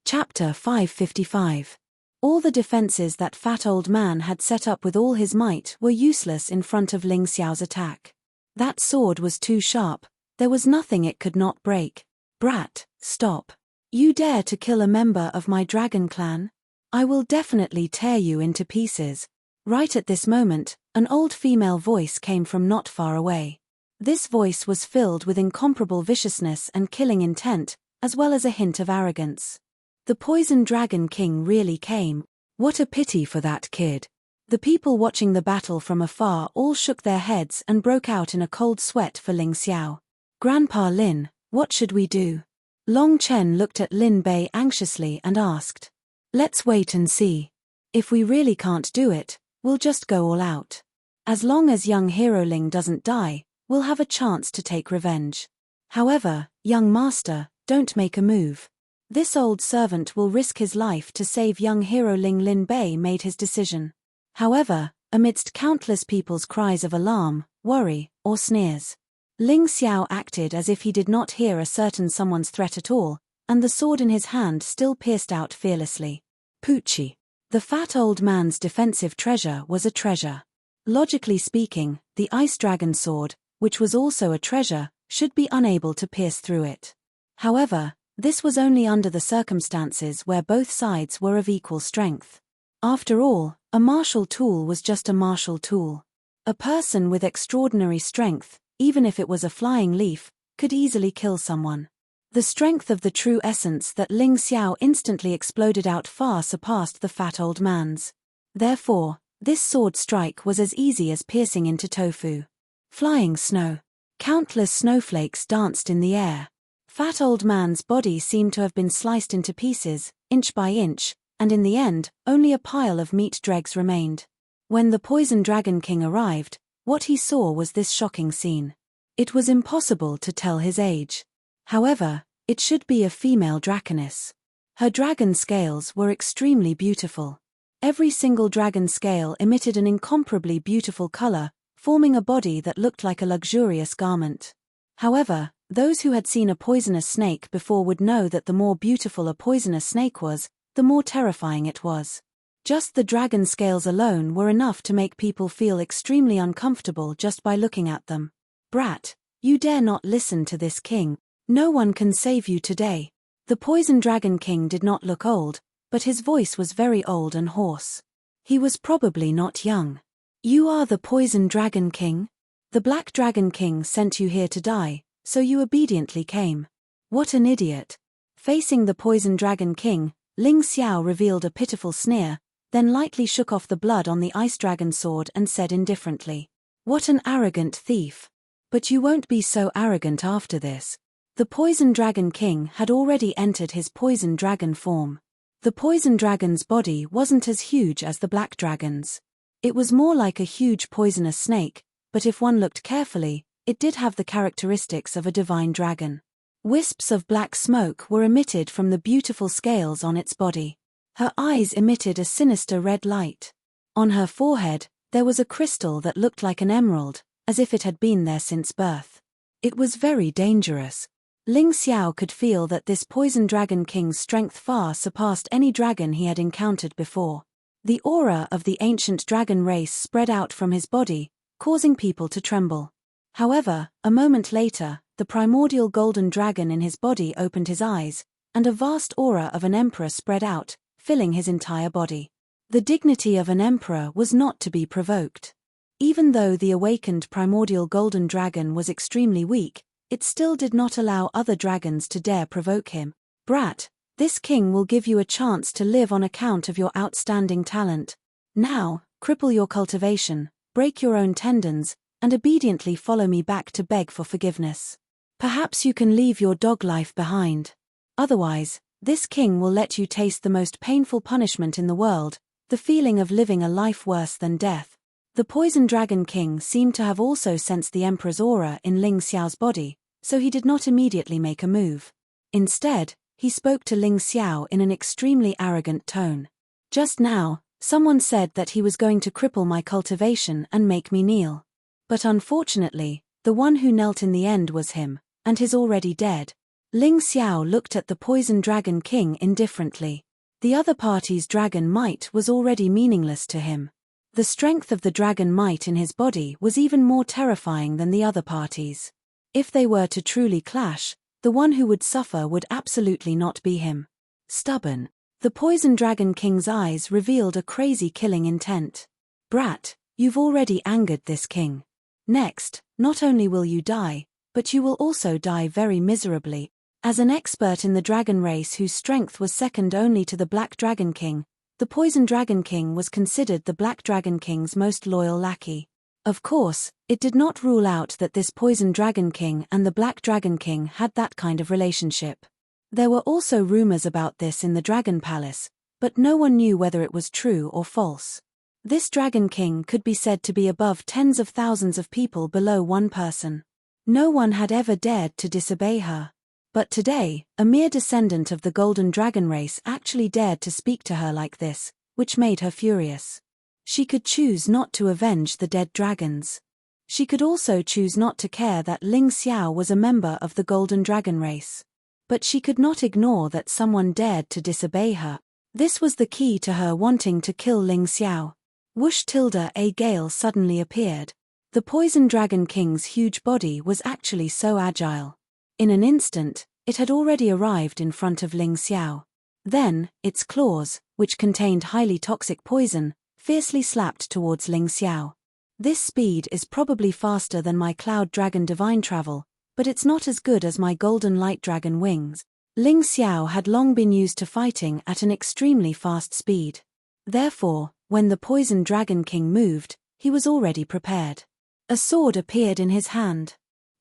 Chapter 555. All the defenses that fat old man had set up with all his might were useless in front of Ling Xiao's attack. That sword was too sharp, there was nothing it could not break. Brat, stop. You dare to kill a member of my dragon clan? I will definitely tear you into pieces. Right at this moment, an old female voice came from not far away. This voice was filled with incomparable viciousness and killing intent, as well as a hint of arrogance. The Poison Dragon King really came. What a pity for that kid. The people watching the battle from afar all shook their heads and broke out in a cold sweat for Ling Xiao. Grandpa Lin, what should we do? Long Chen looked at Lin Bei anxiously and asked. Let's wait and see. If we really can't do it, we'll just go all out. As long as young hero Ling doesn't die, we'll have a chance to take revenge. However, young master, don't make a move. This old servant will risk his life to save young hero Ling. Lin Bei made his decision. However, amidst countless people's cries of alarm, worry, or sneers, Ling Xiao acted as if he did not hear a certain someone's threat at all, and the sword in his hand still pierced out fearlessly. Poochie. The fat old man's defensive treasure was a treasure. Logically speaking, the ice dragon sword, which was also a treasure, should be unable to pierce through it. However, this was only under the circumstances where both sides were of equal strength. After all, a martial tool was just a martial tool. A person with extraordinary strength, even if it was a flying leaf, could easily kill someone. The strength of the true essence that Ling Xiao instantly exploded out far surpassed the fat old man's. Therefore, this sword strike was as easy as piercing into tofu. Flying snow. Countless snowflakes danced in the air. Fat old man's body seemed to have been sliced into pieces, inch by inch, and in the end, only a pile of meat dregs remained. When the Poison Dragon King arrived, what he saw was this shocking scene. It was impossible to tell his age. However, it should be a female dragoness. Her dragon scales were extremely beautiful. Every single dragon scale emitted an incomparably beautiful color, forming a body that looked like a luxurious garment. However, those who had seen a poisonous snake before would know that the more beautiful a poisonous snake was, the more terrifying it was. Just the dragon scales alone were enough to make people feel extremely uncomfortable just by looking at them. Brat, you dare not listen to this king. No one can save you today. The Poison Dragon King did not look old, but his voice was very old and hoarse. He was probably not young. You are the Poison Dragon King? The Black Dragon King sent you here to die, so you obediently came. What an idiot. Facing the Poison Dragon King, Ling Xiao revealed a pitiful sneer, then lightly shook off the blood on the ice dragon sword and said indifferently, what an arrogant thief. But you won't be so arrogant after this. The Poison Dragon King had already entered his poison dragon form. The poison dragon's body wasn't as huge as the black dragon's. It was more like a huge poisonous snake, but if one looked carefully, it did have the characteristics of a divine dragon. Wisps of black smoke were emitted from the beautiful scales on its body. Her eyes emitted a sinister red light. On her forehead, there was a crystal that looked like an emerald, as if it had been there since birth. It was very dangerous. Ling Xiao could feel that this Poison Dragon King's strength far surpassed any dragon he had encountered before. The aura of the ancient dragon race spread out from his body, causing people to tremble. However, a moment later, the primordial golden dragon in his body opened his eyes, and a vast aura of an emperor spread out, filling his entire body. The dignity of an emperor was not to be provoked. Even though the awakened primordial golden dragon was extremely weak, it still did not allow other dragons to dare provoke him. Brat, this king will give you a chance to live on account of your outstanding talent. Now, cripple your cultivation, break your own tendons, and obediently follow me back to beg for forgiveness. Perhaps you can leave your dog life behind. Otherwise, this king will let you taste the most painful punishment in the world, the feeling of living a life worse than death. The Poison Dragon King seemed to have also sensed the emperor's aura in Ling Xiao's body, so he did not immediately make a move. Instead, he spoke to Ling Xiao in an extremely arrogant tone. Just now, someone said that he was going to cripple my cultivation and make me kneel. But unfortunately, the one who knelt in the end was him, and he's already dead. Ling Xiao looked at the Poison Dragon King indifferently. The other party's dragon might was already meaningless to him. The strength of the dragon might in his body was even more terrifying than the other party's. If they were to truly clash, the one who would suffer would absolutely not be him. Stubborn. The Poison Dragon King's eyes revealed a crazy killing intent. Brat, you've already angered this king. Next, not only will you die, but you will also die very miserably. As an expert in the dragon race whose strength was second only to the Black Dragon King, the Poison Dragon King was considered the Black Dragon King's most loyal lackey. Of course, it did not rule out that this Poison Dragon King and the Black Dragon King had that kind of relationship. There were also rumors about this in the Dragon Palace, but no one knew whether it was true or false. This Dragon King could be said to be above tens of thousands of people below one person. No one had ever dared to disobey her. But today, a mere descendant of the Golden Dragon race actually dared to speak to her like this, which made her furious. She could choose not to avenge the dead dragons. She could also choose not to care that Ling Xiao was a member of the Golden Dragon race. But she could not ignore that someone dared to disobey her. This was the key to her wanting to kill Ling Xiao. Whoosh tilde a gale suddenly appeared. The Poison Dragon King's huge body was actually so agile. In an instant, it had already arrived in front of Ling Xiao. Then, its claws, which contained highly toxic poison, fiercely slapped towards Ling Xiao. This speed is probably faster than my Cloud Dragon Divine Travel, but it's not as good as my Golden Light Dragon Wings. Ling Xiao had long been used to fighting at an extremely fast speed. Therefore, when the Poison Dragon King moved, he was already prepared. A sword appeared in his hand.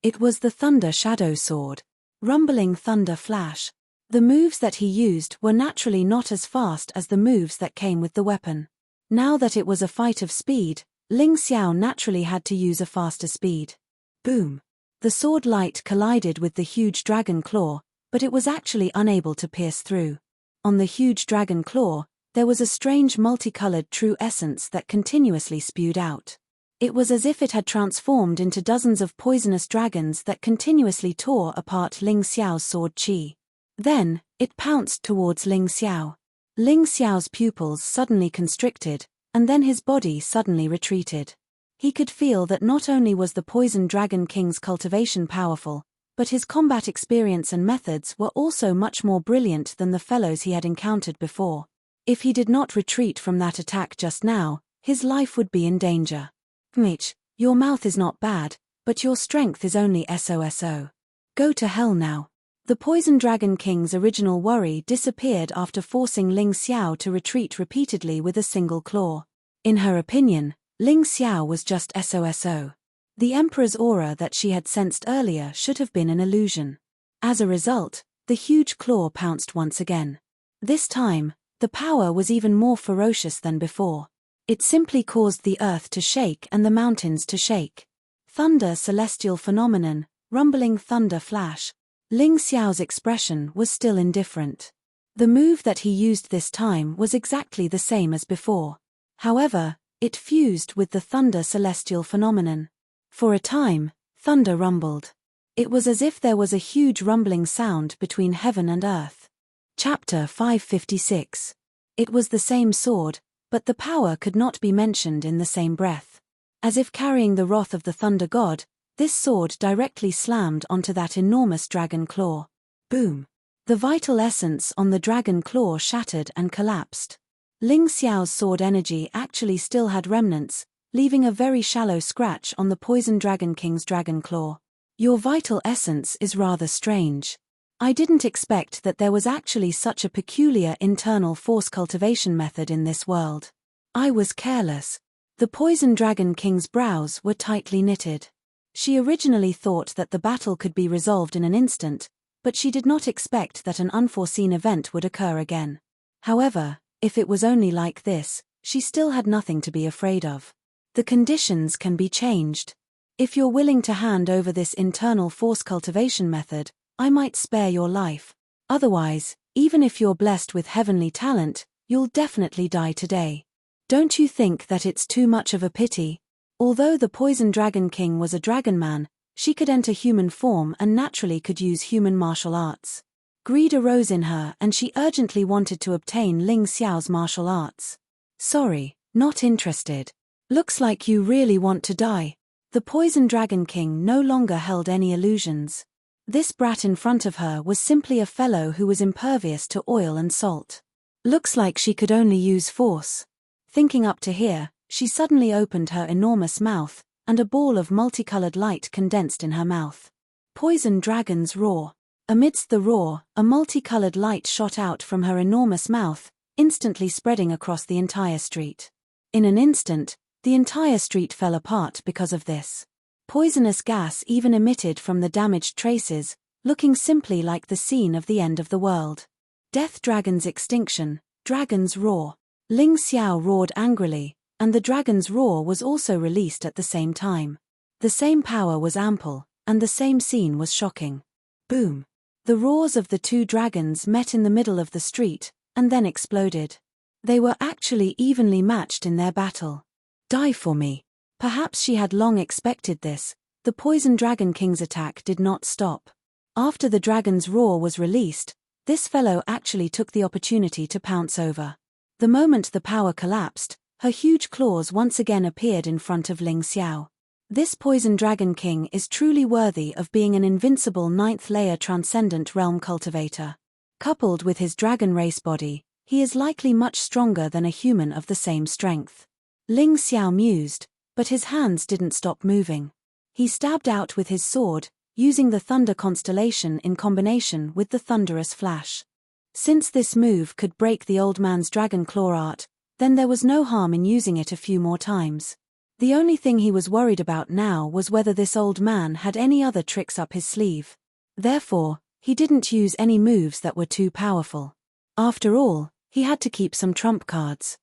It was the Thunder Shadow Sword. Rumbling Thunder Flash. The moves that he used were naturally not as fast as the moves that came with the weapon. Now that it was a fight of speed, Ling Xiao naturally had to use a faster speed. Boom! The sword light collided with the huge dragon claw, but it was actually unable to pierce through. On the huge dragon claw, there was a strange multicolored true essence that continuously spewed out. It was as if it had transformed into dozens of poisonous dragons that continuously tore apart Ling Xiao's sword chi. Then, it pounced towards Ling Xiao. Ling Xiao's pupils suddenly constricted, and then his body suddenly retreated. He could feel that not only was the Poison Dragon King's cultivation powerful, but his combat experience and methods were also much more brilliant than the fellows he had encountered before. If he did not retreat from that attack just now, his life would be in danger. Mitch, your mouth is not bad, but your strength is only SOSO. Go to hell now. The Poison Dragon King's original worry disappeared after forcing Ling Xiao to retreat repeatedly with a single claw. In her opinion, Ling Xiao was just SOSO. The Emperor's aura that she had sensed earlier should have been an illusion. As a result, the huge claw pounced once again. This time, the power was even more ferocious than before. It simply caused the earth to shake and the mountains to shake. Thunder celestial phenomenon, rumbling thunder flash. Ling Xiao's expression was still indifferent. The move that he used this time was exactly the same as before. However, it fused with the thunder celestial phenomenon. For a time, thunder rumbled. It was as if there was a huge rumbling sound between heaven and earth. Chapter 556. It was the same sword, but the power could not be mentioned in the same breath. As if carrying the wrath of the thunder god, this sword directly slammed onto that enormous dragon claw. Boom! The vital essence on the dragon claw shattered and collapsed. Ling Xiao's sword energy actually still had remnants, leaving a very shallow scratch on the Poison Dragon King's dragon claw. Your vital essence is rather strange. I didn't expect that there was actually such a peculiar internal force cultivation method in this world. I was careless. The Poison Dragon King's brows were tightly knitted. She originally thought that the battle could be resolved in an instant, but she did not expect that an unforeseen event would occur again. However, if it was only like this, she still had nothing to be afraid of. The conditions can be changed. If you're willing to hand over this internal force cultivation method, I might spare your life. Otherwise, even if you're blessed with heavenly talent, you'll definitely die today. Don't you think that it's too much of a pity? Although the Poison Dragon King was a dragon man, She could enter human form and naturally could use human martial arts. Greed arose in her and she urgently wanted to obtain Ling Xiao's martial arts. Sorry, not interested. Looks like you really want to die. The Poison Dragon King no longer held any illusions. This brat in front of her was simply a fellow who was impervious to oil and salt. Looks like she could only use force. Thinking up to here, she suddenly opened her enormous mouth, and a ball of multicolored light condensed in her mouth. Poison Dragon's roar. Amidst the roar, a multicolored light shot out from her enormous mouth, instantly spreading across the entire street. In an instant, the entire street fell apart because of this. Poisonous gas even emitted from the damaged traces, looking simply like the scene of the end of the world. Death Dragon's extinction, Dragon's roar. Ling Xiao roared angrily, and the dragon's roar was also released at the same time. The same power was ample, and the same scene was shocking. Boom! The roars of the two dragons met in the middle of the street, and then exploded. They were actually evenly matched in their battle. Die for me. Perhaps she had long expected this. The Poison Dragon King's attack did not stop. After the dragon's roar was released, this fellow actually took the opportunity to pounce over. The moment the power collapsed, her huge claws once again appeared in front of Ling Xiao. This Poison Dragon King is truly worthy of being an invincible 9th-layer transcendent realm cultivator. Coupled with his dragon race body, he is likely much stronger than a human of the same strength. Ling Xiao mused, but his hands didn't stop moving. He stabbed out with his sword, using the Thunder Constellation in combination with the Thunderous Flash. Since this move could break the old man's dragon claw art, then there was no harm in using it a few more times. The only thing he was worried about now was whether this old man had any other tricks up his sleeve. Therefore, he didn't use any moves that were too powerful. After all, he had to keep some trump cards.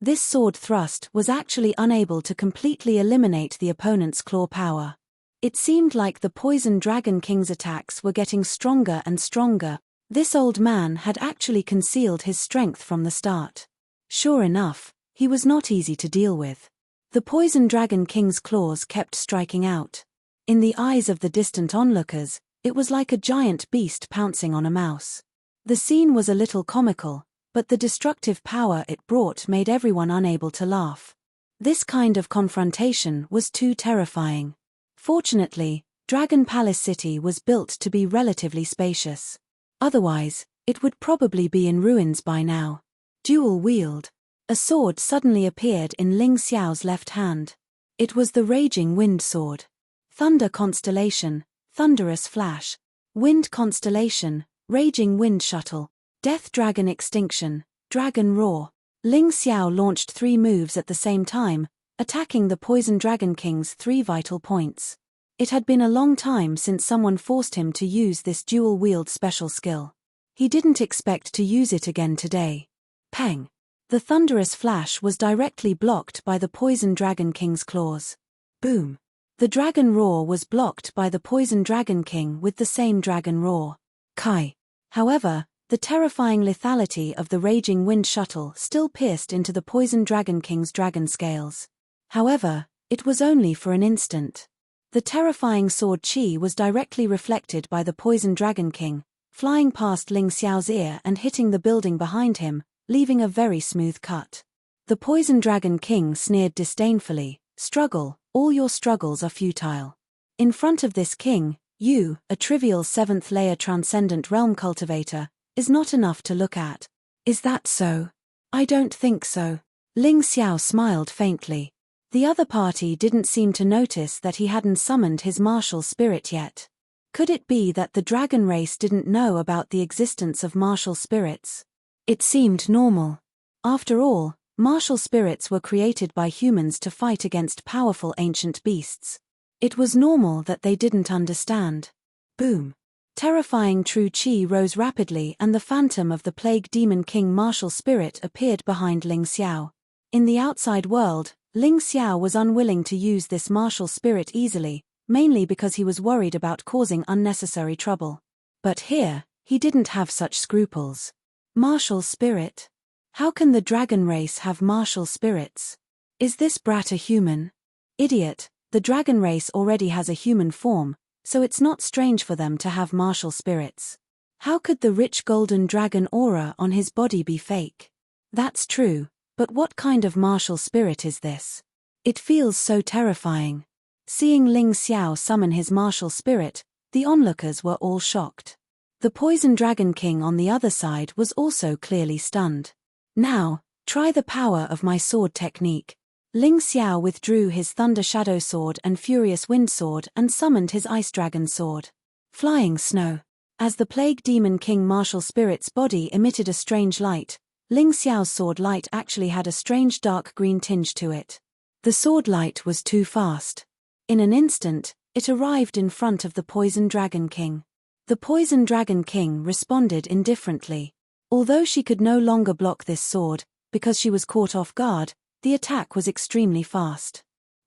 This sword thrust was actually unable to completely eliminate the opponent's claw power. It seemed like the Poison Dragon King's attacks were getting stronger and stronger. This old man had actually concealed his strength from the start. Sure enough, he was not easy to deal with. The Poison Dragon King's claws kept striking out. In the eyes of the distant onlookers, it was like a giant beast pouncing on a mouse. The scene was a little comical, but the destructive power it brought made everyone unable to laugh. This kind of confrontation was too terrifying. Fortunately, Dragon Palace City was built to be relatively spacious. Otherwise, it would probably be in ruins by now. Dual wield. A sword suddenly appeared in Ling Xiao's left hand. It was the Raging Wind Sword. Thunder Constellation, Thunderous Flash. Wind Constellation, Raging Wind Shuttle. Death Dragon Extinction, Dragon Roar. Ling Xiao launched 3 moves at the same time, attacking the Poison Dragon King's 3 vital points. It had been a long time since someone forced him to use this dual-wield special skill. He didn't expect to use it again today. Pang! The Thunderous Flash was directly blocked by the Poison Dragon King's claws. Boom! The Dragon Roar was blocked by the Poison Dragon King with the same Dragon Roar. Kai! However, the terrifying lethality of the Raging Wind Shuttle still pierced into the Poison Dragon King's dragon scales. However, it was only for an instant. The terrifying sword chi was directly reflected by the Poison Dragon King, flying past Ling Xiao's ear and hitting the building behind him, leaving a very smooth cut. The Poison Dragon King sneered disdainfully, "Struggle, all your struggles are futile." In front of this king, you, a trivial 7th-layer transcendent realm cultivator, is not enough to look at. Is that so? I don't think so. Ling Xiao smiled faintly. The other party didn't seem to notice that he hadn't summoned his martial spirit yet. Could it be that the dragon race didn't know about the existence of martial spirits? It seemed normal. After all, martial spirits were created by humans to fight against powerful ancient beasts. It was normal that they didn't understand. Boom! Terrifying true chi rose rapidly and the phantom of the Plague Demon King martial spirit appeared behind Ling Xiao. In the outside world, Ling Xiao was unwilling to use this martial spirit easily, mainly because he was worried about causing unnecessary trouble. But here, he didn't have such scruples. Martial spirit? How can the dragon race have martial spirits? Is this brat a human? Idiot, The dragon race already has a human form, so it's not strange for them to have martial spirits. How could the rich golden dragon aura on his body be fake? That's true, but what kind of martial spirit is this? It feels so terrifying. Seeing Ling Xiao summon his martial spirit, the onlookers were all shocked. The poison dragon king on the other side was also clearly stunned. Now, try the power of my sword technique. Ling Xiao withdrew his Thunder Shadow Sword and Furious Wind Sword and summoned his Ice Dragon Sword. Flying Snow. As the Plague Demon King martial spirit's body emitted a strange light, Ling Xiao's sword light actually had a strange dark green tinge to it. The sword light was too fast. In an instant, it arrived in front of the Poison Dragon King. The Poison Dragon King responded indifferently. Although she could no longer block this sword, because she was caught off guard, the attack was extremely fast.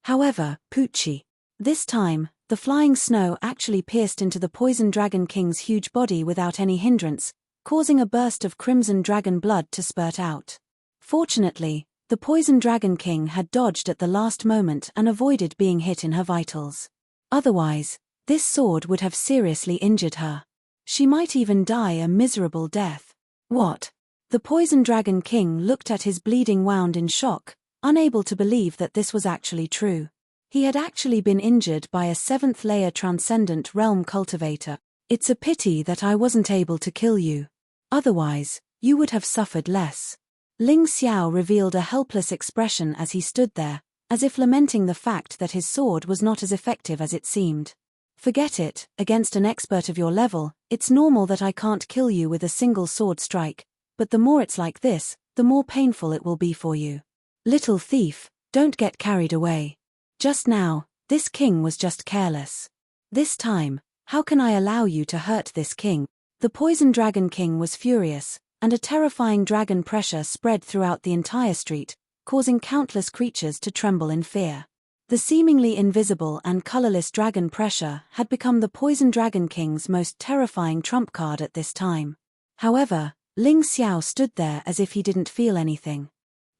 However, Poochie. This time, the flying snow actually pierced into the Poison Dragon King's huge body without any hindrance, causing a burst of crimson dragon blood to spurt out. Fortunately, the Poison Dragon King had dodged at the last moment and avoided being hit in her vitals. Otherwise, this sword would have seriously injured her. She might even die a miserable death. What? The Poison Dragon King looked at his bleeding wound in shock, unable to believe that this was actually true. He had actually been injured by a 7th-layer Transcendent Realm Cultivator. It's a pity that I wasn't able to kill you. Otherwise, you would have suffered less. Ling Xiao revealed a helpless expression as he stood there, as if lamenting the fact that his sword was not as effective as it seemed. Forget it, against an expert of your level, it's normal that I can't kill you with a single sword strike, but the more it's like this, the more painful it will be for you. Little thief, don't get carried away. Just now, this king was just careless. This time, how can I allow you to hurt this king? The Poison Dragon King was furious, and a terrifying dragon pressure spread throughout the entire street, causing countless creatures to tremble in fear. The seemingly invisible and colorless dragon pressure had become the Poison Dragon King's most terrifying trump card at this time. However, Ling Xiao stood there as if he didn't feel anything.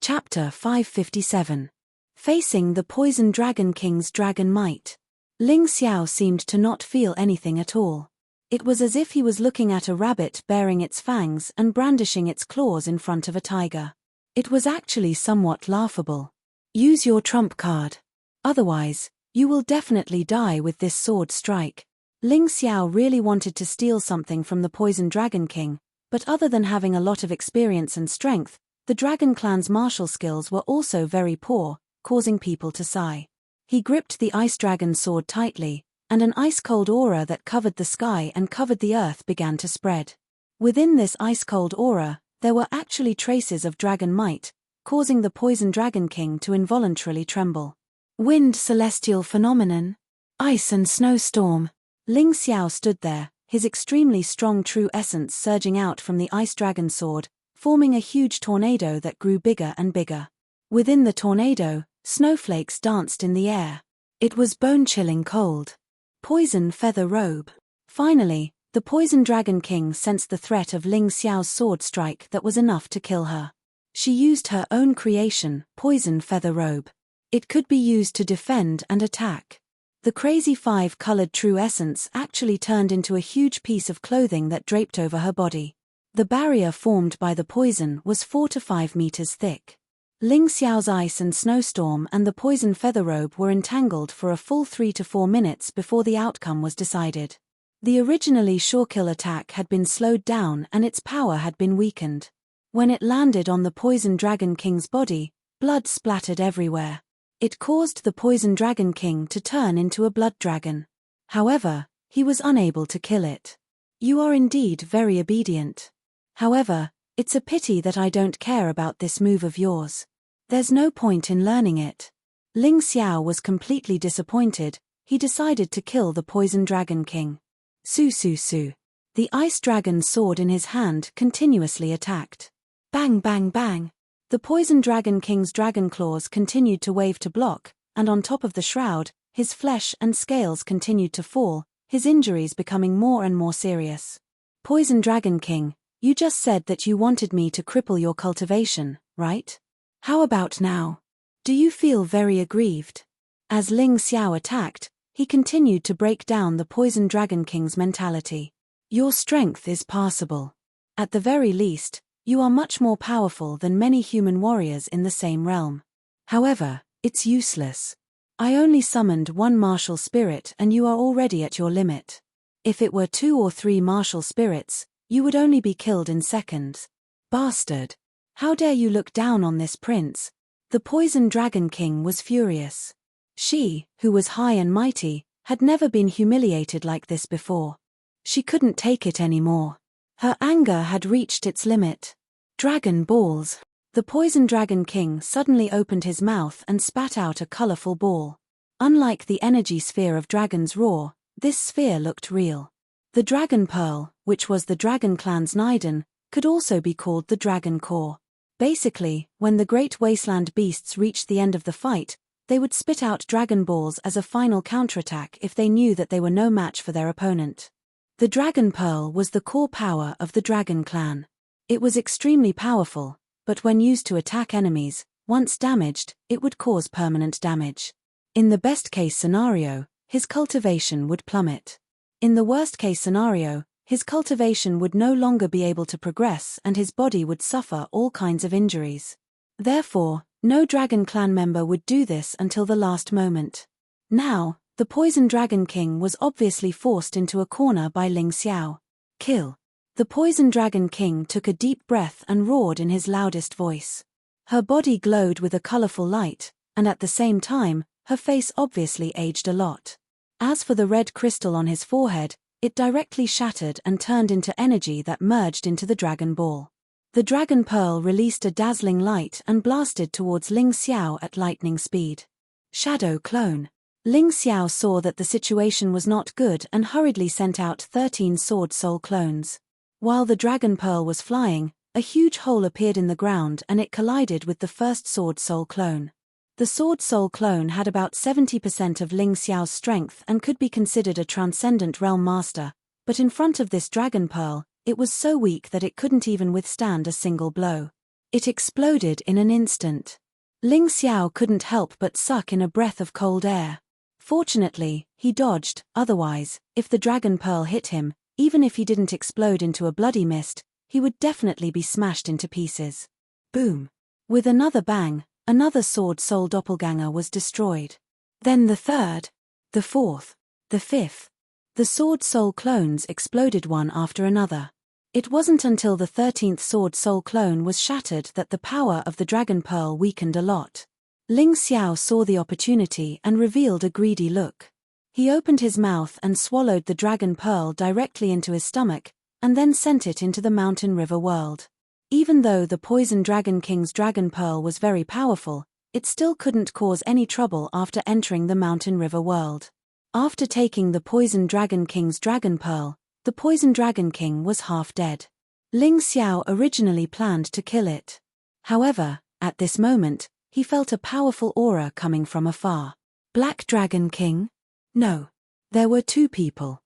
Chapter 557. Facing the Poison Dragon King's Dragon Might. Ling Xiao seemed to not feel anything at all. It was as if he was looking at a rabbit baring its fangs and brandishing its claws in front of a tiger. It was actually somewhat laughable. Use your trump card. Otherwise, you will definitely die with this sword strike. Ling Xiao really wanted to steal something from the Poison Dragon King, but other than having a lot of experience and strength, the Dragon Clan's martial skills were also very poor, causing people to sigh. He gripped the Ice Dragon sword tightly, and an ice-cold aura that covered the sky and covered the earth began to spread. Within this ice-cold aura, there were actually traces of dragon might, causing the Poison Dragon King to involuntarily tremble. Wind celestial phenomenon. Ice and snowstorm. Ling Xiao stood there, his extremely strong true essence surging out from the Ice Dragon sword, forming a huge tornado that grew bigger and bigger. Within the tornado, snowflakes danced in the air. It was bone-chilling cold. Poison feather robe. Finally, the Poison Dragon King sensed the threat of Ling Xiao's sword strike that was enough to kill her. She used her own creation, Poison Feather Robe. It could be used to defend and attack. The crazy 5-colored true essence actually turned into a huge piece of clothing that draped over her body. The barrier formed by the poison was 4 to 5 meters thick. Ling Xiao's ice and snowstorm and the Poison Feather Robe were entangled for a full 3 to 4 minutes before the outcome was decided. The originally sure-kill attack had been slowed down and its power had been weakened. When it landed on the Poison Dragon King's body, blood splattered everywhere. It caused the Poison Dragon King to turn into a blood dragon. However, he was unable to kill it. You are indeed very obedient. However, it's a pity that I don't care about this move of yours. There's no point in learning it. Ling Xiao was completely disappointed. He decided to kill the Poison Dragon King. Su su su. The Ice Dragon sword in his hand continuously attacked. Bang bang bang. The Poison Dragon King's dragon claws continued to wave to block, and on top of the shroud, his flesh and scales continued to fall, his injuries becoming more and more serious. Poison Dragon King, you just said that you wanted me to cripple your cultivation, right? How about now? Do you feel very aggrieved? As Ling Xiao attacked, he continued to break down the Poison Dragon King's mentality. Your strength is passable. At the very least, you are much more powerful than many human warriors in the same realm. However, it's useless. I only summoned one martial spirit and you are already at your limit. If it were 2 or 3 martial spirits, you would only be killed in seconds. Bastard! How dare you look down on this prince? The Poison Dragon King was furious. She, who was high and mighty, had never been humiliated like this before. She couldn't take it anymore. Her anger had reached its limit. Dragon balls! The Poison Dragon King suddenly opened his mouth and spat out a colorful ball. Unlike the energy sphere of Dragon's Roar, this sphere looked real. The Dragon Pearl, which was the Dragon Clan's Niden, could also be called the Dragon Core. Basically, when the Great Wasteland beasts reached the end of the fight, they would spit out Dragon Balls as a final counterattack if they knew that they were no match for their opponent. The Dragon Pearl was the core power of the Dragon Clan. It was extremely powerful, but when used to attack enemies, once damaged, it would cause permanent damage. In the best-case scenario, his cultivation would plummet. In the worst-case scenario, his cultivation would no longer be able to progress and his body would suffer all kinds of injuries. Therefore, no Dragon Clan member would do this until the last moment. Now, the Poison Dragon King was obviously forced into a corner by Ling Xiao. Kill! The Poison Dragon King took a deep breath and roared in his loudest voice. Her body glowed with a colorful light, and at the same time, her face obviously aged a lot. As for the red crystal on his forehead, it directly shattered and turned into energy that merged into the Dragon Ball. The Dragon Pearl released a dazzling light and blasted towards Ling Xiao at lightning speed. Shadow Clone. Ling Xiao saw that the situation was not good and hurriedly sent out 13 Sword Soul clones. While the Dragon Pearl was flying, a huge hole appeared in the ground and it collided with the first Sword Soul clone. The Sword Soul clone had about 70% of Ling Xiao's strength and could be considered a transcendent realm master, but in front of this Dragon Pearl, it was so weak that it couldn't even withstand a single blow. It exploded in an instant. Ling Xiao couldn't help but suck in a breath of cold air. Fortunately, he dodged, otherwise, if the Dragon Pearl hit him, even if he didn't explode into a bloody mist, he would definitely be smashed into pieces. Boom! With another bang, another Sword Soul doppelganger was destroyed. Then the third, the fourth, the fifth. The Sword Soul clones exploded one after another. It wasn't until the 13th Sword Soul clone was shattered that the power of the Dragon Pearl weakened a lot. Ling Xiao saw the opportunity and revealed a greedy look. He opened his mouth and swallowed the Dragon Pearl directly into his stomach, and then sent it into the Mountain River world. Even though the Poison Dragon King's Dragon Pearl was very powerful, it still couldn't cause any trouble after entering the Mountain River world. After taking the Poison Dragon King's Dragon Pearl, the Poison Dragon King was half dead. Ling Xiao originally planned to kill it. However, at this moment, he felt a powerful aura coming from afar. Black Dragon King? No. There were 2 people.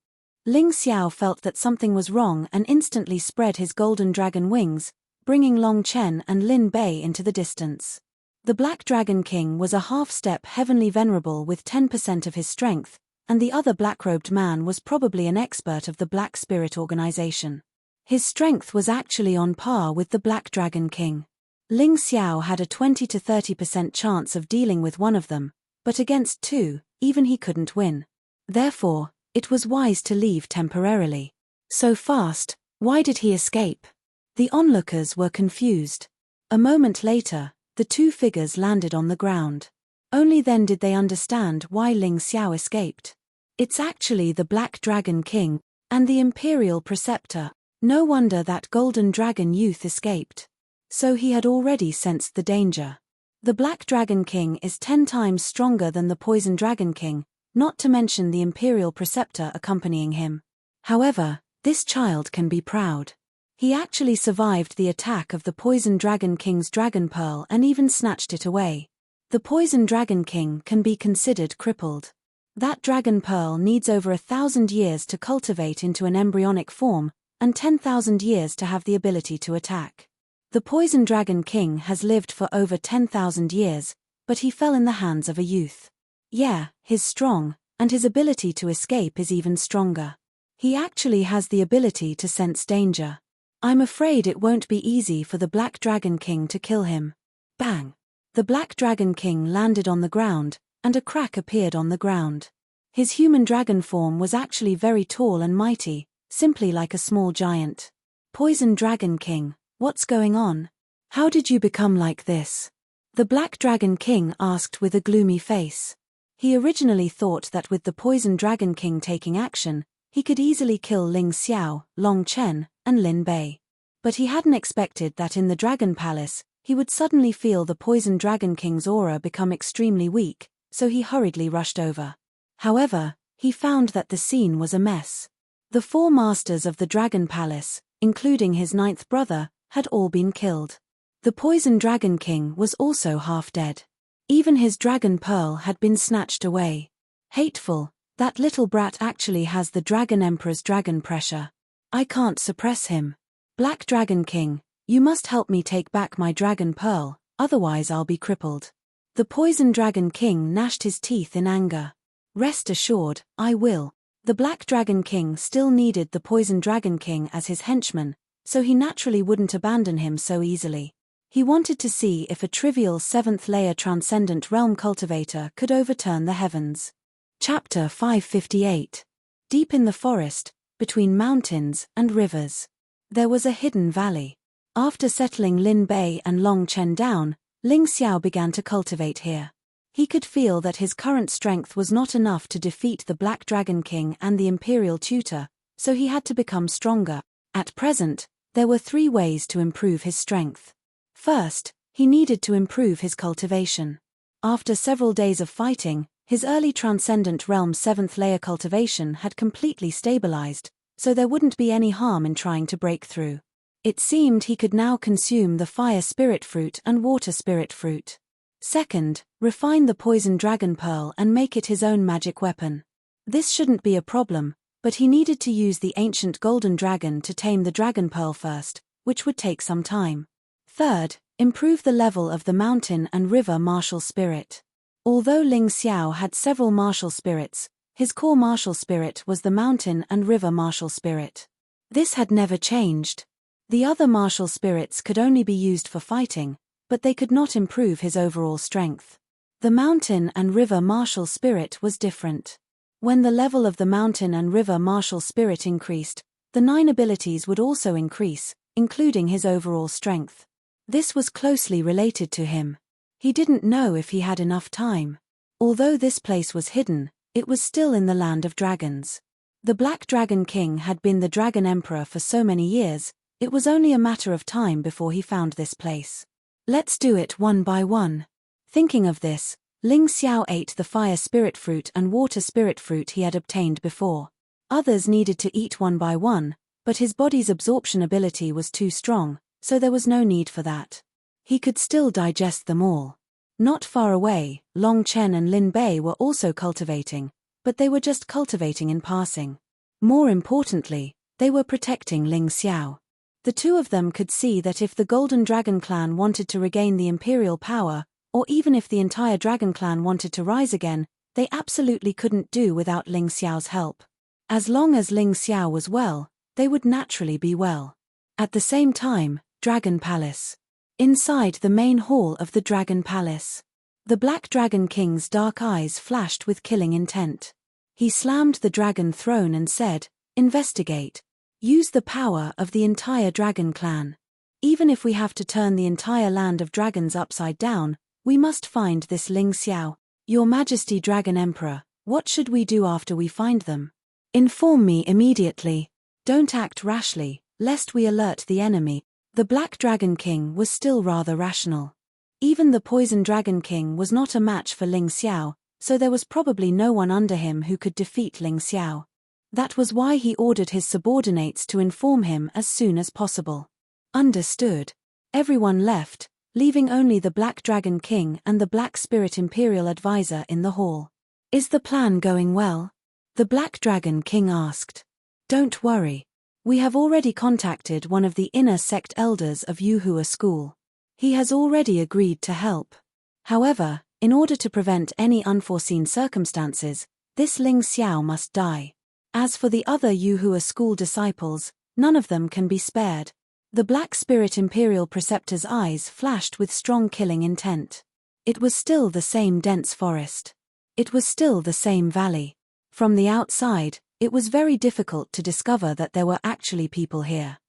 Ling Xiao felt that something was wrong and instantly spread his golden dragon wings, bringing Long Chen and Lin Bei into the distance. The Black Dragon King was a half-step heavenly venerable with 10% of his strength, and the other black-robed man was probably an expert of the Black Spirit organization. His strength was actually on par with the Black Dragon King. Ling Xiao had a 20 to 30% chance of dealing with one of them, but against 2, even he couldn't win. Therefore, it was wise to leave temporarily. So fast, why did he escape? The onlookers were confused. A moment later, the 2 figures landed on the ground. Only then did they understand why Ling Xiao escaped. It's actually the Black Dragon King and the Imperial Preceptor. No wonder that Golden Dragon youth escaped. So he had already sensed the danger. The Black Dragon King is 10 times stronger than the Poison Dragon King, not to mention the Imperial Preceptor accompanying him. However, this child can be proud. He actually survived the attack of the Poison Dragon King's Dragon Pearl and even snatched it away. The Poison Dragon King can be considered crippled. That Dragon Pearl needs over 1,000 years to cultivate into an embryonic form, and 10,000 years to have the ability to attack. The Poison Dragon King has lived for over 10,000 years, but he fell in the hands of a youth. Yeah, he's strong, and his ability to escape is even stronger. He actually has the ability to sense danger. I'm afraid it won't be easy for the Black Dragon King to kill him. Bang! The Black Dragon King landed on the ground, and a crack appeared on the ground. His human dragon form was actually very tall and mighty, simply like a small giant. Poison Dragon King, what's going on? How did you become like this? The Black Dragon King asked with a gloomy face. He originally thought that with the Poison Dragon King taking action, he could easily kill Ling Xiao, Long Chen, and Lin Bei. But he hadn't expected that in the Dragon Palace, he would suddenly feel the Poison Dragon King's aura become extremely weak, so he hurriedly rushed over. However, he found that the scene was a mess. The 4 masters of the Dragon Palace, including his 9th brother, had all been killed. The Poison Dragon King was also half dead. Even his Dragon Pearl had been snatched away. Hateful, that little brat actually has the Dragon Emperor's dragon pressure. I can't suppress him. Black Dragon King, you must help me take back my Dragon Pearl, otherwise I'll be crippled. The Poison Dragon King gnashed his teeth in anger. Rest assured, I will. The Black Dragon King still needed the Poison Dragon King as his henchman, so he naturally wouldn't abandon him so easily. He wanted to see if a trivial 7th-layer Transcendent Realm cultivator could overturn the heavens. Chapter 558. Deep in the forest, between mountains and rivers, there was a hidden valley. After settling Lin Bei and Long Chen down, Ling Xiao began to cultivate here. He could feel that his current strength was not enough to defeat the Black Dragon King and the Imperial Tutor, so he had to become stronger. At present, there were 3 ways to improve his strength. First, he needed to improve his cultivation. After several days of fighting, his early Transcendent Realm 7th-layer cultivation had completely stabilized, so there wouldn't be any harm in trying to break through. It seemed he could now consume the Fire Spirit Fruit and Water Spirit Fruit. Second, refine the Poison Dragon Pearl and make it his own magic weapon. This shouldn't be a problem, but he needed to use the ancient Golden Dragon to tame the Dragon Pearl first, which would take some time. Third, improve the level of the Mountain and River Martial Spirit. Although Ling Xiao had several martial spirits, his core martial spirit was the Mountain and River Martial Spirit. This had never changed. The other martial spirits could only be used for fighting, but they could not improve his overall strength. The Mountain and River Martial Spirit was different. When the level of the Mountain and River Martial Spirit increased, the 9 abilities would also increase, including his overall strength. This was closely related to him. He didn't know if he had enough time. Although this place was hidden, it was still in the land of dragons. The Black Dragon King had been the Dragon Emperor for so many years, it was only a matter of time before he found this place. Let's do it one by one. Thinking of this, Ling Xiao ate the Fire Spirit Fruit and Water Spirit Fruit he had obtained before. Others needed to eat one by one, but his body's absorption ability was too strong, so there was no need for that. He could still digest them all. Not far away, Long Chen and Lin Bei were also cultivating, but they were just cultivating in passing. More importantly, they were protecting Ling Xiao. The 2 of them could see that if the Golden Dragon Clan wanted to regain the imperial power, or even if the entire Dragon Clan wanted to rise again, they absolutely couldn't do without Ling Xiao's help. As long as Ling Xiao was well, they would naturally be well. At the same time, Dragon Palace. Inside the main hall of the Dragon Palace, the Black Dragon King's dark eyes flashed with killing intent. He slammed the dragon throne and said, "Investigate. Use the power of the entire Dragon Clan. Even if we have to turn the entire land of dragons upside down, we must find this Ling Xiao. Your Majesty Dragon Emperor, what should we do after we find them? Inform me immediately. Don't act rashly, lest we alert the enemy." The Black Dragon King was still rather rational. Even the Poison Dragon King was not a match for Ling Xiao, so there was probably no one under him who could defeat Ling Xiao. That was why he ordered his subordinates to inform him as soon as possible. Understood. Everyone left, leaving only the Black Dragon King and the Black Spirit Imperial Advisor in the hall. Is the plan going well? The Black Dragon King asked. Don't worry. We have already contacted one of the inner sect elders of Yuhua School. He has already agreed to help. However, In order to prevent any unforeseen circumstances, this Ling Xiao must die. As for the other Yuhua school disciples, none of them can be spared. The Black Spirit Imperial Preceptor's eyes flashed with strong killing intent. It was still the same dense forest. It was still the same valley. From the outside, it was very difficult to discover that there were actually people here.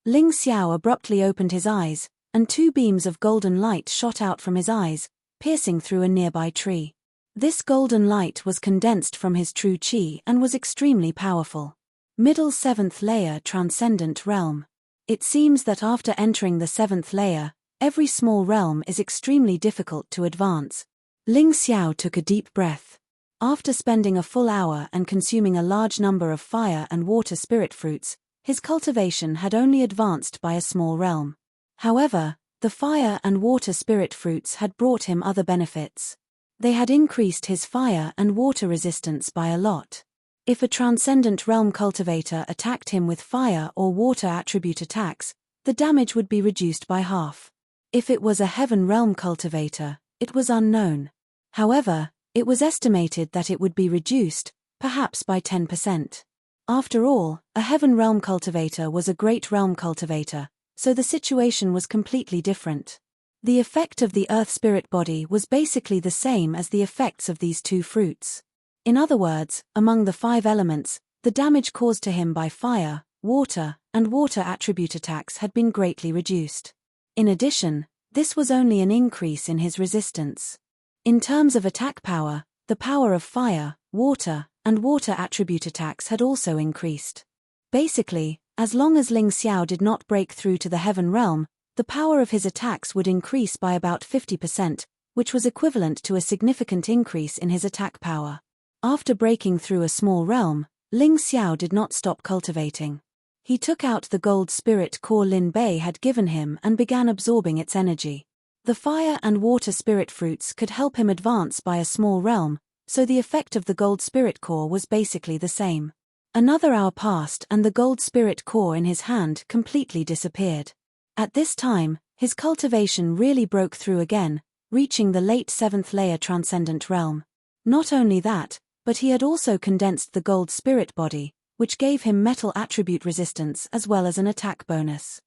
Ling Xiao abruptly opened his eyes, and two beams of golden light shot out from his eyes, piercing through a nearby tree. This golden light was condensed from his true qi and was extremely powerful. Middle 7th layer transcendent realm. It seems that after entering the 7th layer, every small realm is extremely difficult to advance. Ling Xiao took a deep breath. After spending a full hour and consuming a large number of fire and water spirit fruits, his cultivation had only advanced by a small realm. However, the fire and water spirit fruits had brought him other benefits. They had increased his fire and water resistance by a lot. If a transcendent realm cultivator attacked him with fire or water attribute attacks, the damage would be reduced by half. If it was a heaven realm cultivator, it was unknown. However, it was estimated that it would be reduced, perhaps by 10%. After all, a heaven realm cultivator was a great realm cultivator, so the situation was completely different. The effect of the earth spirit body was basically the same as the effects of these two fruits. In other words, among the 5 elements, the damage caused to him by fire, water, and water attribute attacks had been greatly reduced. In addition, this was only an increase in his resistance. In terms of attack power, the power of fire, water, and water attribute attacks had also increased. Basically, as long as Ling Xiao did not break through to the heaven realm, the power of his attacks would increase by about 50%, which was equivalent to a significant increase in his attack power. After breaking through a small realm, Ling Xiao did not stop cultivating. He took out the gold spirit core Lin Bei had given him and began absorbing its energy. The fire and water spirit fruits could help him advance by a small realm, so the effect of the gold spirit core was basically the same. Another hour passed and the gold spirit core in his hand completely disappeared. At this time, his cultivation really broke through again, reaching the late 7th layer transcendent realm. Not only that, but he had also condensed the gold spirit body, which gave him metal attribute resistance as well as an attack bonus.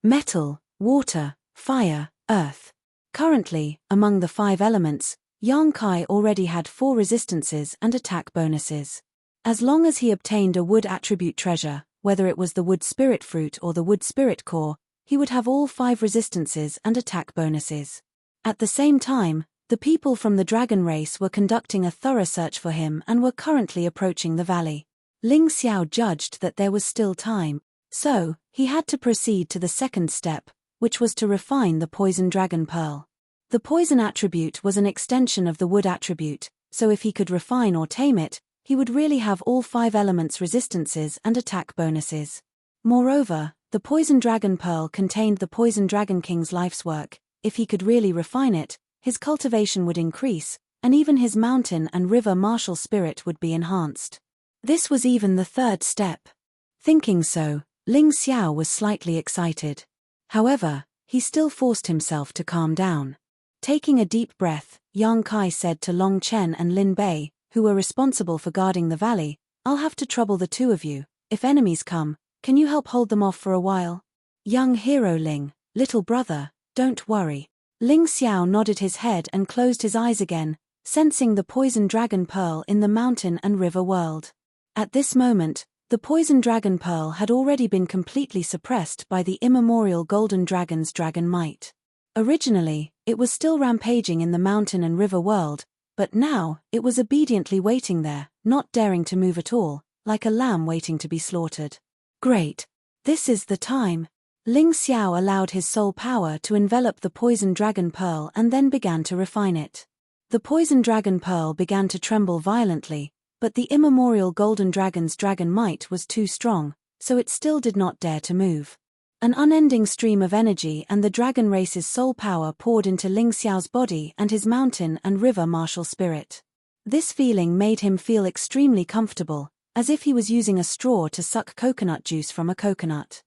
Metal, water, fire, earth. Currently, among the 5 elements, Yang Kai already had 4 resistances and attack bonuses. As long as he obtained a wood attribute treasure, whether it was the wood spirit fruit or the wood spirit core, he would have all 5 resistances and attack bonuses. At the same time, the people from the dragon race were conducting a thorough search for him and were currently approaching the valley. Ling Xiao judged that there was still time, so he had to proceed to the second step, which was to refine the poison dragon pearl. The poison attribute was an extension of the wood attribute, so if he could refine or tame it, he would really have all 5 elements resistances and attack bonuses. Moreover, the poison dragon pearl contained the poison dragon king's life's work. If he could really refine it, his cultivation would increase, and even his mountain and river martial spirit would be enhanced. This was even the third step. Thinking so, Ling Xiao was slightly excited. However, he still forced himself to calm down. Taking a deep breath, Yang Kai said to Long Chen and Lin Bei, who were responsible for guarding the valley, "I'll have to trouble the 2 of you. If enemies come, can you help hold them off for a while?" "Young hero Ling, little brother, don't worry." Ling Xiao nodded his head and closed his eyes again, sensing the poison dragon pearl in the mountain and river world. At this moment, the poison dragon pearl had already been completely suppressed by the immemorial golden dragon's dragon might. Originally, it was still rampaging in the mountain and river world, but now, it was obediently waiting there, not daring to move at all, like a lamb waiting to be slaughtered. Great! This is the time. Ling Xiao allowed his soul power to envelop the poison dragon pearl and then began to refine it. The poison dragon pearl began to tremble violently, but the immemorial golden dragon's dragon might was too strong, so it still did not dare to move. An unending stream of energy and the dragon race's soul power poured into Ling Xiao's body and his mountain and river martial spirit. This feeling made him feel extremely comfortable, as if he was using a straw to suck coconut juice from a coconut.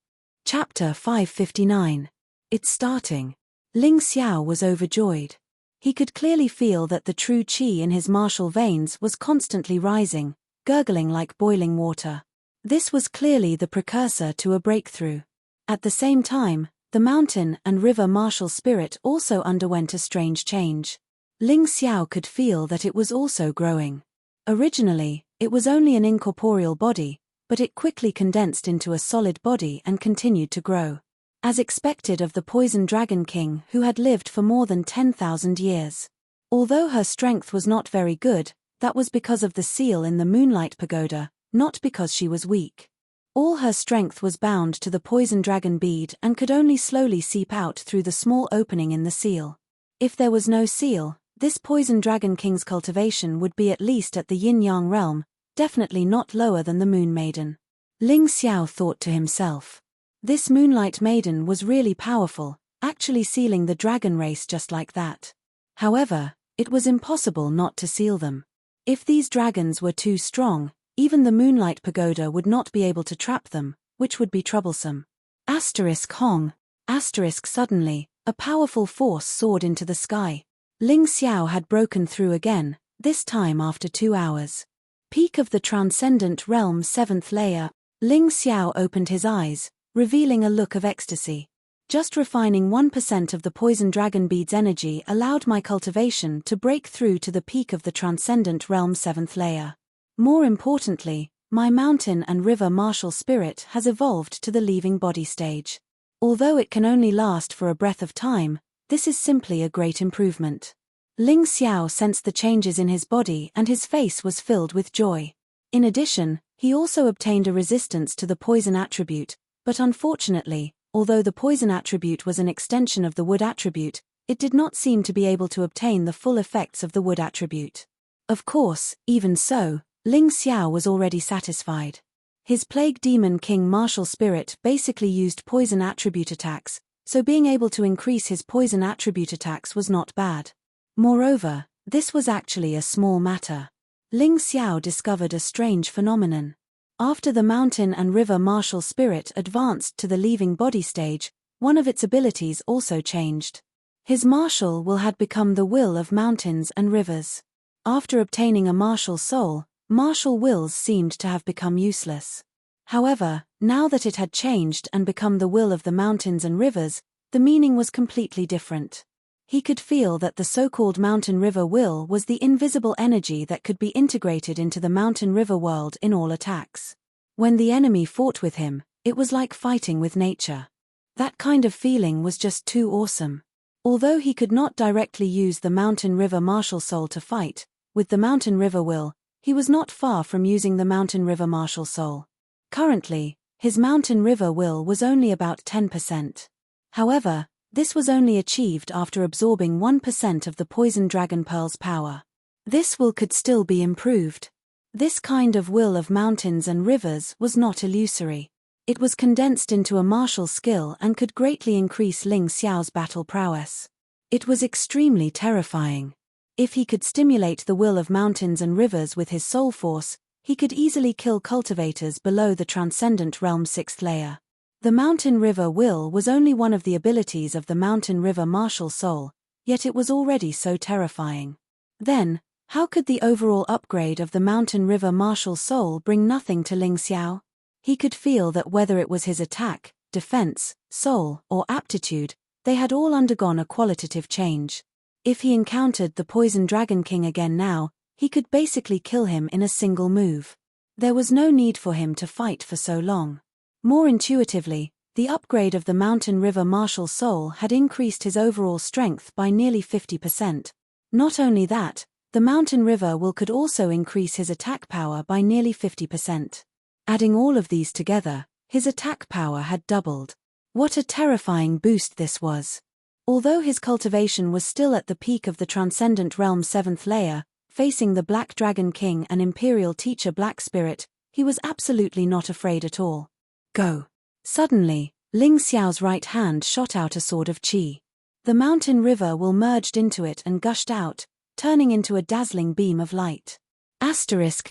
Chapter 559. It's starting. Ling Xiao was overjoyed. He could clearly feel that the true qi in his martial veins was constantly rising, gurgling like boiling water. This was clearly the precursor to a breakthrough. At the same time, the mountain and river martial spirit also underwent a strange change. Ling Xiao could feel that it was also growing. Originally, it was only an incorporeal body, but it quickly condensed into a solid body and continued to grow. As expected of the Poison Dragon King who had lived for more than 10,000 years. Although her strength was not very good, that was because of the seal in the Moonlight Pagoda, not because she was weak. All her strength was bound to the Poison Dragon bead and could only slowly seep out through the small opening in the seal. If there was no seal, this Poison Dragon King's cultivation would be at least at the Yin-Yang realm, definitely not lower than the Moon Maiden. Ling Xiao thought to himself. This Moonlight Maiden was really powerful, actually sealing the dragon race just like that. However, it was impossible not to seal them. If these dragons were too strong, even the Moonlight Pagoda would not be able to trap them, which would be troublesome. Hong. Suddenly, a powerful force soared into the sky. Ling Xiao had broken through again, this time after 2 hours. Peak of the Transcendent Realm 7th layer. Ling Xiao opened his eyes, revealing a look of ecstasy. Just refining 1% of the Poison Dragon Bead's energy allowed my cultivation to break through to the peak of the Transcendent Realm 7th layer. More importantly, my mountain and river martial spirit has evolved to the leaving body stage. Although it can only last for a breath of time, this is simply a great improvement. Ling Xiao sensed the changes in his body and his face was filled with joy. In addition, he also obtained a resistance to the poison attribute, but unfortunately, although the poison attribute was an extension of the wood attribute, it did not seem to be able to obtain the full effects of the wood attribute. Of course, even so, Ling Xiao was already satisfied. His Plague Demon King martial spirit basically used poison attribute attacks, so being able to increase his poison attribute attacks was not bad. Moreover, this was actually a small matter. Ling Xiao discovered a strange phenomenon. After the mountain and river martial spirit advanced to the leaving body stage, one of its abilities also changed. His martial will had become the will of mountains and rivers. After obtaining a martial soul, martial wills seemed to have become useless. However, now that it had changed and become the will of the mountains and rivers, the meaning was completely different. He could feel that the so-called mountain-river will was the invisible energy that could be integrated into the mountain-river world in all attacks. When the enemy fought with him, it was like fighting with nature. That kind of feeling was just too awesome. Although he could not directly use the mountain-river martial soul to fight, with the mountain-river will, he was not far from using the mountain-river martial soul. Currently, his mountain-river will was only about 10%. However, this was only achieved after absorbing 1% of the Poison Dragon Pearl's power. This will could still be improved. This kind of will of mountains and rivers was not illusory. It was condensed into a martial skill and could greatly increase Ling Xiao's battle prowess. It was extremely terrifying. If he could stimulate the will of mountains and rivers with his soul force, he could easily kill cultivators below the Transcendent Realm 6th layer. The Mountain River Will was only one of the abilities of the Mountain River Martial Soul, yet it was already so terrifying. Then, how could the overall upgrade of the Mountain River Martial Soul bring nothing to Ling Xiao? He could feel that whether it was his attack, defense, soul, or aptitude, they had all undergone a qualitative change. If he encountered the Poison Dragon King again now, he could basically kill him in a single move. There was no need for him to fight for so long. More intuitively, the upgrade of the Mountain River Martial Soul had increased his overall strength by nearly 50%. Not only that, the Mountain River Will could also increase his attack power by nearly 50%. Adding all of these together, his attack power had doubled. What a terrifying boost this was. Although his cultivation was still at the peak of the Transcendent Realm 7th layer, facing the Black Dragon King and Imperial Teacher Black Spirit, he was absolutely not afraid at all. Go. Suddenly, Ling Xiao's right hand shot out a sword of qi. The mountain river will merged into it and gushed out, turning into a dazzling beam of light.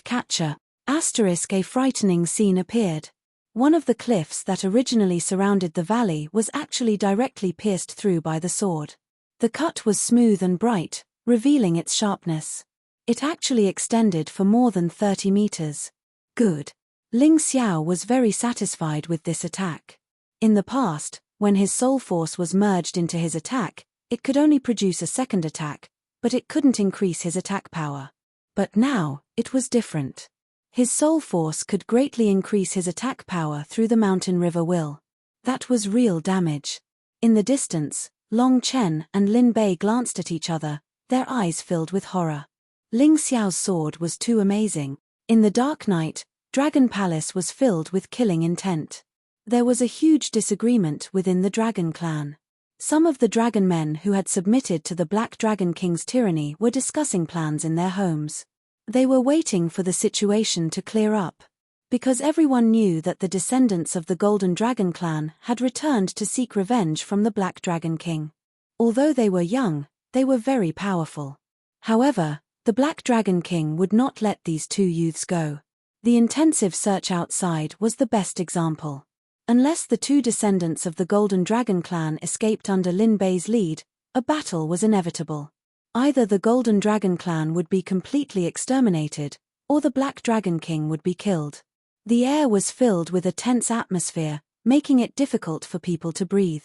Catcher. A frightening scene appeared. One of the cliffs that originally surrounded the valley was actually directly pierced through by the sword. The cut was smooth and bright, revealing its sharpness. It actually extended for more than 30 meters. Good. Ling Xiao was very satisfied with this attack. In the past, when his soul force was merged into his attack, it could only produce a second attack, but it couldn't increase his attack power. But now, it was different. His soul force could greatly increase his attack power through the mountain river will. That was real damage. In the distance, Long Chen and Lin Bei glanced at each other, their eyes filled with horror. Ling Xiao's sword was too amazing. In the dark night, Dragon Palace was filled with killing intent. There was a huge disagreement within the Dragon clan. Some of the dragon men who had submitted to the Black Dragon King's tyranny were discussing plans in their homes. They were waiting for the situation to clear up. Because everyone knew that the descendants of the Golden Dragon clan had returned to seek revenge from the Black Dragon King. Although they were young, they were very powerful. However, the Black Dragon King would not let these two youths go. The intensive search outside was the best example. Unless the two descendants of the Golden Dragon clan escaped under Lin Bei's lead, a battle was inevitable. Either the Golden Dragon clan would be completely exterminated, or the Black Dragon King would be killed. The air was filled with a tense atmosphere, making it difficult for people to breathe.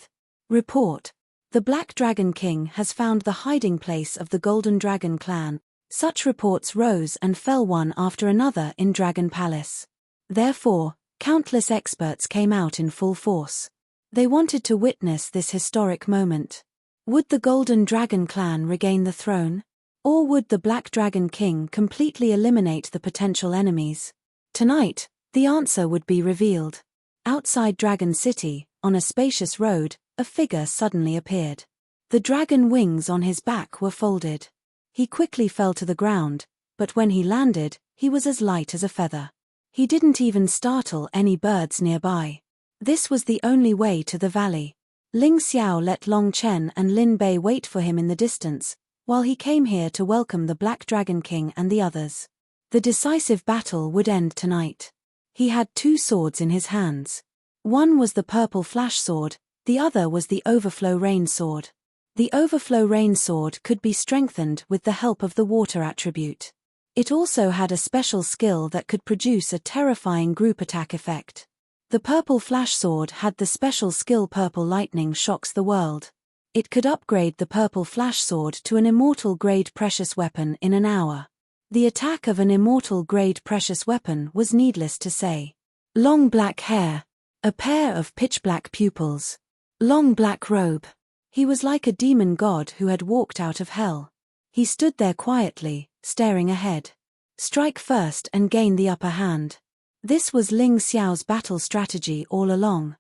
Report. The Black Dragon King has found the hiding place of the Golden Dragon clan. Such reports rose and fell one after another in Dragon Palace. Therefore, countless experts came out in full force. They wanted to witness this historic moment. Would the Golden Dragon clan regain the throne? Or would the Black Dragon King completely eliminate the potential enemies? Tonight, the answer would be revealed. Outside Dragon City, on a spacious road, a figure suddenly appeared. The dragon wings on his back were folded. He quickly fell to the ground, but when he landed, he was as light as a feather. He didn't even startle any birds nearby. This was the only way to the valley. Ling Xiao let Long Chen and Lin Bei wait for him in the distance, while he came here to welcome the Black Dragon King and the others. The decisive battle would end tonight. He had two swords in his hands. One was the purple flash sword, the other was the overflow rain sword. The overflow rain sword could be strengthened with the help of the water attribute. It also had a special skill that could produce a terrifying group attack effect. The purple flash sword had the special skill Purple Lightning Shocks the World. It could upgrade the purple flash sword to an immortal grade precious weapon in an hour. The attack of an immortal grade precious weapon was needless to say. Long black hair. A pair of pitch black pupils. Long black robe. He was like a demon god who had walked out of hell. He stood there quietly, staring ahead. Strike first and gain the upper hand. This was Ling Xiao's battle strategy all along.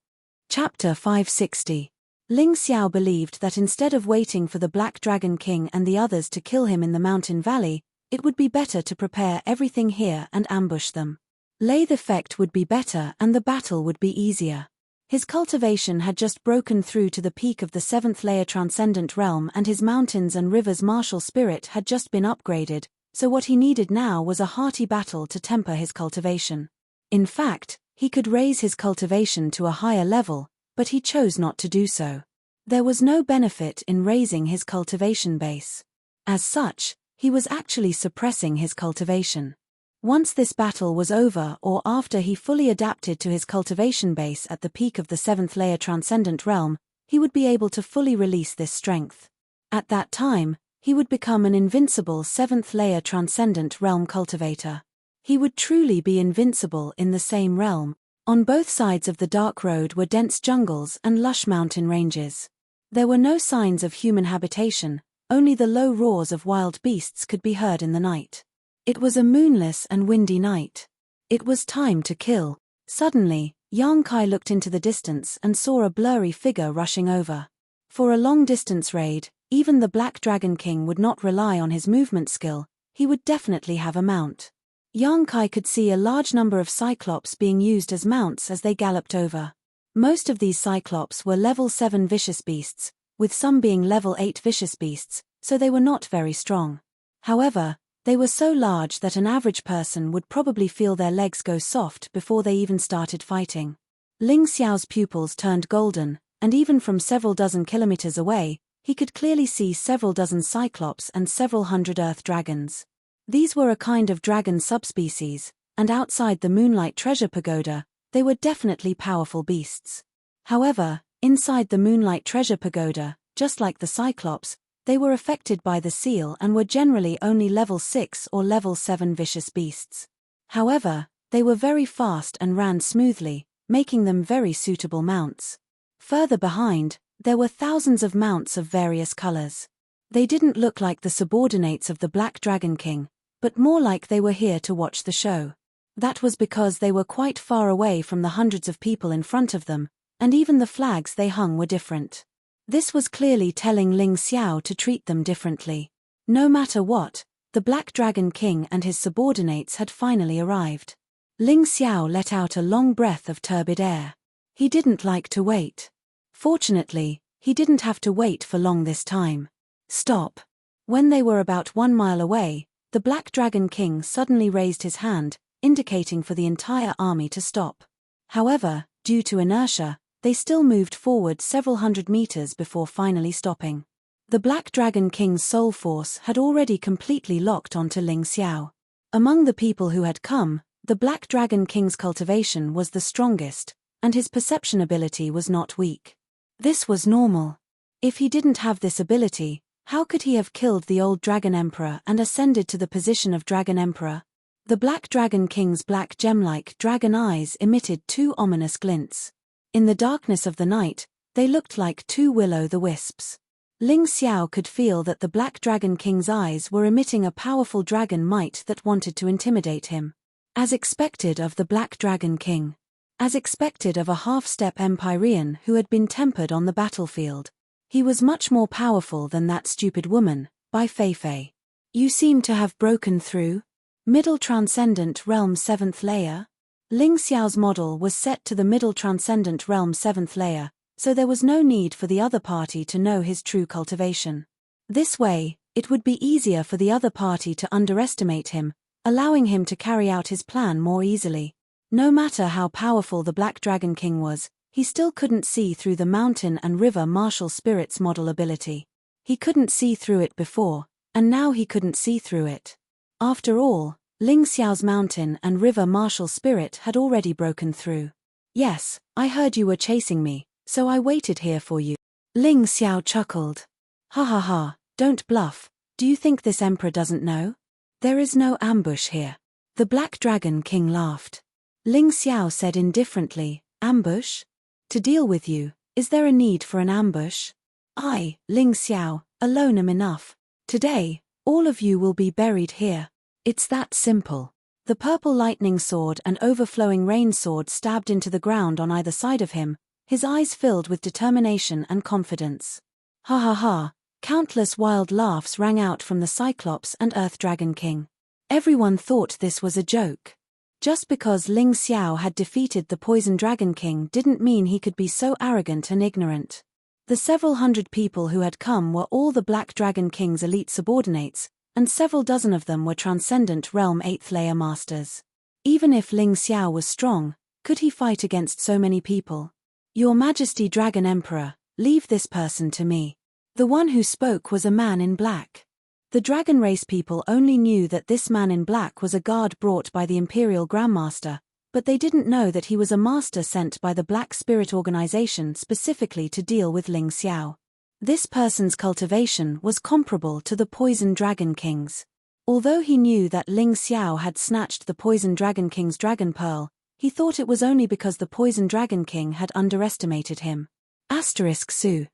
Chapter 560. Ling Xiao believed that instead of waiting for the Black Dragon King and the others to kill him in the mountain valley, it would be better to prepare everything here and ambush them. Lathe effect would be better and the battle would be easier. His cultivation had just broken through to the peak of the 7th layer transcendent realm and his mountains and rivers martial spirit had just been upgraded, so what he needed now was a hearty battle to temper his cultivation. In fact, he could raise his cultivation to a higher level, but he chose not to do so. There was no benefit in raising his cultivation base. As such, he was actually suppressing his cultivation. Once this battle was over or after he fully adapted to his cultivation base at the peak of the 7th layer transcendent realm, he would be able to fully release this strength. At that time, he would become an invincible 7th layer transcendent realm cultivator. He would truly be invincible in the same realm. On both sides of the dark road were dense jungles and lush mountain ranges. There were no signs of human habitation, only the low roars of wild beasts could be heard in the night. It was a moonless and windy night. It was time to kill. Suddenly, Yang Kai looked into the distance and saw a blurry figure rushing over. For a long-distance raid, even the Black Dragon King would not rely on his movement skill, he would definitely have a mount. Yang Kai could see a large number of Cyclops being used as mounts as they galloped over. Most of these Cyclops were level 7 vicious beasts, with some being level 8 vicious beasts, so they were not very strong. However, they were so large that an average person would probably feel their legs go soft before they even started fighting. Ling Xiao's pupils turned golden, and even from several dozen kilometers away, He could clearly see several dozen cyclops and several hundred earth dragons. These were a kind of dragon subspecies, and outside the Moonlight Treasure Pagoda, they were definitely powerful beasts. However, inside the Moonlight Treasure Pagoda, just like the cyclops, they were affected by the seal and were generally only level 6 or level 7 vicious beasts. However, they were very fast and ran smoothly, making them very suitable mounts. Further behind, there were thousands of mounts of various colors. They didn't look like the subordinates of the Black Dragon King, but more like they were here to watch the show. That was because they were quite far away from the hundreds of people in front of them, and even the flags they hung were different. This was clearly telling Ling Xiao to treat them differently. No matter what, the Black Dragon King and his subordinates had finally arrived. Ling Xiao let out a long breath of turbid air. He didn't like to wait. Fortunately, he didn't have to wait for long this time. Stop. When they were about 1 mile away, the Black Dragon King suddenly raised his hand, indicating for the entire army to stop. However, due to inertia, they still moved forward several hundred meters before finally stopping. The Black Dragon King's soul force had already completely locked onto Ling Xiao. Among the people who had come, the Black Dragon King's cultivation was the strongest, and his perception ability was not weak. This was normal. If he didn't have this ability, how could he have killed the old Dragon Emperor and ascended to the position of Dragon Emperor? The Black Dragon King's black gem-like dragon eyes emitted 2 ominous glints. In the darkness of the night, they looked like 2 will-o'-the-wisps. Ling Xiao could feel that the Black Dragon King's eyes were emitting a powerful dragon might that wanted to intimidate him. As expected of the Black Dragon King. As expected of a half-step Empyrean who had been tempered on the battlefield. He was much more powerful than that stupid woman, by Fei. You seem to have broken through. Middle Transcendent Realm 7th Layer? Ling Xiao's model was set to the Middle Transcendent Realm 7th Layer, so there was no need for the other party to know his true cultivation. This way, it would be easier for the other party to underestimate him, allowing him to carry out his plan more easily. No matter how powerful the Black Dragon King was, he still couldn't see through the mountain and river martial spirits model ability. He couldn't see through it before, and now he couldn't see through it. After all, Ling Xiao's mountain and river martial spirit had already broken through. Yes, I heard you were chasing me, so I waited here for you. Ling Xiao chuckled. Ha ha ha, don't bluff. Do you think this emperor doesn't know? There is no ambush here. The Black Dragon King laughed. Ling Xiao said indifferently, ambush? To deal with you, is there a need for an ambush? I, Ling Xiao, alone am enough. Today, all of you will be buried here. It's that simple. The purple lightning sword and overflowing rain sword stabbed into the ground on either side of him, his eyes filled with determination and confidence. Ha ha ha, countless wild laughs rang out from the Cyclops and Earth Dragon King. Everyone thought this was a joke. Just because Ling Xiao had defeated the Poison Dragon King didn't mean he could be so arrogant and ignorant. The several hundred people who had come were all the Black Dragon King's elite subordinates, and several dozen of them were Transcendent Realm 8th Layer Masters. Even if Ling Xiao was strong, could he fight against so many people? Your Majesty Dragon Emperor, leave this person to me. The one who spoke was a man in black. The Dragon Race people only knew that this man in black was a guard brought by the Imperial Grandmaster, but they didn't know that he was a master sent by the Black Spirit Organization specifically to deal with Ling Xiao. This person's cultivation was comparable to the Poison Dragon King's. Although he knew that Ling Xiao had snatched the Poison Dragon King's Dragon Pearl, he thought it was only because the Poison Dragon King had underestimated him. Su.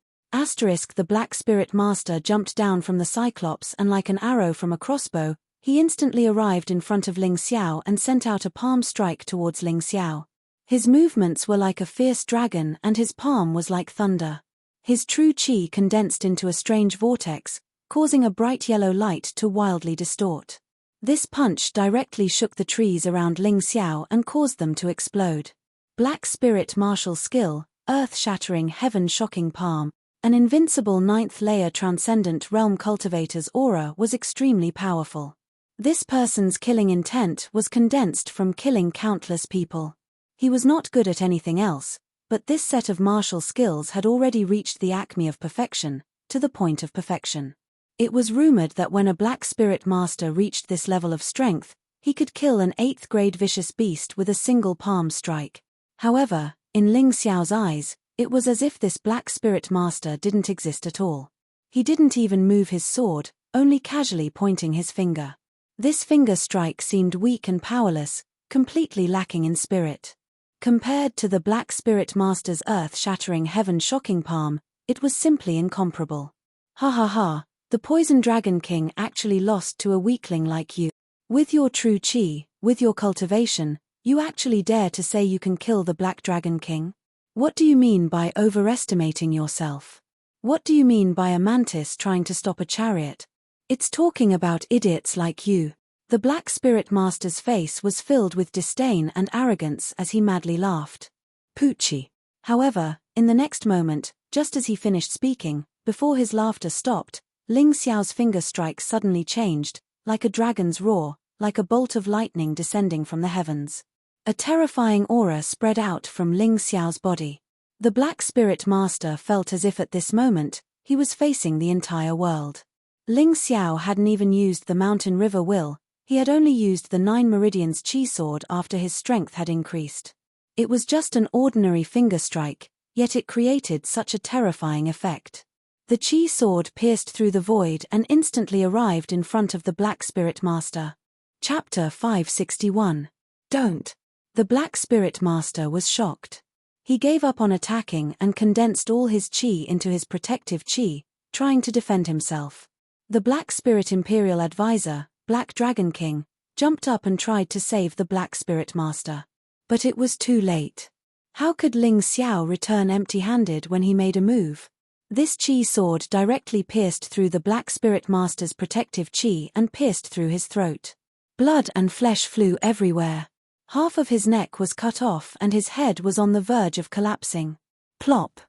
The Black Spirit Master jumped down from the Cyclops and like an arrow from a crossbow, he instantly arrived in front of Ling Xiao and sent out a palm strike towards Ling Xiao. His movements were like a fierce dragon and his palm was like thunder. His true chi condensed into a strange vortex, causing a bright yellow light to wildly distort. This punch directly shook the trees around Ling Xiao and caused them to explode. Black Spirit martial skill, earth-shattering heaven-shocking palm, an invincible 9th layer Transcendent Realm Cultivator's aura was extremely powerful. This person's killing intent was condensed from killing countless people. He was not good at anything else, but this set of martial skills had already reached the acme of perfection, to the point of perfection. It was rumored that when a black spirit master reached this level of strength, he could kill an 8th-grade vicious beast with a single palm strike. However, in Ling Xiao's eyes, it was as if this black spirit master didn't exist at all. He didn't even move his sword, only casually pointing his finger. This finger strike seemed weak and powerless, completely lacking in spirit. Compared to the black spirit master's earth-shattering heaven-shocking palm, it was simply incomparable. Ha ha ha, the poison dragon king actually lost to a weakling like you. With your true chi, with your cultivation, you actually dare to say you can kill the black dragon king? What do you mean by overestimating yourself? What do you mean by a mantis trying to stop a chariot? It's talking about idiots like you. The black spirit master's face was filled with disdain and arrogance as he madly laughed. Poochie. However, in the next moment, just as he finished speaking, before his laughter stopped, Ling Xiao's finger strike suddenly changed, like a dragon's roar, like a bolt of lightning descending from the heavens. A terrifying aura spread out from Ling Xiao's body. The black spirit master felt as if at this moment, he was facing the entire world. Ling Xiao hadn't even used the mountain river will, he had only used the 9 meridians chi sword after his strength had increased. It was just an ordinary finger strike, yet it created such a terrifying effect. The chi sword pierced through the void and instantly arrived in front of the black spirit master. Chapter 561. Don't. The black spirit master was shocked. He gave up on attacking and condensed all his chi into his protective chi, trying to defend himself. The black spirit imperial advisor, Black Dragon King, jumped up and tried to save the black spirit master. But it was too late. How could Ling Xiao return empty-handed when he made a move? This chi sword directly pierced through the black spirit master's protective chi and pierced through his throat. Blood and flesh flew everywhere. Half of his neck was cut off and his head was on the verge of collapsing. Plop!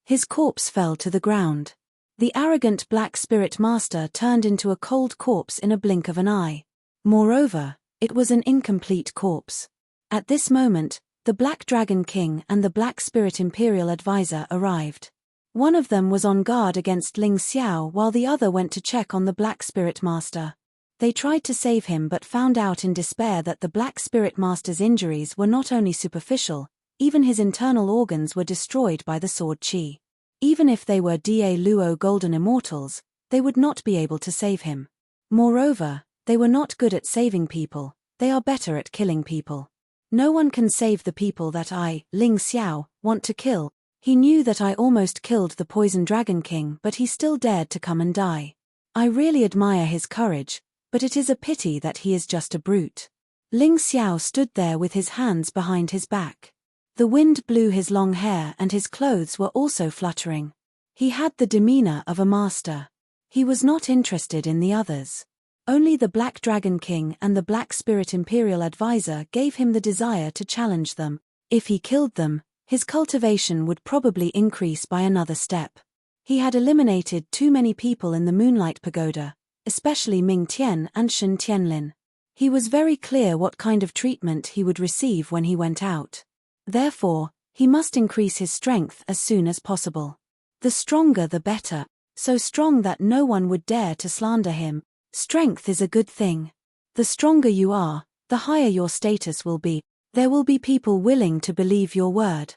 His corpse fell to the ground. The arrogant black spirit master turned into a cold corpse in a blink of an eye. Moreover, it was an incomplete corpse. At this moment, the Black Dragon King and the Black Spirit Imperial Advisor arrived. One of them was on guard against Ling Xiao while the other went to check on the Black Spirit Master. They tried to save him but found out in despair that the Black Spirit Master's injuries were not only superficial, even his internal organs were destroyed by the sword chi. Even if they were Da Luo Golden Immortals, they would not be able to save him. Moreover, they were not good at saving people, they are better at killing people. No one can save the people that I, Ling Xiao, want to kill. He knew that I almost killed the Poison Dragon King but he still dared to come and die. I really admire his courage, but it is a pity that he is just a brute. Ling Xiao stood there with his hands behind his back. The wind blew his long hair and his clothes were also fluttering. He had the demeanor of a master. He was not interested in the others. Only the Black Dragon King and the Black Spirit Imperial Advisor gave him the desire to challenge them. If he killed them, his cultivation would probably increase by another step. He had eliminated too many people in the Moonlight Pagoda, especially Ming Tian and Shen Tianlin. He was very clear what kind of treatment he would receive when he went out. Therefore, he must increase his strength as soon as possible. The stronger the better, so strong that no one would dare to slander him. Strength is a good thing. The stronger you are, the higher your status will be. There will be people willing to believe your word.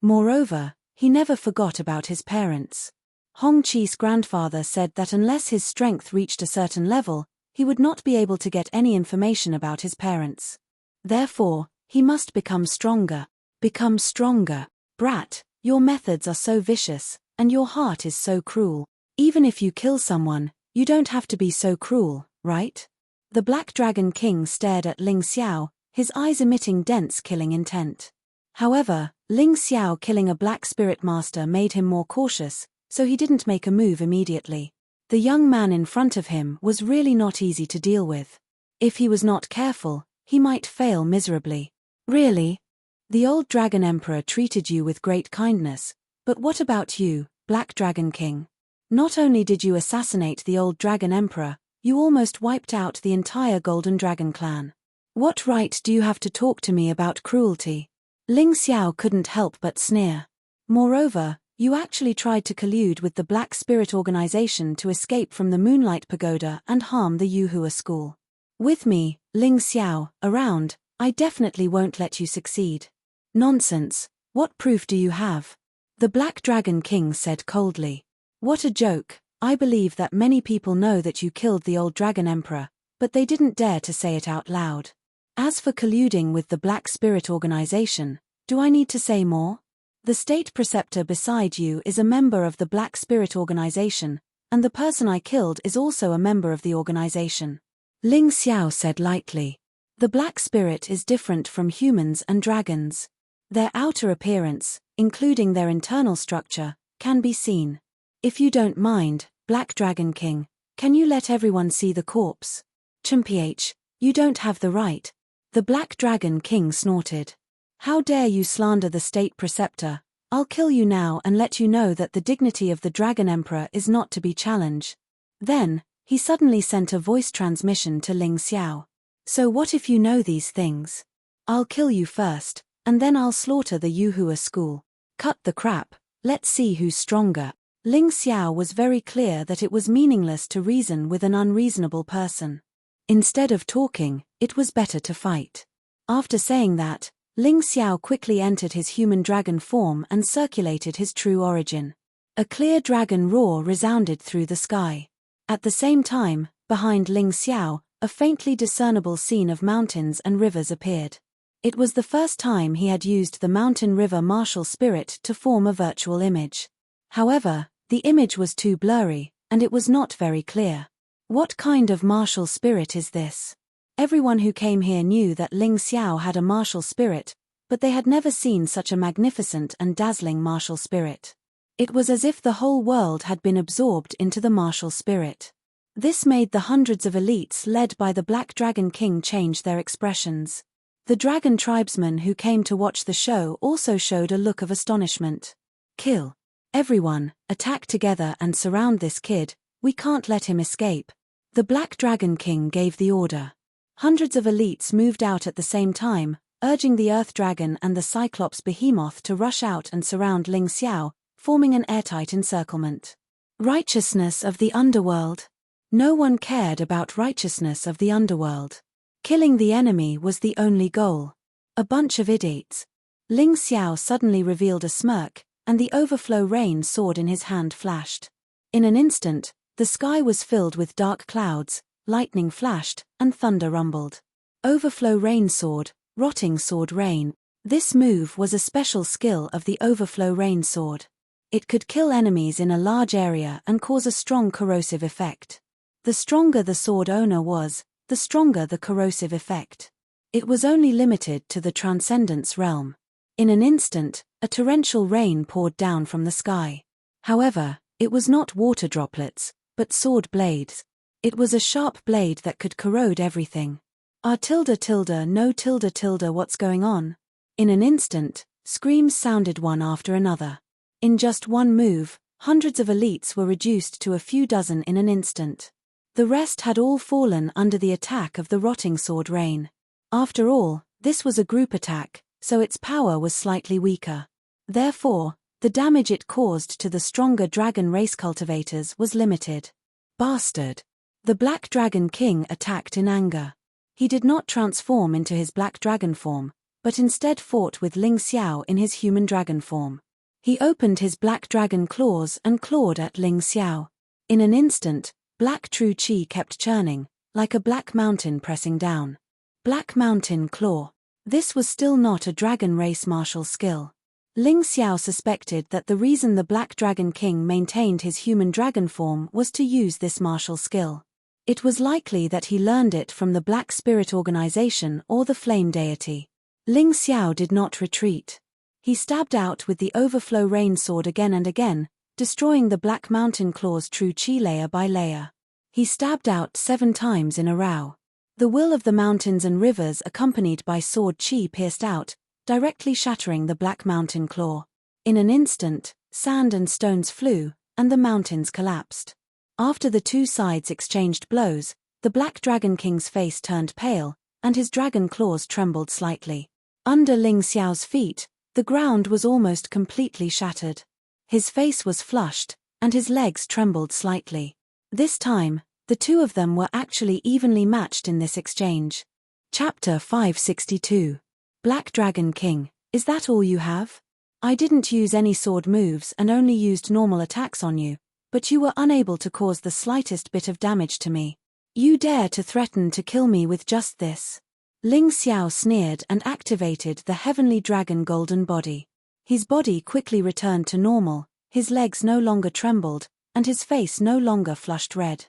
Moreover, he never forgot about his parents. Hong Qi's grandfather said that unless his strength reached a certain level, he would not be able to get any information about his parents. Therefore, he must become stronger. Become stronger. Brat, your methods are so vicious, and your heart is so cruel. Even if you kill someone, you don't have to be so cruel, right? The Black Dragon King stared at Ling Xiao, his eyes emitting dense killing intent. However, Ling Xiao killing a Black Spirit Master made him more cautious, so he didn't make a move immediately. The young man in front of him was really not easy to deal with. If he was not careful, he might fail miserably. Really? The old Dragon Emperor treated you with great kindness, but what about you, Black Dragon King? Not only did you assassinate the old Dragon Emperor, you almost wiped out the entire Golden Dragon clan. What right do you have to talk to me about cruelty? Ling Xiao couldn't help but sneer. Moreover, You actually tried to collude with the Black Spirit organization to escape from the Moonlight Pagoda and harm the Yuhua school. With me, Ling Xiao, around, I definitely won't let you succeed. Nonsense, what proof do you have? The Black Dragon King said coldly. What a joke, I believe that many people know that you killed the old Dragon Emperor, but they didn't dare to say it out loud. As for colluding with the Black Spirit organization, do I need to say more? The state preceptor beside you is a member of the Black Spirit organization, and the person I killed is also a member of the organization. Ling Xiao said lightly. The Black Spirit is different from humans and dragons. Their outer appearance, including their internal structure, can be seen. If you don't mind, Black Dragon King, can you let everyone see the corpse? Chimph, you don't have the right. The Black Dragon King snorted. How dare you slander the state preceptor? I'll kill you now and let you know that the dignity of the Dragon Emperor is not to be challenged. Then, he suddenly sent a voice transmission to Ling Xiao. So what if you know these things? I'll kill you first, and then I'll slaughter the Yuhua school. Cut the crap, let's see who's stronger. Ling Xiao was very clear that it was meaningless to reason with an unreasonable person. Instead of talking, it was better to fight. After saying that, Ling Xiao quickly entered his human dragon form and circulated his true origin. A clear dragon roar resounded through the sky. At the same time, behind Ling Xiao, a faintly discernible scene of mountains and rivers appeared. It was the first time he had used the mountain river martial spirit to form a virtual image. However, the image was too blurry, and it was not very clear. What kind of martial spirit is this? Everyone who came here knew that Ling Xiao had a martial spirit, but they had never seen such a magnificent and dazzling martial spirit. It was as if the whole world had been absorbed into the martial spirit. This made the hundreds of elites led by the Black Dragon King change their expressions. The dragon tribesmen who came to watch the show also showed a look of astonishment. Kill. Everyone, attack together and surround this kid, we can't let him escape. The Black Dragon King gave the order. Hundreds of elites moved out at the same time, urging the Earth Dragon and the Cyclops Behemoth to rush out and surround Ling Xiao, forming an airtight encirclement. Righteousness of the underworld. No one cared about righteousness of the underworld. Killing the enemy was the only goal. A bunch of idiots. Ling Xiao suddenly revealed a smirk, and the overflow rain sword in his hand flashed. In an instant, the sky was filled with dark clouds, lightning flashed, and thunder rumbled. Overflow rain sword, rotting sword rain. This move was a special skill of the overflow rain sword. It could kill enemies in a large area and cause a strong corrosive effect. The stronger the sword owner was, the stronger the corrosive effect. It was only limited to the Transcendence realm. In an instant, a torrential rain poured down from the sky. However, it was not water droplets, but sword blades. It was a sharp blade that could corrode everything. No what's going on? In an instant, screams sounded one after another. In just one move, hundreds of elites were reduced to a few dozen in an instant. The rest had all fallen under the attack of the rotting sword rain. After all, this was a group attack, so its power was slightly weaker. Therefore, the damage it caused to the stronger dragon race cultivators was limited. Bastard! The Black Dragon King attacked in anger. He did not transform into his black dragon form, but instead fought with Ling Xiao in his human dragon form. He opened his black dragon claws and clawed at Ling Xiao. In an instant, black true chi kept churning, like a black mountain pressing down. Black Mountain Claw. This was still not a dragon race martial skill. Ling Xiao suspected that the reason the Black Dragon King maintained his human dragon form was to use this martial skill. It was likely that he learned it from the Black Spirit Organization or the Flame Deity. Ling Xiao did not retreat. He stabbed out with the Overflow Rain Sword again and again, destroying the Black Mountain Claw's true chi layer by layer. He stabbed out 7 times in a row. The will of the mountains and rivers accompanied by sword chi pierced out, directly shattering the Black Mountain Claw. In an instant, sand and stones flew, and the mountains collapsed. After the two sides exchanged blows, the Black Dragon King's face turned pale, and his dragon claws trembled slightly. Under Ling Xiao's feet, the ground was almost completely shattered. His face was flushed, and his legs trembled slightly. This time, the two of them were actually evenly matched in this exchange. Chapter 562. Black Dragon King, is that all you have? I didn't use any sword moves and only used normal attacks on you, but you were unable to cause the slightest bit of damage to me. You dare to threaten to kill me with just this? Ling Xiao sneered and activated the heavenly dragon golden body. His body quickly returned to normal, his legs no longer trembled, and his face no longer flushed red.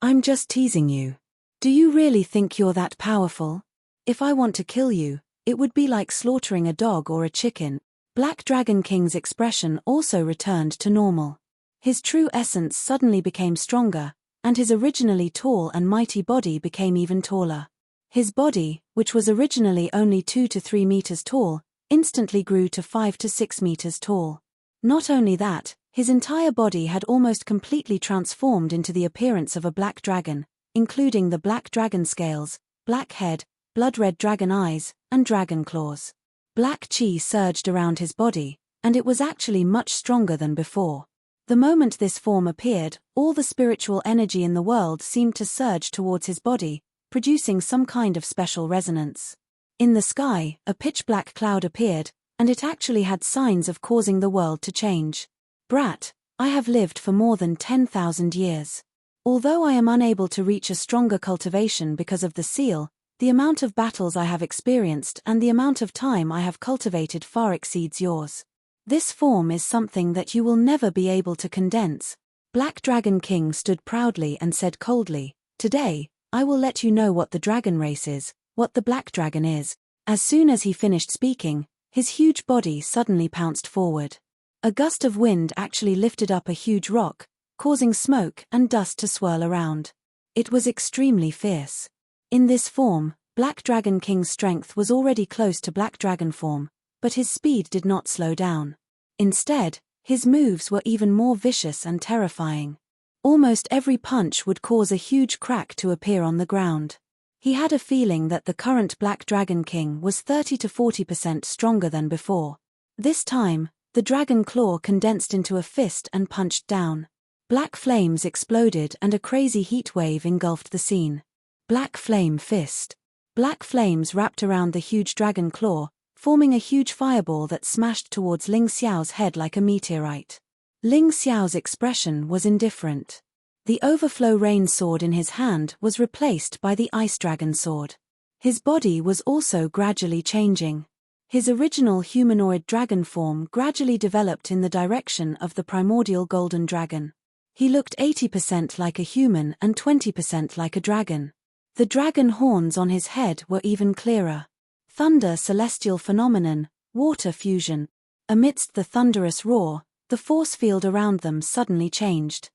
I'm just teasing you. Do you really think you're that powerful? If I want to kill you, it would be like slaughtering a dog or a chicken. Black Dragon King's expression also returned to normal. His true essence suddenly became stronger, and his originally tall and mighty body became even taller. His body, which was originally only 2 to 3 meters tall, instantly grew to 5 to 6 meters tall. Not only that, his entire body had almost completely transformed into the appearance of a black dragon, including the black dragon scales, black head, blood-red dragon eyes, and dragon claws. Black chi surged around his body, and it was actually much stronger than before. The moment this form appeared, all the spiritual energy in the world seemed to surge towards his body, producing some kind of special resonance. In the sky, a pitch-black cloud appeared, and it actually had signs of causing the world to change. Brat, I have lived for more than 10,000 years. Although I am unable to reach a stronger cultivation because of the seal, the amount of battles I have experienced and the amount of time I have cultivated far exceeds yours. This form is something that you will never be able to condense. Black Dragon King stood proudly and said coldly, Today, I will let you know what the dragon race is, what the black dragon is. As soon as he finished speaking, his huge body suddenly pounced forward. A gust of wind actually lifted up a huge rock, causing smoke and dust to swirl around. It was extremely fierce. In this form, Black Dragon King's strength was already close to Black Dragon form, but his speed did not slow down. Instead, his moves were even more vicious and terrifying. Almost every punch would cause a huge crack to appear on the ground. He had a feeling that the current Black Dragon King was 30 to 40% stronger than before. This time, the dragon claw condensed into a fist and punched down. Black flames exploded and a crazy heat wave engulfed the scene. Black Flame Fist. Black flames wrapped around the huge dragon claw, forming a huge fireball that smashed towards Ling Xiao's head like a meteorite. Ling Xiao's expression was indifferent. The overflow rain sword in his hand was replaced by the ice dragon sword. His body was also gradually changing. His original humanoid dragon form gradually developed in the direction of the primordial golden dragon. He looked 80% like a human and 20% like a dragon. The dragon horns on his head were even clearer. Thunder celestial phenomenon, water fusion. Amidst the thunderous roar, the force field around them suddenly changed.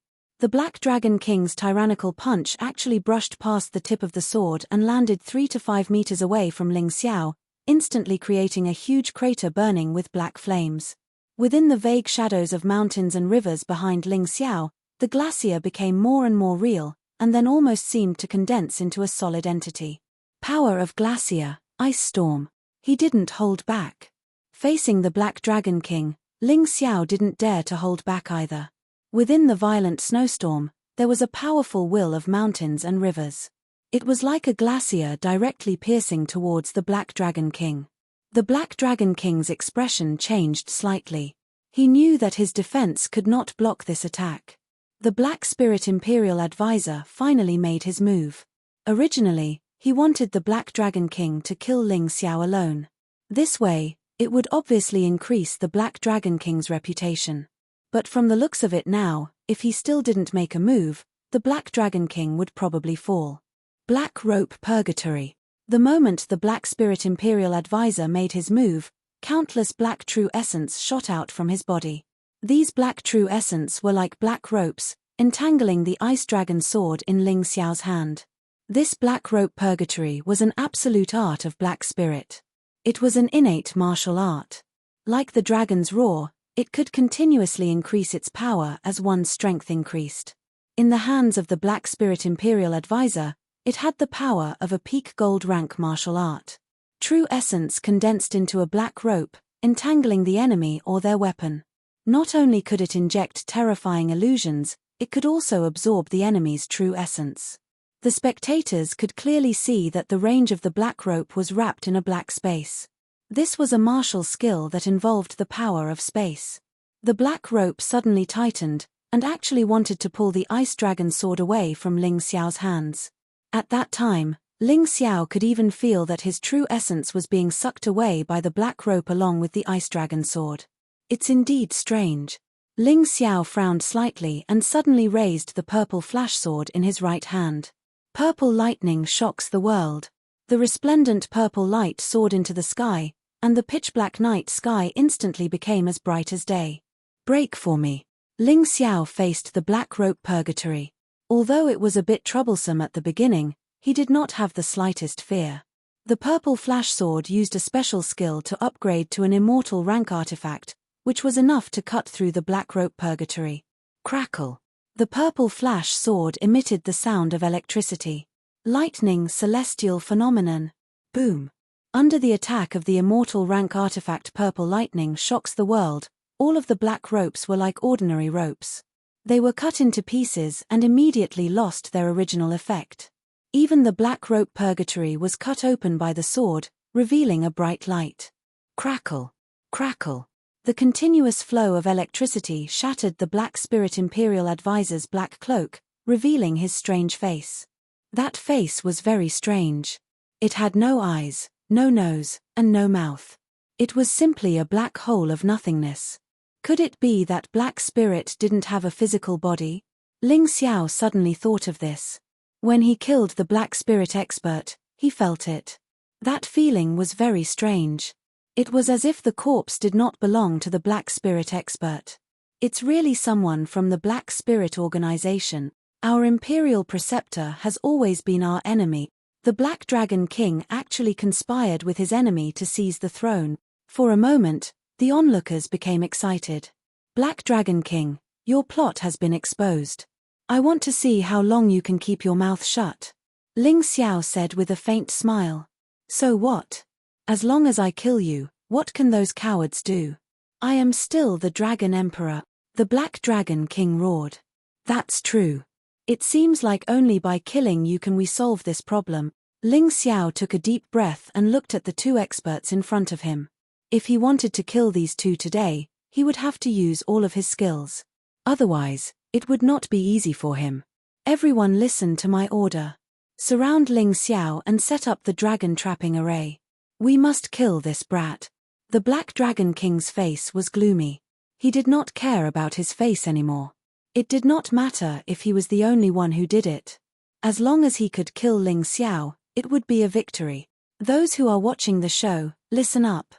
The Black Dragon King's tyrannical punch actually brushed past the tip of the sword and landed 3 to 5 meters away from Ling Xiao, instantly creating a huge crater burning with black flames. Within the vague shadows of mountains and rivers behind Ling Xiao, the glacier became more and more real, and then almost seemed to condense into a solid entity. Power of glacier, ice storm. He didn't hold back. Facing the Black Dragon King, Ling Xiao didn't dare to hold back either. Within the violent snowstorm, there was a powerful will of mountains and rivers. It was like a glacier directly piercing towards the Black Dragon King. The Black Dragon King's expression changed slightly. He knew that his defense could not block this attack. The Black Spirit Imperial Advisor finally made his move. Originally, he wanted the Black Dragon King to kill Ling Xiao alone. This way, it would obviously increase the Black Dragon King's reputation. But from the looks of it now, if he still didn't make a move, the Black Dragon King would probably fall. Black Rope Purgatory. The moment the Black Spirit Imperial Advisor made his move, countless black true essence shot out from his body. These black true essence were like black ropes, entangling the ice dragon sword in Ling Xiao's hand. This Black Rope Purgatory was an absolute art of black spirit. It was an innate martial art. Like the dragon's roar, it could continuously increase its power as one's strength increased. In the hands of the Black Spirit Imperial Advisor, it had the power of a peak gold rank martial art. True essence condensed into a black rope, entangling the enemy or their weapon. Not only could it inject terrifying illusions, it could also absorb the enemy's true essence. The spectators could clearly see that the range of the black rope was wrapped in a black space. This was a martial skill that involved the power of space. The black rope suddenly tightened, and actually wanted to pull the ice dragon sword away from Ling Xiao's hands. At that time, Ling Xiao could even feel that his true essence was being sucked away by the black rope along with the ice dragon sword. It's indeed strange. Ling Xiao frowned slightly and suddenly raised the purple flash sword in his right hand. Purple lightning shocks the world. The resplendent purple light soared into the sky, and the pitch-black night sky instantly became as bright as day. Break for me. Ling Xiao faced the black rope purgatory. Although it was a bit troublesome at the beginning, he did not have the slightest fear. The purple flash sword used a special skill to upgrade to an immortal rank artifact, which was enough to cut through the black rope purgatory. Crackle. The purple flash sword emitted the sound of electricity. Lightning celestial phenomenon. Boom. Under the attack of the immortal rank artifact, purple lightning shocks the world. All of the black ropes were like ordinary ropes. They were cut into pieces and immediately lost their original effect. Even the black rope purgatory was cut open by the sword, revealing a bright light. Crackle. Crackle. The continuous flow of electricity shattered the Black Spirit Imperial Advisor's black cloak, revealing his strange face. That face was very strange. It had no eyes, no nose, and no mouth. It was simply a black hole of nothingness. Could it be that Black Spirit didn't have a physical body? Ling Xiao suddenly thought of this. When he killed the Black Spirit expert, he felt it. That feeling was very strange. It was as if the corpse did not belong to the Black Spirit expert. It's really someone from the Black Spirit organization. Our Imperial Preceptor has always been our enemy. The Black Dragon King actually conspired with his enemy to seize the throne. For a moment, the onlookers became excited. Black Dragon King, your plot has been exposed. I want to see how long you can keep your mouth shut. Ling Xiao said with a faint smile. So what? As long as I kill you, what can those cowards do? I am still the Dragon Emperor. The Black Dragon King roared. That's true. It seems like only by killing you can we solve this problem. Ling Xiao took a deep breath and looked at the two experts in front of him. If he wanted to kill these two today, he would have to use all of his skills. Otherwise, it would not be easy for him. Everyone listen to my order. Surround Ling Xiao and set up the dragon trapping array. We must kill this brat. The Black Dragon King's face was gloomy. He did not care about his face anymore. It did not matter if he was the only one who did it. As long as he could kill Ling Xiao, it would be a victory. Those who are watching the show, listen up.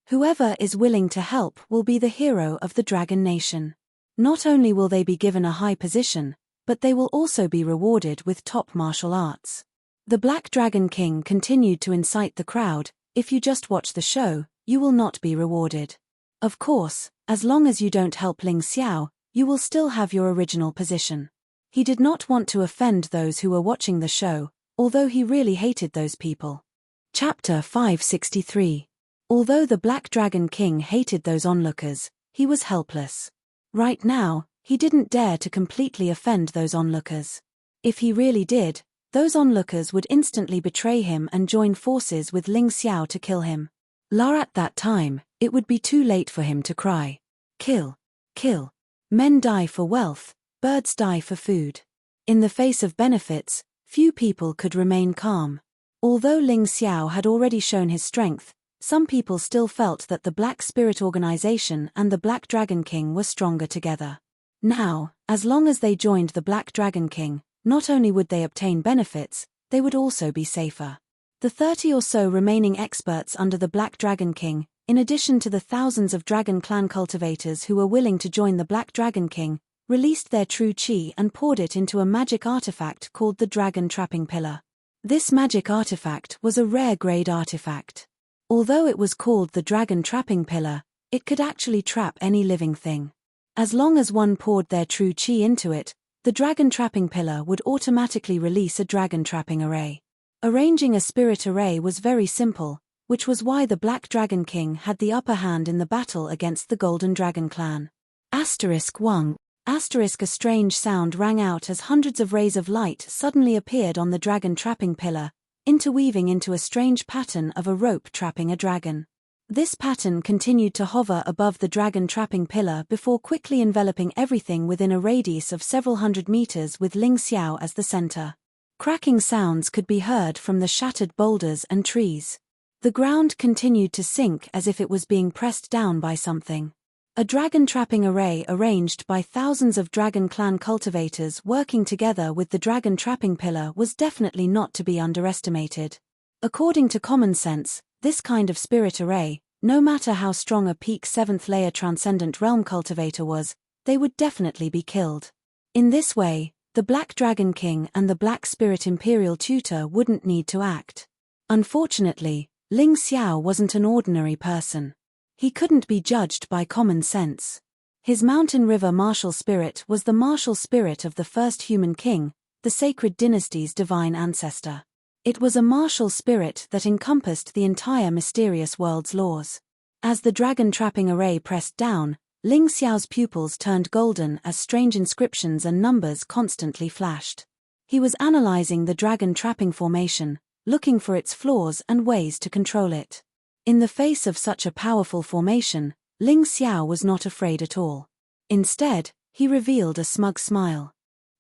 Whoever is willing to help will be the hero of the Dragon Nation. Not only will they be given a high position, but they will also be rewarded with top martial arts. The Black Dragon King continued to incite the crowd. If you just watch the show, you will not be rewarded. Of course, as long as you don't help Ling Xiao, you will still have your original position. He did not want to offend those who were watching the show, although he really hated those people. Chapter 563. Although the Black Dragon King hated those onlookers, he was helpless. Right now, he didn't dare to completely offend those onlookers. If he really did, those onlookers would instantly betray him and join forces with Ling Xiao to kill him. At that time, it would be too late for him to cry. Kill. Kill. Men die for wealth, birds die for food. In the face of benefits, few people could remain calm. Although Ling Xiao had already shown his strength, some people still felt that the Black Spirit Organization and the Black Dragon King were stronger together. Now, as long as they joined the Black Dragon King, not only would they obtain benefits, they would also be safer. The 30 or so remaining experts under the Black Dragon King, in addition to the thousands of Dragon Clan cultivators who were willing to join the Black Dragon King, released their true chi and poured it into a magic artifact called the Dragon Trapping Pillar. This magic artifact was a rare grade artifact. Although it was called the Dragon Trapping Pillar, it could actually trap any living thing. As long as one poured their true chi into it, the Dragon Trapping Pillar would automatically release a dragon trapping array. Arranging a spirit array was very simple, which was why the Black Dragon King had the upper hand in the battle against the Golden Dragon Clan. Asterisk wung. Asterisk a strange sound rang out as hundreds of rays of light suddenly appeared on the dragon trapping pillar, interweaving into a strange pattern of a rope trapping a dragon. This pattern continued to hover above the dragon trapping pillar before quickly enveloping everything within a radius of several hundred meters with Ling Xiao as the center. Cracking sounds could be heard from the shattered boulders and trees. The ground continued to sink as if it was being pressed down by something. A dragon trapping array arranged by thousands of dragon clan cultivators working together with the dragon trapping pillar was definitely not to be underestimated. According to common sense, this kind of spirit array, no matter how strong a peak 7th layer transcendent realm cultivator was, they would definitely be killed. In this way, the Black Dragon King and the Black Spirit Imperial Tutor wouldn't need to act. Unfortunately, Ling Xiao wasn't an ordinary person. He couldn't be judged by common sense. His mountain river martial spirit was the martial spirit of the first human king, the sacred dynasty's divine ancestor. It was a martial spirit that encompassed the entire mysterious world's laws. As the dragon trapping array pressed down, Ling Xiao's pupils turned golden as strange inscriptions and numbers constantly flashed. He was analyzing the dragon trapping formation, looking for its flaws and ways to control it. In the face of such a powerful formation, Ling Xiao was not afraid at all. Instead, he revealed a smug smile.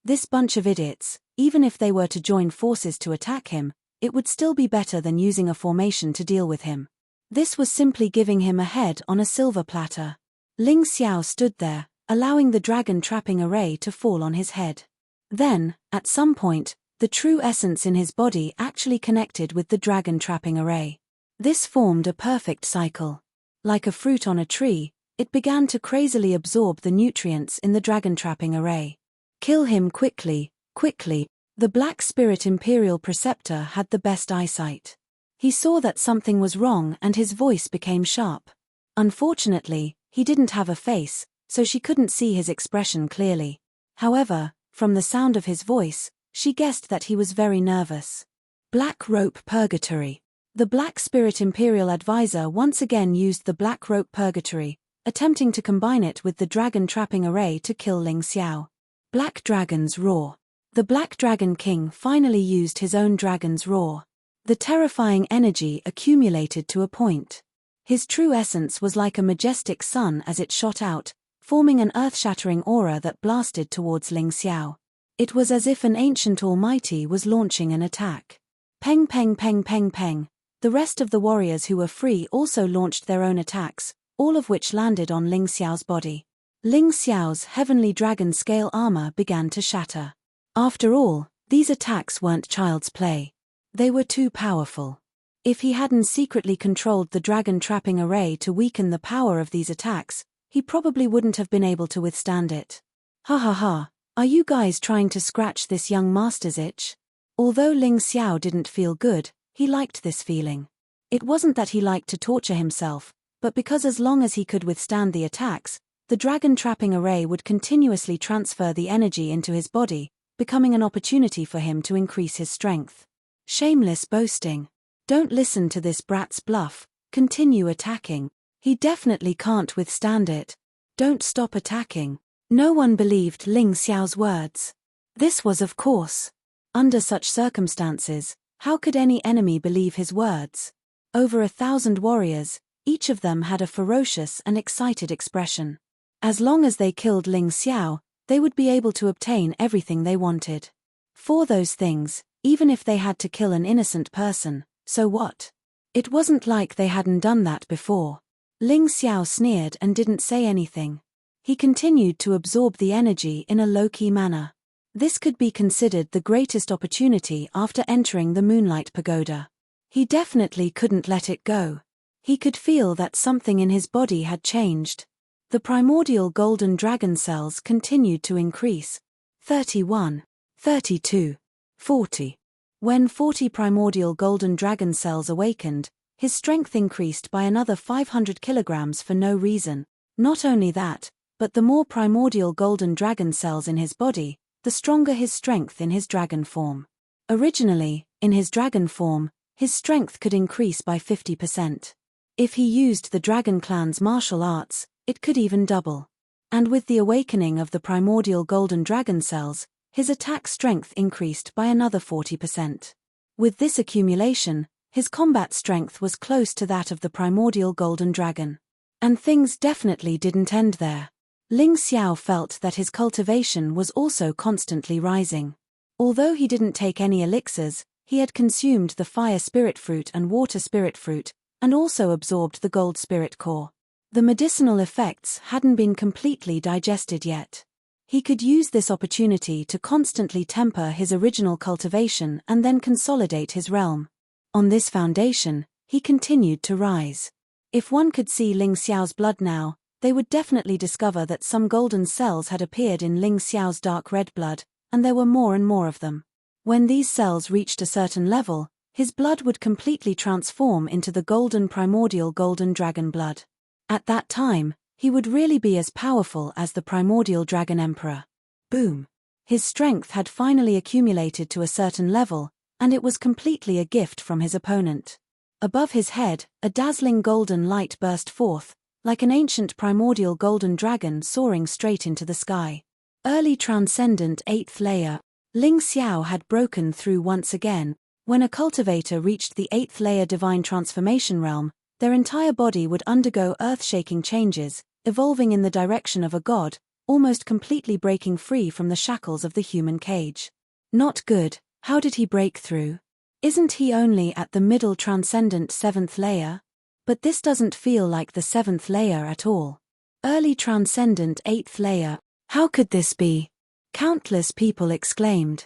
This bunch of idiots, even if they were to join forces to attack him, it would still be better than using a formation to deal with him. This was simply giving him a head on a silver platter. Ling Xiao stood there, allowing the dragon trapping array to fall on his head. Then, at some point, the true essence in his body actually connected with the dragon trapping array. This formed a perfect cycle. Like a fruit on a tree, it began to crazily absorb the nutrients in the dragon trapping array. Kill him quickly, quickly. The Black Spirit Imperial Preceptor had the best eyesight. He saw that something was wrong and his voice became sharp. Unfortunately, he didn't have a face, so she couldn't see his expression clearly. However, from the sound of his voice, she guessed that he was very nervous. Black Rope Purgatory. The Black Spirit Imperial Advisor once again used the Black Rope Purgatory, attempting to combine it with the dragon trapping array to kill Ling Xiao. Black Dragon's Roar. The Black Dragon King finally used his own dragon's roar. The terrifying energy accumulated to a point. His true essence was like a majestic sun as it shot out, forming an earth-shattering aura that blasted towards Ling Xiao. It was as if an ancient almighty was launching an attack. Peng peng peng peng peng. The rest of the warriors who were free also launched their own attacks, all of which landed on Ling Xiao's body. Ling Xiao's heavenly dragon scale armor began to shatter. After all, these attacks weren't child's play. They were too powerful. If he hadn't secretly controlled the dragon trapping array to weaken the power of these attacks, he probably wouldn't have been able to withstand it. Ha ha ha, are you guys trying to scratch this young master's itch? Although Ling Xiao didn't feel good, he liked this feeling. It wasn't that he liked to torture himself, but because as long as he could withstand the attacks, the dragon trapping array would continuously transfer the energy into his body, becoming an opportunity for him to increase his strength. Shameless boasting. Don't listen to this brat's bluff, continue attacking. He definitely can't withstand it. Don't stop attacking. No one believed Ling Xiao's words. This was of course. Under such circumstances, how could any enemy believe his words? Over 1,000 warriors, each of them had a ferocious and excited expression. As long as they killed Ling Xiao, they would be able to obtain everything they wanted. For those things, even if they had to kill an innocent person, so what? It wasn't like they hadn't done that before. Ling Xiao sneered and didn't say anything. He continued to absorb the energy in a low-key manner. This could be considered the greatest opportunity after entering the Moonlight Pagoda. He definitely couldn't let it go. He could feel that something in his body had changed. The primordial golden dragon cells continued to increase. 31, 32, 40. When 40 primordial golden dragon cells awakened, his strength increased by another 500 kilograms for no reason. Not only that, but the more primordial golden dragon cells in his body, the stronger his strength in his dragon form. Originally, in his dragon form, his strength could increase by 50%. If he used the Dragon Clan's martial arts, it could even double. And with the awakening of the primordial golden dragon cells, his attack strength increased by another 40%. With this accumulation, his combat strength was close to that of the primordial golden dragon. And things definitely didn't end there. Ling Xiao felt that his cultivation was also constantly rising. Although he didn't take any elixirs, he had consumed the fire spirit fruit and water spirit fruit, and also absorbed the gold spirit core. The medicinal effects hadn't been completely digested yet. He could use this opportunity to constantly temper his original cultivation and then consolidate his realm. On this foundation, he continued to rise. If one could see Ling Xiao's blood now, they would definitely discover that some golden cells had appeared in Ling Xiao's dark red blood, and there were more and more of them. When these cells reached a certain level, his blood would completely transform into the golden primordial golden dragon blood. At that time, he would really be as powerful as the primordial dragon emperor. Boom! His strength had finally accumulated to a certain level, and it was completely a gift from his opponent. Above his head, a dazzling golden light burst forth, like an ancient primordial golden dragon soaring straight into the sky. Early transcendent 8th layer. Ling Xiao had broken through once again. When a cultivator reached the 8th layer divine transformation realm, their entire body would undergo earth-shaking changes, evolving in the direction of a god, almost completely breaking free from the shackles of the human cage. Not good. How did he break through? Isn't he only at the middle transcendent 7th layer? But this doesn't feel like the 7th layer at all. Early transcendent 8th layer. How could this be? Countless people exclaimed.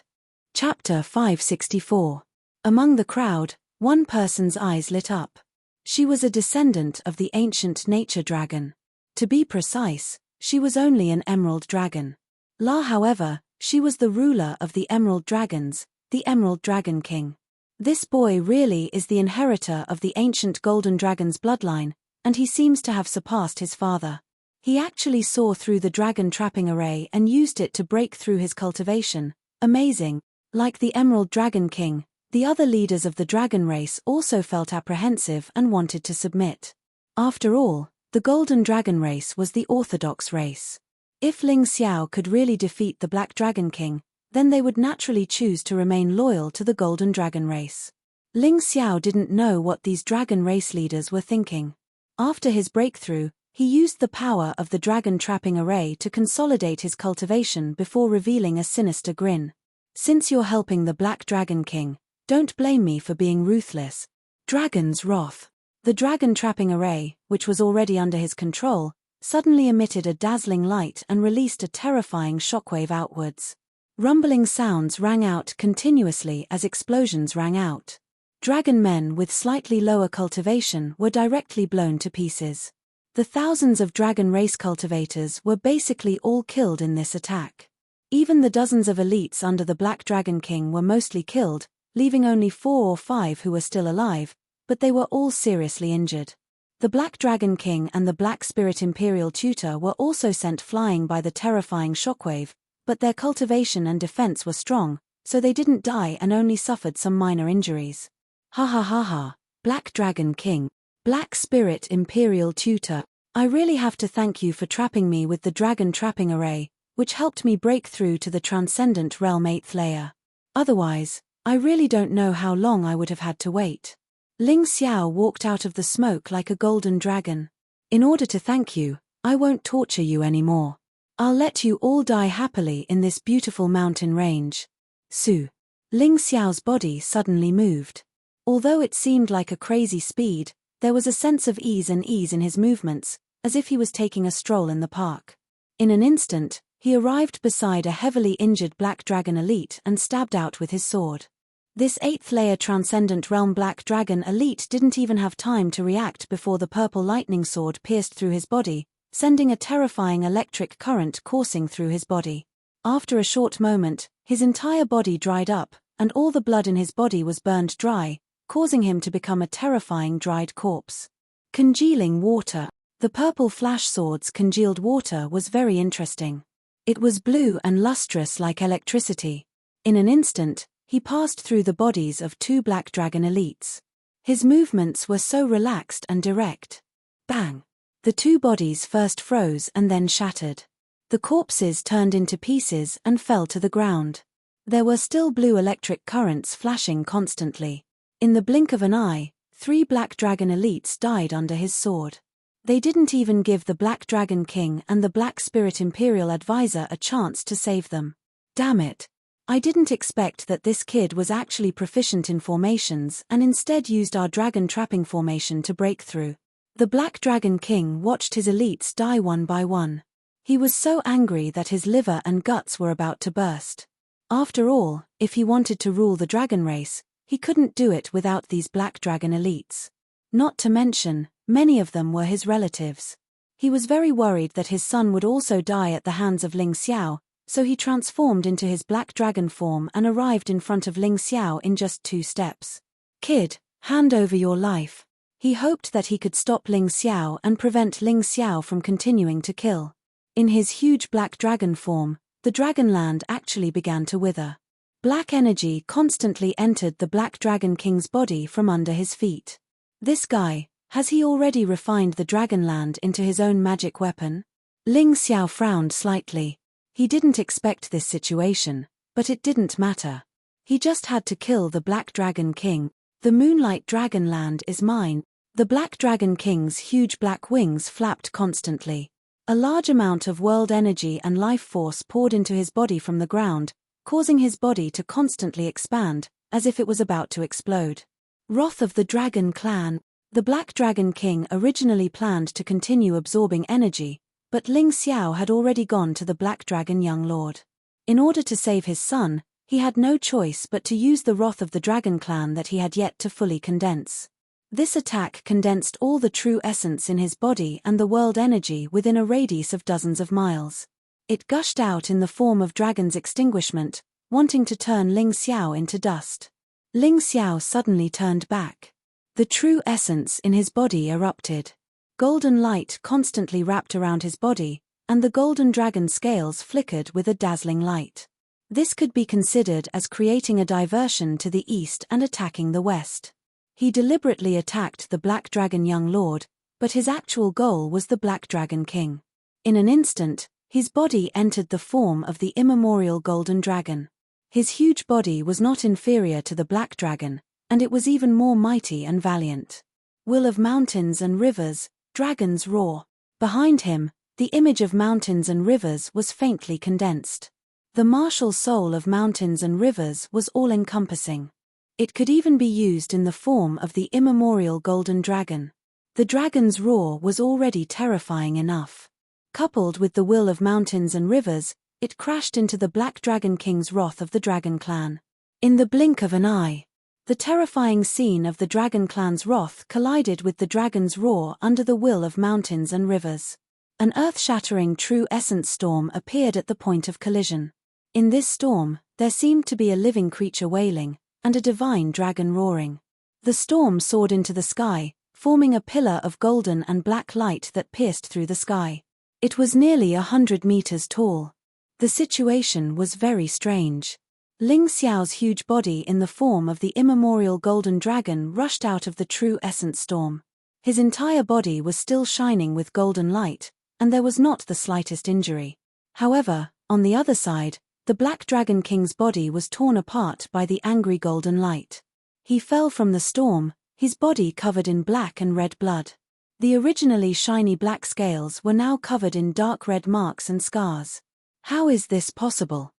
Chapter 564. Among the crowd, one person's eyes lit up. She was a descendant of the ancient nature dragon. To be precise, she was only an emerald dragon. However, she was the ruler of the emerald dragons, the Emerald Dragon King. This boy really is the inheritor of the ancient golden dragon's bloodline, and he seems to have surpassed his father. He actually saw through the dragon trapping array and used it to break through his cultivation. Amazing. Like the Emerald Dragon King, the other leaders of the dragon race also felt apprehensive and wanted to submit. After all, the golden dragon race was the orthodox race. If Ling Xiao could really defeat the Black Dragon King, then they would naturally choose to remain loyal to the golden dragon race. Ling Xiao didn't know what these dragon race leaders were thinking. After his breakthrough, he used the power of the dragon trapping array to consolidate his cultivation before revealing a sinister grin. Since you're helping the Black Dragon King, don't blame me for being ruthless. Dragon's wrath. The dragon trapping array, which was already under his control, suddenly emitted a dazzling light and released a terrifying shockwave outwards. Rumbling sounds rang out continuously as explosions rang out. Dragon men with slightly lower cultivation were directly blown to pieces. The thousands of dragon race cultivators were basically all killed in this attack. Even the dozens of elites under the Black Dragon King were mostly killed, leaving only 4 or 5 who were still alive, but they were all seriously injured. The Black Dragon King and the Black Spirit Imperial Tutor were also sent flying by the terrifying shockwave, but their cultivation and defense were strong, so they didn't die and only suffered some minor injuries. Ha ha ha ha, Black Dragon King, Black Spirit Imperial Tutor, I really have to thank you for trapping me with the dragon trapping array, which helped me break through to the transcendent realm 8th layer. Otherwise, I really don't know how long I would have had to wait. Ling Xiao walked out of the smoke like a golden dragon. In order to thank you, I won't torture you anymore. I'll let you all die happily in this beautiful mountain range. Su. Ling Xiao's body suddenly moved. Although it seemed like a crazy speed, there was a sense of ease in his movements, as if he was taking a stroll in the park. In an instant, he arrived beside a heavily injured Black Dragon elite and stabbed out with his sword. This 8th layer transcendent realm Black Dragon elite didn't even have time to react before the purple lightning sword pierced through his body, sending a terrifying electric current coursing through his body. After a short moment, his entire body dried up, and all the blood in his body was burned dry, causing him to become a terrifying dried corpse. Congealing water. The purple flash sword's congealed water was very interesting. It was blue and lustrous like electricity. In an instant, he passed through the bodies of 2 Black Dragon elites. His movements were so relaxed and direct. Bang! The 2 bodies first froze and then shattered. The corpses turned into pieces and fell to the ground. There were still blue electric currents flashing constantly. In the blink of an eye, 3 Black Dragon elites died under his sword. They didn't even give the Black Dragon King and the Black Spirit Imperial Advisor a chance to save them. Damn it. I didn't expect that this kid was actually proficient in formations and instead used our dragon trapping formation to break through. The Black Dragon King watched his elites die one by one. He was so angry that his liver and guts were about to burst. After all, if he wanted to rule the dragon race, he couldn't do it without these Black Dragon elites. Not to mention, many of them were his relatives. He was very worried that his son would also die at the hands of Ling Xiao, so he transformed into his Black Dragon form and arrived in front of Ling Xiao in just 2 steps. Kid, hand over your life. He hoped that he could stop Ling Xiao and prevent Ling Xiao from continuing to kill. In his huge Black Dragon form, the Dragonland actually began to wither. Black energy constantly entered the Black Dragon King's body from under his feet. This guy, has he already refined the Dragonland into his own magic weapon? Ling Xiao frowned slightly. He didn't expect this situation, but it didn't matter. He just had to kill the Black Dragon King. The Moonlight Dragonland is mine. The Black Dragon King's huge black wings flapped constantly. A large amount of world energy and life force poured into his body from the ground, causing his body to constantly expand, as if it was about to explode. Wrath of the Dragon Clan. The Black Dragon King originally planned to continue absorbing energy, but Ling Xiao had already gone to the Black Dragon Young Lord. In order to save his son, he had no choice but to use the wrath of the Dragon Clan that he had yet to fully condense. This attack condensed all the true essence in his body and the world energy within a radius of dozens of miles. It gushed out in the form of dragon's extinguishment, wanting to turn Ling Xiao into dust. Ling Xiao suddenly turned back. The true essence in his body erupted. Golden light constantly wrapped around his body, and the golden dragon scales flickered with a dazzling light. This could be considered as creating a diversion to the east and attacking the west. He deliberately attacked the Black Dragon Young Lord, but his actual goal was the Black Dragon King. In an instant, his body entered the form of the immemorial Golden Dragon. His huge body was not inferior to the Black Dragon, and it was even more mighty and valiant. Will of mountains and rivers, dragons roar. Behind him, the image of mountains and rivers was faintly condensed. The martial soul of mountains and rivers was all-encompassing. It could even be used in the form of the immemorial Golden Dragon. The dragon's roar was already terrifying enough. Coupled with the will of mountains and rivers, it crashed into the Black Dragon King's wrath of the Dragon Clan. In the blink of an eye, the terrifying scene of the Dragon Clan's wrath collided with the dragon's roar under the will of mountains and rivers. An earth-shattering true essence storm appeared at the point of collision. In this storm, there seemed to be a living creature wailing, and a divine dragon roaring. The storm soared into the sky, forming a pillar of golden and black light that pierced through the sky. It was nearly 100 meters tall. The situation was very strange. Ling Xiao's huge body in the form of the immemorial golden dragon rushed out of the true essence storm. His entire body was still shining with golden light, and there was not the slightest injury. However, on the other side, the Black Dragon King's body was torn apart by the angry golden light. He fell from the storm, his body covered in black and red blood. The originally shiny black scales were now covered in dark red marks and scars. How is this possible?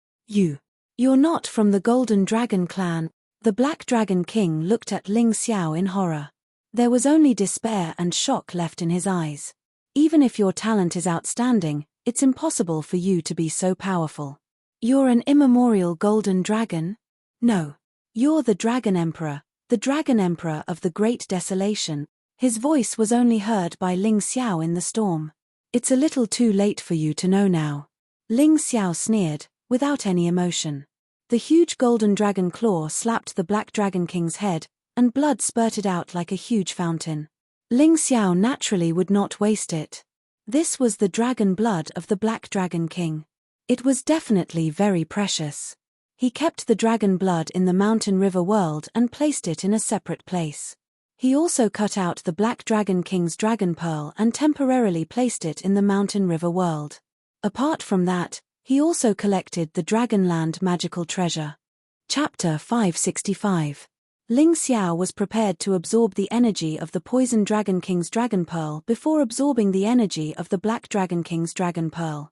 You're not from the Golden Dragon Clan. The Black Dragon King looked at Ling Xiao in horror. There was only despair and shock left in his eyes. Even if your talent is outstanding, it's impossible for you to be so powerful. You're an immemorial golden dragon? No. You're the Dragon Emperor of the Great Desolation. His voice was only heard by Ling Xiao in the storm. It's a little too late for you to know now. Ling Xiao sneered, without any emotion. The huge golden dragon claw slapped the Black Dragon King's head, and blood spurted out like a huge fountain. Ling Xiao naturally would not waste it. This was the dragon blood of the Black Dragon King. It was definitely very precious. He kept the dragon blood in the Mountain River world and placed it in a separate place. He also cut out the Black Dragon King's dragon pearl and temporarily placed it in the Mountain River world. Apart from that, he also collected the Dragonland magical treasure. Chapter 565. Ling Xiao was prepared to absorb the energy of the Poison Dragon King's Dragon Pearl before absorbing the energy of the Black Dragon King's Dragon Pearl.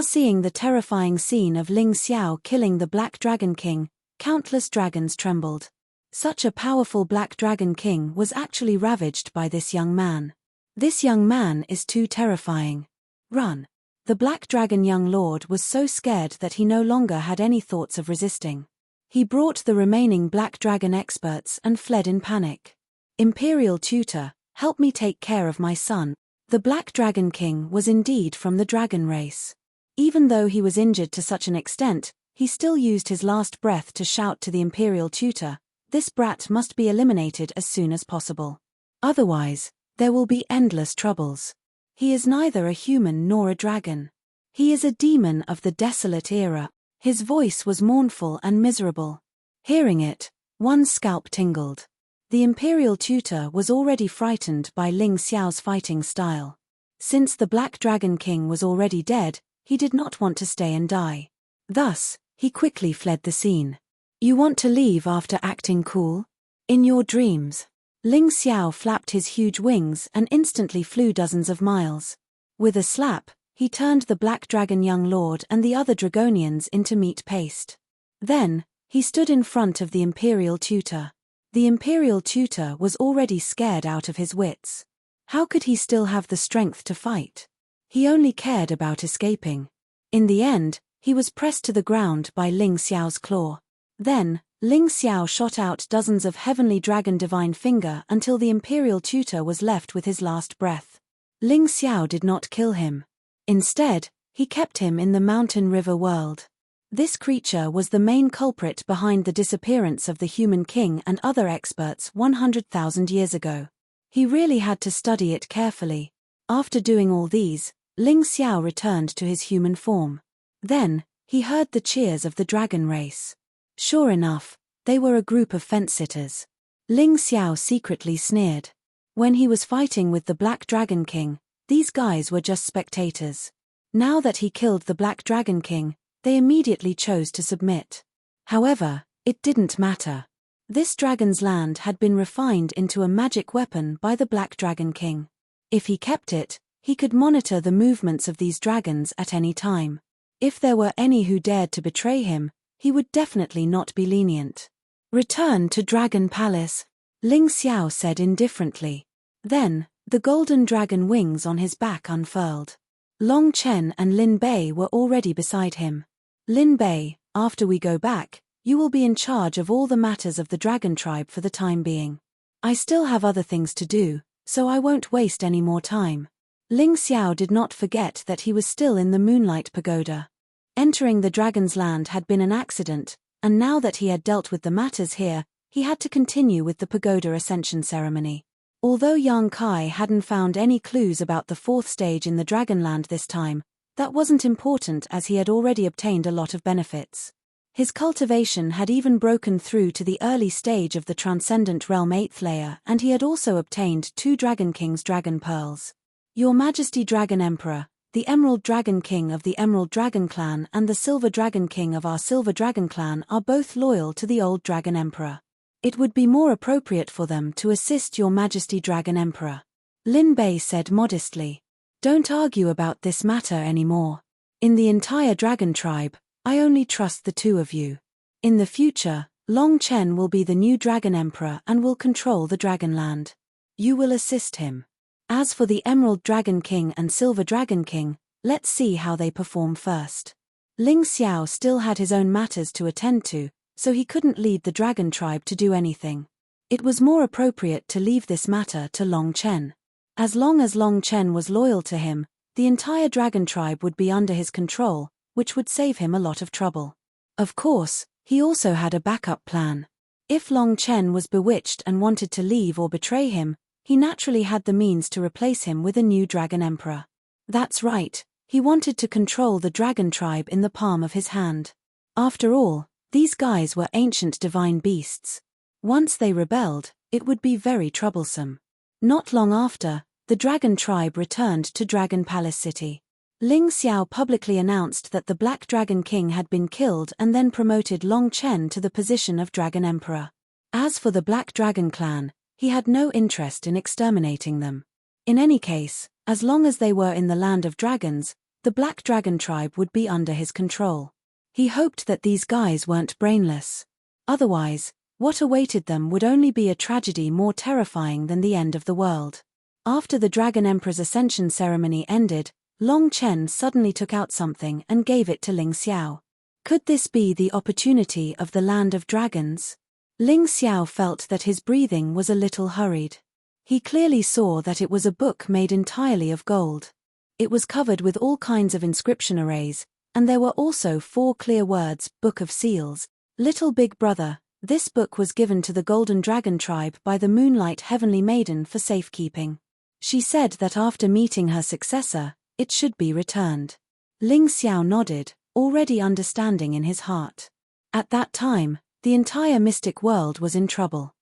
Seeing the terrifying scene of Ling Xiao killing the Black Dragon King, countless dragons trembled. Such a powerful Black Dragon King was actually ravaged by this young man. This young man is too terrifying. Run. The Black Dragon young lord was so scared that he no longer had any thoughts of resisting. He brought the remaining Black Dragon experts and fled in panic. Imperial tutor, help me take care of my son. The Black Dragon King was indeed from the dragon race. Even though he was injured to such an extent, he still used his last breath to shout to the Imperial tutor, "This brat must be eliminated as soon as possible. Otherwise, there will be endless troubles. He is neither a human nor a dragon. He is a demon of the desolate era." His voice was mournful and miserable. Hearing it, one's scalp tingled. The Imperial tutor was already frightened by Ling Xiao's fighting style. Since the Black Dragon King was already dead, he did not want to stay and die. Thus, he quickly fled the scene. "You want to leave after acting cool? In your dreams." Ling Xiao flapped his huge wings and instantly flew dozens of miles. With a slap, he turned the Black Dragon young lord and the other Dragonians into meat paste. Then, he stood in front of the Imperial tutor. The Imperial tutor was already scared out of his wits. How could he still have the strength to fight? He only cared about escaping. In the end, he was pressed to the ground by Ling Xiao's claw. Then, Ling Xiao shot out dozens of heavenly dragon divine finger until the Imperial tutor was left with his last breath. Ling Xiao did not kill him. Instead, he kept him in the mountain river world. This creature was the main culprit behind the disappearance of the human king and other experts 100,000 years ago. He really had to study it carefully. After doing all these, Ling Xiao returned to his human form. Then, he heard the cheers of the dragon race. Sure enough, they were a group of fence-sitters. Ling Xiao secretly sneered. When he was fighting with the Black Dragon King, these guys were just spectators. Now that he killed the Black Dragon King, they immediately chose to submit. However, it didn't matter. This dragon's land had been refined into a magic weapon by the Black Dragon King. If he kept it, he could monitor the movements of these dragons at any time. If there were any who dared to betray him, he would definitely not be lenient. "Return to Dragon Palace," Ling Xiao said indifferently. Then, the golden dragon wings on his back unfurled. Long Chen and Lin Bei were already beside him. "Lin Bei, after we go back, you will be in charge of all the matters of the dragon tribe for the time being. I still have other things to do, so I won't waste any more time." Ling Xiao did not forget that he was still in the Moonlight Pagoda. Entering the dragon's land had been an accident, and now that he had dealt with the matters here, he had to continue with the pagoda ascension ceremony. Although Yang Kai hadn't found any clues about the fourth stage in the Dragonland this time, that wasn't important as he had already obtained a lot of benefits. His cultivation had even broken through to the early stage of the Transcendent Realm 8th layer, and he had also obtained 2 Dragon King's Dragon Pearls. "Your Majesty Dragon Emperor, the Emerald Dragon King of the Emerald Dragon Clan and the Silver Dragon King of our Silver Dragon Clan are both loyal to the old Dragon Emperor. It would be more appropriate for them to assist Your Majesty Dragon Emperor," Lin Bei said modestly. "Don't argue about this matter anymore. In the entire dragon tribe, I only trust the 2 of you. In the future, Long Chen will be the new Dragon Emperor and will control the Dragonland. You will assist him. As for the Emerald Dragon King and Silver Dragon King, let's see how they perform first." Ling Xiao still had his own matters to attend to, so he couldn't lead the dragon tribe to do anything. It was more appropriate to leave this matter to Long Chen. As long as Long Chen was loyal to him, the entire dragon tribe would be under his control, which would save him a lot of trouble. Of course, he also had a backup plan. If Long Chen was bewitched and wanted to leave or betray him, he naturally had the means to replace him with a new Dragon Emperor. That's right, he wanted to control the dragon tribe in the palm of his hand. After all, these guys were ancient divine beasts. Once they rebelled, it would be very troublesome. Not long after, the dragon tribe returned to Dragon Palace City. Ling Xiao publicly announced that the Black Dragon King had been killed and then promoted Long Chen to the position of Dragon Emperor. As for the Black Dragon clan, he had no interest in exterminating them. In any case, as long as they were in the land of dragons, the Black Dragon tribe would be under his control. He hoped that these guys weren't brainless. Otherwise, what awaited them would only be a tragedy more terrifying than the end of the world. After the Dragon Emperor's ascension ceremony ended, Long Chen suddenly took out something and gave it to Ling Xiao. Could this be the opportunity of the land of dragons? Ling Xiao felt that his breathing was a little hurried. He clearly saw that it was a book made entirely of gold. It was covered with all kinds of inscription arrays, and there were also 4 clear words: Book of Seals. Little Big Brother, this book was given to the Golden Dragon tribe by the Moonlight Heavenly Maiden for safekeeping. She said that after meeting her successor, it should be returned. Ling Xiao nodded, already understanding in his heart. At that time, the entire mystic world was in trouble.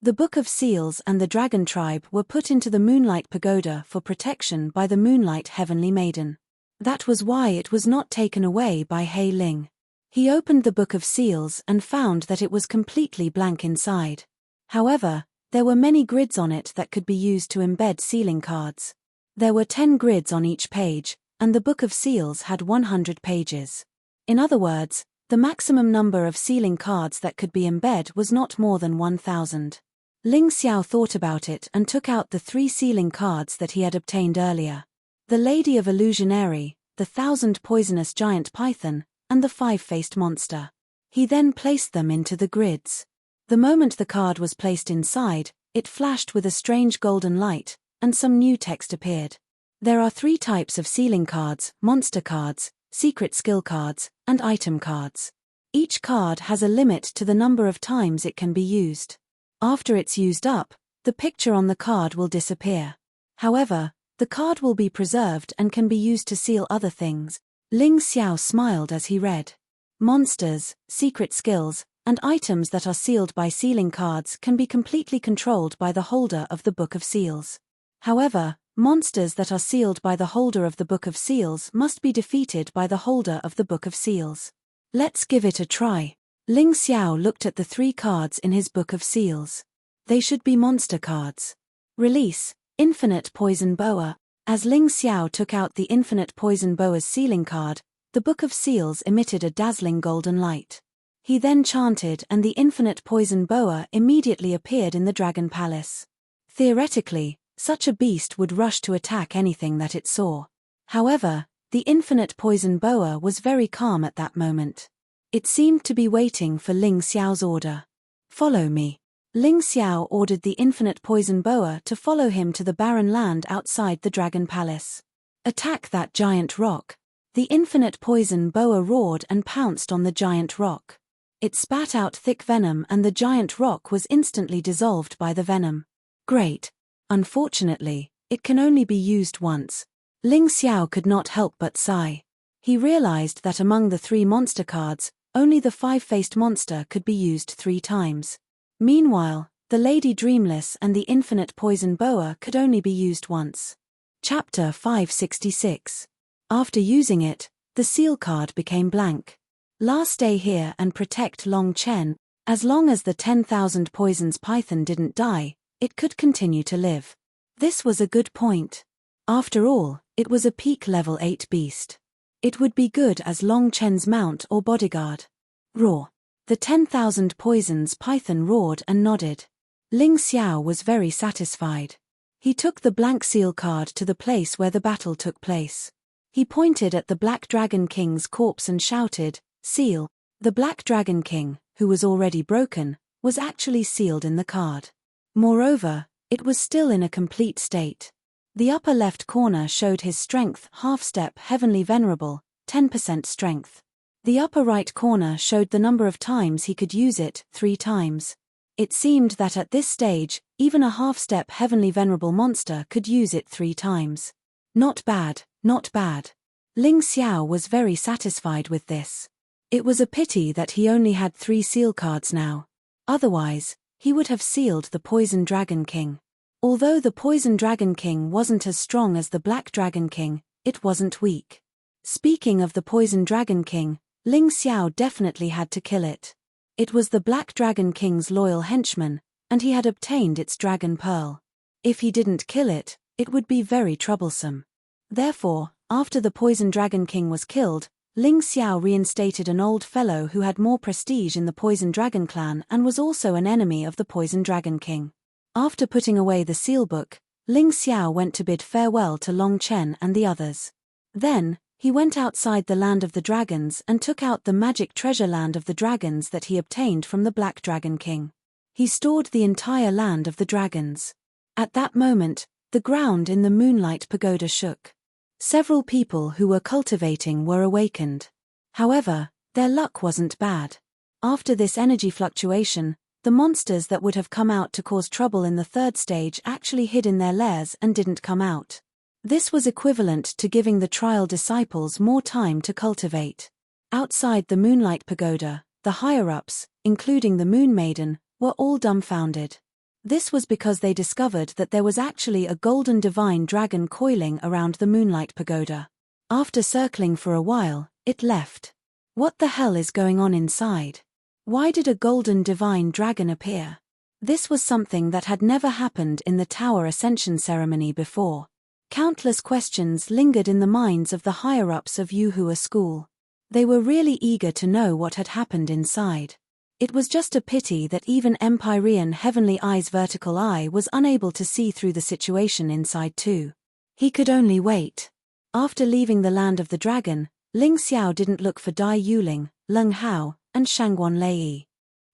The Book of Seals and the Dragon tribe were put into the Moonlight Pagoda for protection by the Moonlight Heavenly Maiden. That was why it was not taken away by He Ling. He opened the Book of Seals and found that it was completely blank inside. However, there were many grids on it that could be used to embed sealing cards. There were 10 grids on each page, and the Book of Seals had 100 pages. In other words, the maximum number of sealing cards that could be embedded was not more than 1,000. Ling Xiao thought about it and took out the 3 sealing cards that he had obtained earlier. The Lady of Illusionary, the 1,000 Poisonous Giant Python, and the 5-faced monster. He then placed them into the grids. The moment the card was placed inside, it flashed with a strange golden light, and some new text appeared. There are 3 types of sealing cards: monster cards, secret skill cards, and item cards. Each card has a limit to the number of times it can be used. After it's used up, the picture on the card will disappear. However, the card will be preserved and can be used to seal other things. Ling Xiao smiled as he read. Monsters, secret skills, and items that are sealed by sealing cards can be completely controlled by the holder of the Book of Seals. However, monsters that are sealed by the holder of the Book of Seals must be defeated by the holder of the Book of Seals. Let's give it a try. Ling Xiao looked at the 3 cards in his Book of Seals. They should be monster cards. Release, Infinite Poison Boa. As Ling Xiao took out the Infinite Poison Boa's sealing card, the Book of Seals emitted a dazzling golden light. He then chanted and the Infinite Poison Boa immediately appeared in the Dragon Palace. Theoretically, such a beast would rush to attack anything that it saw. However, the Infinite Poison Boa was very calm at that moment. It seemed to be waiting for Ling Xiao's order. Follow me. Ling Xiao ordered the Infinite Poison Boa to follow him to the barren land outside the Dragon Palace. Attack that giant rock. The Infinite Poison Boa roared and pounced on the giant rock. It spat out thick venom and the giant rock was instantly dissolved by the venom. Great. Unfortunately, it can only be used once. Ling Xiao could not help but sigh. He realized that among the 3 monster cards, only the 5-faced monster could be used 3 times. Meanwhile, the Lady Dreamless and the Infinite Poison Boa could only be used once. Chapter 566. After using it, the seal card became blank. Last stay here and protect Long Chen. As long as the 10,000 Poisons Python didn't die, it could continue to live. This was a good point. After all, it was a peak level 8 beast. It would be good as Long Chen's mount or bodyguard. Roar. The 10,000 Poisons Python roared and nodded. Ling Xiao was very satisfied. He took the blank seal card to the place where the battle took place. He pointed at the Black Dragon King's corpse and shouted, "Seal." The Black Dragon King, who was already broken, was actually sealed in the card. Moreover, it was still in a complete state. The upper left corner showed his strength half-step Heavenly Venerable, 10% strength. The upper right corner showed the number of times he could use it, 3 times. It seemed that at this stage, even a half-step Heavenly Venerable monster could use it 3 times. Not bad, not bad. Ling Xiao was very satisfied with this. It was a pity that he only had 3 seal cards now. Otherwise, he would have sealed the Poison Dragon King. Although the Poison Dragon King wasn't as strong as the Black Dragon King, it wasn't weak. Speaking of the Poison Dragon King, Ling Xiao definitely had to kill it. It was the Black Dragon King's loyal henchman, and he had obtained its dragon pearl. If he didn't kill it, it would be very troublesome. Therefore, after the Poison Dragon King was killed, Ling Xiao reinstated an old fellow who had more prestige in the Poison Dragon clan and was also an enemy of the Poison Dragon King. After putting away the sealbook, Ling Xiao went to bid farewell to Long Chen and the others. Then, he went outside the Land of the Dragons and took out the magic treasure Land of the Dragons that he obtained from the Black Dragon King. He stored the entire Land of the Dragons. At that moment, the ground in the Moonlight Pagoda shook. Several people who were cultivating were awakened. However, their luck wasn't bad. After this energy fluctuation, the monsters that would have come out to cause trouble in the third stage actually hid in their lairs and didn't come out. This was equivalent to giving the trial disciples more time to cultivate. Outside the Moonlight Pagoda, the higher-ups, including the Moon Maiden, were all dumbfounded. This was because they discovered that there was actually a golden divine dragon coiling around the Moonlight Pagoda. After circling for a while, it left. What the hell is going on inside? Why did a golden divine dragon appear? This was something that had never happened in the Tower Ascension ceremony before. Countless questions lingered in the minds of the higher-ups of Yuhua School. They were really eager to know what had happened inside. It was just a pity that even Empyrean Heavenly Eye's vertical eye was unable to see through the situation inside too. He could only wait. After leaving the Land of the Dragon, Ling Xiao didn't look for Dai Yuling, Leng Hao, and Shangguan Lei.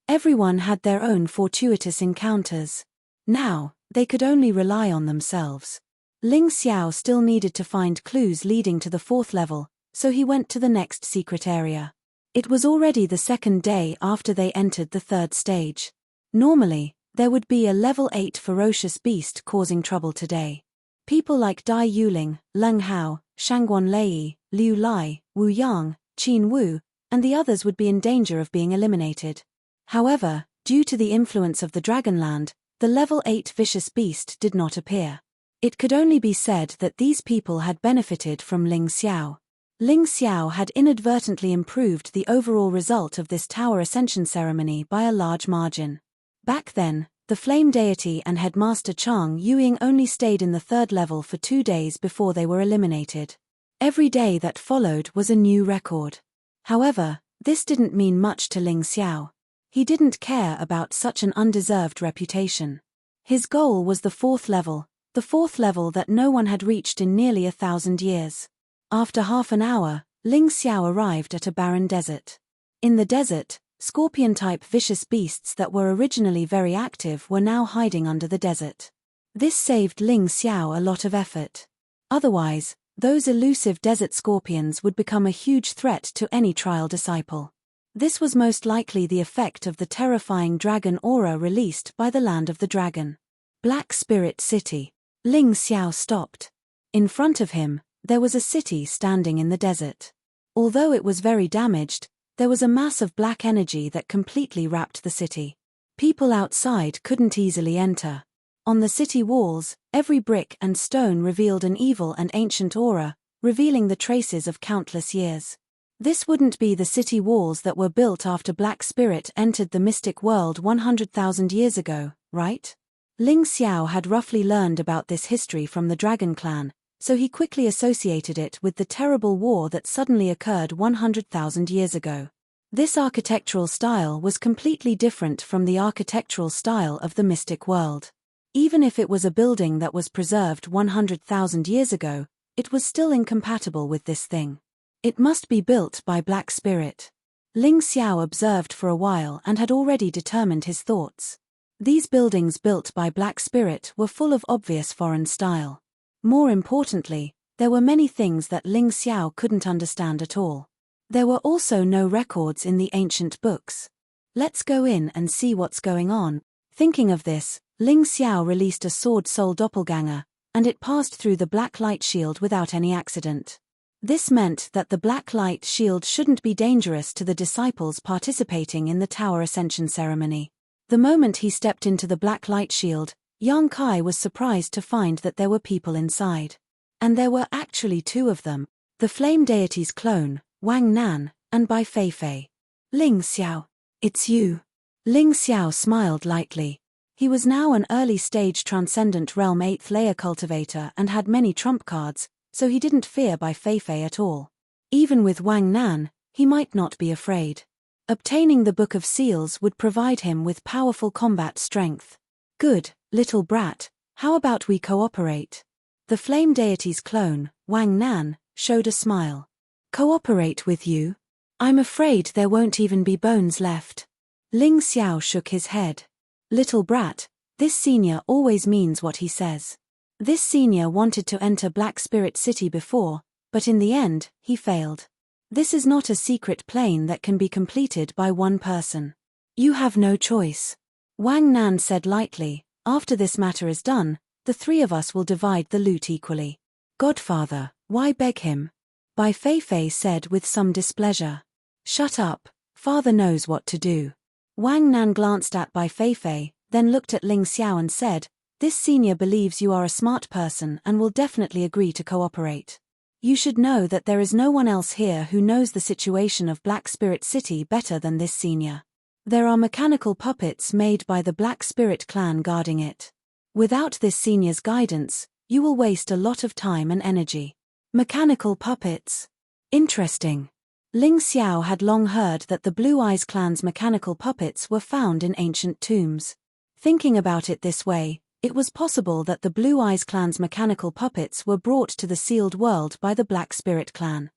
Everyone had their own fortuitous encounters. Now, they could only rely on themselves. Ling Xiao still needed to find clues leading to the fourth level, so he went to the next secret area. It was already the second day after they entered the third stage. Normally, there would be a level 8 ferocious beast causing trouble today. People like Dai Yuling, Leng Hao, Shangguan Lei, Liu Lai, Wu Yang, Qin Wu, and the others would be in danger of being eliminated. However, due to the influence of the Dragonland, the level 8 vicious beast did not appear. It could only be said that these people had benefited from Ling Xiao. Ling Xiao had inadvertently improved the overall result of this Tower Ascension ceremony by a large margin. Back then, the Flame Deity and Headmaster Chang Yuing only stayed in the third level for 2 days before they were eliminated. Every day that followed was a new record. However, this didn't mean much to Ling Xiao. He didn't care about such an undeserved reputation. His goal was the fourth level that no one had reached in nearly 1,000 years. After half an hour, Ling Xiao arrived at a barren desert. In the desert, scorpion-type vicious beasts that were originally very active were now hiding under the desert. This saved Ling Xiao a lot of effort. Otherwise, those elusive desert scorpions would become a huge threat to any trial disciple. This was most likely the effect of the terrifying dragon aura released by the Land of the Dragon. Black Spirit City. Ling Xiao stopped. In front of him, there was a city standing in the desert. Although it was very damaged, there was a mass of black energy that completely wrapped the city. People outside couldn't easily enter. On the city walls, every brick and stone revealed an evil and ancient aura, revealing the traces of countless years. This wouldn't be the city walls that were built after Black Spirit entered the mystic world 100,000 years ago, right? Ling Xiao had roughly learned about this history from the Dragon Clan, so he quickly associated it with the terrible war that suddenly occurred 100,000 years ago. This architectural style was completely different from the architectural style of the mystic world. Even if it was a building that was preserved 100,000 years ago, it was still incompatible with this thing. It must be built by Black Spirit. Ling Xiao observed for a while and had already determined his thoughts. These buildings built by Black Spirit were full of obvious foreign style. More importantly, there were many things that Ling Xiao couldn't understand at all. There were also no records in the ancient books. Let's go in and see what's going on. Thinking of this, Ling Xiao released a Sword Soul Doppelganger, and it passed through the black light shield without any accident. This meant that the black light shield shouldn't be dangerous to the disciples participating in the Tower Ascension ceremony. The moment he stepped into the black light shield, Yang Kai was surprised to find that there were people inside. And there were actually 2 of them. the flame deity's clone, Wang Nan, and by Fei Fei. Ling Xiao. It's you. Ling Xiao smiled lightly. He was now an early-stage Transcendent Realm 8th layer cultivator and had many trump cards, so he didn't fear by Fei Fei at all. Even with Wang Nan, he might not be afraid. Obtaining the Book of Seals would provide him with powerful combat strength. Good, little brat, how about we cooperate? The flame deity's clone, Wang Nan, showed a smile. Cooperate with you? I'm afraid there won't even be bones left. Ling Xiao shook his head. Little brat, this senior always means what he says. This senior wanted to enter Black Spirit City before, but in the end, he failed. This is not a secret plane that can be completed by one person. You have no choice. Wang Nan said lightly, after this matter is done, the three of us will divide the loot equally. Godfather, why beg him? Bai Fei Fei said with some displeasure. Shut up, father knows what to do. Wang Nan glanced at Bai Fei Fei, then looked at Ling Xiao and said, this senior believes you are a smart person and will definitely agree to cooperate. You should know that there is no one else here who knows the situation of Black Spirit City better than this senior. There are mechanical puppets made by the Black Spirit clan guarding it. Without this senior's guidance, you will waste a lot of time and energy. Mechanical puppets. Interesting. Ling Xiao had long heard that the Blue Eyes clan's mechanical puppets were found in ancient tombs. Thinking about it this way, it was possible that the Blue Eyes clan's mechanical puppets were brought to the sealed world by the Black Spirit clan.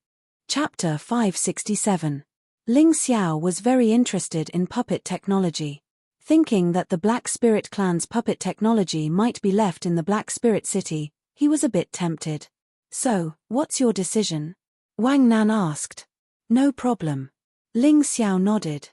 Chapter 567. Ling Xiao was very interested in puppet technology. Thinking that the Black Spirit clan's puppet technology might be left in the Black Spirit City, he was a bit tempted. So, what's your decision? Wang Nan asked. No problem. Ling Xiao nodded.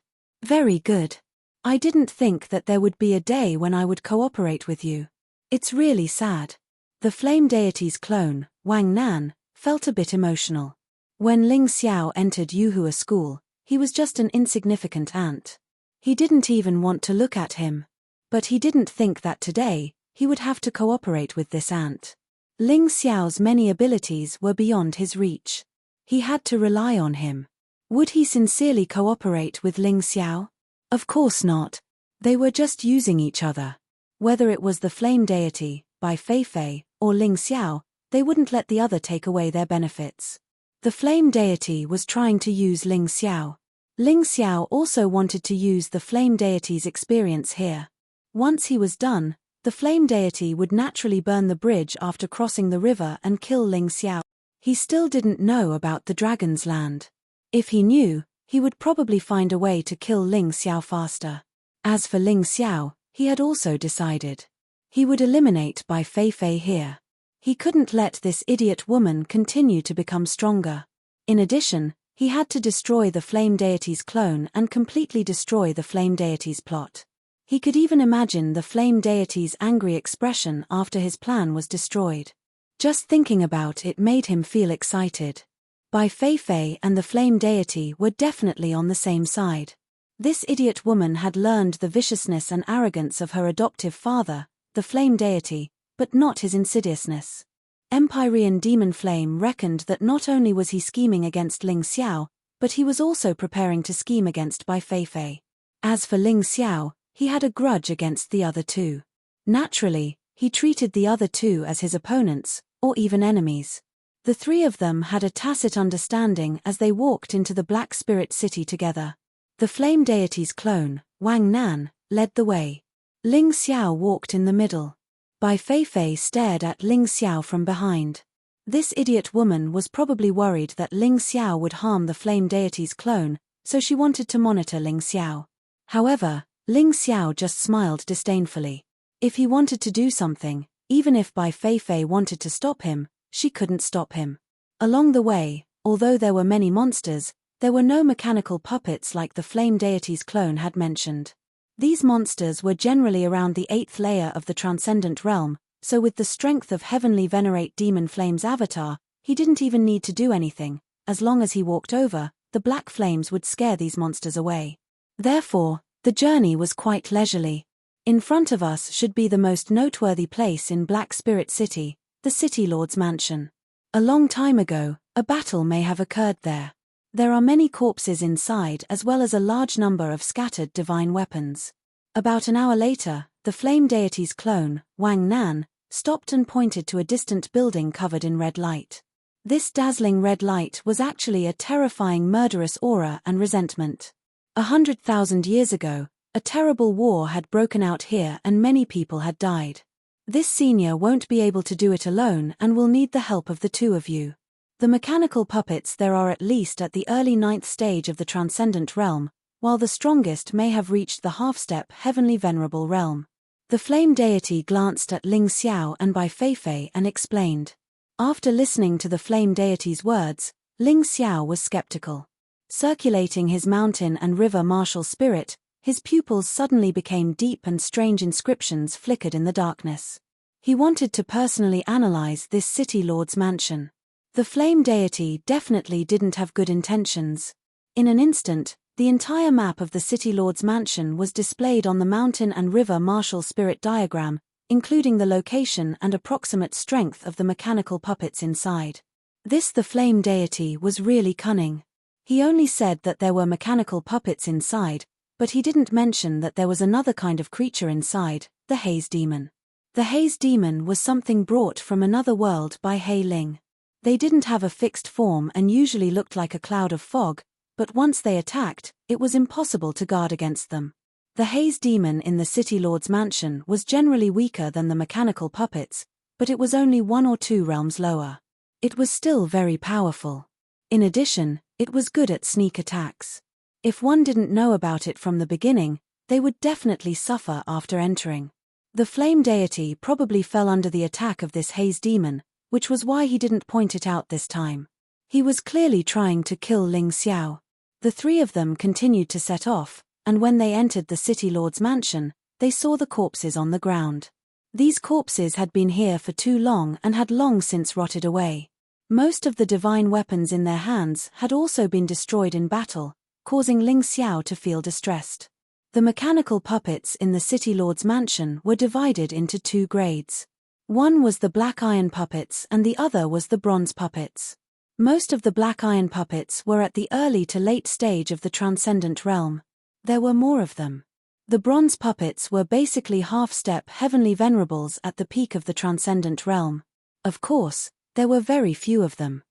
Very good. I didn't think that there would be a day when I would cooperate with you. It's really sad. The flame deity's clone, Wang Nan, felt a bit emotional. When Ling Xiao entered Yuhua school, he was just an insignificant ant. He didn't even want to look at him. But he didn't think that today, he would have to cooperate with this ant. Ling Xiao's many abilities were beyond his reach. He had to rely on him. Would he sincerely cooperate with Ling Xiao? Of course not. They were just using each other. Whether it was the flame deity, Bai Fei Fei, or Ling Xiao, they wouldn't let the other take away their benefits. The flame deity was trying to use Ling Xiao. Ling Xiao also wanted to use the flame deity's experience here. Once he was done, the flame deity would naturally burn the bridge after crossing the river and kill Ling Xiao. He still didn't know about the Dragon's Land. If he knew, he would probably find a way to kill Ling Xiao faster. As for Ling Xiao, he had also decided. He would eliminate Bai Fei Fei here. He couldn't let this idiot woman continue to become stronger. In addition, he had to destroy the flame deity's clone and completely destroy the flame deity's plot. He could even imagine the flame deity's angry expression after his plan was destroyed. Just thinking about it made him feel excited. Bai Fei Fei and the flame deity were definitely on the same side. This idiot woman had learned the viciousness and arrogance of her adoptive father, the flame deity, but not his insidiousness. Empyrean Demon Flame reckoned that not only was he scheming against Ling Xiao, but he was also preparing to scheme against Bai Fei Fei. As for Ling Xiao, he had a grudge against the other two. Naturally, he treated the other two as his opponents, or even enemies. The three of them had a tacit understanding as they walked into the Black Spirit City together. The flame deity's clone, Wang Nan, led the way. Ling Xiao walked in the middle. Bai Fei Fei stared at Ling Xiao from behind. This idiot woman was probably worried that Ling Xiao would harm the flame deity's clone, so she wanted to monitor Ling Xiao. However, Ling Xiao just smiled disdainfully. If he wanted to do something, even if Bai Fei Fei wanted to stop him, she couldn't stop him. Along the way, although there were many monsters, there were no mechanical puppets like the flame deity's clone had mentioned. These monsters were generally around the 8th layer of the Transcendent Realm, so with the strength of Heavenly Venerate Demon Flame's avatar, he didn't even need to do anything. As long as he walked over, the black flames would scare these monsters away. Therefore, the journey was quite leisurely. In front of us should be the most noteworthy place in Black Spirit City, the City Lord's mansion. A long time ago, A battle may have occurred there. There are many corpses inside as well as a large number of scattered divine weapons. About an hour later, the flame deity's clone, Wang Nan, stopped and pointed to a distant building covered in red light. This dazzling red light was actually a terrifying murderous aura and resentment. 100,000 years ago, a terrible war had broken out here and many people had died. This senior won't be able to do it alone and will need the help of the two of you. The mechanical puppets there are at least at the early 9th stage of the transcendent realm, while the strongest may have reached the half-step heavenly venerable realm. The flame deity glanced at Ling Xiao and Bai Feifei and explained. After listening to the flame deity's words, Ling Xiao was skeptical. Circulating his mountain and river martial spirit, his pupils suddenly became deep and strange inscriptions flickered in the darkness. He wanted to personally analyze this city lord's mansion. The flame deity definitely didn't have good intentions. In an instant, the entire map of the city lord's mansion was displayed on the mountain and river martial spirit diagram, including the location and approximate strength of the mechanical puppets inside. The flame deity was really cunning. He only said that there were mechanical puppets inside, but he didn't mention that there was another kind of creature inside, the haze demon. The haze demon was something brought from another world by He Ling. They didn't have a fixed form and usually looked like a cloud of fog, but once they attacked, it was impossible to guard against them. The haze demon in the city lord's mansion was generally weaker than the mechanical puppets, but it was only 1 or 2 realms lower. It was still very powerful. In addition, it was good at sneak attacks. If one didn't know about it from the beginning, they would definitely suffer after entering. The flame deity probably fell under the attack of this haze demon, which was why he didn't point it out this time. He was clearly trying to kill Ling Xiao. The three of them continued to set off, and when they entered the city lord's mansion, they saw the corpses on the ground. These corpses had been here for too long and had long since rotted away. Most of the divine weapons in their hands had also been destroyed in battle, causing Ling Xiao to feel distressed. The mechanical puppets in the city lord's mansion were divided into 2 grades. One was the black iron puppets and the other was the bronze puppets. Most of the black iron puppets were at the early to late stage of the transcendent realm. There were more of them. The bronze puppets were basically half-step heavenly venerables at the peak of the transcendent realm. Of course, there were very few of them.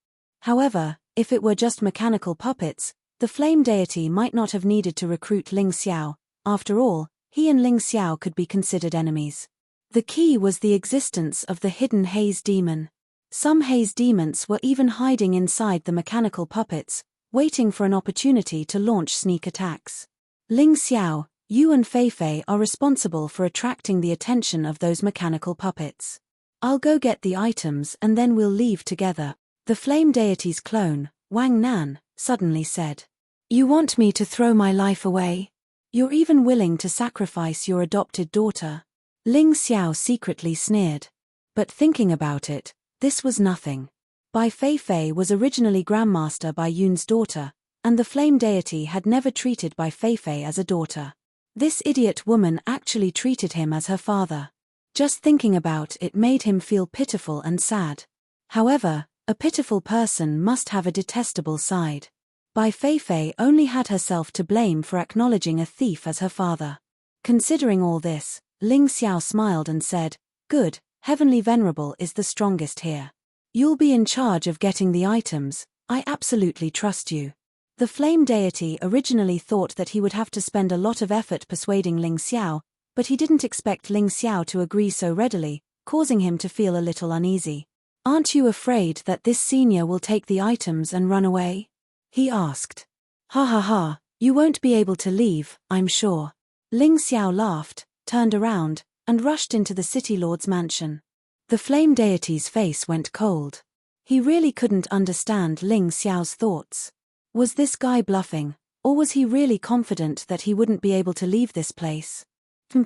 However, if it were just mechanical puppets, the flame deity might not have needed to recruit Ling Xiao. After all, he and Ling Xiao could be considered enemies. The key was the existence of the hidden haze demon. Some haze demons were even hiding inside the mechanical puppets, waiting for an opportunity to launch sneak attacks. Ling Xiao, you and Feifei are responsible for attracting the attention of those mechanical puppets. I'll go get the items and then we'll leave together. The flame deity's clone, Wang Nan, suddenly said. You want me to throw my life away? You're even willing to sacrifice your adopted daughter? Ling Xiao secretly sneered. But thinking about it, this was nothing. Bai Feifei was originally Grandmaster Bai Yun's daughter, and the flame deity had never treated Bai Feifei as a daughter. This idiot woman actually treated him as her father. Just thinking about it made him feel pitiful and sad. However, a pitiful person must have a detestable side. Bai Feifei only had herself to blame for acknowledging a thief as her father. Considering all this, Ling Xiao smiled and said, Good, Heavenly Venerable is the strongest here. You'll be in charge of getting the items, I absolutely trust you. The flame deity originally thought that he would have to spend a lot of effort persuading Ling Xiao, but he didn't expect Ling Xiao to agree so readily, causing him to feel a little uneasy. Aren't you afraid that this senior will take the items and run away? He asked. Ha ha ha, you won't be able to leave, I'm sure. Ling Xiao laughed, turned around, and rushed into the city lord's mansion. The flame deity's face went cold. He really couldn't understand Ling Xiao's thoughts. Was this guy bluffing, or was he really confident that he wouldn't be able to leave this place?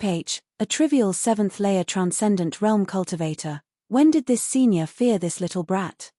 H, a trivial 7th layer transcendent realm cultivator, when did this senior fear this little brat?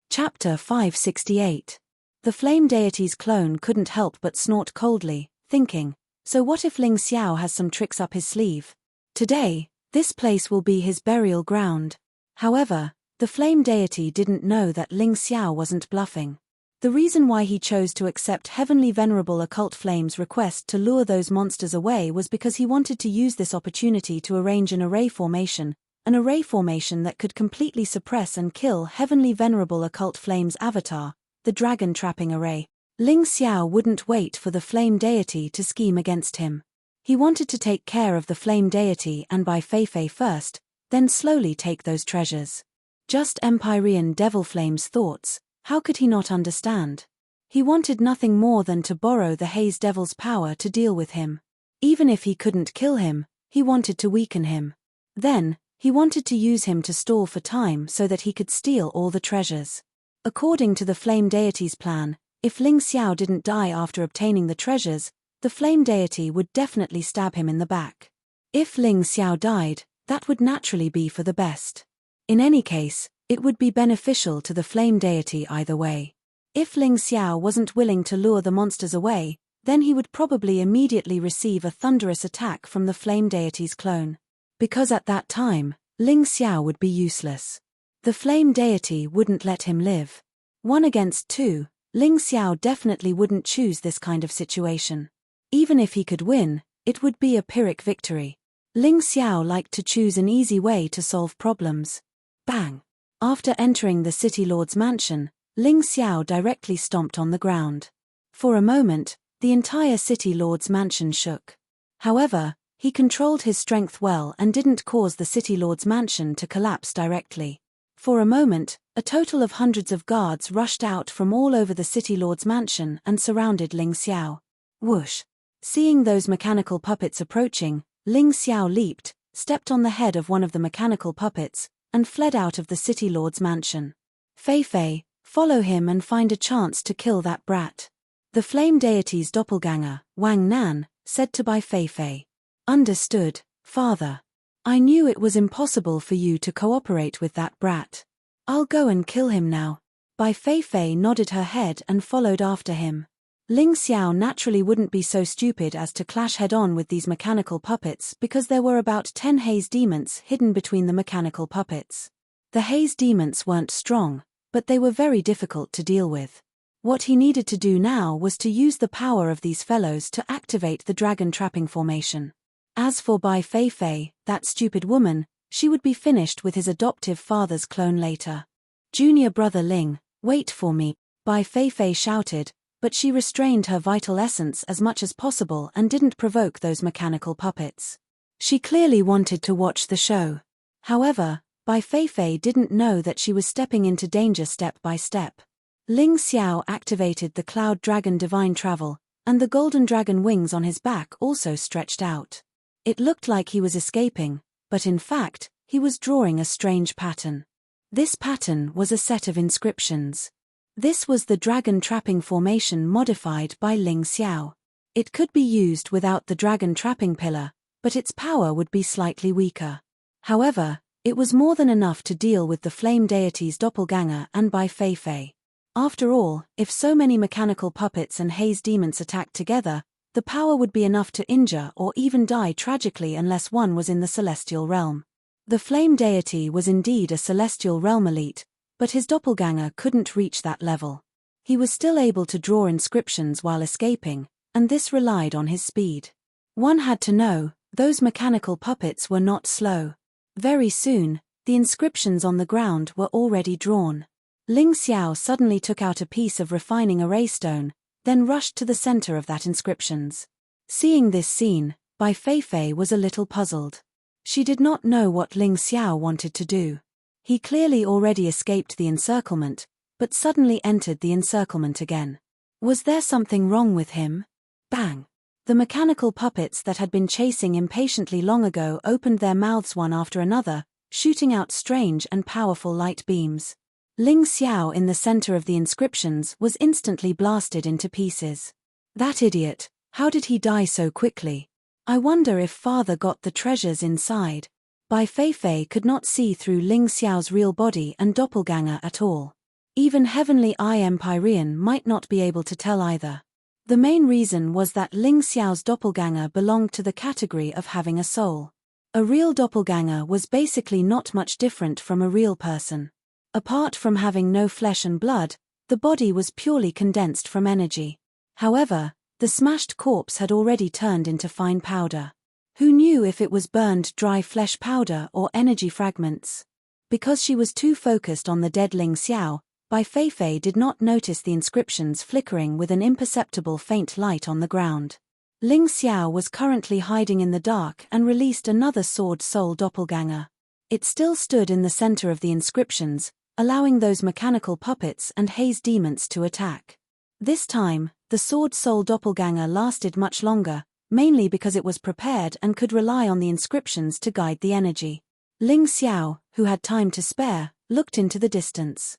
Chapter 568. The flame deity's clone couldn't help but snort coldly, thinking, so what if Ling Xiao has some tricks up his sleeve? Today, this place will be his burial ground. However, The flame deity didn't know that Ling Xiao wasn't bluffing. The reason why he chose to accept Heavenly Venerable Occult Flame's request to lure those monsters away was because he wanted to use this opportunity to arrange an array formation that could completely suppress and kill Heavenly Venerable Occult Flame's avatar, the dragon trapping array. Ling Xiao wouldn't wait for the flame deity to scheme against him. He wanted to take care of the flame deity and Bai Feifei first, then slowly take those treasures. Just Empyrean Devil Flame's thoughts, how could he not understand? He wanted nothing more than to borrow the Haze Devil's power to deal with him. Even if he couldn't kill him, he wanted to weaken him. Then, he wanted to use him to stall for time so that he could steal all the treasures. According to the flame deity's plan, if Ling Xiao didn't die after obtaining the treasures, the flame deity would definitely stab him in the back. If Ling Xiao died, that would naturally be for the best. In any case, it would be beneficial to the flame deity either way. If Ling Xiao wasn't willing to lure the monsters away, then he would probably immediately receive a thunderous attack from the flame deity's clone. Because at that time, Ling Xiao would be useless. The flame deity wouldn't let him live. 1 against 2, Ling Xiao definitely wouldn't choose this kind of situation. Even if he could win, it would be a Pyrrhic victory. Ling Xiao liked to choose an easy way to solve problems. Bang! After entering the City Lord's mansion, Ling Xiao directly stomped on the ground. For a moment, the entire City Lord's mansion shook. However, he controlled his strength well and didn't cause the City Lord's mansion to collapse directly. For a moment, a total of hundreds of guards rushed out from all over the City Lord's mansion and surrounded Ling Xiao. Whoosh! Seeing those mechanical puppets approaching, Ling Xiao leaped, stepped on the head of one of the mechanical puppets, and fled out of the City Lord's mansion. Feifei, follow him and find a chance to kill that brat. The flame deity's doppelganger, Wang Nan, said to Bai Feifei. Understood, father. I knew it was impossible for you to cooperate with that brat. I'll go and kill him now. Bai Feifei nodded her head and followed after him. Ling Xiao naturally wouldn't be so stupid as to clash head-on with these mechanical puppets because there were about 10 haze demons hidden between the mechanical puppets. The haze demons weren't strong, but they were very difficult to deal with. What he needed to do now was to use the power of these fellows to activate the dragon trapping formation. As for Bai Feifei, that stupid woman, she would be finished with his adoptive father's clone later. Junior brother Ling, wait for me, Bai Feifei shouted, but she restrained her vital essence as much as possible and didn't provoke those mechanical puppets. She clearly wanted to watch the show. However, Bai Feifei didn't know that she was stepping into danger step by step. Ling Xiao activated the Cloud Dragon Divine Travel, and the golden dragon wings on his back also stretched out. It looked like he was escaping, but in fact, he was drawing a strange pattern. This pattern was a set of inscriptions. This was the dragon trapping formation modified by Ling Xiao. It could be used without the dragon trapping pillar, but its power would be slightly weaker. However, it was more than enough to deal with the flame deity's doppelganger and Bai Feifei. After all, if so many mechanical puppets and haze demons attacked together, the power would be enough to injure or even die tragically unless one was in the celestial realm. The flame deity was indeed a celestial realm elite, but his doppelganger couldn't reach that level. He was still able to draw inscriptions while escaping, and this relied on his speed. One had to know, those mechanical puppets were not slow. Very soon, the inscriptions on the ground were already drawn. Ling Xiao suddenly took out a piece of refining array stone, then rushed to the center of that inscriptions. Seeing this scene, Bai Feifei was a little puzzled. She did not know what Ling Xiao wanted to do. He clearly already escaped the encirclement, but suddenly entered the encirclement again. Was there something wrong with him? Bang! The mechanical puppets that had been chasing impatiently long ago opened their mouths one after another, shooting out strange and powerful light beams. Ling Xiao in the center of the inscriptions was instantly blasted into pieces. That idiot, how did he die so quickly? I wonder if father got the treasures inside. Bai Feifei could not see through Ling Xiao's real body and doppelganger at all. Even Heavenly Eye Empyrean might not be able to tell either. The main reason was that Ling Xiao's doppelganger belonged to the category of having a soul. A real doppelganger was basically not much different from a real person. Apart from having no flesh and blood, the body was purely condensed from energy. However, the smashed corpse had already turned into fine powder. Who knew if it was burned dry flesh powder or energy fragments? Because she was too focused on the dead Ling Xiao, Bai Feifei did not notice the inscriptions flickering with an imperceptible faint light on the ground. Ling Xiao was currently hiding in the dark and released another sword soul doppelganger. It still stood in the center of the inscriptions, allowing those mechanical puppets and haze demons to attack. This time, the sword soul doppelganger lasted much longer, mainly because it was prepared and could rely on the inscriptions to guide the energy. Ling Xiao, who had time to spare, looked into the distance.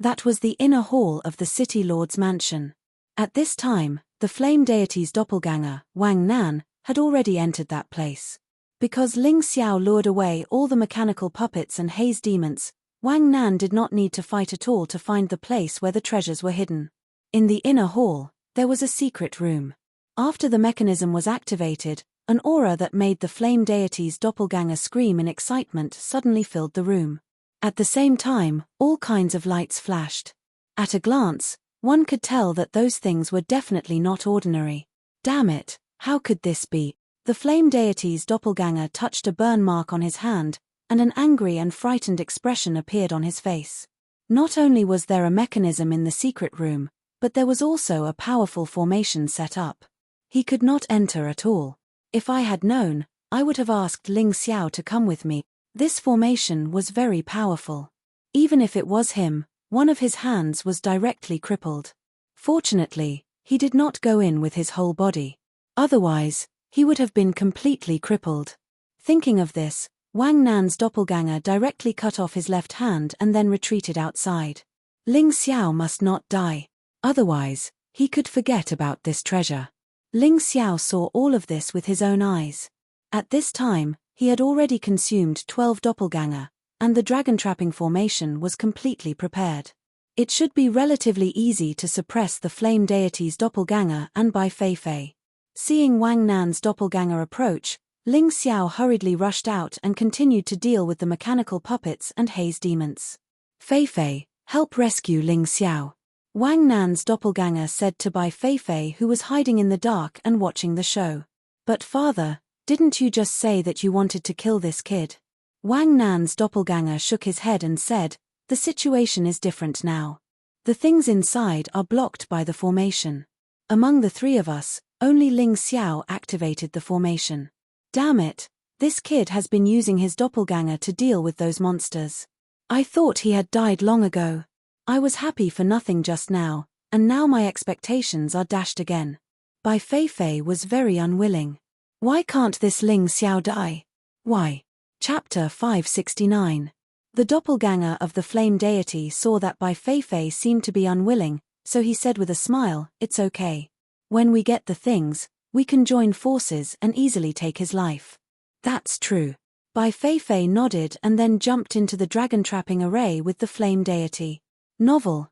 That was the inner hall of the city lord's mansion. At this time, the flame deity's doppelganger, Wang Nan, had already entered that place. Because Ling Xiao lured away all the mechanical puppets and haze demons, Wang Nan did not need to fight at all to find the place where the treasures were hidden. In the inner hall, there was a secret room. After the mechanism was activated, an aura that made the flame deity's doppelganger scream in excitement suddenly filled the room. At the same time, all kinds of lights flashed. At a glance, one could tell that those things were definitely not ordinary. Damn it, how could this be? The flame deity's doppelganger touched a burn mark on his hand, and an angry and frightened expression appeared on his face. Not only was there a mechanism in the secret room, but there was also a powerful formation set up. He could not enter at all. If I had known, I would have asked Ling Xiao to come with me. This formation was very powerful. Even if it was him, one of his hands was directly crippled. Fortunately, he did not go in with his whole body. Otherwise, he would have been completely crippled. Thinking of this, Wang Nan's doppelganger directly cut off his left hand and then retreated outside. Ling Xiao must not die. Otherwise, he could forget about this treasure. Ling Xiao saw all of this with his own eyes. At this time, he had already consumed 12 doppelganger, and the dragon trapping formation was completely prepared. It should be relatively easy to suppress the flame deity's doppelganger and Bai Feifei. Seeing Wang Nan's doppelganger approach, Ling Xiao hurriedly rushed out and continued to deal with the mechanical puppets and haze demons. Feifei, help rescue Ling Xiao. Wang Nan's doppelganger said to Bai Feifei, who was hiding in the dark and watching the show. But father, didn't you just say that you wanted to kill this kid? Wang Nan's doppelganger shook his head and said, the situation is different now. The things inside are blocked by the formation. Among the three of us, only Ling Xiao activated the formation. Damn it, this kid has been using his doppelganger to deal with those monsters. I thought he had died long ago. I was happy for nothing just now, and now my expectations are dashed again. Bai Feifei was very unwilling. Why can't this Ling Xiao die? Why? Chapter 569. The doppelganger of the flame deity saw that Bai Feifei seemed to be unwilling, so he said with a smile, it's okay. When we get the things, we can join forces and easily take his life. That's true. Bai Feifei nodded and then jumped into the dragon trapping array with the flame deity. Novel,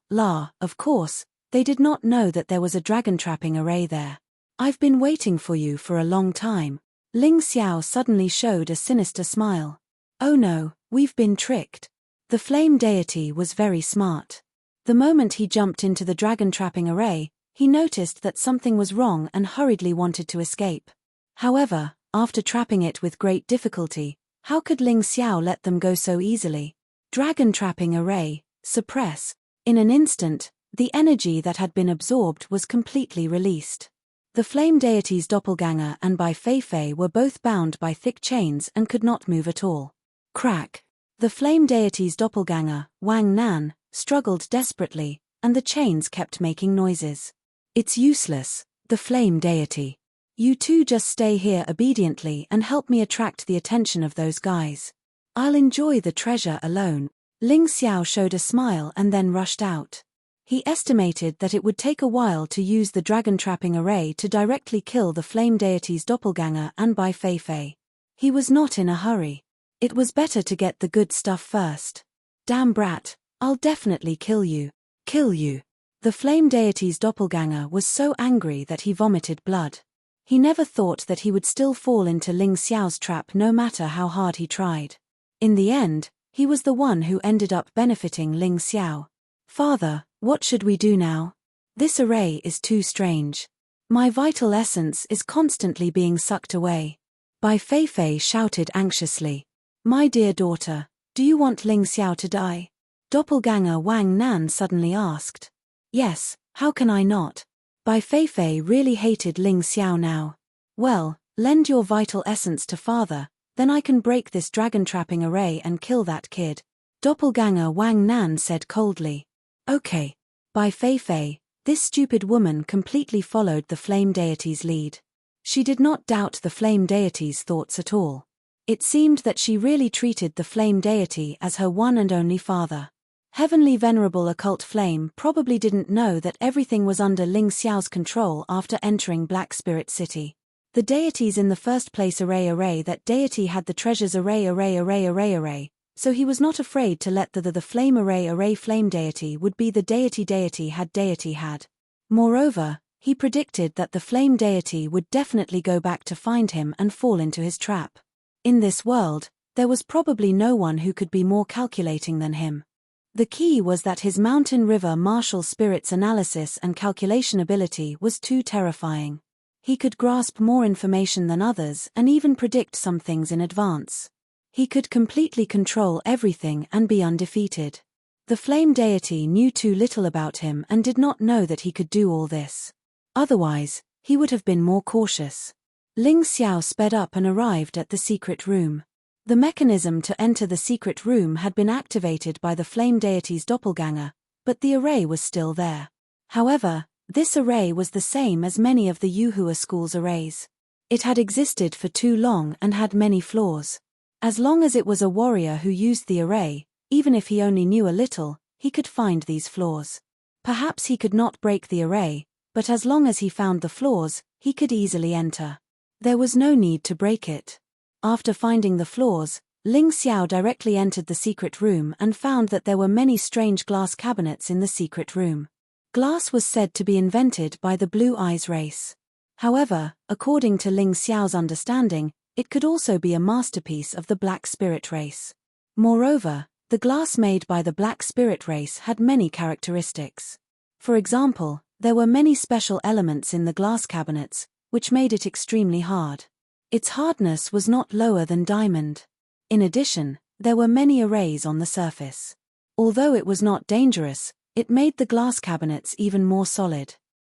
of course, they did not know that there was a dragon trapping array there. I've been waiting for you for a long time. Ling Xiao suddenly showed a sinister smile. Oh no, we've been tricked. The flame deity was very smart. The moment he jumped into the dragon trapping array, he noticed that something was wrong and hurriedly wanted to escape. However, after trapping it with great difficulty, how could Ling Xiao let them go so easily? Dragon trapping array, suppress. In an instant, the energy that had been absorbed was completely released. The flame deity's doppelganger and Bai Feifei were both bound by thick chains and could not move at all. Crack! The flame deity's doppelganger, Wang Nan, struggled desperately, and the chains kept making noises. It's useless, the flame deity. You two just stay here obediently and help me attract the attention of those guys. I'll enjoy the treasure alone. Ling Xiao showed a smile and then rushed out. He estimated that it would take a while to use the dragon trapping array to directly kill the flame deity's doppelganger and Bai Feifei. He was not in a hurry. It was better to get the good stuff first. Damn brat, I'll definitely kill you. Kill you. The flame deity's doppelganger was so angry that he vomited blood. He never thought that he would still fall into Ling Xiao's trap no matter how hard he tried. In the end, He was the one who ended up benefiting Ling Xiao. Father, what should we do now? This array is too strange. My vital essence is constantly being sucked away. Bai Feifei shouted anxiously. My dear daughter, do you want Ling Xiao to die? Doppelganger Wang Nan suddenly asked. Yes, how can I not? Bai Feifei really hated Ling Xiao now. Well, lend your vital essence to father, then I can break this dragon-trapping array and kill that kid. Doppelganger Wang Nan said coldly. Okay. Bai Feifei, this stupid woman completely followed the flame deity's lead. She did not doubt the flame deity's thoughts at all. It seemed that she really treated the flame deity as her one and only father. Heavenly Venerable Occult Flame probably didn't know that everything was under Ling Xiao's control after entering Black Spirit City. The deities in the first place array that deity had the treasures array, so he was not afraid to let the flame array flame deity would be the deity had. Moreover, he predicted that the flame deity would definitely go back to find him and fall into his trap. In this world, there was probably no one who could be more calculating than him. The key was that his mountain river martial spirit's analysis and calculation ability was too terrifying. He could grasp more information than others and even predict some things in advance. He could completely control everything and be undefeated. The flame deity knew too little about him and did not know that he could do all this. Otherwise, he would have been more cautious. Ling Xiao sped up and arrived at the secret room. The mechanism to enter the secret room had been activated by the flame deity's doppelganger, but the array was still there. However, this array was the same as many of the Yuhua school's arrays. It had existed for too long and had many flaws. As long as it was a warrior who used the array, even if he only knew a little, he could find these flaws. Perhaps he could not break the array, but as long as he found the flaws, he could easily enter. There was no need to break it. After finding the flaws, Ling Xiao directly entered the secret room and found that there were many strange glass cabinets in the secret room. Glass was said to be invented by the Blue Eyes race. However, according to Ling Xiao's understanding, it could also be a masterpiece of the Black Spirit race. Moreover, the glass made by the Black Spirit race had many characteristics. For example, there were many special elements in the glass cabinets, which made it extremely hard. Its hardness was not lower than diamond. In addition, there were many arrays on the surface. Although it was not dangerous, it made the glass cabinets even more solid.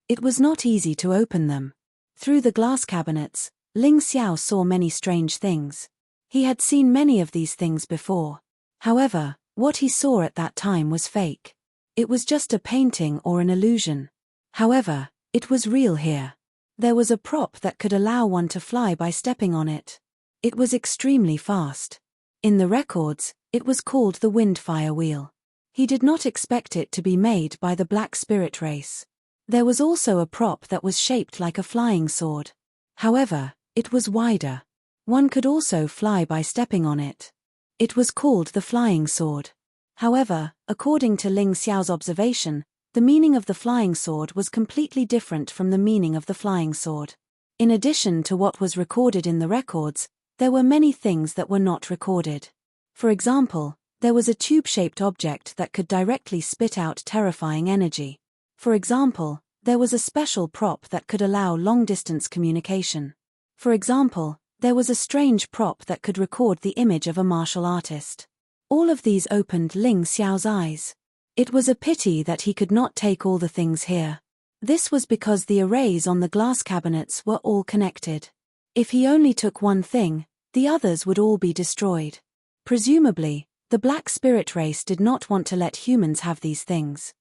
It was not easy to open them. Through the glass cabinets, Ling Xiao saw many strange things. He had seen many of these things before. However, what he saw at that time was fake. It was just a painting or an illusion. However, it was real here. There was a prop that could allow one to fly by stepping on it. It was extremely fast. In the records, it was called the Windfire Wheel. He did not expect it to be made by the Black Spirit race. There was also a prop that was shaped like a flying sword. However, it was wider. One could also fly by stepping on it. It was called the Flying Sword. However, according to Ling Xiao's observation, the meaning of the flying sword was completely different from the meaning of the flying sword. In addition to what was recorded in the records, there were many things that were not recorded. For example, there was a tube-shaped object that could directly spit out terrifying energy. For example, there was a special prop that could allow long-distance communication. For example, there was a strange prop that could record the image of a martial artist. All of these opened Ling Xiao's eyes. It was a pity that he could not take all the things here. This was because the arrays on the glass cabinets were all connected. If he only took one thing, the others would all be destroyed. Presumably, the Black Spirit race did not want to let humans have these things.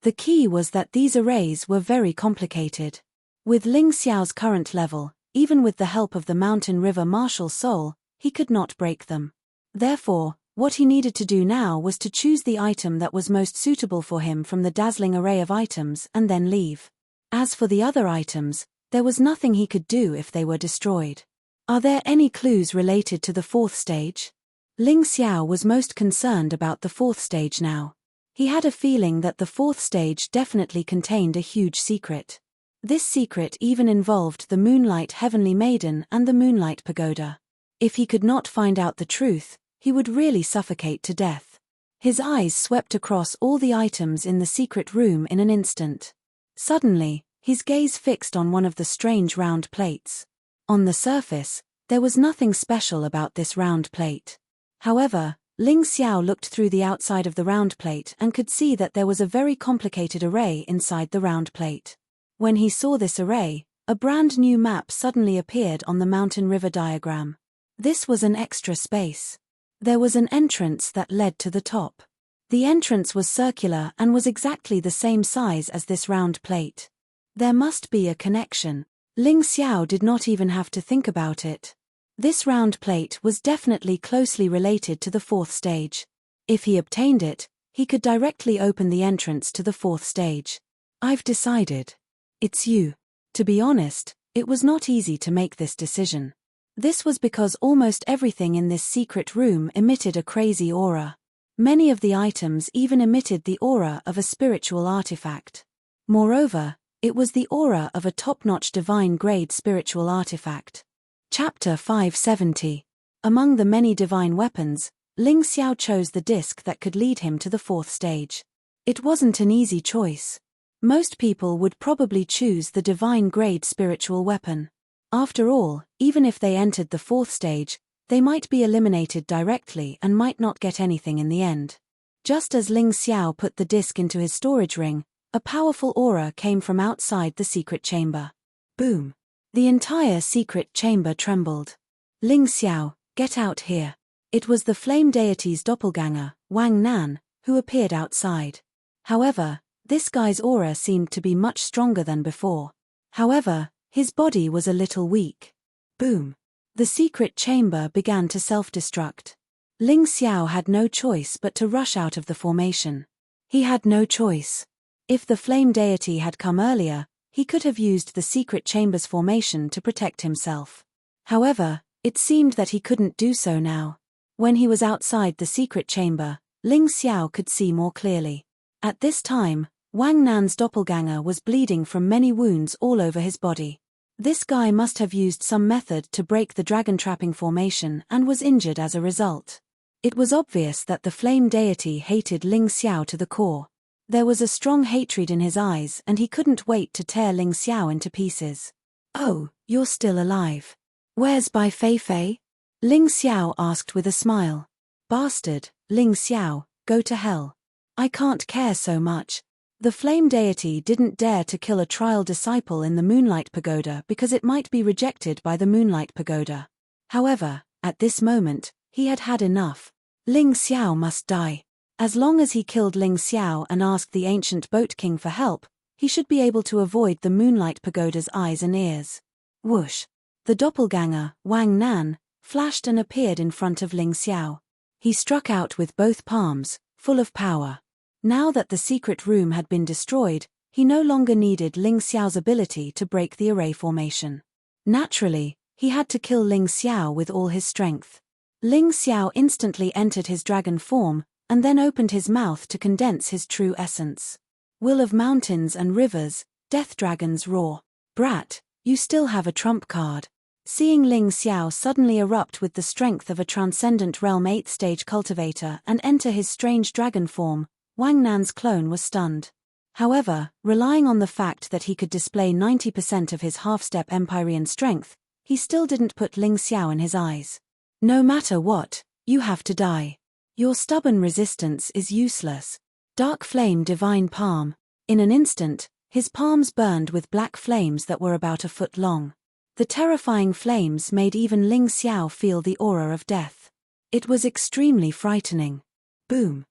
The key was that these arrays were very complicated. With Ling Xiao's current level, even with the help of the Mountain River Martial Soul, he could not break them. Therefore, what he needed to do now was to choose the item that was most suitable for him from the dazzling array of items and then leave. As for the other items, there was nothing he could do if they were destroyed. Are there any clues related to the fourth stage? Ling Xiao was most concerned about the fourth stage now. He had a feeling that the fourth stage definitely contained a huge secret. This secret even involved the Moonlight Heavenly Maiden and the Moonlight Pagoda. If he could not find out the truth, he would really suffocate to death. His eyes swept across all the items in the secret room in an instant. Suddenly, his gaze fixed on one of the strange round plates. On the surface, there was nothing special about this round plate. However, Ling Xiao looked through the outside of the round plate and could see that there was a very complicated array inside the round plate. When he saw this array, a brand new map suddenly appeared on the mountain river diagram. This was an extra space. There was an entrance that led to the top. The entrance was circular and was exactly the same size as this round plate. There must be a connection. Ling Xiao did not even have to think about it. This round plate was definitely closely related to the fourth stage. If he obtained it, he could directly open the entrance to the fourth stage. I've decided. It's you. To be honest, it was not easy to make this decision. This was because almost everything in this secret room emitted a crazy aura. Many of the items even emitted the aura of a spiritual artifact. Moreover, it was the aura of a top-notch divine-grade spiritual artifact. Chapter 570. Among the many divine weapons, Ling Xiao chose the disc that could lead him to the fourth stage. It wasn't an easy choice. Most people would probably choose the divine-grade spiritual weapon. After all, even if they entered the fourth stage, they might be eliminated directly and might not get anything in the end. Just as Ling Xiao put the disc into his storage ring, a powerful aura came from outside the secret chamber. Boom! The entire secret chamber trembled. Ling Xiao, get out here. It was the flame deity's doppelganger, Wang Nan, who appeared outside. However, this guy's aura seemed to be much stronger than before. However, his body was a little weak. Boom! The secret chamber began to self-destruct. Ling Xiao had no choice but to rush out of the formation. He had no choice. If the flame deity had come earlier, he could have used the secret chamber's formation to protect himself. However, it seemed that he couldn't do so now. When he was outside the secret chamber, Ling Xiao could see more clearly. At this time, Wang Nan's doppelganger was bleeding from many wounds all over his body. This guy must have used some method to break the dragon trapping formation and was injured as a result. It was obvious that the flame deity hated Ling Xiao to the core. There was a strong hatred in his eyes and he couldn't wait to tear Ling Xiao into pieces. "Oh, you're still alive. Where's Bai Fei Fei?" Ling Xiao asked with a smile. "Bastard, Ling Xiao, go to hell. I can't care so much." The flame deity didn't dare to kill a trial disciple in the Moonlight Pagoda because it might be rejected by the Moonlight Pagoda. However, at this moment, he had had enough. Ling Xiao must die. As long as he killed Ling Xiao and asked the ancient boat king for help, he should be able to avoid the Moonlight Pagoda's eyes and ears. Whoosh! The doppelganger, Wang Nan, flashed and appeared in front of Ling Xiao. He struck out with both palms, full of power. Now that the secret room had been destroyed, he no longer needed Ling Xiao's ability to break the array formation. Naturally, he had to kill Ling Xiao with all his strength. Ling Xiao instantly entered his dragon form, and then opened his mouth to condense his true essence. Will of mountains and rivers, death dragons roar. Brat, you still have a trump card. Seeing Ling Xiao suddenly erupt with the strength of a transcendent realm 8th stage cultivator and enter his strange dragon form, Wang Nan's clone was stunned. However, relying on the fact that he could display 90% of his half-step Empyrean strength, he still didn't put Ling Xiao in his eyes. "No matter what, you have to die. Your stubborn resistance is useless." Dark flame divine palm. In an instant, his palms burned with black flames that were about a foot long. The terrifying flames made even Ling Xiao feel the aura of death. It was extremely frightening. Boom!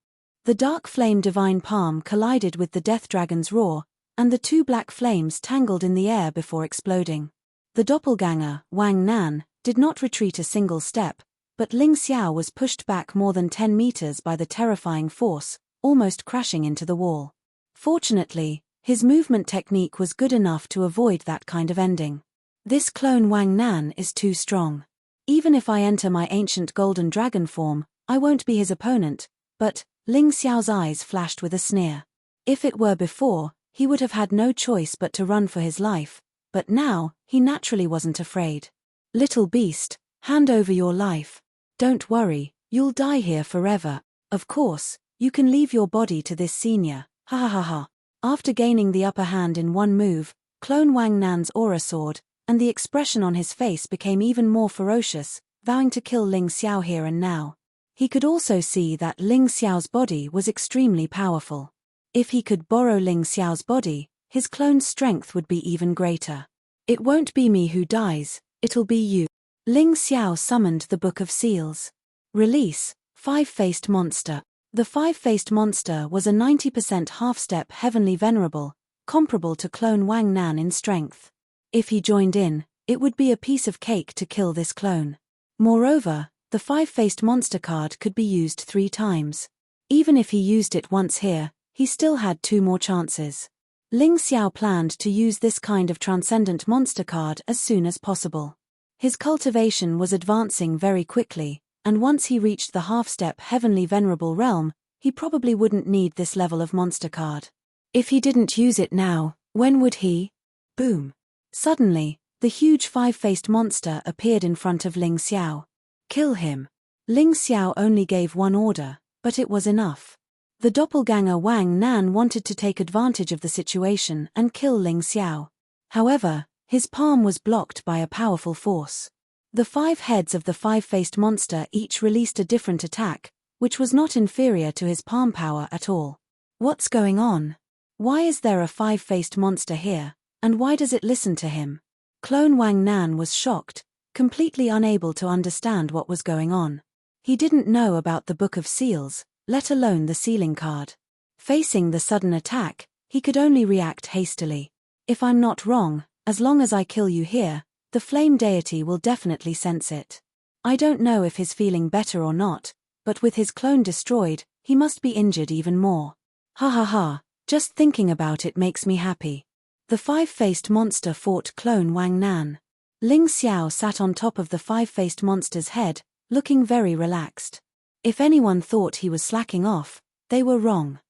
The dark flame divine palm collided with the death dragon's roar, and the two black flames tangled in the air before exploding. The doppelganger, Wang Nan, did not retreat a single step, but Ling Xiao was pushed back more than 10 meters by the terrifying force, almost crashing into the wall. Fortunately, his movement technique was good enough to avoid that kind of ending. This clone Wang Nan is too strong. Even if I enter my ancient golden dragon form, I won't be his opponent, but Ling Xiao's eyes flashed with a sneer. If it were before, he would have had no choice but to run for his life, but now, he naturally wasn't afraid. "Little beast, hand over your life. Don't worry, You'll die here forever. Of course, you can leave your body to this senior, ha ha ha ha. After gaining the upper hand in one move, Clone Wang Nan's aura soared, and the expression on his face became even more ferocious, vowing to kill Ling Xiao here and now. He could also see that Ling Xiao's body was extremely powerful. If he could borrow Ling Xiao's body, his clone's strength would be even greater. It won't be me who dies, it'll be you. Ling Xiao summoned the Book of Seals. Release, Five-Faced Monster. The Five-Faced Monster was a 90% half-step heavenly venerable, comparable to Clone Wang Nan in strength. If he joined in, it would be a piece of cake to kill this clone. Moreover, the Five-Faced Monster card could be used 3 times. Even if he used it once here, he still had 2 more chances. Ling Xiao planned to use this kind of transcendent monster card as soon as possible. His cultivation was advancing very quickly, and once he reached the half-step heavenly venerable realm, he probably wouldn't need this level of monster card. If he didn't use it now, when would he? Boom. Suddenly, the huge five-faced monster appeared in front of Ling Xiao. Kill him. Ling Xiao only gave one order, but it was enough. The doppelganger Wang Nan wanted to take advantage of the situation and kill Ling Xiao. However, his palm was blocked by a powerful force. The 5 heads of the five-faced monster each released a different attack, which was not inferior to his palm power at all. What's going on? Why is there a five-faced monster here, and why does it listen to him? Clone Wang Nan was shocked, completely unable to understand what was going on. He didn't know about the Book of Seals, let alone the sealing card. Facing the sudden attack, he could only react hastily. If I'm not wrong, as long as I kill you here, the flame deity will definitely sense it. I don't know if he's feeling better or not, but with his clone destroyed, he must be injured even more. Ha ha ha, just thinking about it makes me happy. The five-faced monster fought Clone Wang Nan. Ling Xiao sat on top of the five-faced monster's head, looking very relaxed. If anyone thought he was slacking off, they were wrong.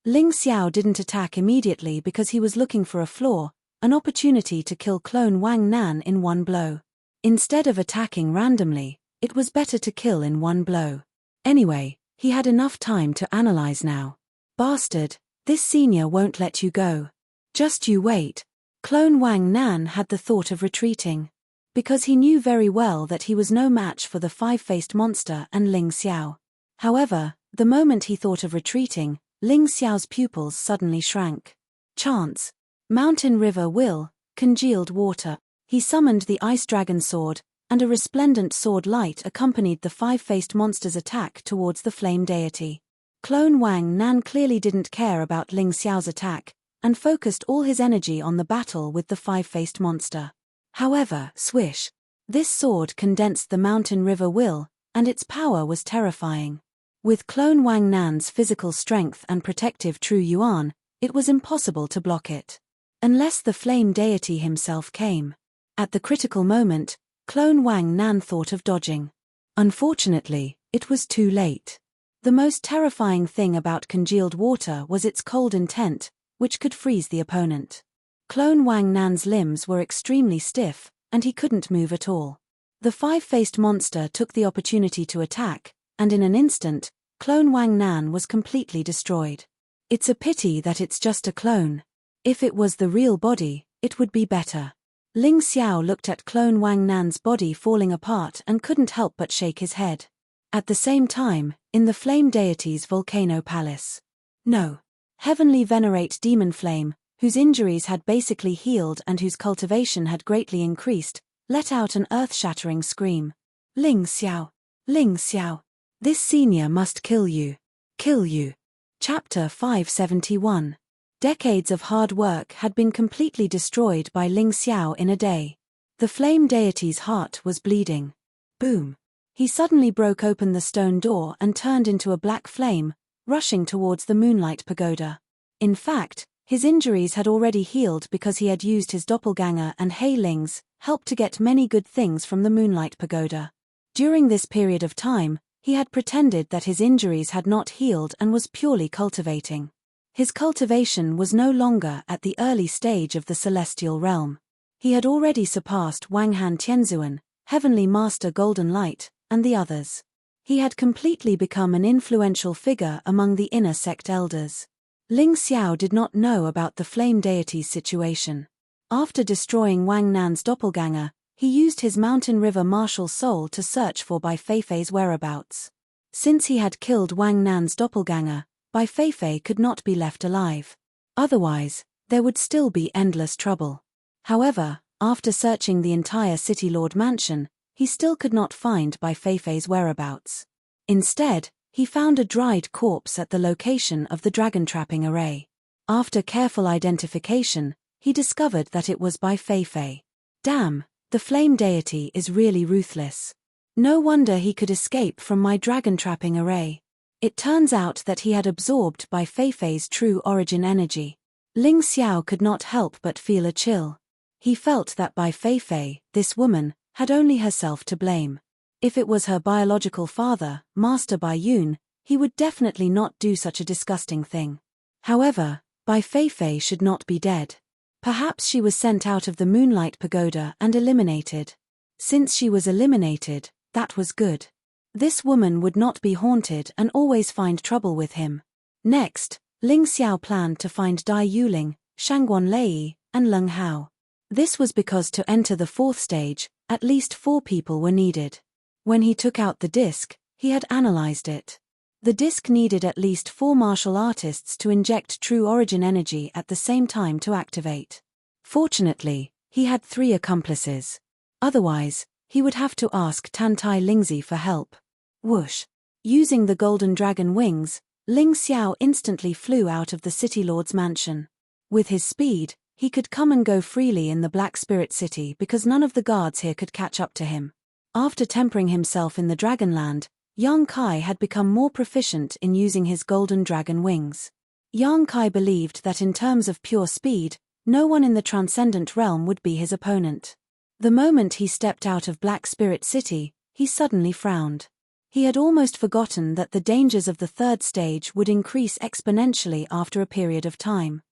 Ling Xiao didn't attack immediately because he was looking for a flaw, an opportunity to kill Clone Wang Nan in one blow. Instead of attacking randomly, it was better to kill in one blow. Anyway, he had enough time to analyze now. Bastard, this senior won't let you go. Just you wait. Clone Wang Nan had the thought of retreating. Because he knew very well that he was no match for the five-faced monster and Ling Xiao. However, the moment he thought of retreating, Ling Xiao's pupils suddenly shrank. Chance. Mountain River Will, Congealed Water. He summoned the Ice Dragon Sword, and a resplendent sword light accompanied the five-faced monster's attack towards the flame deity. Clone Wang Nan clearly didn't care about Ling Xiao's attack, and focused all his energy on the battle with the five-faced monster. However, swish. This sword condensed the Mountain River Will, and its power was terrifying. With Clone Wang Nan's physical strength and protective True Yuan, it was impossible to block it. Unless the flame deity himself came. At the critical moment, Clone Wang Nan thought of dodging. Unfortunately, it was too late. The most terrifying thing about congealed water was its cold intent, which could freeze the opponent. Clone Wang Nan's limbs were extremely stiff, and he couldn't move at all. The five-faced monster took the opportunity to attack, and in an instant, Clone Wang Nan was completely destroyed. It's a pity that it's just a clone. If it was the real body, it would be better. Ling Xiao looked at Clone Wang Nan's body falling apart and couldn't help but shake his head. At the same time, in the flame deity's volcano palace. No. Heavenly Venerate Demon Flame, whose injuries had basically healed and whose cultivation had greatly increased, let out an earth-shattering scream. Ling Xiao! Ling Xiao! This senior must kill you. Kill you. Chapter 571. Decades of hard work had been completely destroyed by Ling Xiao in a day. The flame deity's heart was bleeding. Boom. He suddenly broke open the stone door and turned into a black flame, rushing towards the Moonlight Pagoda. In fact, his injuries had already healed because he had used his doppelganger and Hei Ling's help to get many good things from the Moonlight Pagoda. During this period of time, he had pretended that his injuries had not healed and was purely cultivating. His cultivation was no longer at the early stage of the celestial realm. He had already surpassed Wang Han Tianzuan, Heavenly Master Golden Light, and the others. He had completely become an influential figure among the inner sect elders. Ling Xiao did not know about the flame deity's situation. After destroying Wang Nan's doppelganger, he used his mountain river martial soul to search for Bai Feifei's whereabouts. Since he had killed Wang Nan's doppelganger, Bai Feifei could not be left alive. Otherwise, there would still be endless trouble. However, after searching the entire City Lord mansion, he still could not find Bai Feifei's whereabouts. Instead, he found a dried corpse at the location of the dragon trapping array. After careful identification, he discovered that it was Bai Feifei. Damn, the flame deity is really ruthless. No wonder he could escape from my dragon trapping array. It turns out that he had absorbed Bai Feifei's true origin energy. Ling Xiao could not help but feel a chill. He felt that Bai Feifei, this woman, had only herself to blame. If it was her biological father, Master Bai Yun, he would definitely not do such a disgusting thing. However, Bai Feifei should not be dead. Perhaps she was sent out of the Moonlight Pagoda and eliminated. Since she was eliminated, that was good. This woman would not be haunted and always find trouble with him. Next, Ling Xiao planned to find Dai Yuling, Shangguan Lei, and Leng Hao. This was because to enter the fourth stage, at least 4 people were needed. When he took out the disc, he had analyzed it. The disc needed at least 4 martial artists to inject true origin energy at the same time to activate. Fortunately, he had 3 accomplices. Otherwise, he would have to ask Tantai Lingzi for help. Whoosh! Using the golden dragon wings, Ling Xiao instantly flew out of the City Lord's mansion. With his speed, he could come and go freely in the Black Spirit City because none of the guards here could catch up to him. After tempering himself in the Dragonland, Yang Kai had become more proficient in using his golden dragon wings. Yang Kai believed that in terms of pure speed, no one in the Transcendent Realm would be his opponent. The moment he stepped out of Black Spirit City, he suddenly frowned. He had almost forgotten that the dangers of the 3rd stage would increase exponentially after a period of time.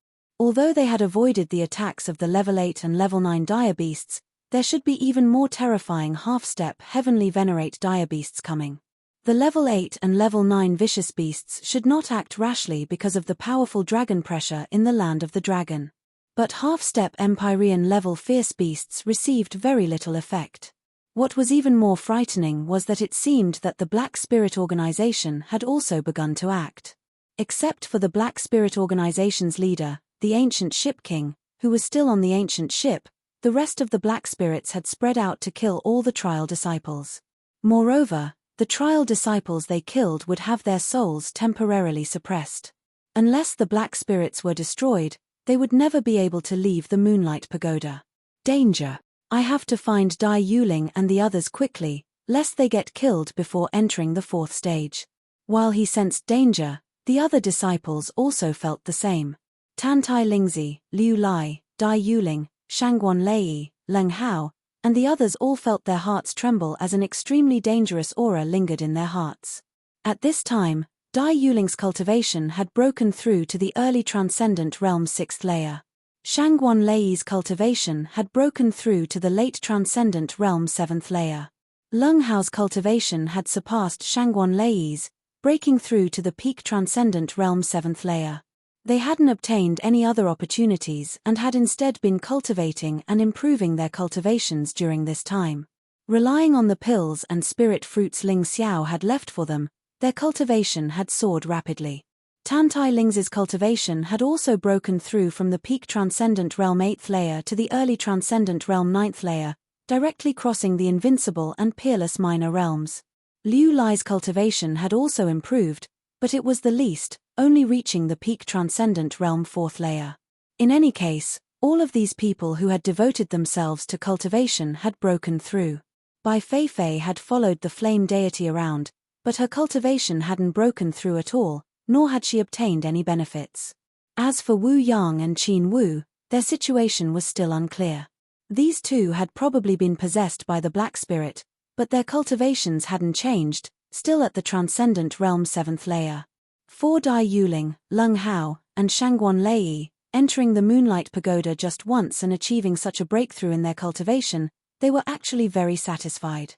Although they had avoided the attacks of the level 8 and level 9 dire beasts, there should be even more terrifying half-step heavenly venerate dire beasts coming. The level 8 and level 9 vicious beasts should not act rashly because of the powerful dragon pressure in the land of the dragon. But half-step Empyrean level fierce beasts received very little effect. What was even more frightening was that it seemed that the Black Spirit Organization had also begun to act. Except for the Black Spirit Organization's leader, the Ancient Ship King, who was still on the Ancient Ship, the rest of the Black Spirits had spread out to kill all the trial disciples. Moreover, the trial disciples they killed would have their souls temporarily suppressed. Unless the Black Spirits were destroyed, they would never be able to leave the Moonlight Pagoda. Danger! I have to find Dai Yuling and the others quickly, lest they get killed before entering the 4th stage. While he sensed danger, the other disciples also felt the same. Tantai Lingzi, Liu Lai, Dai Yuling, Shangguan Lei, Leng Hao, and the others all felt their hearts tremble as an extremely dangerous aura lingered in their hearts. At this time, Dai Yuling's cultivation had broken through to the early Transcendent Realm's 6th layer. Shangguan Lei's cultivation had broken through to the late Transcendent Realm's 7th layer. Leng Hao's cultivation had surpassed Shangguan Lei's, breaking through to the peak Transcendent Realm's 7th layer. They hadn't obtained any other opportunities and had instead been cultivating and improving their cultivations during this time. Relying on the pills and spirit fruits Ling Xiao had left for them, their cultivation had soared rapidly. Tantai Ling's cultivation had also broken through from the peak Transcendent Realm 8th layer to the early Transcendent Realm 9th layer, directly crossing the invincible and peerless minor realms. Liu Lai's cultivation had also improved, but it was the least, only reaching the peak Transcendent Realm 4th layer. In any case, all of these people who had devoted themselves to cultivation had broken through. Bai Feifei had followed the flame deity around, but her cultivation hadn't broken through at all, nor had she obtained any benefits. As for Wu Yang and Qin Wu, their situation was still unclear. These two had probably been possessed by the Black Spirit, but their cultivations hadn't changed, still at the Transcendent Realm 7th layer. For Dai Yuling, Leng Hao, and Shangguan Lei, entering the Moonlight Pagoda just once and achieving such a breakthrough in their cultivation, they were actually very satisfied.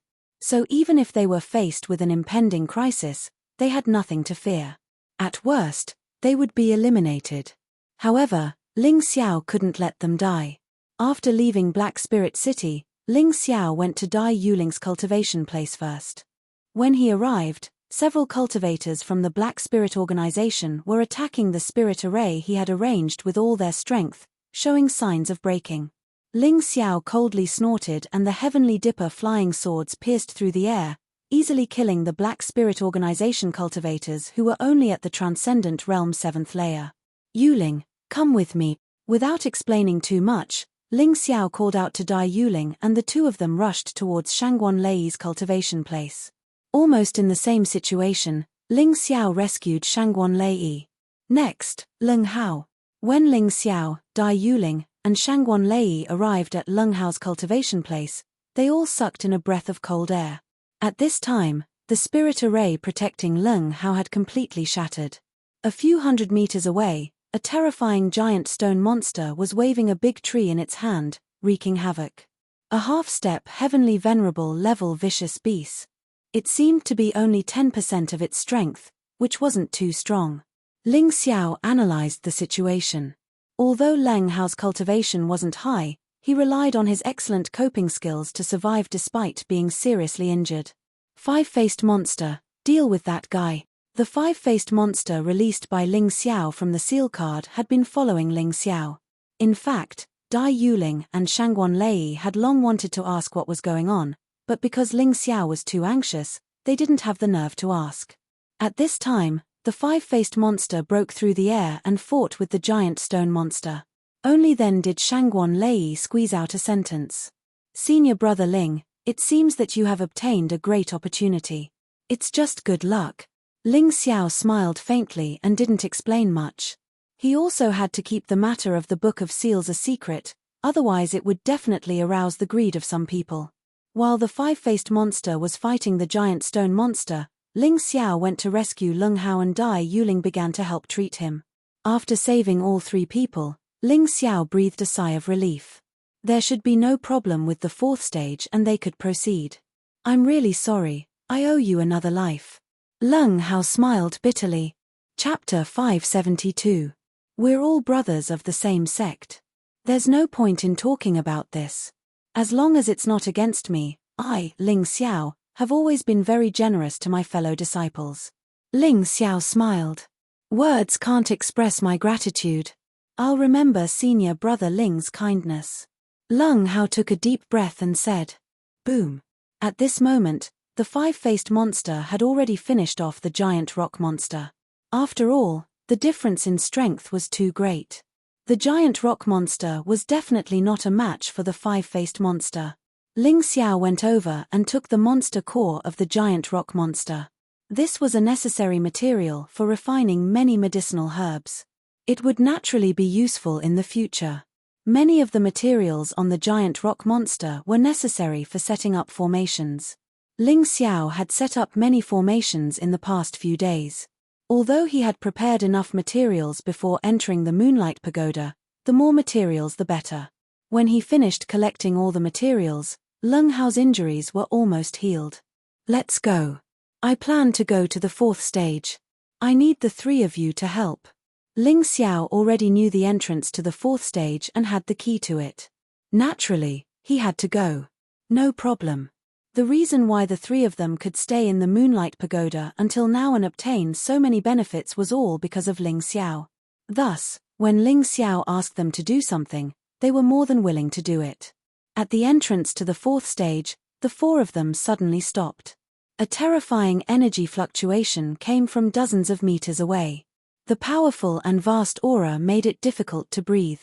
So even if they were faced with an impending crisis, they had nothing to fear. At worst, they would be eliminated. However, Ling Xiao couldn't let them die. After leaving Black Spirit City, Ling Xiao went to Dai Yuling's cultivation place first. When he arrived, several cultivators from the Black Spirit organization were attacking the spirit array he had arranged with all their strength, showing signs of breaking. Ling Xiao coldly snorted and the Heavenly Dipper flying swords pierced through the air, easily killing the Black Spirit organization cultivators who were only at the Transcendent Realm 7th layer. Yuling, come with me. Without explaining too much, Ling Xiao called out to Dai Yuling and the two of them rushed towards Shangguan Lei's cultivation place. Almost in the same situation, Ling Xiao rescued Shangguan Lei. Next, Leng Hao. When Ling Xiao, Dai Yuling, and Shangguan Lei arrived at Leng Hao's cultivation place, they all sucked in a breath of cold air. At this time, the spirit array protecting Leng Hao had completely shattered. A few hundred meters away, a terrifying giant stone monster was waving a big tree in its hand, wreaking havoc. A half-step heavenly venerable level vicious beast. It seemed to be only 10% of its strength, which wasn't too strong. Ling Xiao analyzed the situation. Although Leng Hao's cultivation wasn't high, he relied on his excellent coping skills to survive despite being seriously injured. Five-faced monster, deal with that guy. The five-faced monster released by Ling Xiao from the seal card had been following Ling Xiao. In fact, Dai Yuling and Shangguan Lei had long wanted to ask what was going on, but because Ling Xiao was too anxious, they didn't have the nerve to ask. At this time, the five-faced monster broke through the air and fought with the giant stone monster. Only then did Shangguan Lei squeeze out a sentence. Senior brother Ling, it seems that you have obtained a great opportunity. It's just good luck. Ling Xiao smiled faintly and didn't explain much. He also had to keep the matter of the Book of Seals a secret, otherwise it would definitely arouse the greed of some people. While the five-faced monster was fighting the giant stone monster, Ling Xiao went to rescue Leng Hao and Dai Yuling began to help treat him. After saving all three people, Ling Xiao breathed a sigh of relief. There should be no problem with the fourth stage and they could proceed. I'm really sorry, I owe you another life. Leng Hao smiled bitterly. Chapter 572. We're all brothers of the same sect. There's no point in talking about this. As long as it's not against me, I, Ling Xiao, have always been very generous to my fellow disciples. Ling Xiao smiled. Words can't express my gratitude. I'll remember senior brother Ling's kindness. Leng Hao took a deep breath and said, boom. At this moment, the five-faced monster had already finished off the giant rock monster. After all, the difference in strength was too great. The giant rock monster was definitely not a match for the five-faced monster. Ling Xiao went over and took the monster core of the giant rock monster. This was a necessary material for refining many medicinal herbs. It would naturally be useful in the future. Many of the materials on the giant rock monster were necessary for setting up formations. Ling Xiao had set up many formations in the past few days. Although he had prepared enough materials before entering the Moonlight Pagoda, the more materials the better. When he finished collecting all the materials, Leng Hao's injuries were almost healed. Let's go. I plan to go to the fourth stage. I need the three of you to help. Ling Xiao already knew the entrance to the fourth stage and had the key to it. Naturally, he had to go. No problem. The reason why the three of them could stay in the Moonlight Pagoda until now and obtain so many benefits was all because of Ling Xiao. Thus, when Ling Xiao asked them to do something, they were more than willing to do it. At the entrance to the fourth stage, the four of them suddenly stopped. A terrifying energy fluctuation came from dozens of meters away. The powerful and vast aura made it difficult to breathe.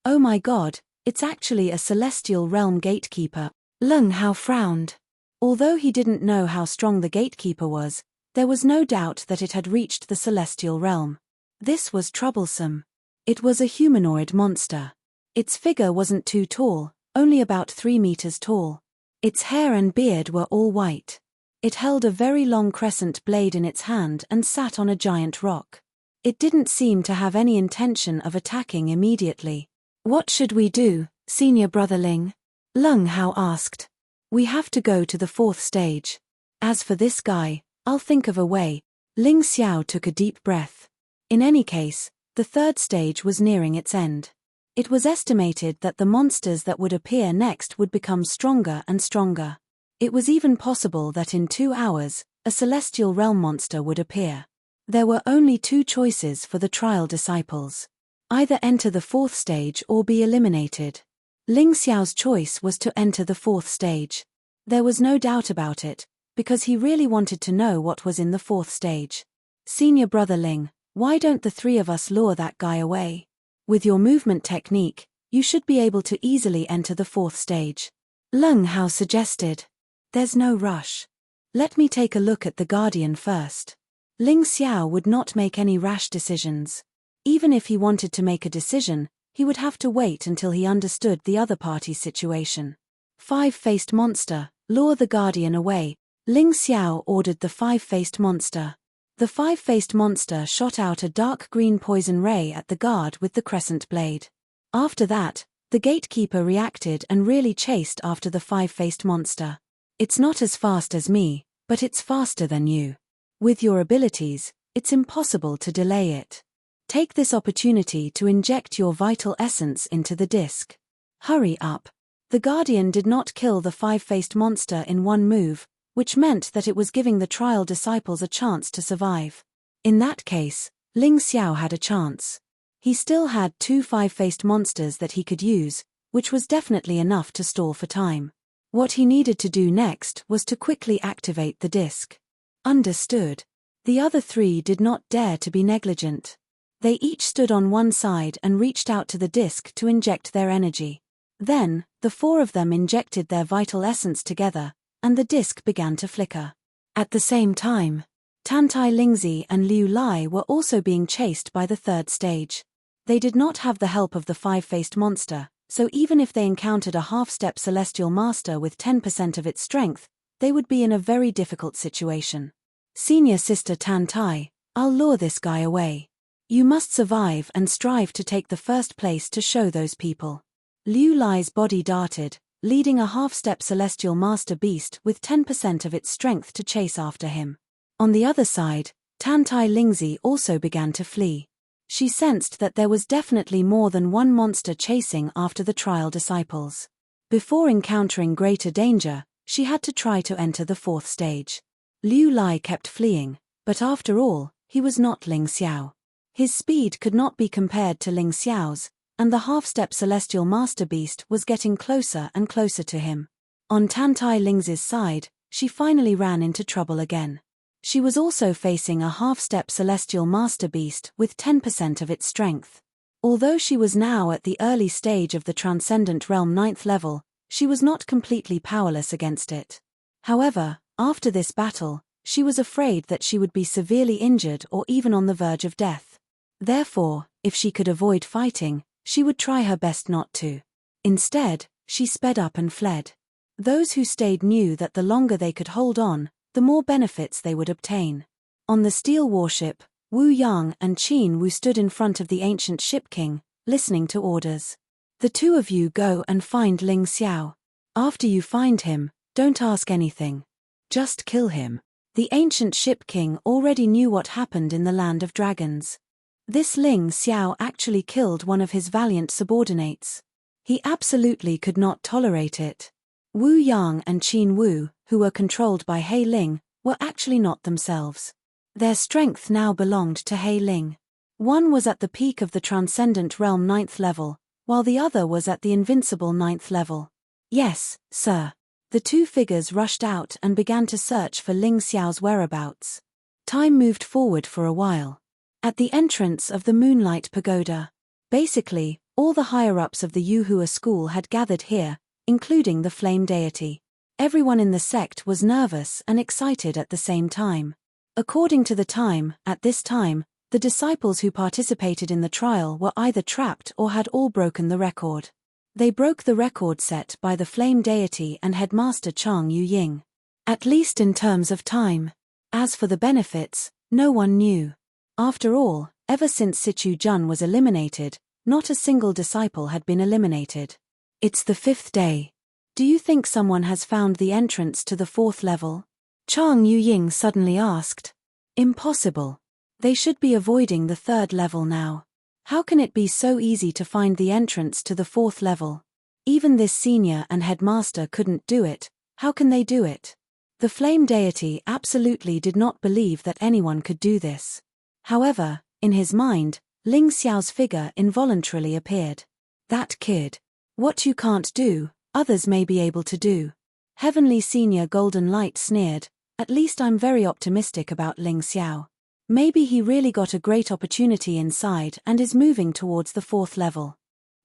Oh my god, it's actually a celestial realm gatekeeper. Leng Hao frowned. Although he didn't know how strong the gatekeeper was, there was no doubt that it had reached the celestial realm. This was troublesome. It was a humanoid monster. Its figure wasn't too tall, only about 3 meters tall. Its hair and beard were all white. It held a very long crescent blade in its hand and sat on a giant rock. It didn't seem to have any intention of attacking immediately. What should we do, senior brother Ling? Leng Hao asked. We have to go to the fourth stage. As for this guy, I'll think of a way. Ling Xiao took a deep breath. In any case, the third stage was nearing its end. It was estimated that the monsters that would appear next would become stronger and stronger. It was even possible that in 2 hours, a celestial realm monster would appear. There were only 2 choices for the trial disciples. Either enter the fourth stage or be eliminated. Ling Xiao's choice was to enter the fourth stage. There was no doubt about it, because he really wanted to know what was in the fourth stage. Senior brother Ling, why don't the 3 of us lure that guy away? With your movement technique, you should be able to easily enter the fourth stage. Leng Hao suggested. There's no rush. Let me take a look at the Guardian first. Ling Xiao would not make any rash decisions. Even if he wanted to make a decision, he would have to wait until he understood the other party's situation. 5-faced monster, lure the Guardian away. Ling Xiao ordered the 5-faced monster. The 5-faced monster shot out a dark green poison ray at the guard with the crescent blade. After that, the gatekeeper reacted and really chased after the 5-faced monster. It's not as fast as me, but it's faster than you. With your abilities, it's impossible to delay it. Take this opportunity to inject your vital essence into the disc. Hurry up. The Guardian did not kill the 5-faced monster in one move, which meant that it was giving the trial disciples a chance to survive. In that case, Ling Xiao had a chance. He still had 2 5-faced monsters that he could use, which was definitely enough to stall for time. What he needed to do next was to quickly activate the disc. Understood. The other 3 did not dare to be negligent. They each stood on one side and reached out to the disc to inject their energy. Then, the 4 of them injected their vital essence together, and the disc began to flicker. At the same time, Tantai Lingzi and Liu Lai were also being chased by the third stage. They did not have the help of the 5-faced monster, so even if they encountered a half-step celestial master with 10% of its strength, they would be in a very difficult situation. Senior sister Tantai, I'll lure this guy away. You must survive and strive to take the first place to show those people. Liu Lai's body darted, leading a half-step celestial master beast with 10% of its strength to chase after him. On the other side, Tantai Lingzi also began to flee. She sensed that there was definitely more than one monster chasing after the trial disciples. Before encountering greater danger, she had to try to enter the fourth stage. Liu Lai kept fleeing, but after all, he was not Ling Xiao. His speed could not be compared to Ling Xiao's, and the half-step celestial master beast was getting closer and closer to him. On Tantai Lingzi's side, she finally ran into trouble again. She was also facing a half-step celestial master beast with 10% of its strength. Although she was now at the early stage of the Transcendent Realm 9th level, she was not completely powerless against it. However, after this battle, she was afraid that she would be severely injured or even on the verge of death. Therefore, if she could avoid fighting, she would try her best not to. Instead, she sped up and fled. Those who stayed knew that the longer they could hold on, the more benefits they would obtain. On the steel warship, Wu Yang and Qin Wu stood in front of the ancient ship king, listening to orders. The 2 of you go and find Ling Xiao. After you find him, don't ask anything. Just kill him. The ancient ship king already knew what happened in the Land of Dragons. This Ling Xiao actually killed one of his valiant subordinates. He absolutely could not tolerate it. Wu Yang and Qin Wu, who were controlled by He Ling, were actually not themselves. Their strength now belonged to He Ling. One was at the peak of the Transcendent Realm 9th level, while the other was at the invincible 9th level. Yes, sir. The 2 figures rushed out and began to search for Ling Xiao's whereabouts. Time moved forward for a while. At the entrance of the Moonlight Pagoda. Basically, all the higher-ups of the Yuhua school had gathered here, including the flame deity. Everyone in the sect was nervous and excited at the same time. According to the time, at this time, the disciples who participated in the trial were either trapped or had all broken the record. They broke the record set by the flame deity and headmaster Chang Yu-ying. At least in terms of time. As for the benefits, no one knew. After all, ever since Sichu Jun was eliminated, not a single disciple had been eliminated. It's the 5th day. Do you think someone has found the entrance to the 4th level? Chang Yuying suddenly asked. Impossible. They should be avoiding the 3rd level now. How can it be so easy to find the entrance to the 4th level? Even this senior and headmaster couldn't do it. How can they do it? The flame deity absolutely did not believe that anyone could do this. However, in his mind, Ling Xiao's figure involuntarily appeared. That kid. What you can't do, others may be able to do. Heavenly Senior Golden Light sneered. At least I'm very optimistic about Ling Xiao. Maybe he really got a great opportunity inside and is moving towards the 4th level.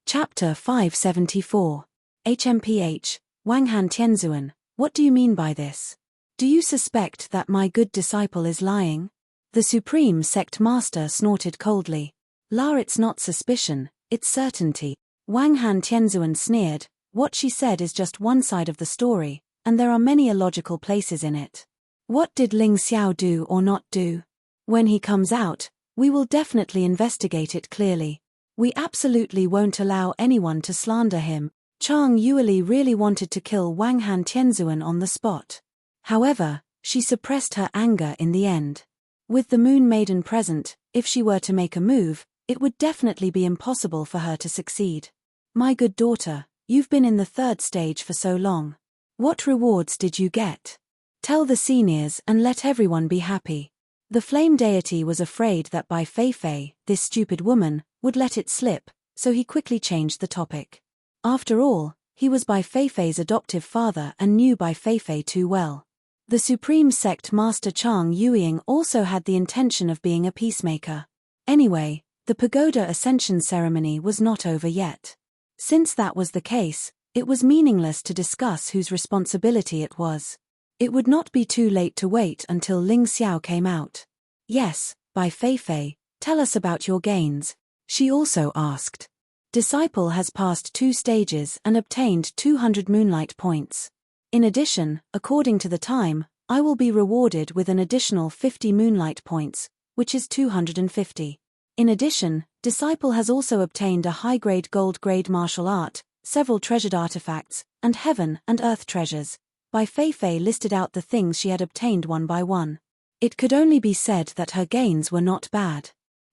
Chapter 574. HMPH, Wang Han Tianzuan, what do you mean by this? Do you suspect that my good disciple is lying? The Supreme Sect Master snorted coldly. La, it's not suspicion, it's certainty. Wang Han Tianzuan sneered. What she said is just one side of the story, and there are many illogical places in it. What did Ling Xiao do or not do? When he comes out, we will definitely investigate it clearly. We absolutely won't allow anyone to slander him. Chang Yueli really wanted to kill Wang Han Tianzuan on the spot. However, she suppressed her anger in the end. With the Moon Maiden present, if she were to make a move, it would definitely be impossible for her to succeed. My good daughter, you've been in the 3rd stage for so long. What rewards did you get? Tell the seniors and let everyone be happy. The flame deity was afraid that Bai Feifei, this stupid woman, would let it slip, so he quickly changed the topic. After all, he was Bai Feifei's adoptive father and knew Bai Feifei too well. The Supreme Sect Master Chang Yuying also had the intention of being a peacemaker. Anyway, the pagoda ascension ceremony was not over yet. Since that was the case, it was meaningless to discuss whose responsibility it was. It would not be too late to wait until Ling Xiao came out. Yes, Bai Feifei, tell us about your gains, she also asked. Disciple has passed 2 stages and obtained 200 moonlight points. In addition, according to the time, I will be rewarded with an additional 50 moonlight points, which is 250. In addition, Disciple has also obtained a high-grade gold-grade martial art, several treasured artifacts, and heaven and earth treasures. Bai Feifei listed out the things she had obtained one by one. It could only be said that her gains were not bad.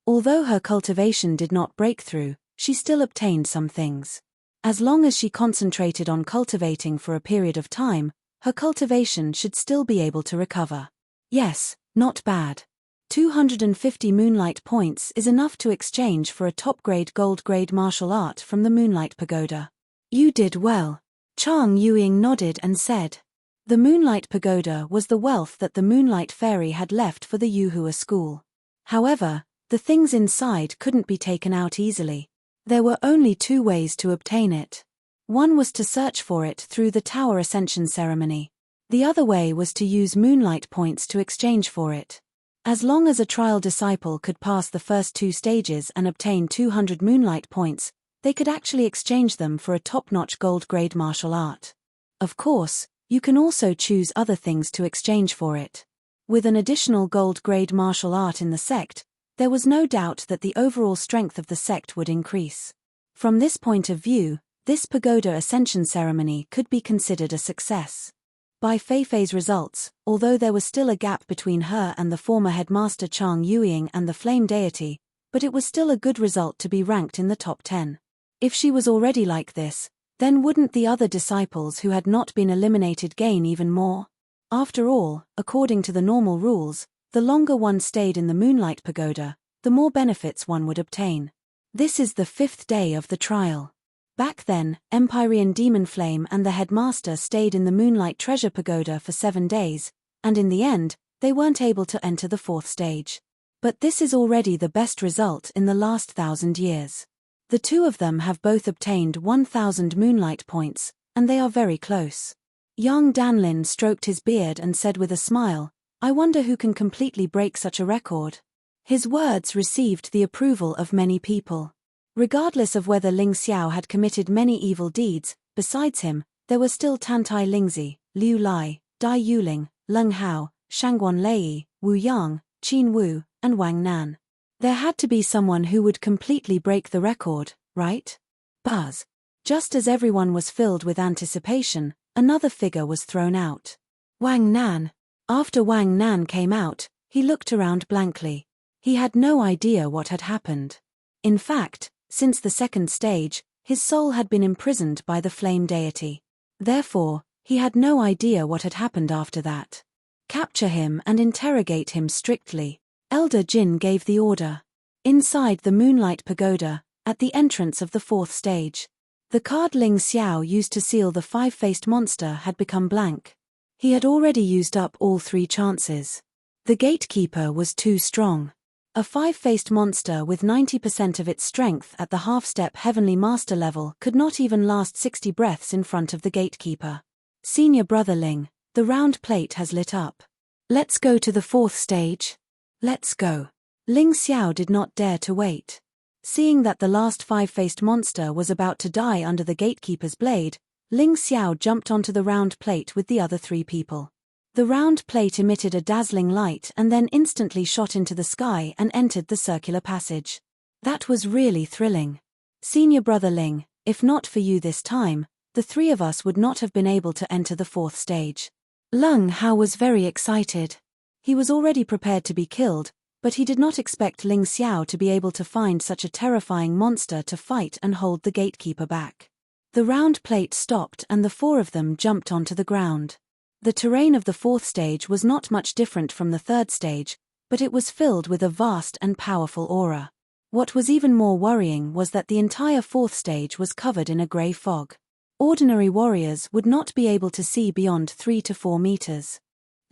Although her cultivation did not break through, she still obtained some things. As long as she concentrated on cultivating for a period of time, her cultivation should still be able to recover. Yes, not bad. 250 moonlight points is enough to exchange for a top-grade gold-grade martial art from the Moonlight Pagoda. You did well. Chang Yuying nodded and said. The Moonlight Pagoda was the wealth that the Moonlight Fairy had left for the Yuhua school. However, the things inside couldn't be taken out easily. There were only 2 ways to obtain it. One was to search for it through the Tower Ascension ceremony. The other way was to use moonlight points to exchange for it. As long as a trial disciple could pass the first 2 stages and obtain 200 moonlight points, they could actually exchange them for a top-notch gold-grade martial art. Of course, you can also choose other things to exchange for it. With an additional gold-grade martial art in the sect, there was no doubt that the overall strength of the sect would increase. From this point of view, this pagoda ascension ceremony could be considered a success. Bai Feifei's results, although there was still a gap between her and the former headmaster Chang Yuying and the flame deity, but it was still a good result to be ranked in the top 10. If she was already like this, then wouldn't the other disciples who had not been eliminated gain even more? After all, according to the normal rules, the longer one stayed in the Moonlight Pagoda, the more benefits one would obtain. This is the 5th day of the trial. Back then, Empyrean Demon Flame and the headmaster stayed in the Moonlight Treasure Pagoda for 7 days, and in the end, they weren't able to enter the 4th stage. But this is already the best result in the last 1,000 years. The 2 of them have both obtained 1,000 moonlight points, and they are very close. Yang Danlin stroked his beard and said with a smile, I wonder who can completely break such a record. His words received the approval of many people. Regardless of whether Ling Xiao had committed many evil deeds, besides him, there were still Tantai Lingzi, Liu Lai, Dai Yuling, Leng Hao, Shangguan Lei, Wu Yang, Qin Wu, and Wang Nan. There had to be someone who would completely break the record, right? Buzz. Just as everyone was filled with anticipation, another figure was thrown out. Wang Nan. After Wang Nan came out, he looked around blankly. He had no idea what had happened. In fact, since the second stage, his soul had been imprisoned by the flame deity. Therefore, he had no idea what had happened after that. Capture him and interrogate him strictly. Elder Jin gave the order. Inside the Moonlight Pagoda, at the entrance of the fourth stage, the card Ling Xiao used to seal the five-faced monster had become blank. He had already used up all 3 chances. The gatekeeper was too strong. A five-faced monster with 90% of its strength at the half-step Heavenly Master level could not even last 60 breaths in front of the gatekeeper. Senior Brother Ling, the round plate has lit up. Let's go to the fourth stage. Let's go. Ling Xiao did not dare to wait. Seeing that the last five-faced monster was about to die under the gatekeeper's blade, Ling Xiao jumped onto the round plate with the other 3 people. The round plate emitted a dazzling light and then instantly shot into the sky and entered the circular passage. That was really thrilling. Senior Brother Ling, if not for you this time, the 3 of us would not have been able to enter the fourth stage. Lung Hao was very excited. He was already prepared to be killed, but he did not expect Ling Xiao to be able to find such a terrifying monster to fight and hold the gatekeeper back. The round plate stopped and the 4 of them jumped onto the ground. The terrain of the fourth stage was not much different from the third stage, but it was filled with a vast and powerful aura. What was even more worrying was that the entire fourth stage was covered in a grey fog. Ordinary warriors would not be able to see beyond 3 to 4 meters.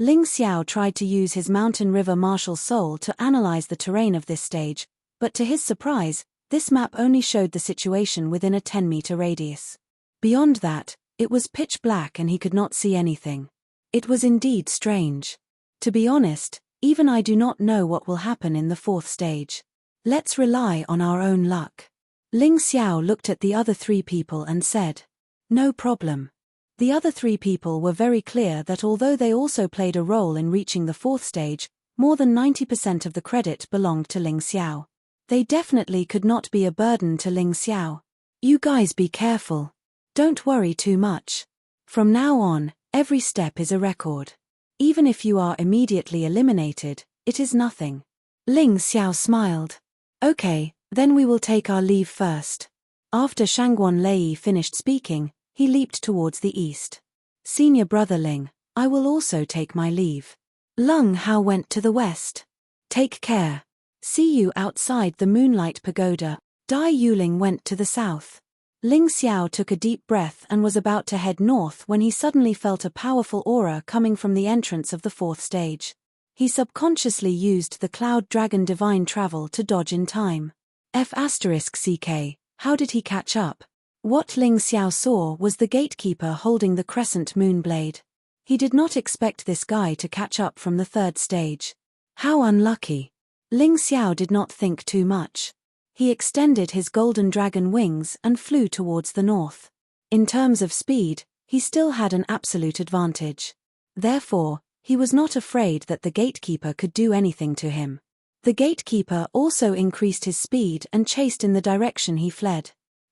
Ling Xiao tried to use his Mountain River martial soul to analyze the terrain of this stage, but to his surprise, this map only showed the situation within a 10-meter radius. Beyond that, it was pitch black and he could not see anything. It was indeed strange. To be honest, even I do not know what will happen in the fourth stage. Let's rely on our own luck. Ling Xiao looked at the other 3 people and said, "No problem." The other 3 people were very clear that although they also played a role in reaching the fourth stage, more than 90% of the credit belonged to Ling Xiao. They definitely could not be a burden to Ling Xiao. You guys be careful. Don't worry too much. From now on, every step is a record. Even if you are immediately eliminated, it is nothing. Ling Xiao smiled. Okay, then we will take our leave first. After Shangguan Lei finished speaking, he leaped towards the east. Senior Brother Ling, I will also take my leave. Lung Hao went to the west. Take care. See you outside the Moonlight Pagoda. Dai Yuling went to the south. Ling Xiao took a deep breath and was about to head north when he suddenly felt a powerful aura coming from the entrance of the fourth stage. He subconsciously used the Cloud Dragon Divine Travel to dodge in time. F***CK, how did he catch up? What Ling Xiao saw was the gatekeeper holding the crescent moon blade. He did not expect this guy to catch up from the third stage. How unlucky. Ling Xiao did not think too much. He extended his golden dragon wings and flew towards the north. In terms of speed, he still had an absolute advantage. Therefore, he was not afraid that the gatekeeper could do anything to him. The gatekeeper also increased his speed and chased in the direction he fled.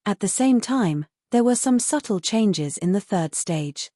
At the same time, there were some subtle changes in the third stage.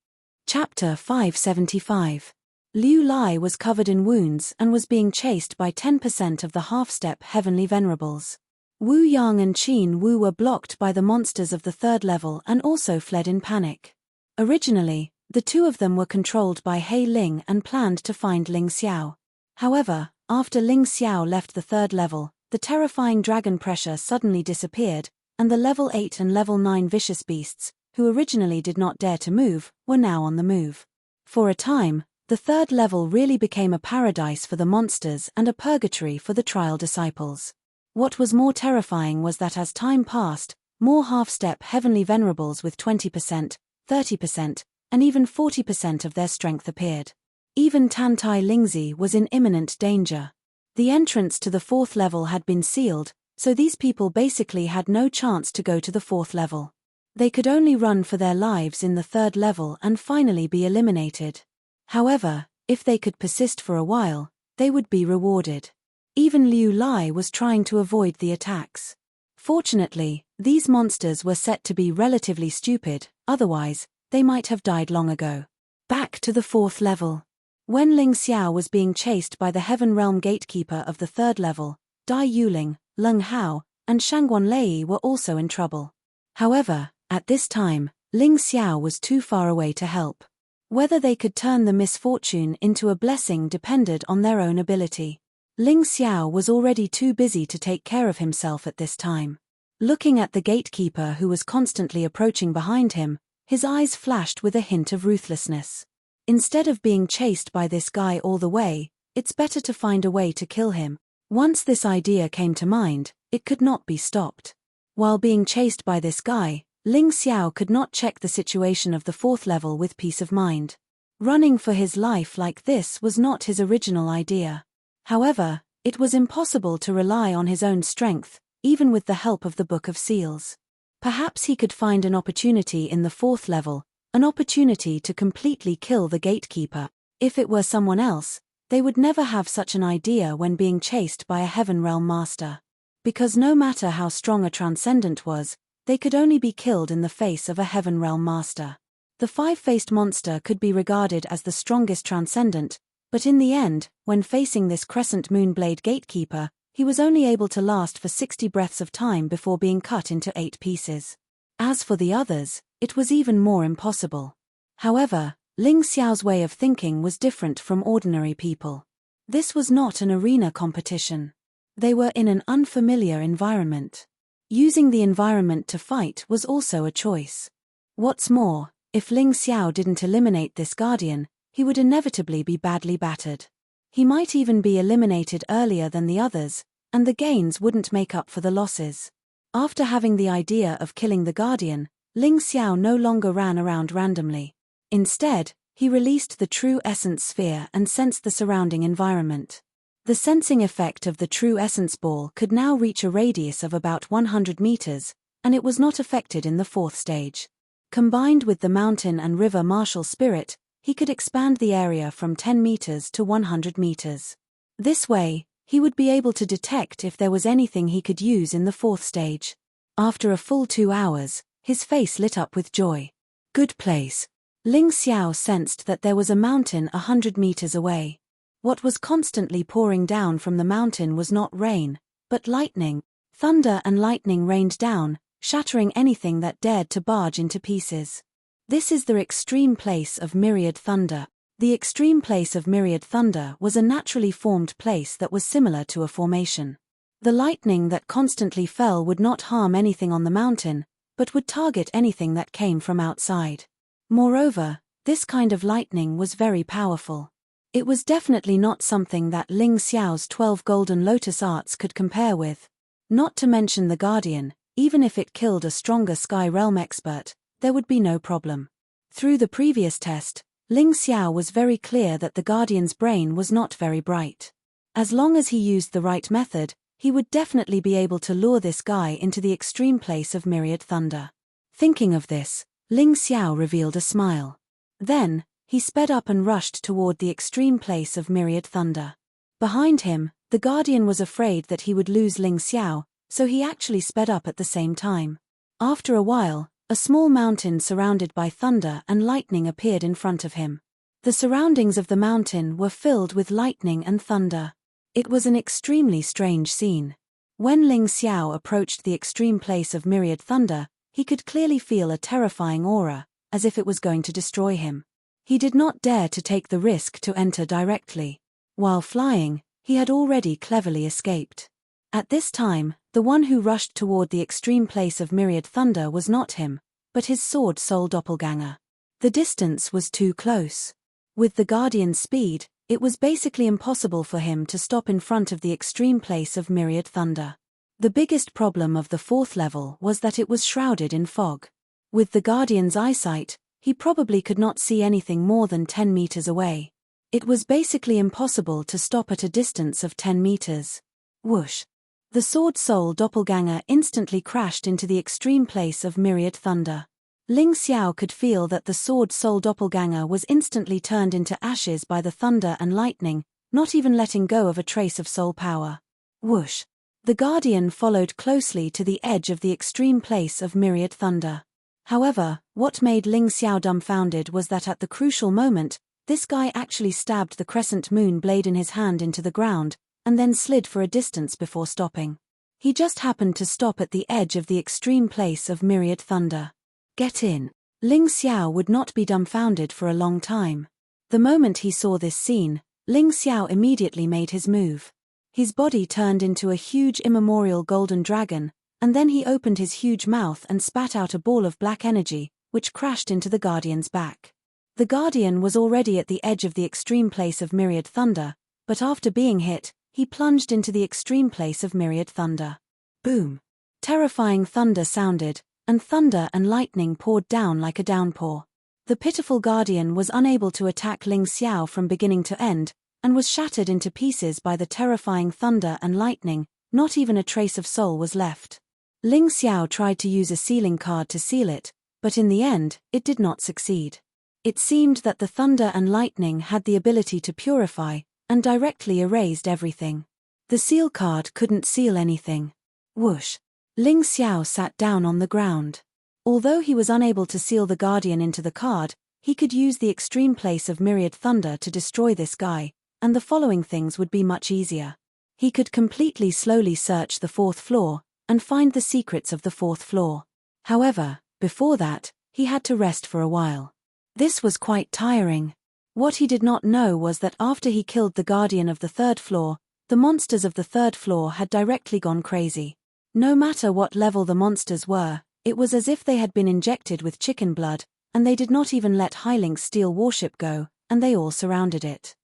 Chapter 575. Liu Lai was covered in wounds and was being chased by 10% of the half-step Heavenly Venerables. Wu Yang and Qin Wu were blocked by the monsters of the third level and also fled in panic. Originally, the 2 of them were controlled by He Ling and planned to find Ling Xiao. However, after Ling Xiao left the third level, the terrifying dragon pressure suddenly disappeared, and the level 8 and level 9 vicious beasts, who originally did not dare to move, were now on the move. For a time, the third level really became a paradise for the monsters and a purgatory for the trial disciples. What was more terrifying was that as time passed, more half-step Heavenly Venerables with 20%, 30%, and even 40% of their strength appeared. Even Tantai Lingzi was in imminent danger. The entrance to the fourth level had been sealed, so these people basically had no chance to go to the fourth level. They could only run for their lives in the third level and finally be eliminated. However, if they could persist for a while, they would be rewarded. Even Liu Lai was trying to avoid the attacks. Fortunately, these monsters were set to be relatively stupid, otherwise, they might have died long ago. Back to the 4th level. When Ling Xiao was being chased by the Heaven Realm gatekeeper of the 3rd level, Dai Yuling, Leng Hao, and Shangguan Lei were also in trouble. However, at this time, Ling Xiao was too far away to help. Whether they could turn the misfortune into a blessing depended on their own ability. Ling Xiao was already too busy to take care of himself at this time. Looking at the gatekeeper who was constantly approaching behind him, his eyes flashed with a hint of ruthlessness. Instead of being chased by this guy all the way, it's better to find a way to kill him. Once this idea came to mind, it could not be stopped. While being chased by this guy, Ling Xiao could not check the situation of the 4th level with peace of mind. Running for his life like this was not his original idea. However, it was impossible to rely on his own strength, even with the help of the Book of Seals. Perhaps he could find an opportunity in the 4th level, an opportunity to completely kill the gatekeeper. If it were someone else, they would never have such an idea when being chased by a Heaven Realm master. Because no matter how strong a transcendent was, they could only be killed in the face of a Heaven Realm master. The 5-faced monster could be regarded as the strongest transcendent, but in the end, when facing this Crescent Moonblade gatekeeper, he was only able to last for 60 breaths of time before being cut into 8 pieces. As for the others, it was even more impossible. However, Ling Xiao's way of thinking was different from ordinary people. This was not an arena competition. They were in an unfamiliar environment. Using the environment to fight was also a choice. What's more, if Ling Xiao didn't eliminate this guardian, he would inevitably be badly battered. He might even be eliminated earlier than the others, and the gains wouldn't make up for the losses. After having the idea of killing the guardian, Ling Xiao no longer ran around randomly. Instead, he released the True Essence Sphere and sensed the surrounding environment. The sensing effect of the True Essence Ball could now reach a radius of about 100 meters, and it was not affected in the 4th stage. Combined with the Mountain and River Martial Spirit, he could expand the area from 10 meters to 100 meters. This way, he would be able to detect if there was anything he could use in the 4th stage. After a full 2 hours, his face lit up with joy. Good place. Ling Xiao sensed that there was a mountain 100 meters away. What was constantly pouring down from the mountain was not rain, but lightning. Thunder and lightning rained down, shattering anything that dared to barge into pieces. This is the extreme place of myriad thunder. The extreme place of myriad thunder was a naturally formed place that was similar to a formation. The lightning that constantly fell would not harm anything on the mountain, but would target anything that came from outside. Moreover, this kind of lightning was very powerful. It was definitely not something that Ling Xiao's 12 Golden Lotus Arts could compare with. Not to mention the Guardian, even if it killed a stronger Sky Realm expert, there would be no problem. Through the previous test, Ling Xiao was very clear that the Guardian's brain was not very bright. As long as he used the right method, he would definitely be able to lure this guy into the extreme place of myriad thunder. Thinking of this, Ling Xiao revealed a smile. Then, he sped up and rushed toward the extreme place of myriad thunder. Behind him, the Guardian was afraid that he would lose Ling Xiao, so he actually sped up at the same time. After a while, a small mountain surrounded by thunder and lightning appeared in front of him. The surroundings of the mountain were filled with lightning and thunder. It was an extremely strange scene. When Ling Xiao approached the extreme place of myriad thunder, he could clearly feel a terrifying aura, as if it was going to destroy him. He did not dare to take the risk to enter directly. While flying, he had already cleverly escaped. At this time, the one who rushed toward the extreme place of myriad thunder was not him, but his sword soul doppelganger. The distance was too close. With the Guardian's speed, it was basically impossible for him to stop in front of the extreme place of myriad thunder. The biggest problem of the 4th level was that it was shrouded in fog. With the Guardian's eyesight, he probably could not see anything more than 10 meters away. It was basically impossible to stop at a distance of 10 meters. Whoosh! The sword soul doppelganger instantly crashed into the extreme place of myriad thunder. Ling Xiao could feel that the sword soul doppelganger was instantly turned into ashes by the thunder and lightning, not even letting go of a trace of soul power. Whoosh! The Guardian followed closely to the edge of the extreme place of myriad thunder. However, what made Ling Xiao dumbfounded was that at the crucial moment, this guy actually stabbed the crescent moon blade in his hand into the ground, and then slid for a distance before stopping. He just happened to stop at the edge of the extreme place of myriad thunder. Get in. Ling Xiao would not be dumbfounded for a long time. The moment he saw this scene, Ling Xiao immediately made his move. His body turned into a huge immemorial golden dragon, and then he opened his huge mouth and spat out a ball of black energy, which crashed into the Guardian's back. The Guardian was already at the edge of the extreme place of myriad thunder, but after being hit, he plunged into the extreme place of myriad thunder. Boom! Terrifying thunder sounded, and thunder and lightning poured down like a downpour. The pitiful Guardian was unable to attack Ling Xiao from beginning to end, and was shattered into pieces by the terrifying thunder and lightning. Not even a trace of soul was left. Ling Xiao tried to use a sealing card to seal it, but in the end, it did not succeed. It seemed that the thunder and lightning had the ability to purify, and directly erased everything. The seal card couldn't seal anything. Whoosh! Ling Xiao sat down on the ground. Although he was unable to seal the Guardian into the card, he could use the extreme place of myriad thunder to destroy this guy, and the following things would be much easier. He could completely slowly search the 4th floor, and find the secrets of the 4th floor. However, before that, he had to rest for a while. This was quite tiring. What he did not know was that after he killed the Guardian of the 3rd floor, the monsters of the 3rd floor had directly gone crazy. No matter what level the monsters were, it was as if they had been injected with chicken blood, and they did not even let Hylink's steel warship go, and they all surrounded it.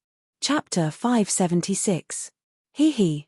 Chapter 576.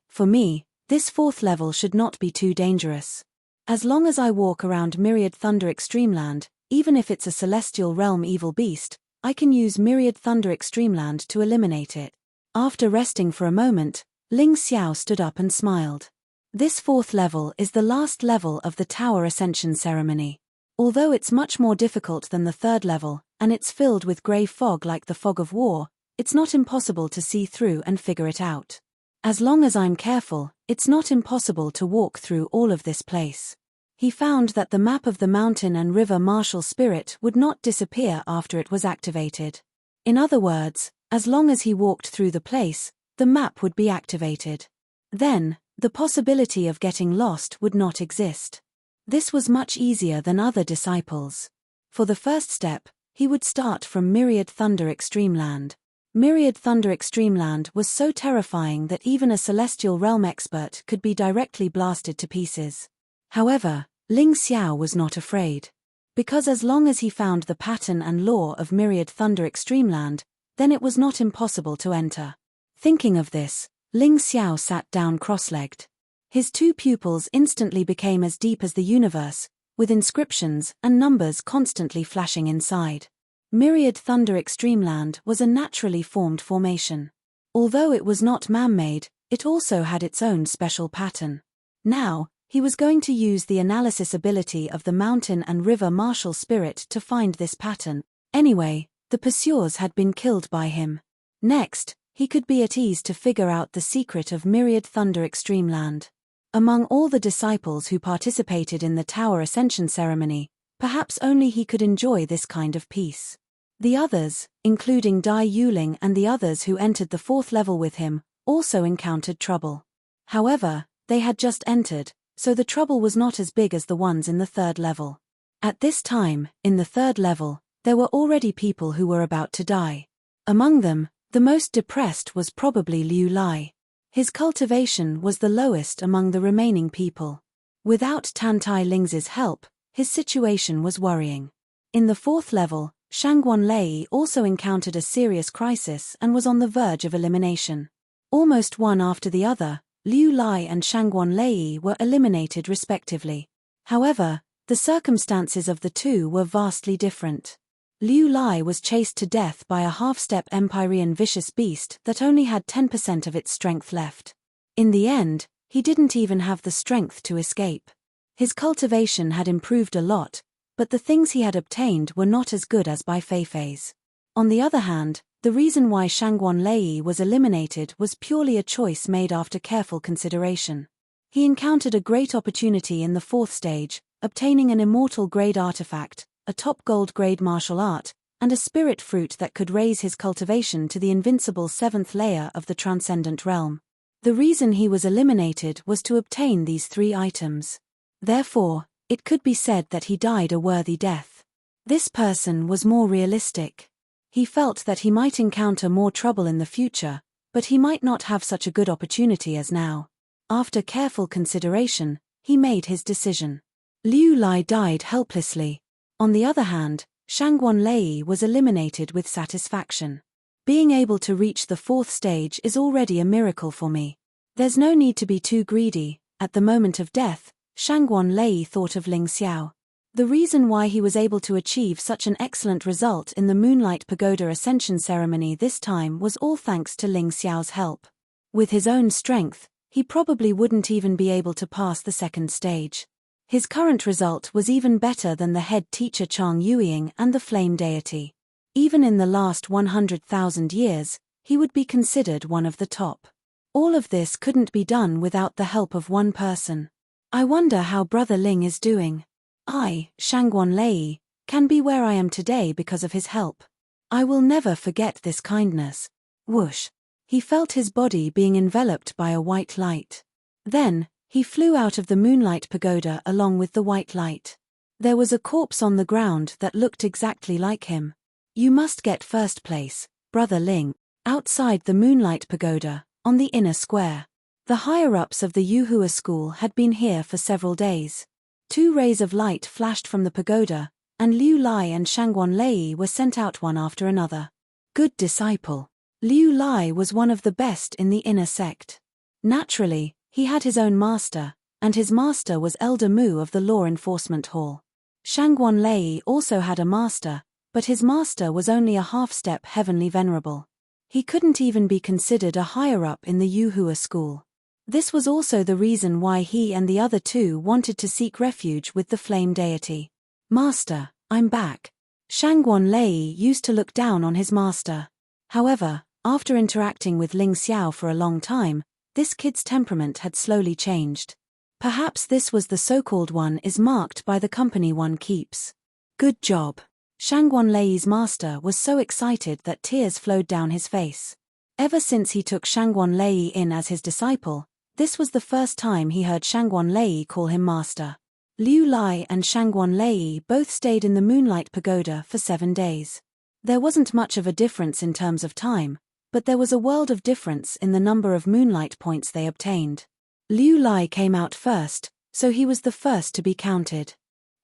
For me, this 4th level should not be too dangerous. As long as I walk around Myriad Thunder Extremeland, even if it's a celestial realm evil beast, I can use Myriad Thunder Extremeland to eliminate it. After resting for a moment, Ling Xiao stood up and smiled. This 4th level is the last level of the Tower Ascension ceremony. Although it's much more difficult than the 3rd level, and it's filled with grey fog like the fog of war, it's not impossible to see through and figure it out. As long as I'm careful, it's not impossible to walk through all of this place. He found that the map of the mountain and river martial spirit would not disappear after it was activated. In other words, as long as he walked through the place, the map would be activated. Then, the possibility of getting lost would not exist. This was much easier than other disciples. For the first step, he would start from Myriad Thunder Extremeland. Myriad Thunder Extremeland was so terrifying that even a celestial realm expert could be directly blasted to pieces. However, Ling Xiao was not afraid. Because as long as he found the pattern and law of Myriad Thunder Extremeland, then it was not impossible to enter. Thinking of this, Ling Xiao sat down cross-legged. His 2 pupils instantly became as deep as the universe, with inscriptions and numbers constantly flashing inside. Myriad Thunder Extremeland was a naturally formed formation. Although it was not man-made, it also had its own special pattern. Now, he was going to use the analysis ability of the mountain and river martial spirit to find this pattern. Anyway, the pursuers had been killed by him. Next, he could be at ease to figure out the secret of Myriad Thunder Extremeland. Among all the disciples who participated in the Tower Ascension ceremony, perhaps only he could enjoy this kind of peace. The others, including Dai Yuling and the others who entered the 4th level with him, also encountered trouble. However, they had just entered, so the trouble was not as big as the ones in the 3rd level. At this time, in the 3rd level, there were already people who were about to die. Among them, the most depressed was probably Liu Lai. His cultivation was the lowest among the remaining people. Without Tantai Ling's help, his situation was worrying. In the 4th level, Shangguan Lei also encountered a serious crisis and was on the verge of elimination. Almost one after the other, Liu Lai and Shangguan Lei were eliminated respectively. However, the circumstances of the two were vastly different. Liu Lai was chased to death by a half-step Empyrean vicious beast that only had 10% of its strength left. In the end, he didn't even have the strength to escape. His cultivation had improved a lot, but the things he had obtained were not as good as by Feifei's. On the other hand, the reason why Shangguan Lei was eliminated was purely a choice made after careful consideration. He encountered a great opportunity in the 4th stage, obtaining an immortal grade artifact, a top gold grade martial art, and a spirit fruit that could raise his cultivation to the invincible 7th layer of the transcendent realm. The reason he was eliminated was to obtain these 3 items. Therefore, it could be said that he died a worthy death. This person was more realistic. He felt that he might encounter more trouble in the future, but he might not have such a good opportunity as now. After careful consideration, he made his decision. Liu Lai died helplessly. On the other hand, Shangguan Lei was eliminated with satisfaction. Being able to reach the 4th stage is already a miracle for me. There's no need to be too greedy. At the moment of death, Shangguan Lei thought of Ling Xiao. The reason why he was able to achieve such an excellent result in the Moonlight Pagoda Ascension ceremony this time was all thanks to Ling Xiao's help. With his own strength, he probably wouldn't even be able to pass the 2nd stage. His current result was even better than the head teacher Chang Yueying and the Flame Deity. Even in the last 100,000 years, he would be considered one of the top. All of this couldn't be done without the help of one person. I wonder how Brother Ling is doing. I, Shangguan Lei, can be where I am today because of his help. I will never forget this kindness. Whoosh. He felt his body being enveloped by a white light. Then, he flew out of the Moonlight Pagoda along with the white light. There was a corpse on the ground that looked exactly like him. You must get 1st place, Brother Ling, outside the Moonlight Pagoda, on the inner square. The higher-ups of the Yuhua school had been here for several days. 2 rays of light flashed from the pagoda, and Liu Lai and Shangguan Lei were sent out one after another. Good disciple. Liu Lai was one of the best in the inner sect. Naturally, he had his own master, and his master was Elder Mu of the Law Enforcement Hall. Shangguan Lei also had a master, but his master was only a half-step heavenly venerable. He couldn't even be considered a higher-up in the Yuhua school. This was also the reason why he and the other 2 wanted to seek refuge with the Flame Deity. Master, I'm back. Shangguan Lei used to look down on his master. However, after interacting with Ling Xiao for a long time, this kid's temperament had slowly changed. Perhaps this was the so-called one is marked by the company one keeps. Good job. Shangguan Lei's master was so excited that tears flowed down his face. Ever since he took Shangguan Lei in as his disciple, this was the first time he heard Shangguan Lei call him master. Liu Lai and Shangguan Lei both stayed in the Moonlight Pagoda for 7 days. There wasn't much of a difference in terms of time, but there was a world of difference in the number of moonlight points they obtained. Liu Lai came out first, so he was the first to be counted.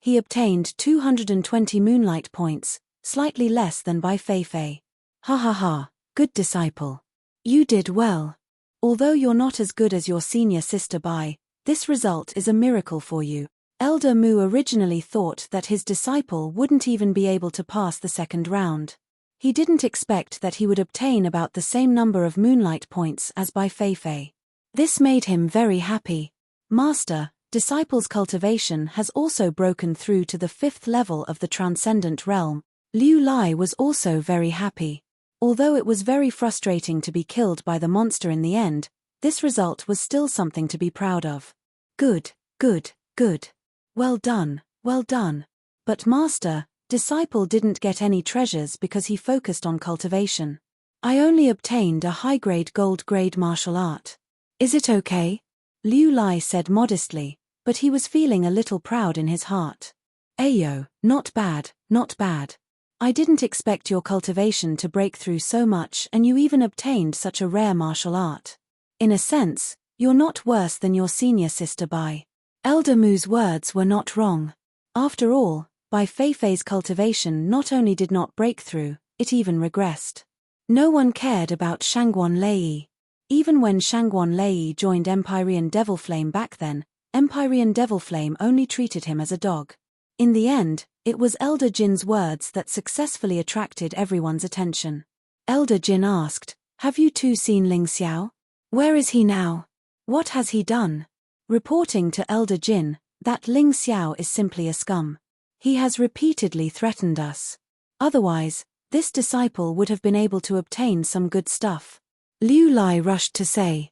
He obtained 220 moonlight points, slightly less than by Feifei. Ha ha ha, good disciple. You did well. Although you're not as good as your senior sister Bai, this result is a miracle for you. Elder Mu originally thought that his disciple wouldn't even be able to pass the 2nd round. He didn't expect that he would obtain about the same number of moonlight points as Bai Feifei. This made him very happy. Master, disciple's cultivation has also broken through to the 5th level of the transcendent realm. Liu Lai was also very happy. Although it was very frustrating to be killed by the monster in the end, this result was still something to be proud of. Good, good, good. Well done, well done. But master, disciple didn't get any treasures because he focused on cultivation. I only obtained a high-grade gold-grade martial art. Is it okay? Liu Lai said modestly, but he was feeling a little proud in his heart. Ayo, not bad, not bad. I didn't expect your cultivation to break through so much and you even obtained such a rare martial art. In a sense, you're not worse than your senior sister Bai. Elder Mu's words were not wrong. After all, Bai Feifei's cultivation not only did not break through, it even regressed. No one cared about Shangguan Lei. Even when Shangguan Lei joined Empyrean Devil Flame back then, Empyrean Devil Flame only treated him as a dog. In the end, it was Elder Jin's words that successfully attracted everyone's attention. Elder Jin asked, "Have you two seen Ling Xiao? Where is he now? What has he done?" Reporting to Elder Jin, that Ling Xiao is simply a scum. He has repeatedly threatened us. Otherwise, this disciple would have been able to obtain some good stuff. Liu Lai rushed to say.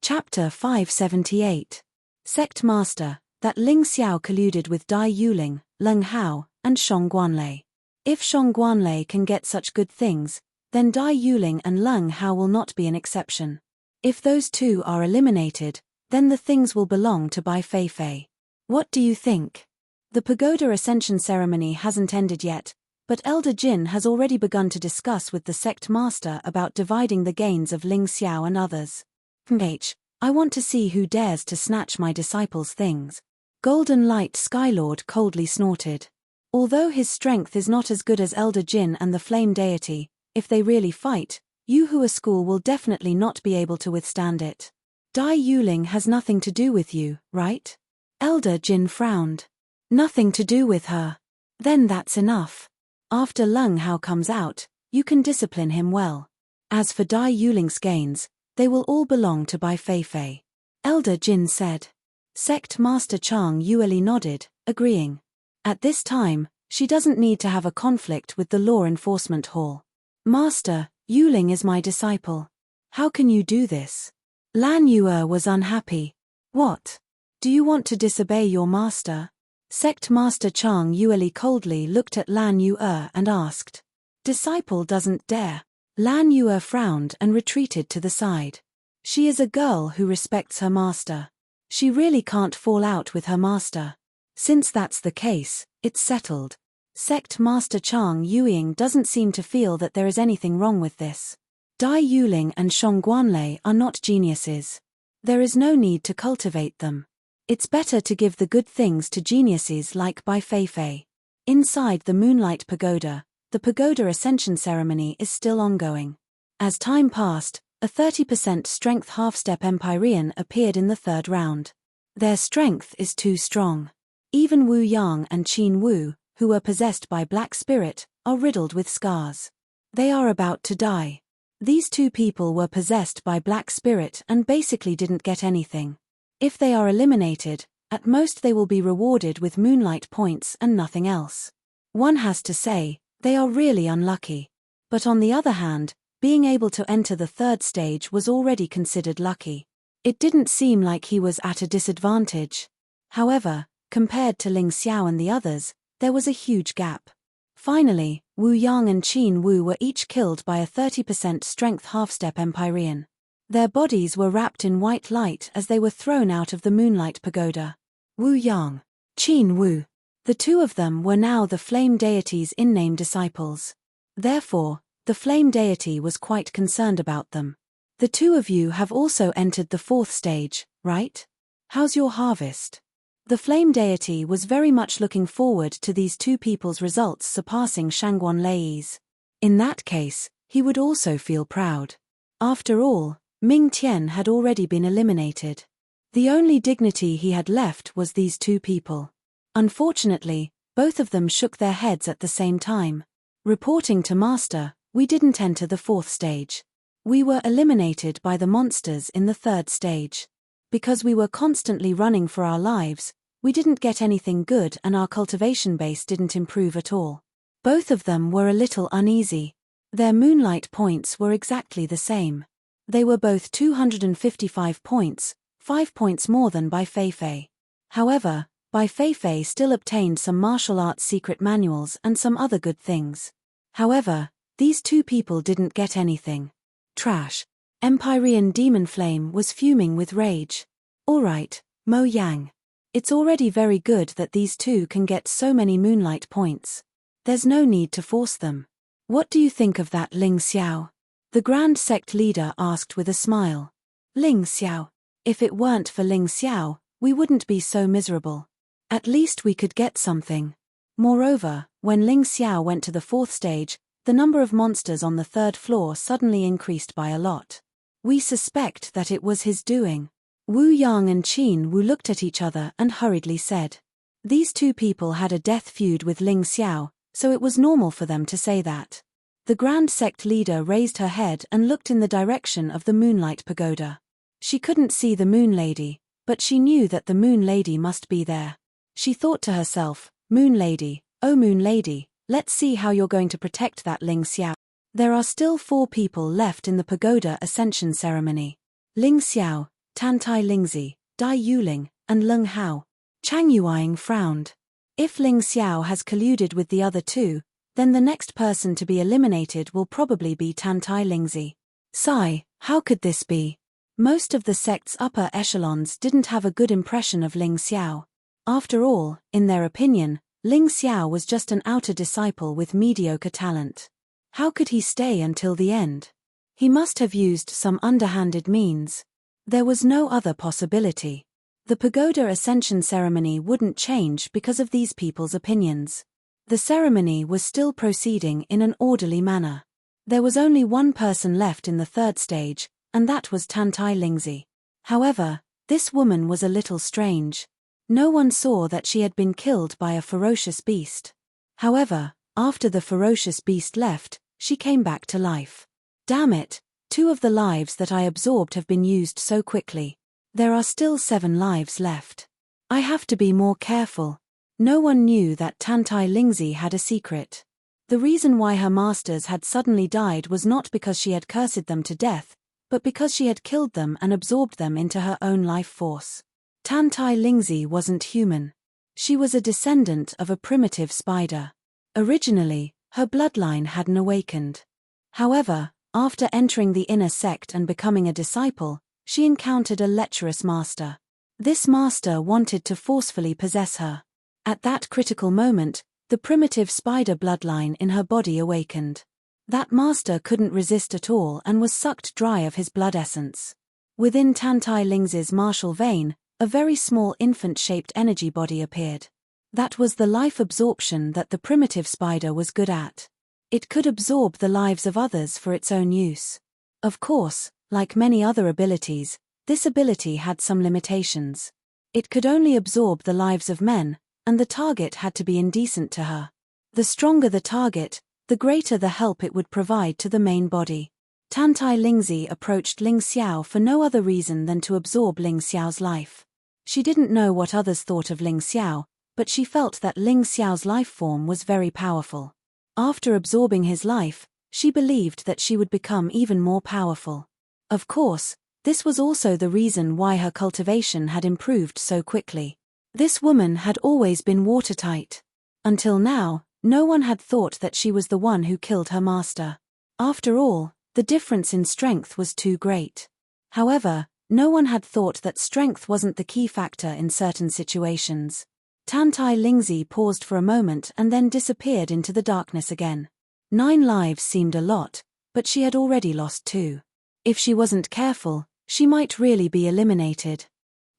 Chapter 578. Sect Master, that Ling Xiao colluded with Dai Yuling, Leng Hao, and Shong Guanlei. If Shong Guanlei can get such good things, then Dai Yuling and Leng Hao will not be an exception. If those two are eliminated, then the things will belong to Bai Feifei. What do you think? The pagoda ascension ceremony hasn't ended yet, but Elder Jin has already begun to discuss with the sect master about dividing the gains of Ling Xiao and others. I want to see who dares to snatch my disciples' things. Golden Light Skylord coldly snorted. Although his strength is not as good as Elder Jin and the Flame Deity, if they really fight, Yuhua School will definitely not be able to withstand it. Dai Yuling has nothing to do with you, right? Elder Jin frowned. Nothing to do with her. Then that's enough. After Leng Hao comes out, you can discipline him well. As for Dai Yuling's gains, they will all belong to Bai Feifei. Elder Jin said. Sect Master Chang Yueli nodded, agreeing. At this time, she doesn't need to have a conflict with the Law Enforcement Hall. Master, Yuling is my disciple. How can you do this? Lan Yue was unhappy. What? Do you want to disobey your master? Sect Master Chang Yueli coldly looked at Lan Yue and asked. Disciple doesn't dare. Lan Yue frowned and retreated to the side. She is a girl who respects her master. She really can't fall out with her master. Since that's the case, it's settled. Sect Master Chang Yueying doesn't seem to feel that there is anything wrong with this. Dai Yuling and Shong Guanlei are not geniuses. There is no need to cultivate them. It's better to give the good things to geniuses like Bai Feifei. Inside the Moonlight Pagoda, the pagoda ascension ceremony is still ongoing. As time passed, a 30% strength half-step Empyrean appeared in the third round. Their strength is too strong. Even Wu Yang and Qin Wu, who were possessed by Black Spirit, are riddled with scars. They are about to die. These two people were possessed by Black Spirit and basically didn't get anything. If they are eliminated, at most they will be rewarded with moonlight points and nothing else. One has to say, they are really unlucky. But on the other hand, being able to enter the third stage was already considered lucky. It didn't seem like he was at a disadvantage. However, compared to Ling Xiao and the others, there was a huge gap. Finally, Wu Yang and Qin Wu were each killed by a 30% strength half-step Empyrean. Their bodies were wrapped in white light as they were thrown out of the Moonlight Pagoda. Wu Yang, Qin Wu. The two of them were now the Flame Deity's in-name disciples. Therefore, the Flame Deity was quite concerned about them. The two of you have also entered the fourth stage, right? How's your harvest? The Flame Deity was very much looking forward to these two people's results surpassing Shangguan Lei's. In that case, he would also feel proud. After all, Ming Tian had already been eliminated. The only dignity he had left was these two people. Unfortunately, both of them shook their heads at the same time. Reporting to Master, we didn't enter the fourth stage. We were eliminated by the monsters in the third stage. Because we were constantly running for our lives, we didn't get anything good and our cultivation base didn't improve at all. Both of them were a little uneasy. Their moonlight points were exactly the same. They were both 255 points, 5 points more than Bai Feifei. However, Bai Feifei still obtained some martial arts secret manuals and some other good things. However, these two people didn't get anything. Trash. Empyrean Demon Flame was fuming with rage. Alright, Mo Yang. It's already very good that these two can get so many moonlight points. There's no need to force them. What do you think of that, Ling Xiao? The Grand Sect leader asked with a smile. Ling Xiao. If it weren't for Ling Xiao, we wouldn't be so miserable. At least we could get something. Moreover, when Ling Xiao went to the fourth stage, the number of monsters on the third floor suddenly increased by a lot. We suspect that it was his doing. Wu Yang and Qin Wu looked at each other and hurriedly said. These two people had a death feud with Ling Xiao, so it was normal for them to say that. The Grand Sect leader raised her head and looked in the direction of the Moonlight Pagoda. She couldn't see the Moon Lady, but she knew that the Moon Lady must be there. She thought to herself, Moon Lady, oh Moon Lady, let's see how you're going to protect that Ling Xiao. There are still 4 people left in the Pagoda Ascension ceremony. Ling Xiao, Tantai Lingzi, Dai Yuling, And Leng Hao? Chang Yuanying frowned. If Ling Xiao has colluded with the other two, then the next person to be eliminated will probably be Tantai Lingzi. Sigh, how could this be? Most of the sect's upper echelons didn't have a good impression of Ling Xiao. After all, in their opinion, Ling Xiao was just an outer disciple with mediocre talent. How could he stay until the end? He must have used some underhanded means. There was no other possibility. The pagoda ascension ceremony wouldn't change because of these people's opinions. The ceremony was still proceeding in an orderly manner. There was only one person left in the third stage, and that was Tantai Lingzi. However, this woman was a little strange. No one saw that she had been killed by a ferocious beast. However, after the ferocious beast left, she came back to life. Damn it, 2 of the lives that I absorbed have been used so quickly. There are still 7 lives left. I have to be more careful. No one knew that Tantai Lingzi had a secret. The reason why her masters had suddenly died was not because she had cursed them to death, but because she had killed them and absorbed them into her own life force. Tantai Lingzi wasn't human. She was a descendant of a primitive spider. Originally, her bloodline hadn't awakened. However, after entering the inner sect and becoming a disciple, she encountered a lecherous master. This master wanted to forcefully possess her. At that critical moment, the primitive spider bloodline in her body awakened. That master couldn't resist at all and was sucked dry of his blood essence. Within Tantai Lingzi's martial vein, a very small infant-shaped energy body appeared. That was the life absorption that the primitive spider was good at. It could absorb the lives of others for its own use. Of course, like many other abilities, this ability had some limitations. It could only absorb the lives of men, and the target had to be indecent to her. The stronger the target, the greater the help it would provide to the main body. Tantai Lingzi approached Ling Xiao for no other reason than to absorb Ling Xiao's life. She didn't know what others thought of Ling Xiao, but she felt that Ling Xiao's life form was very powerful. After absorbing his life, she believed that she would become even more powerful. Of course, this was also the reason why her cultivation had improved so quickly. This woman had always been watertight. Until now, no one had thought that she was the one who killed her master. After all, the difference in strength was too great. However, no one had thought that strength wasn't the key factor in certain situations. Tantai Lingzi paused for a moment and then disappeared into the darkness again. 9 lives seemed a lot, but she had already lost 2. If she wasn't careful, she might really be eliminated.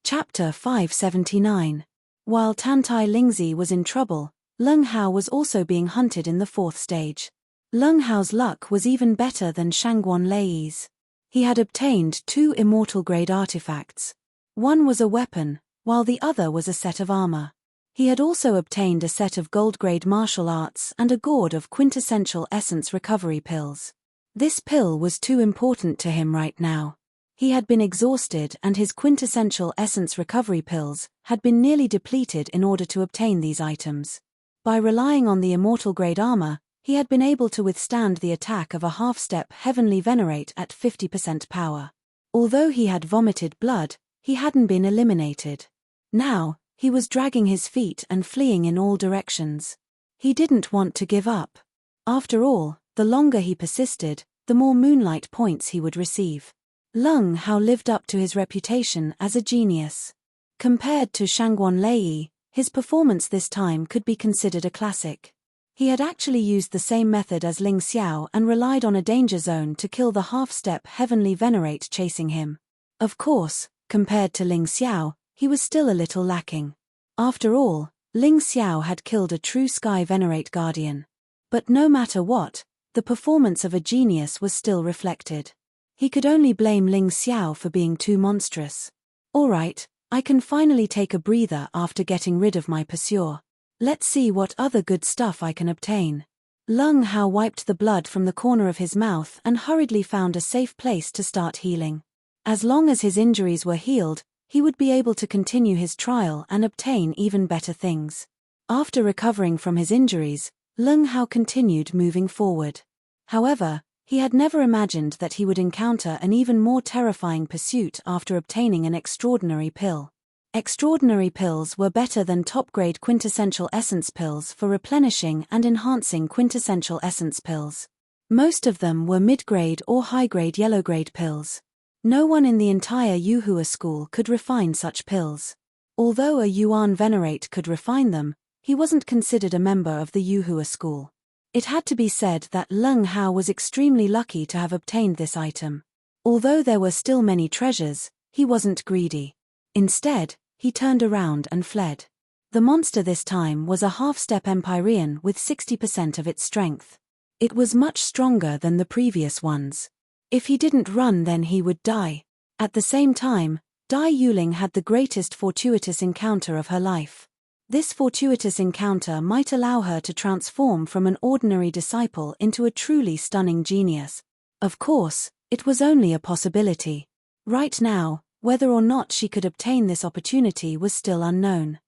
Chapter 579. While Tantai Lingzi was in trouble, Leng Hao was also being hunted in the 4th stage. Leng Hao's luck was even better than Shangguan Lei's. He had obtained 2 immortal-grade artifacts. One was a weapon, while the other was a set of armor. He had also obtained a set of gold-grade martial arts and a gourd of quintessential essence recovery pills. This pill was too important to him right now. He had been exhausted and his quintessential essence recovery pills had been nearly depleted in order to obtain these items. By relying on the immortal-grade armor, he had been able to withstand the attack of a half-step heavenly venerate at 50% power. Although he had vomited blood, he hadn't been eliminated. Now, he was dragging his feet and fleeing in all directions. He didn't want to give up. After all, the longer he persisted, the more moonlight points he would receive. Leng Hao lived up to his reputation as a genius. Compared to Shangguan Lei, his performance this time could be considered a classic. He had actually used the same method as Ling Xiao and relied on a danger zone to kill the half-step heavenly venerate chasing him. Of course, compared to Ling Xiao, he was still a little lacking. After all, Ling Xiao had killed a true sky venerate guardian. But no matter what, the performance of a genius was still reflected. He could only blame Ling Xiao for being too monstrous. Alright, I can finally take a breather after getting rid of my pursuer. Let's see what other good stuff I can obtain. Leng Hao wiped the blood from the corner of his mouth and hurriedly found a safe place to start healing. As long as his injuries were healed, he would be able to continue his trial and obtain even better things. After recovering from his injuries, Leng Hao continued moving forward. However, he had never imagined that he would encounter an even more terrifying pursuit after obtaining an extraordinary pill. Extraordinary pills were better than top-grade quintessential essence pills for replenishing and enhancing quintessential essence pills. Most of them were mid-grade or high-grade yellow-grade pills. No one in the entire Yuhua school could refine such pills. Although a Yuan venerate could refine them, he wasn't considered a member of the Yuhua school. It had to be said that Leng Hao was extremely lucky to have obtained this item. Although there were still many treasures, he wasn't greedy. Instead, he turned around and fled. The monster this time was a half-step Empyrean with 60% of its strength. It was much stronger than the previous ones. If he didn't run, then he would die. At the same time, Dai Yuling had the greatest fortuitous encounter of her life. This fortuitous encounter might allow her to transform from an ordinary disciple into a truly stunning genius. Of course, it was only a possibility. Right now, whether or not she could obtain this opportunity was still unknown.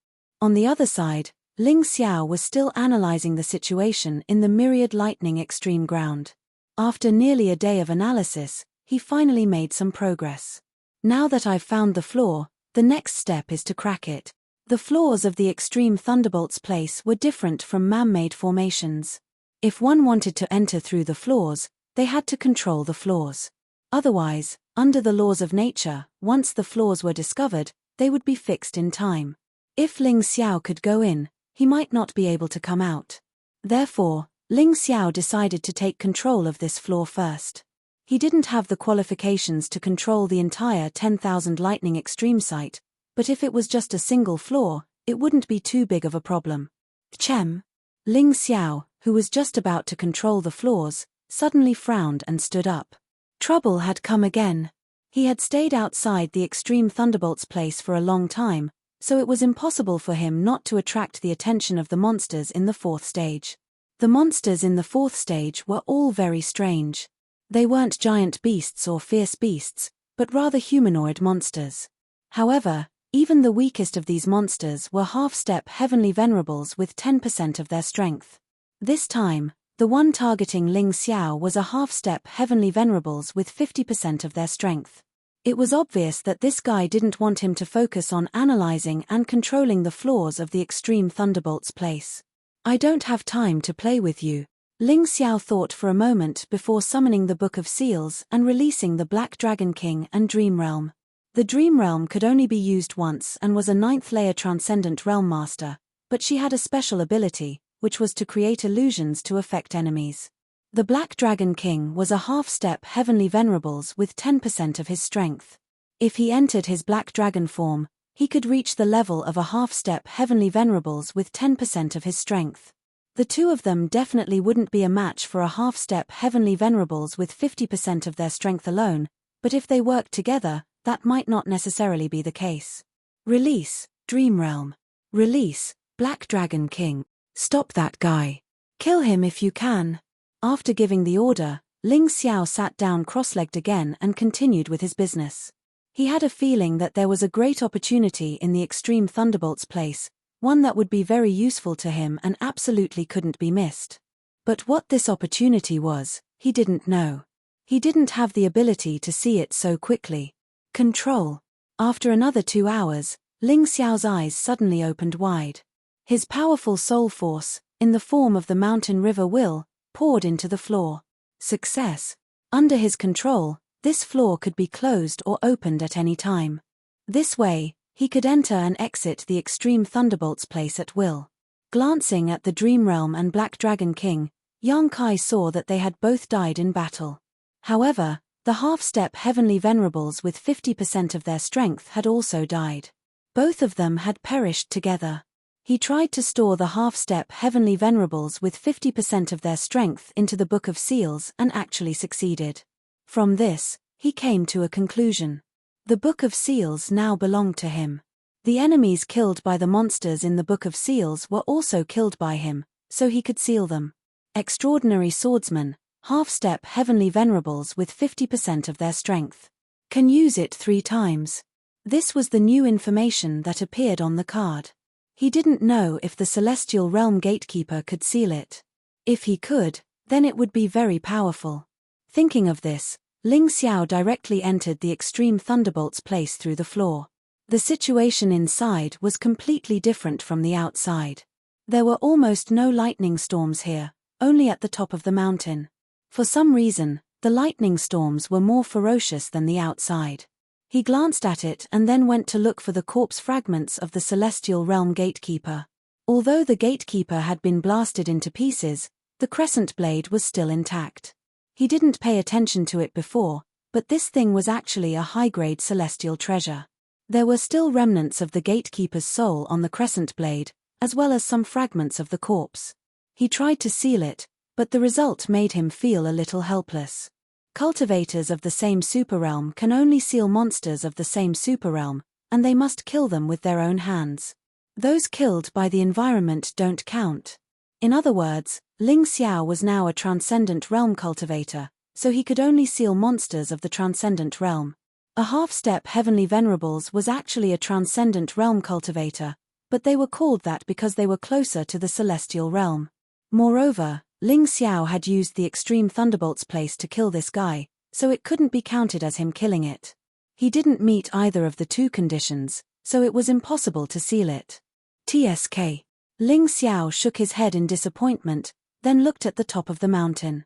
On the other side, Ling Xiao was still analyzing the situation in the Myriad Lightning Extreme Ground. After nearly a day of analysis, he finally made some progress. Now that I've found the flaw, the next step is to crack it. The flaws of the Extreme Thunderbolt's place were different from man-made formations. If one wanted to enter through the flaws, they had to control the flaws. Otherwise, under the laws of nature, once the flaws were discovered, they would be fixed in time. If Ling Xiao could go in, he might not be able to come out. Therefore, Ling Xiao decided to take control of this flaw first. He didn't have the qualifications to control the entire 10,000 lightning extreme site, but if it was just a single flaw, it wouldn't be too big of a problem. Chem. Ling Xiao, who was just about to control the flaws, suddenly frowned and stood up. Trouble had come again. He had stayed outside the Extreme Thunderbolt's place for a long time, so it was impossible for him not to attract the attention of the monsters in the fourth stage. The monsters in the fourth stage were all very strange. They weren't giant beasts or fierce beasts, but rather humanoid monsters. However, even the weakest of these monsters were half-step heavenly venerables with 10% of their strength. This time, the one targeting Ling Xiao was a half-step heavenly venerables with 50% of their strength. It was obvious that this guy didn't want him to focus on analyzing and controlling the flaws of the Extreme Thunderbolt's place. I don't have time to play with you. Ling Xiao thought for a moment before summoning the Book of Seals and releasing the Black Dragon King and Dream Realm. The Dream Realm could only be used once and was a 9th layer Transcendent Realm Master, but she had a special ability, which was to create illusions to affect enemies. The Black Dragon King was a half-step heavenly venerables with 10% of his strength. If he entered his Black Dragon form, he could reach the level of a half-step heavenly venerables with 10% of his strength. The two of them definitely wouldn't be a match for a half-step heavenly venerables with 50% of their strength alone, but if they worked together, that might not necessarily be the case. Release, Dream Realm. Release, Black Dragon King. Stop that guy. Kill him if you can. After giving the order, Ling Xiao sat down cross-legged again and continued with his business. He had a feeling that there was a great opportunity in the Extreme Thunderbolt's place, one that would be very useful to him and absolutely couldn't be missed. But what this opportunity was, he didn't know. He didn't have the ability to see it so quickly. Control. After another 2 hours, Ling Xiao's eyes suddenly opened wide. His powerful soul force, in the form of the mountain river will, poured into the floor. Success. Under his control, this floor could be closed or opened at any time. This way, he could enter and exit the Extreme Thunderbolt's place at will. Glancing at the Dream Realm and Black Dragon King, Yang Kai saw that they had both died in battle. However, the half-step heavenly venerables with 50% of their strength had also died. Both of them had perished together. He tried to store the half-step heavenly venerables with 50% of their strength into the Book of Seals and actually succeeded. From this, he came to a conclusion. The Book of Seals now belonged to him. The enemies killed by the monsters in the Book of Seals were also killed by him, so he could seal them. Extraordinary swordsman, half-step heavenly venerables with 50% of their strength. Can use it 3 times. This was the new information that appeared on the card. He didn't know if the Celestial Realm Gatekeeper could seal it. If he could, then it would be very powerful. Thinking of this, Ling Xiao directly entered the Extreme Thunderbolt's place through the floor. The situation inside was completely different from the outside. There were almost no lightning storms here, only at the top of the mountain. For some reason, the lightning storms were more ferocious than the outside. He glanced at it and then went to look for the corpse fragments of the celestial realm gatekeeper. Although the gatekeeper had been blasted into pieces, the crescent blade was still intact. He didn't pay attention to it before, but this thing was actually a high-grade celestial treasure. There were still remnants of the gatekeeper's soul on the crescent blade, as well as some fragments of the corpse. He tried to seal it, but the result made him feel a little helpless. Cultivators of the same superrealm can only seal monsters of the same superrealm, and they must kill them with their own hands. Those killed by the environment don't count. In other words, Ling Xiao was now a transcendent realm cultivator, so he could only seal monsters of the transcendent realm. A half-step Heavenly Venerables was actually a transcendent realm cultivator, but they were called that because they were closer to the celestial realm. Moreover, Ling Xiao had used the extreme thunderbolt's place to kill this guy, so it couldn't be counted as him killing it. He didn't meet either of the two conditions, so it was impossible to seal it. TSK. Ling Xiao shook his head in disappointment, then looked at the top of the mountain.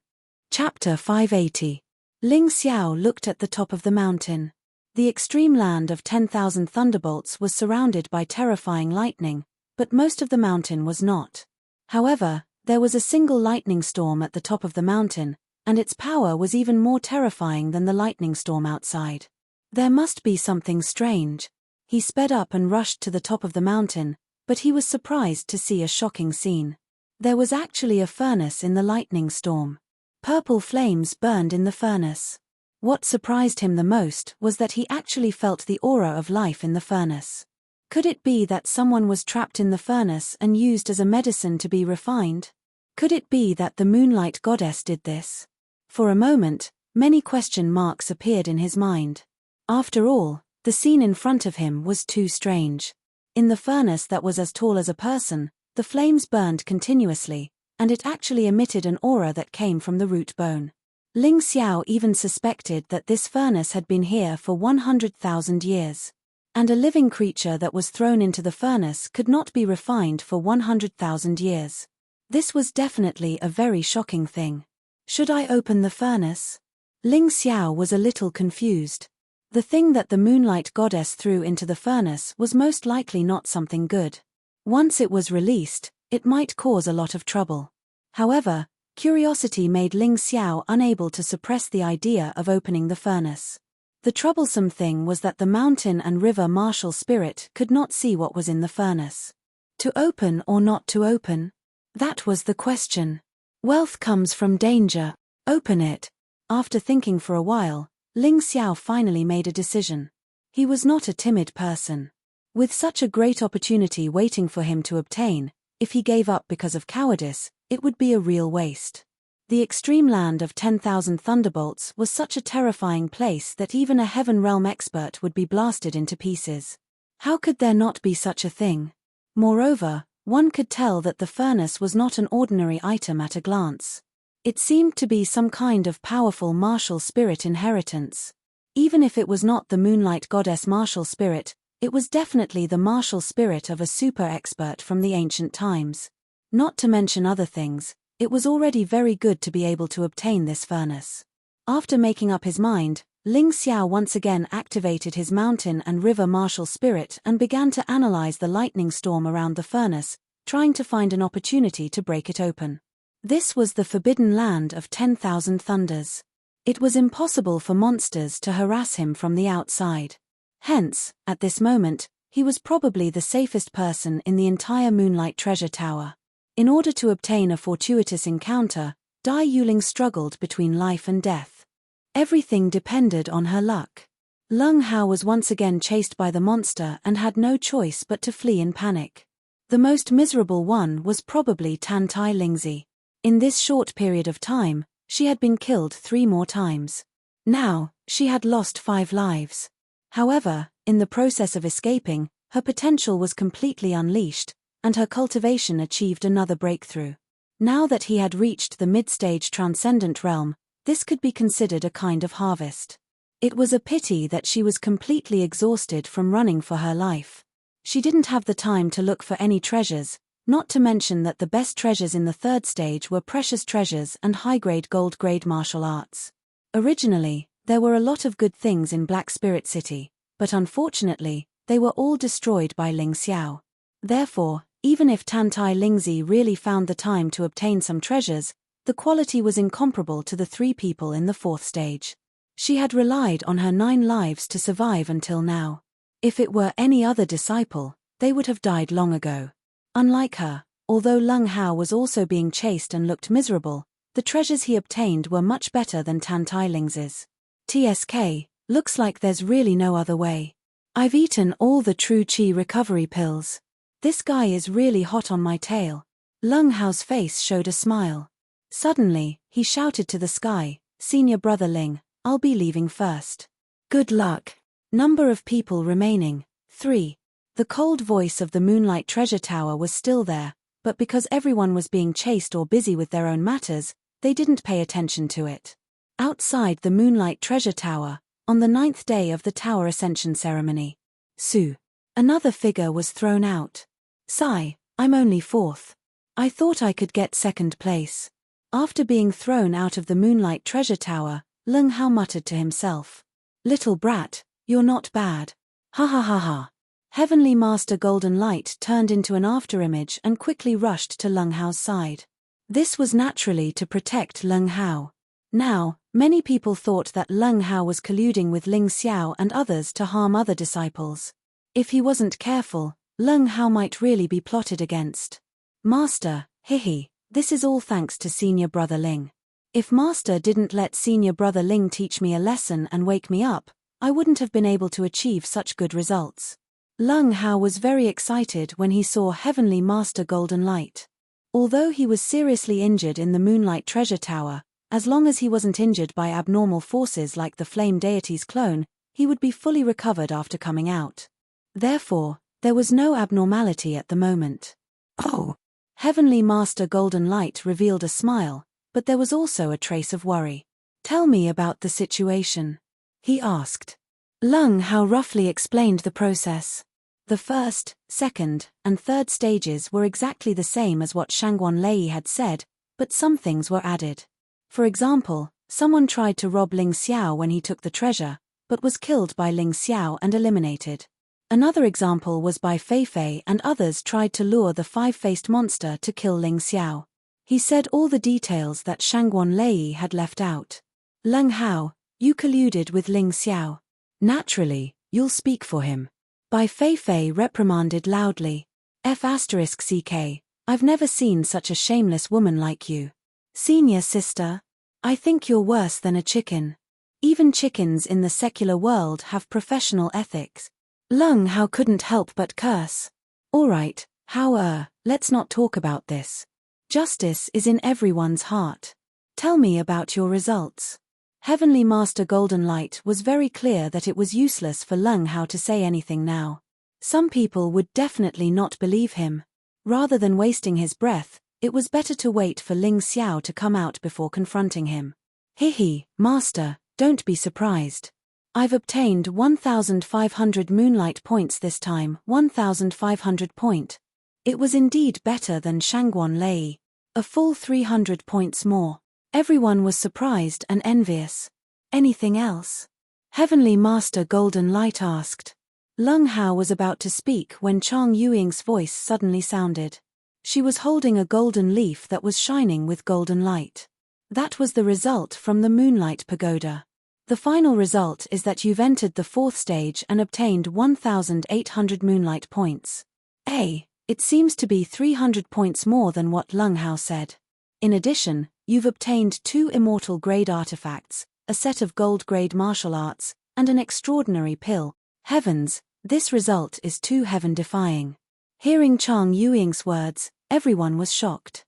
Chapter 580. Ling Xiao looked at the top of the mountain. The extreme land of 10,000 thunderbolts was surrounded by terrifying lightning, but most of the mountain was not. However, there was a single lightning storm at the top of the mountain, and its power was even more terrifying than the lightning storm outside. There must be something strange. He sped up and rushed to the top of the mountain, but he was surprised to see a shocking scene. There was actually a furnace in the lightning storm. Purple flames burned in the furnace. What surprised him the most was that he actually felt the aura of life in the furnace. Could it be that someone was trapped in the furnace and used as a medicine to be refined? Could it be that the Moonlight Goddess did this? For a moment, many question marks appeared in his mind. After all, the scene in front of him was too strange. In the furnace that was as tall as a person, the flames burned continuously, and it actually emitted an aura that came from the root bone. Ling Xiao even suspected that this furnace had been here for 100,000 years. And a living creature that was thrown into the furnace could not be refined for 100,000 years. This was definitely a very shocking thing. Should I open the furnace? Ling Xiao was a little confused. The thing that the Moonlight Goddess threw into the furnace was most likely not something good. Once it was released, it might cause a lot of trouble. However, curiosity made Ling Xiao unable to suppress the idea of opening the furnace. The troublesome thing was that the mountain and river martial spirit could not see what was in the furnace. To open or not to open? That was the question. Wealth comes from danger. Open it. After thinking for a while, Ling Xiao finally made a decision. He was not a timid person. With such a great opportunity waiting for him to obtain, if he gave up because of cowardice, it would be a real waste. The extreme land of 10,000 thunderbolts was such a terrifying place that even a heaven realm expert would be blasted into pieces. How could there not be such a thing? Moreover, one could tell that the furnace was not an ordinary item at a glance. It seemed to be some kind of powerful martial spirit inheritance. Even if it was not the Moonlight Goddess martial spirit, it was definitely the martial spirit of a super expert from the ancient times. Not to mention other things, it was already very good to be able to obtain this furnace. After making up his mind, Ling Xiao once again activated his mountain and river martial spirit and began to analyze the lightning storm around the furnace, trying to find an opportunity to break it open. This was the forbidden land of 10,000 thunders. It was impossible for monsters to harass him from the outside. Hence, at this moment, he was probably the safest person in the entire Moonlight Treasure Tower. In order to obtain a fortuitous encounter, Dai Yuling struggled between life and death. Everything depended on her luck. Lung Hao was once again chased by the monster and had no choice but to flee in panic. The most miserable one was probably Tan Tai Lingzi. In this short period of time, she had been killed 3 more times. Now, she had lost 5 lives. However, in the process of escaping, her potential was completely unleashed, and her cultivation achieved another breakthrough. Now that he had reached the mid-stage transcendent realm, this could be considered a kind of harvest. It was a pity that she was completely exhausted from running for her life. She didn't have the time to look for any treasures, not to mention that the best treasures in the third stage were precious treasures and high-grade gold-grade martial arts. Originally, there were a lot of good things in Black Spirit City, but unfortunately, they were all destroyed by Ling Xiao. Therefore, even if Tantai Lingzi really found the time to obtain some treasures, the quality was incomparable to the 3 people in the 4th stage. She had relied on her 9 lives to survive until now. If it were any other disciple, they would have died long ago. Unlike her, although Leng Hao was also being chased and looked miserable, the treasures he obtained were much better than Tantai Lingzi's. TSK, looks like there's really no other way. I've eaten all the true Qi recovery pills. This guy is really hot on my tail. Leng Hao's face showed a smile. Suddenly, he shouted to the sky, "Senior brother Ling, I'll be leaving first. Good luck." Number of people remaining, 3. The cold voice of the Moonlight Treasure Tower was still there, but because everyone was being chased or busy with their own matters, they didn't pay attention to it. Outside the Moonlight Treasure Tower, on the 9th day of the Tower Ascension ceremony, Su. Another figure was thrown out. "Sigh, I'm only 4th. I thought I could get 2nd place." After being thrown out of the Moonlight Treasure Tower, Leng Hao muttered to himself, "Little brat, you're not bad. Ha ha ha ha." Heavenly Master Golden Light turned into an afterimage and quickly rushed to Leng Hao's side. This was naturally to protect Leng Hao. Now, many people thought that Leng Hao was colluding with Ling Xiao and others to harm other disciples. If he wasn't careful, Leng Hao might really be plotted against. "Master, hihi, this is all thanks to Senior Brother Ling. If Master didn't let Senior Brother Ling teach me a lesson and wake me up, I wouldn't have been able to achieve such good results." Leng Hao was very excited when he saw Heavenly Master Golden Light. Although he was seriously injured in the Moonlight Treasure Tower, as long as he wasn't injured by abnormal forces like the Flame Deity's clone, he would be fully recovered after coming out. Therefore, there was no abnormality at the moment. "Oh!" Heavenly Master Golden Light revealed a smile, but there was also a trace of worry. "Tell me about the situation," he asked. Leng Hao roughly explained the process. The 1st, 2nd, and 3rd stages were exactly the same as what Shangguan Lei had said, but some things were added. For example, someone tried to rob Ling Xiao when he took the treasure, but was killed by Ling Xiao and eliminated. Another example was by Fei Fei, and others tried to lure the 5-faced monster to kill Ling Xiao. He said all the details that Shangguan Lei had left out. "Leng Hao, you colluded with Ling Xiao. Naturally, you'll speak for him." Bai Fei Fei reprimanded loudly. "F***ck, I've never seen such a shameless woman like you. Senior sister, I think you're worse than a chicken. Even chickens in the secular world have professional ethics." Leng Hao couldn't help but curse. "Alright, Hao, let's not talk about this. Justice is in everyone's heart. Tell me about your results." Heavenly Master Golden Light was very clear that it was useless for Leng Hao to say anything now. Some people would definitely not believe him. Rather than wasting his breath, it was better to wait for Ling Xiao to come out before confronting him. "Hihi, Master, don't be surprised. I've obtained 1,500 moonlight points this time, 1,500 point. It was indeed better than Shangguan Lei. A full 300 points more." Everyone was surprised and envious. "Anything else?" Heavenly Master Golden Light asked. Leng Hao was about to speak when Chang Yuing's voice suddenly sounded. She was holding a golden leaf that was shining with golden light. That was the result from the Moonlight Pagoda. The final result is that you've entered the 4th stage and obtained 1,800 moonlight points. It seems to be 300 points more than what Leng Hao said. In addition, you've obtained 2 immortal grade artifacts, a set of gold grade martial arts, and an extraordinary pill. Heavens, this result is too heaven-defying. Hearing Chang Yuing's words, everyone was shocked.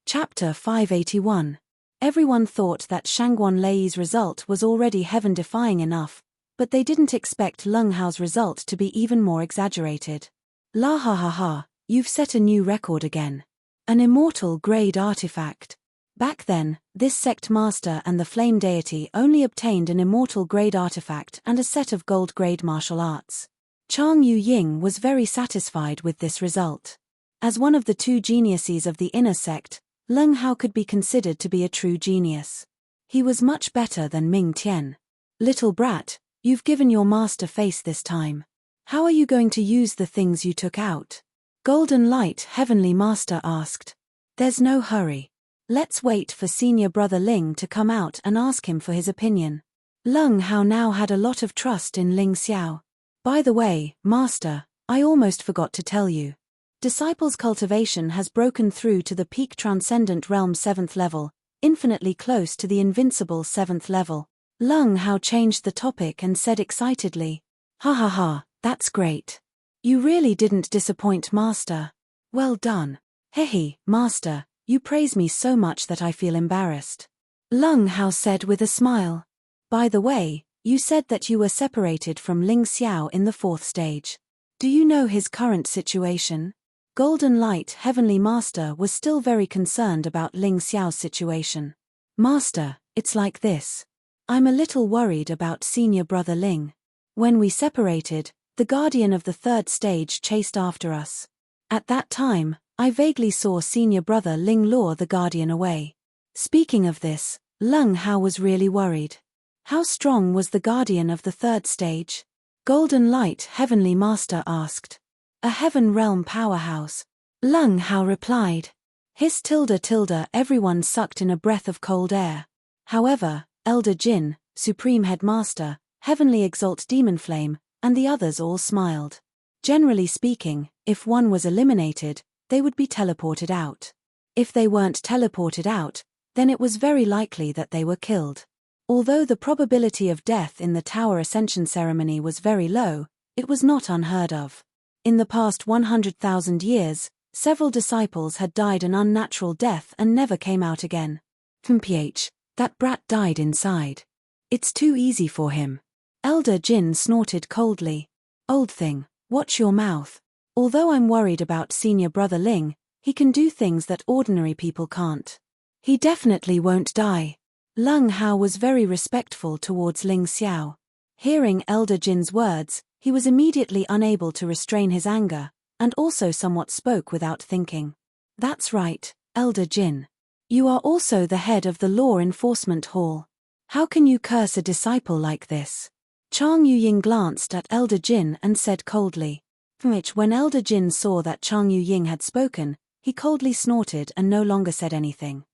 Chapter 581. Everyone thought that Shangguan Lei's result was already heaven-defying enough, but they didn't expect Leng Hao's result to be even more exaggerated. "La ha ha ha, you've set a new record again. An immortal grade artifact. Back then, this sect master and the flame deity only obtained an immortal grade artifact and a set of gold grade martial arts. Chang Yu Ying was very satisfied with this result. As one of the two geniuses of the inner sect, Leng Hao could be considered to be a true genius. He was much better than Ming Tian. Little brat, you've given your master face this time. How are you going to use the things you took out? Golden Light Heavenly Master asked. There's no hurry. Let's wait for senior brother Ling to come out and ask him for his opinion. Leng Hao now had a lot of trust in Ling Xiao. By the way, Master, I almost forgot to tell you. Disciples' cultivation has broken through to the peak transcendent realm 7th level, infinitely close to the invincible 7th level. Leng Hao changed the topic and said excitedly, "Ha ha ha, that's great. You really didn't disappoint, Master. Well done. Hehe, Master, you praise me so much that I feel embarrassed." Leng Hao said with a smile. By the way, you said that you were separated from Ling Xiao in the 4th stage. Do you know his current situation? Golden Light Heavenly Master was still very concerned about Ling Xiao's situation. Master, it's like this. I'm a little worried about senior brother Ling. When we separated, the guardian of the 3rd stage chased after us. At that time, I vaguely saw senior brother Ling lure the guardian away. Speaking of this, Leng Hao was really worried. How strong was the guardian of the 3rd stage? Golden Light Heavenly Master asked. A heaven realm powerhouse. Leng Hao replied. Hiss tilde tilde everyone sucked in a breath of cold air. However, Elder Jin, Supreme Headmaster, Heavenly Exalt Demon Flame, and the others all smiled. Generally speaking, if one was eliminated, they would be teleported out. If they weren't teleported out, then it was very likely that they were killed. Although the probability of death in the Tower Ascension ceremony was very low, it was not unheard of. In the past 100,000 years, several disciples had died an unnatural death and never came out again. Ph, that brat died inside. It's too easy for him. Elder Jin snorted coldly. Old thing, watch your mouth. Although I'm worried about senior brother Ling, he can do things that ordinary people can't. He definitely won't die. Leng Hao was very respectful towards Ling Xiao. Hearing Elder Jin's words, he was immediately unable to restrain his anger, and also somewhat spoke without thinking. That's right, Elder Jin. You are also the head of the Law Enforcement Hall. How can you curse a disciple like this? Chang Yuying glanced at Elder Jin and said coldly. When Elder Jin saw that Chang Yuying had spoken, he coldly snorted and no longer said anything.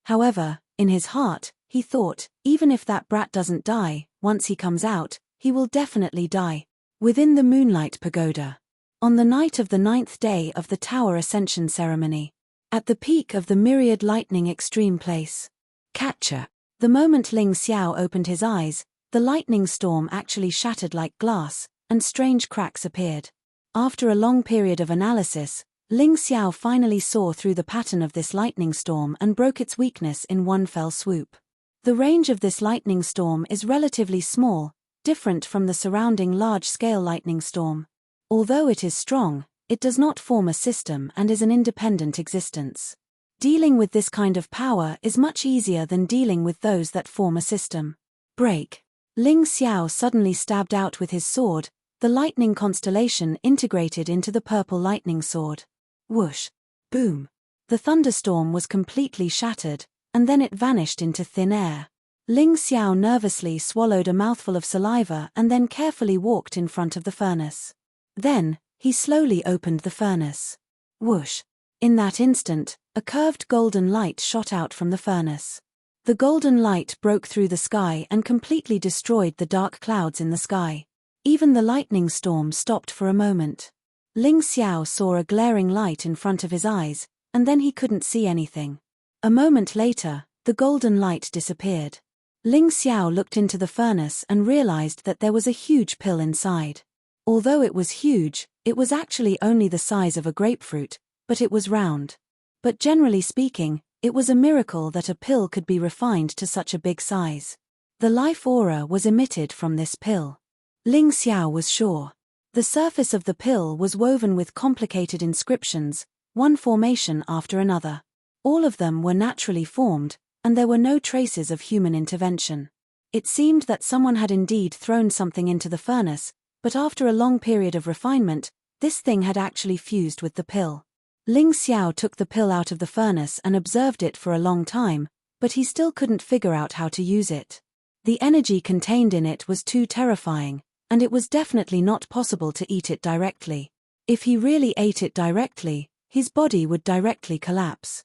However, in his heart, he thought, even if that brat doesn't die, once he comes out, he will definitely die. Within the Moonlight Pagoda. On the night of the 9th day of the Tower Ascension ceremony. At the peak of the Myriad Lightning Extreme Place. Catcher. The moment Ling Xiao opened his eyes, the lightning storm actually shattered like glass, and strange cracks appeared. After a long period of analysis, Ling Xiao finally saw through the pattern of this lightning storm and broke its weakness in one fell swoop. The range of this lightning storm is relatively small, different from the surrounding large-scale lightning storm. Although it is strong, it does not form a system and is an independent existence. Dealing with this kind of power is much easier than dealing with those that form a system. Break. Ling Xiao suddenly stabbed out with his sword, the lightning constellation integrated into the purple lightning sword. Whoosh. Boom. The thunderstorm was completely shattered, and then it vanished into thin air. Ling Xiao nervously swallowed a mouthful of saliva and then carefully walked in front of the furnace. Then, he slowly opened the furnace. Whoosh. In that instant, a curved golden light shot out from the furnace. The golden light broke through the sky and completely destroyed the dark clouds in the sky. Even the lightning storm stopped for a moment. Ling Xiao saw a glaring light in front of his eyes, and then he couldn't see anything. A moment later, the golden light disappeared. Ling Xiao looked into the furnace and realized that there was a huge pill inside. Although it was huge, it was actually only the size of a grapefruit, but it was round. But generally speaking, it was a miracle that a pill could be refined to such a big size. The life aura was emitted from this pill. Ling Xiao was sure. The surface of the pill was woven with complicated inscriptions, one formation after another. All of them were naturally formed, and there were no traces of human intervention. It seemed that someone had indeed thrown something into the furnace, but after a long period of refinement, this thing had actually fused with the pill. Ling Xiao took the pill out of the furnace and observed it for a long time, but he still couldn't figure out how to use it. The energy contained in it was too terrifying, and it was definitely not possible to eat it directly. If he really ate it directly, his body would directly collapse.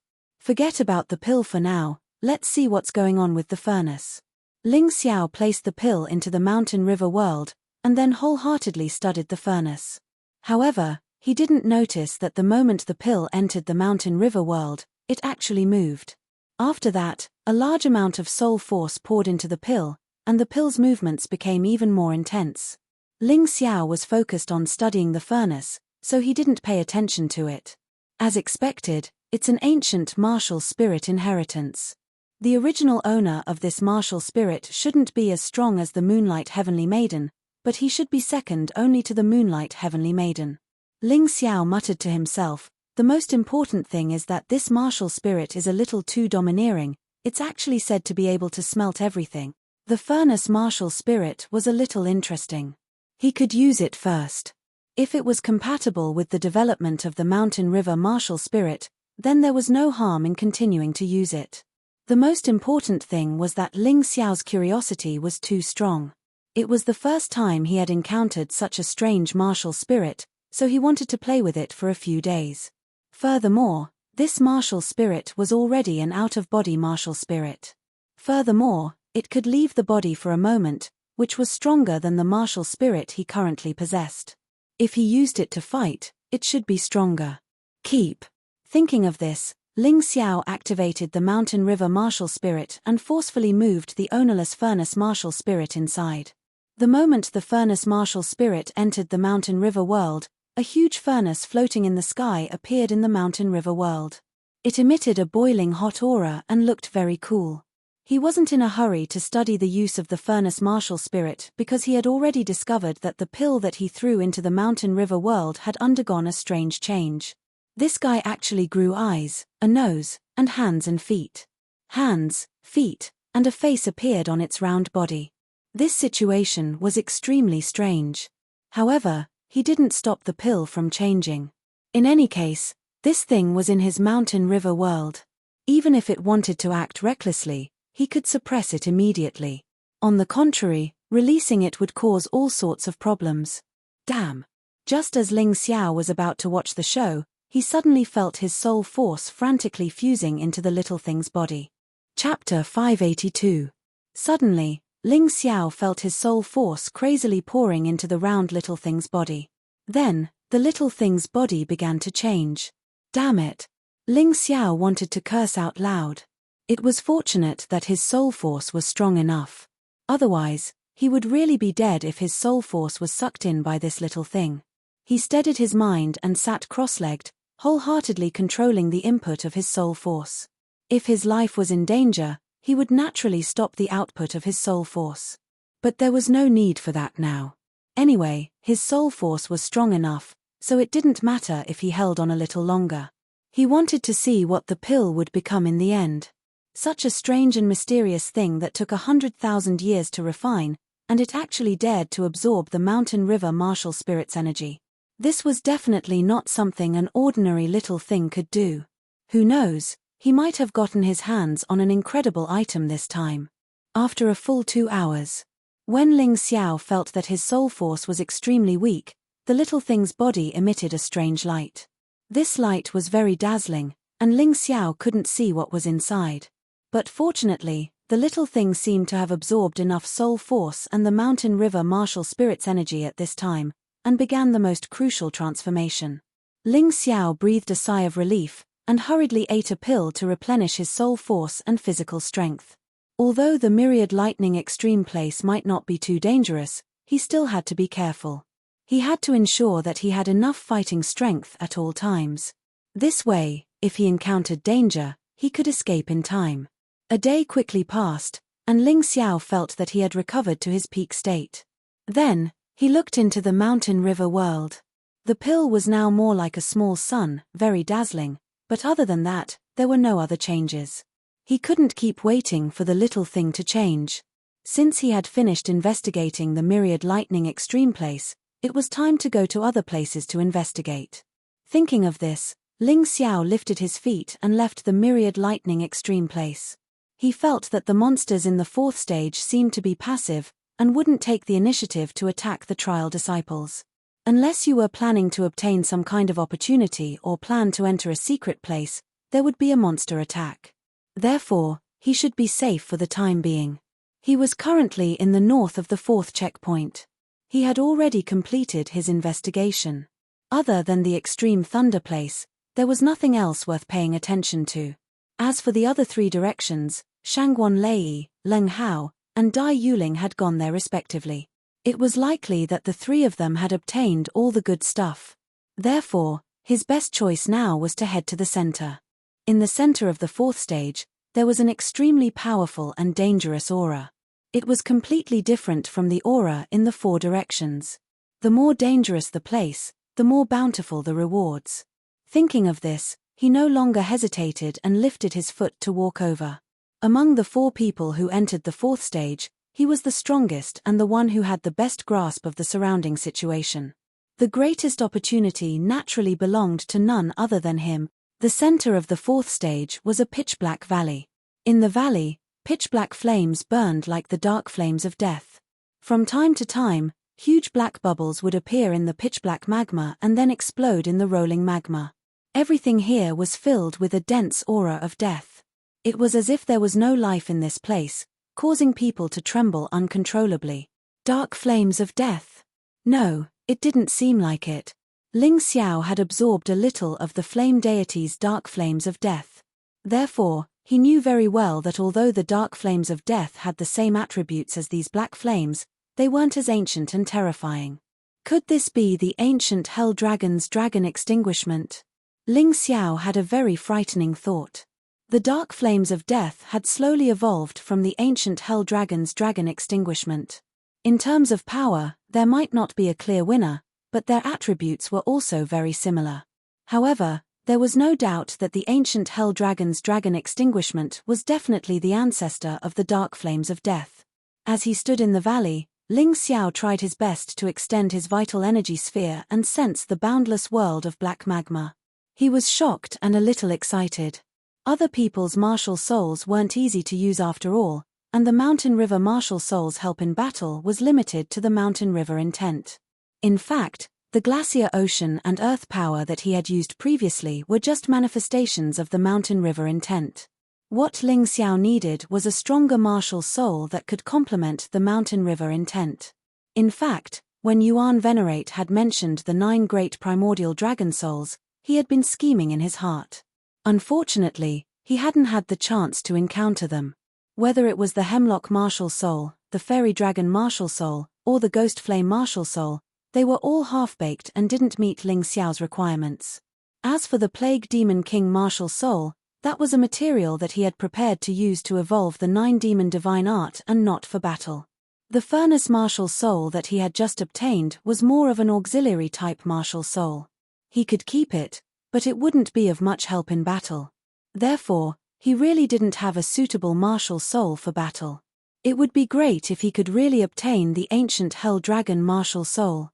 Forget about the pill for now, let's see what's going on with the furnace. Ling Xiao placed the pill into the mountain river world, and then wholeheartedly studied the furnace. However, he didn't notice that the moment the pill entered the mountain river world, it actually moved. After that, a large amount of soul force poured into the pill, and the pill's movements became even more intense. Ling Xiao was focused on studying the furnace, so he didn't pay attention to it. As expected, it's an ancient martial spirit inheritance. The original owner of this martial spirit shouldn't be as strong as the Moonlight Heavenly Maiden, but he should be second only to the Moonlight Heavenly Maiden. Ling Xiao muttered to himself, the most important thing is that this martial spirit is a little too domineering, it's actually said to be able to smelt everything. The furnace martial spirit was a little interesting. He could use it first. If it was compatible with the development of the mountain river martial spirit, then there was no harm in continuing to use it. The most important thing was that Ling Xiao's curiosity was too strong. It was the first time he had encountered such a strange martial spirit, so he wanted to play with it for a few days. Furthermore, this martial spirit was already an out-of-body martial spirit. Furthermore, it could leave the body for a moment, which was stronger than the martial spirit he currently possessed. If he used it to fight, it should be stronger. Keep. Thinking of this, Ling Xiao activated the mountain river martial spirit and forcefully moved the ownerless furnace martial spirit inside. The moment the furnace martial spirit entered the mountain river world, a huge furnace floating in the sky appeared in the mountain river world. It emitted a boiling hot aura and looked very cool. He wasn't in a hurry to study the use of the furnace martial spirit because he had already discovered that the pill that he threw into the mountain river world had undergone a strange change. This guy actually grew eyes, a nose, and hands and feet. Hands, feet, and a face appeared on its round body. This situation was extremely strange. However, he didn't stop the pill from changing. In any case, this thing was in his mountain river world. Even if it wanted to act recklessly, he could suppress it immediately. On the contrary, releasing it would cause all sorts of problems. Damn! Just as Ling Xiao was about to watch the show, he suddenly felt his soul force frantically fusing into the little thing's body. Chapter 582. Suddenly, Ling Xiao felt his soul force crazily pouring into the round little thing's body. Then, the little thing's body began to change. Damn it! Ling Xiao wanted to curse out loud. It was fortunate that his soul force was strong enough. Otherwise, he would really be dead if his soul force was sucked in by this little thing. He steadied his mind and sat cross-legged, wholeheartedly controlling the input of his soul force. If his life was in danger, he would naturally stop the output of his soul force. But there was no need for that now. Anyway, his soul force was strong enough, so it didn't matter if he held on a little longer. He wanted to see what the pill would become in the end. Such a strange and mysterious thing that took 100,000 years to refine, and it actually dared to absorb the mountain river martial spirit's energy. This was definitely not something an ordinary little thing could do. Who knows, he might have gotten his hands on an incredible item this time. After a full 2 hours. When Ling Xiao felt that his soul force was extremely weak, the little thing's body emitted a strange light. This light was very dazzling, and Ling Xiao couldn't see what was inside. But fortunately, the little thing seemed to have absorbed enough soul force and the mountain river martial spirit's energy at this time, and began the most crucial transformation. Ling Xiao breathed a sigh of relief, and hurriedly ate a pill to replenish his soul force and physical strength. Although the myriad lightning extreme place might not be too dangerous, he still had to be careful. He had to ensure that he had enough fighting strength at all times. This way, if he encountered danger, he could escape in time. A day quickly passed, and Ling Xiao felt that he had recovered to his peak state. Then, he looked into the mountain river world. The pill was now more like a small sun, very dazzling, but other than that, there were no other changes. He couldn't keep waiting for the little thing to change. Since he had finished investigating the myriad lightning extreme place, it was time to go to other places to investigate. Thinking of this, Ling Xiao lifted his feet and left the myriad lightning extreme place. He felt that the monsters in the fourth stage seemed to be passive, and wouldn't take the initiative to attack the trial disciples. Unless you were planning to obtain some kind of opportunity or plan to enter a secret place, there would be a monster attack. Therefore, he should be safe for the time being. He was currently in the north of the fourth checkpoint. He had already completed his investigation. Other than the extreme thunder place, there was nothing else worth paying attention to. As for the other three directions, Shangguan Lei, Leng Hao, and Dai Yuling had gone there respectively. It was likely that the three of them had obtained all the good stuff. Therefore, his best choice now was to head to the center. In the center of the fourth stage, there was an extremely powerful and dangerous aura. It was completely different from the aura in the four directions. The more dangerous the place, the more bountiful the rewards. Thinking of this, he no longer hesitated and lifted his foot to walk over. Among the four people who entered the fourth stage, he was the strongest and the one who had the best grasp of the surrounding situation. The greatest opportunity naturally belonged to none other than him. The center of the fourth stage was a pitch-black valley. In the valley, pitch-black flames burned like the dark flames of death. From time to time, huge black bubbles would appear in the pitch-black magma and then explode in the rolling magma. Everything here was filled with a dense aura of death. It was as if there was no life in this place, causing people to tremble uncontrollably. Dark flames of death? No, it didn't seem like it. Ling Xiao had absorbed a little of the flame deity's dark flames of death. Therefore, he knew very well that although the dark flames of death had the same attributes as these black flames, they weren't as ancient and terrifying. Could this be the ancient hell dragon's dragon extinguishment? Ling Xiao had a very frightening thought. The dark flames of death had slowly evolved from the ancient hell dragon's dragon extinguishment. In terms of power, there might not be a clear winner, but their attributes were also very similar. However, there was no doubt that the ancient hell dragon's dragon extinguishment was definitely the ancestor of the dark flames of death. As he stood in the valley, Ling Xiao tried his best to extend his vital energy sphere and sense the boundless world of black magma. He was shocked and a little excited. Other people's martial souls weren't easy to use after all, and the Mountain River martial soul's help in battle was limited to the Mountain River intent. In fact, the glacier ocean and earth power that he had used previously were just manifestations of the Mountain River intent. What Ling Xiao needed was a stronger martial soul that could complement the Mountain River intent. In fact, when Yuan Venerate had mentioned the 9 great primordial dragon souls, he had been scheming in his heart. Unfortunately, he hadn't had the chance to encounter them. Whether it was the Hemlock Martial Soul, the Fairy Dragon Martial Soul, or the Ghost Flame Martial Soul, they were all half-baked and didn't meet Ling Xiao's requirements. As for the Plague Demon King Martial Soul, that was a material that he had prepared to use to evolve the 9 demon divine art and not for battle. The Furnace Martial Soul that he had just obtained was more of an auxiliary type martial soul. He could keep it, but it wouldn't be of much help in battle. Therefore, he really didn't have a suitable martial soul for battle. It would be great if he could really obtain the ancient Hell Dragon martial soul.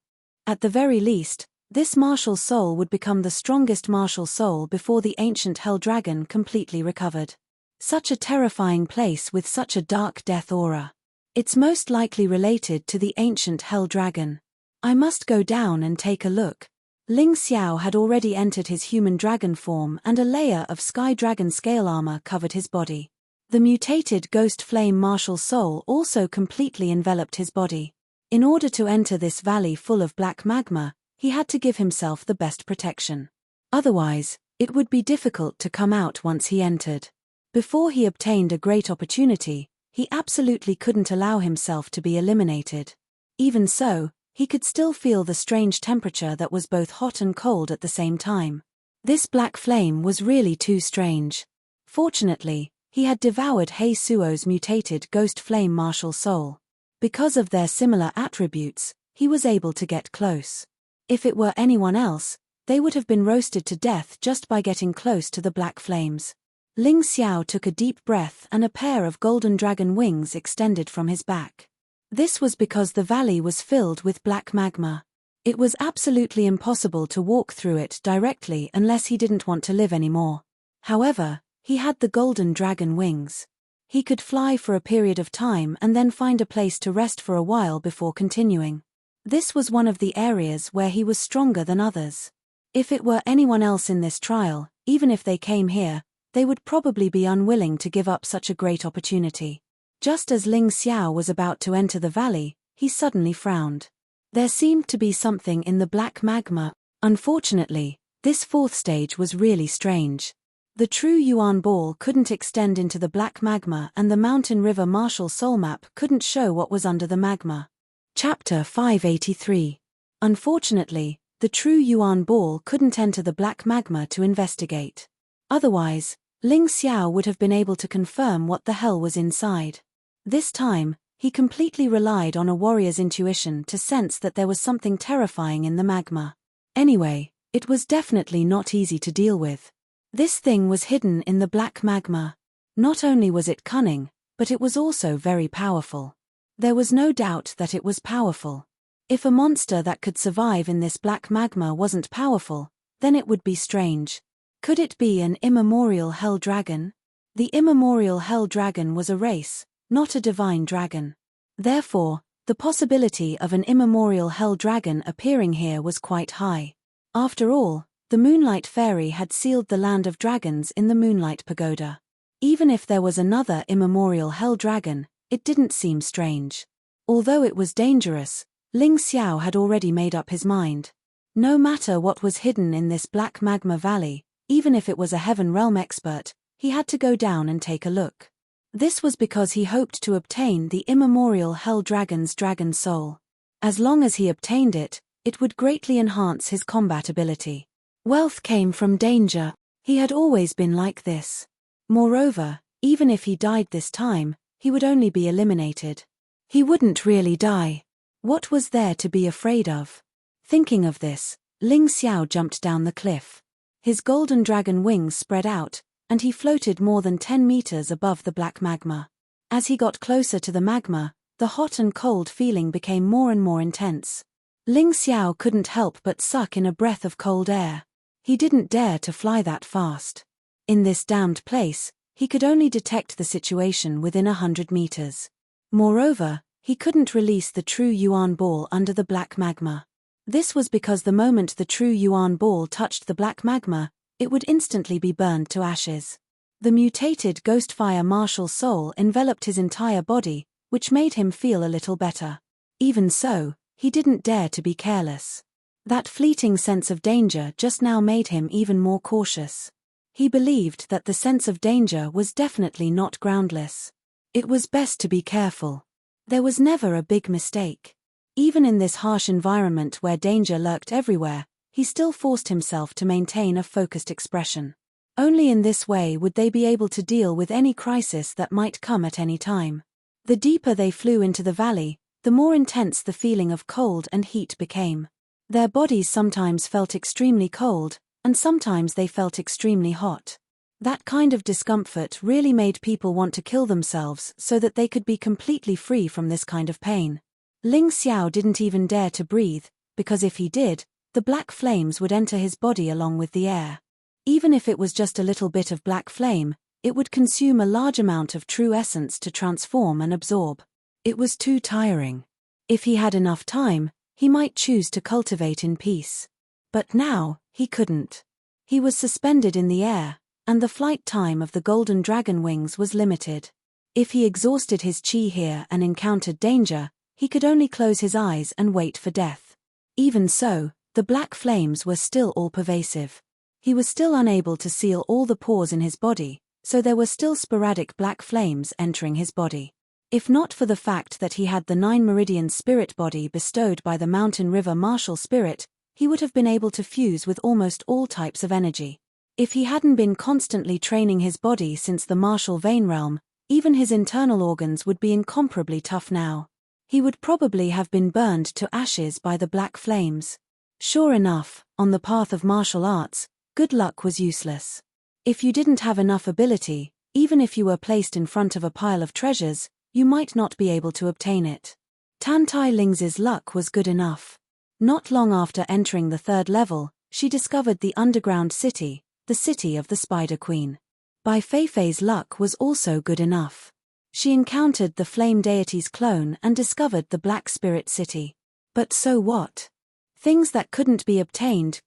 At the very least, this martial soul would become the strongest martial soul before the ancient Hell Dragon completely recovered. Such a terrifying place with such a dark death aura. It's most likely related to the ancient Hell Dragon. I must go down and take a look. Ling Xiao had already entered his human dragon form and a layer of sky dragon scale armor covered his body. The mutated ghost flame martial soul also completely enveloped his body. In order to enter this valley full of black magma, he had to give himself the best protection. Otherwise, it would be difficult to come out once he entered. Before he obtained a great opportunity, he absolutely couldn't allow himself to be eliminated. Even so, he could still feel the strange temperature that was both hot and cold at the same time. This black flame was really too strange. Fortunately, he had devoured Hei Suo's mutated ghost flame martial soul. Because of their similar attributes, he was able to get close. If it were anyone else, they would have been roasted to death just by getting close to the black flames. Ling Xiao took a deep breath and a pair of golden dragon wings extended from his back. This was because the valley was filled with black magma. It was absolutely impossible to walk through it directly unless he didn't want to live anymore. However, he had the golden dragon wings. He could fly for a period of time and then find a place to rest for a while before continuing. This was one of the areas where he was stronger than others. If it were anyone else in this trial, even if they came here, they would probably be unwilling to give up such a great opportunity. Just as Ling Xiao was about to enter the valley, he suddenly frowned. There seemed to be something in the black magma. Unfortunately, this fourth stage was really strange. The true Yuan ball couldn't extend into the black magma and the mountain river martial soul map couldn't show what was under the magma. Chapter 583. Unfortunately, the true Yuan ball couldn't enter the black magma to investigate. Otherwise, Ling Xiao would have been able to confirm what the hell was inside. This time, he completely relied on a warrior's intuition to sense that there was something terrifying in the magma. Anyway, it was definitely not easy to deal with. This thing was hidden in the black magma. Not only was it cunning, but it was also very powerful. There was no doubt that it was powerful. If a monster that could survive in this black magma wasn't powerful, then it would be strange. Could it be an immemorial hell dragon? The immemorial hell dragon was a race, not a divine dragon. Therefore, the possibility of an immemorial hell dragon appearing here was quite high. After all, the Moonlight Fairy had sealed the land of dragons in the Moonlight Pagoda. Even if there was another immemorial hell dragon, it didn't seem strange. Although it was dangerous, Ling Xiao had already made up his mind. No matter what was hidden in this black magma valley, even if it was a Heaven Realm expert, he had to go down and take a look. This was because he hoped to obtain the immemorial Hell Dragon's dragon soul. As long as he obtained it, it would greatly enhance his combat ability. Wealth came from danger. He had always been like this. Moreover, even if he died this time, he would only be eliminated. He wouldn't really die. What was there to be afraid of? Thinking of this, Ling Xiao jumped down the cliff. His golden dragon wings spread out, and he floated more than 10 meters above the black magma. As he got closer to the magma, the hot and cold feeling became more and more intense. Ling Xiao couldn't help but suck in a breath of cold air. He didn't dare to fly that fast. In this damned place, he could only detect the situation within 100 meters. Moreover, he couldn't release the true Yuan ball under the black magma. This was because the moment the true Yuan ball touched the black magma, it would instantly be burned to ashes. The mutated Ghostfire martial soul enveloped his entire body, which made him feel a little better. Even so, he didn't dare to be careless. That fleeting sense of danger just now made him even more cautious. He believed that the sense of danger was definitely not groundless. It was best to be careful. There was never a big mistake. Even in this harsh environment where danger lurked everywhere, he still forced himself to maintain a focused expression. Only in this way would they be able to deal with any crisis that might come at any time. The deeper they flew into the valley, the more intense the feeling of cold and heat became. Their bodies sometimes felt extremely cold, and sometimes they felt extremely hot. That kind of discomfort really made people want to kill themselves so that they could be completely free from this kind of pain. Ling Xiao didn't even dare to breathe, because if he did, the black flames would enter his body along with the air. Even if it was just a little bit of black flame, it would consume a large amount of true essence to transform and absorb. It was too tiring. If he had enough time, he might choose to cultivate in peace. But now, he couldn't. He was suspended in the air, and the flight time of the golden dragon wings was limited. If he exhausted his chi here and encountered danger, he could only close his eyes and wait for death. Even so, the black flames were still all-pervasive. He was still unable to seal all the pores in his body, so there were still sporadic black flames entering his body. If not for the fact that he had the 9-meridian spirit body bestowed by the mountain river martial spirit, he would have been able to fuse with almost all types of energy. If he hadn't been constantly training his body since the martial vein realm, even his internal organs would be incomparably tough now. He would probably have been burned to ashes by the black flames. Sure enough, on the path of martial arts, good luck was useless. If you didn't have enough ability, even if you were placed in front of a pile of treasures, you might not be able to obtain it. Tantai Ling's luck was good enough. Not long after entering the third level, she discovered the underground city, the city of the Spider Queen. Bai Feifei's luck was also good enough. She encountered the flame deity's clone and discovered the Black Spirit City. But so what? Things that couldn't be obtained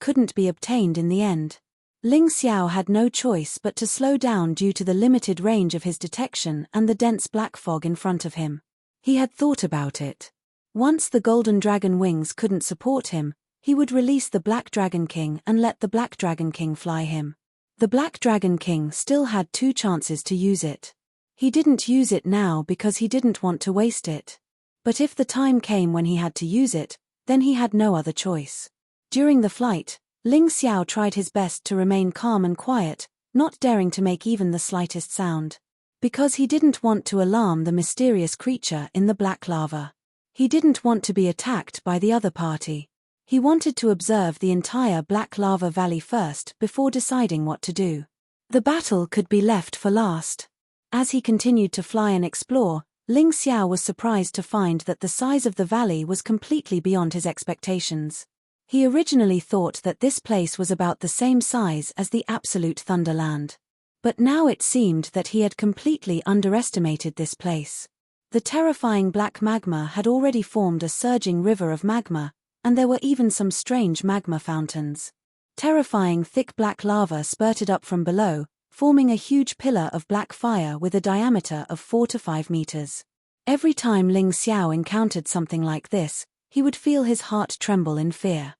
in the end. Ling Xiao had no choice but to slow down due to the limited range of his detection and the dense black fog in front of him. He had thought about it. Once the golden dragon wings couldn't support him, he would release the Black Dragon King and let the Black Dragon King fly him. The Black Dragon King still had 2 chances to use it. He didn't use it now because he didn't want to waste it. But if the time came when he had to use it, then he had no other choice. During the flight, Ling Xiao tried his best to remain calm and quiet, not daring to make even the slightest sound. Because he didn't want to alarm the mysterious creature in the black lava. He didn't want to be attacked by the other party. He wanted to observe the entire black lava valley first before deciding what to do. The battle could be left for last. As he continued to fly and explore, Ling Xiao was surprised to find that the size of the valley was completely beyond his expectations. He originally thought that this place was about the same size as the Absolute Thunderland. But now it seemed that he had completely underestimated this place. The terrifying black magma had already formed a surging river of magma, and there were even some strange magma fountains. Terrifying thick black lava spurted up from below, forming a huge pillar of black fire with a diameter of 4 to 5 meters. Every time Ling Xiao encountered something like this, he would feel his heart tremble in fear.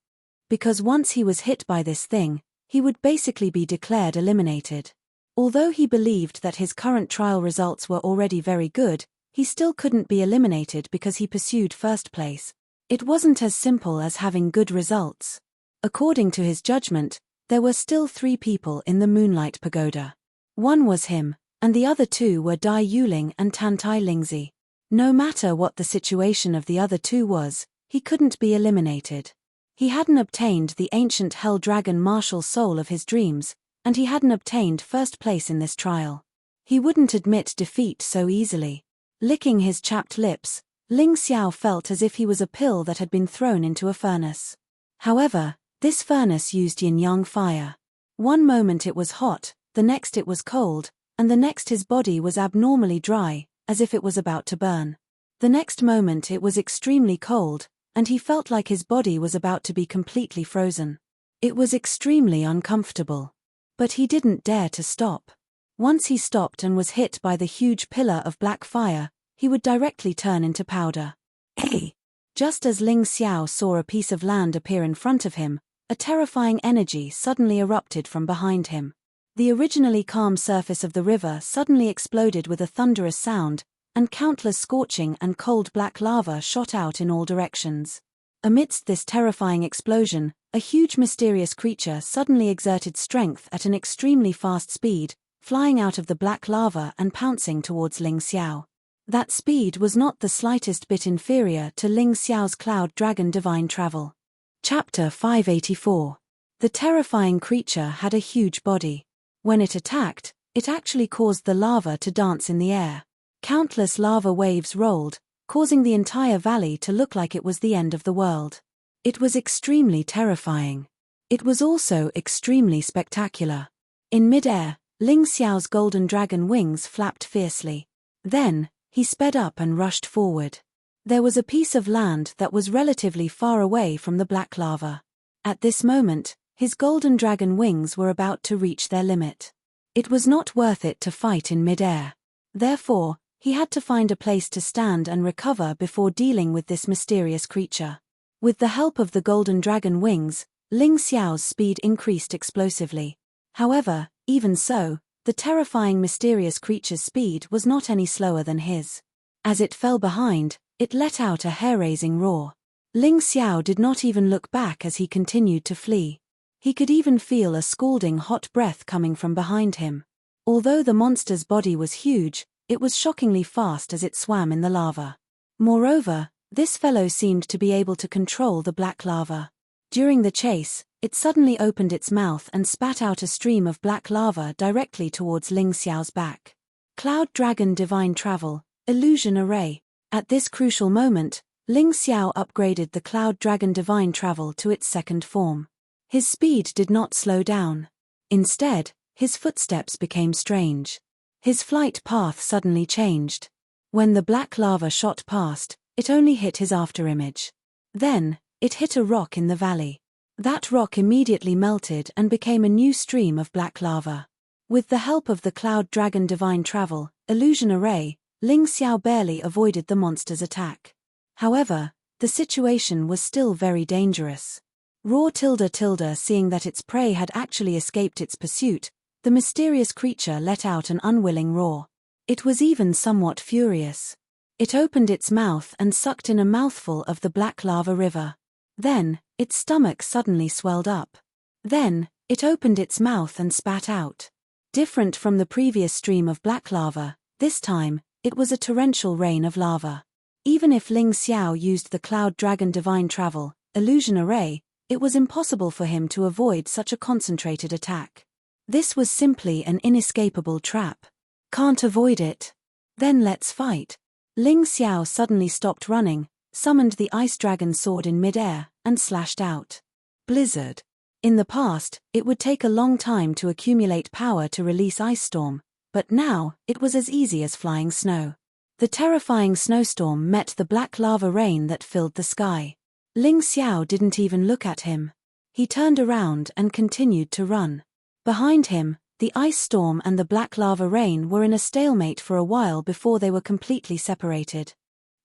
Because once he was hit by this thing, he would basically be declared eliminated. Although he believed that his current trial results were already very good, he still couldn't be eliminated because he pursued first place. It wasn't as simple as having good results. According to his judgment, there were still 3 people in the Moonlight Pagoda. One was him, and the other 2 were Dai Yuling and Tantai Lingzi. No matter what the situation of the other 2 was, he couldn't be eliminated. He hadn't obtained the ancient Hell Dragon martial soul of his dreams, and he hadn't obtained first place in this trial. He wouldn't admit defeat so easily. Licking his chapped lips, Ling Xiao felt as if he was a pill that had been thrown into a furnace. However, this furnace used yin-yang fire. One moment it was hot, the next it was cold, and the next his body was abnormally dry, as if it was about to burn. The next moment it was extremely cold, and he felt like his body was about to be completely frozen. It was extremely uncomfortable. But he didn't dare to stop. Once he stopped and was hit by the huge pillar of black fire, he would directly turn into powder. Hey! Just as Ling Xiao saw a piece of land appear in front of him, a terrifying energy suddenly erupted from behind him. The originally calm surface of the river suddenly exploded with a thunderous sound, and countless scorching and cold black lava shot out in all directions. Amidst this terrifying explosion, a huge mysterious creature suddenly exerted strength at an extremely fast speed, flying out of the black lava and pouncing towards Ling Xiao. That speed was not the slightest bit inferior to Ling Xiao's Cloud Dragon Divine Travel. Chapter 584. The terrifying creature had a huge body. When it attacked, it actually caused the lava to dance in the air. Countless lava waves rolled, causing the entire valley to look like it was the end of the world. It was extremely terrifying. It was also extremely spectacular. In mid-air, Ling Xiao's golden dragon wings flapped fiercely. Then, he sped up and rushed forward. There was a piece of land that was relatively far away from the black lava. At this moment, his golden dragon wings were about to reach their limit. It was not worth it to fight in mid-air. Therefore, he had to find a place to stand and recover before dealing with this mysterious creature. With the help of the golden dragon wings, Ling Xiao's speed increased explosively. However, even so, the terrifying mysterious creature's speed was not any slower than his. As it fell behind, it let out a hair-raising roar. Ling Xiao did not even look back as he continued to flee. He could even feel a scalding hot breath coming from behind him. Although the monster's body was huge, it was shockingly fast as it swam in the lava. Moreover, this fellow seemed to be able to control the black lava. During the chase, it suddenly opened its mouth and spat out a stream of black lava directly towards Ling Xiao's back. Cloud Dragon Divine Travel, Illusion Array. At this crucial moment, Ling Xiao upgraded the Cloud Dragon Divine Travel to its second form. His speed did not slow down. Instead, his footsteps became strange. His flight path suddenly changed. When the black lava shot past, it only hit his afterimage. Then, it hit a rock in the valley. That rock immediately melted and became a new stream of black lava. With the help of the Cloud Dragon Divine Travel, Illusion Array, Ling Xiao barely avoided the monster's attack. However, the situation was still very dangerous. Roar tilde tilde seeing that its prey had actually escaped its pursuit, the mysterious creature let out an unwilling roar. It was even somewhat furious. It opened its mouth and sucked in a mouthful of the black lava river. Then, its stomach suddenly swelled up. Then, it opened its mouth and spat out. Different from the previous stream of black lava, this time, it was a torrential rain of lava. Even if Ling Xiao used the Cloud Dragon Divine Travel, Illusion Array, it was impossible for him to avoid such a concentrated attack. This was simply an inescapable trap. Can't avoid it. Then let's fight. Ling Xiao suddenly stopped running, summoned the Ice Dragon sword in midair, and slashed out. Blizzard. In the past, it would take a long time to accumulate power to release Ice Storm, but now, it was as easy as flying snow. The terrifying snowstorm met the black lava rain that filled the sky. Ling Xiao didn't even look at him. He turned around and continued to run. Behind him, the ice storm and the black lava rain were in a stalemate for a while before they were completely separated.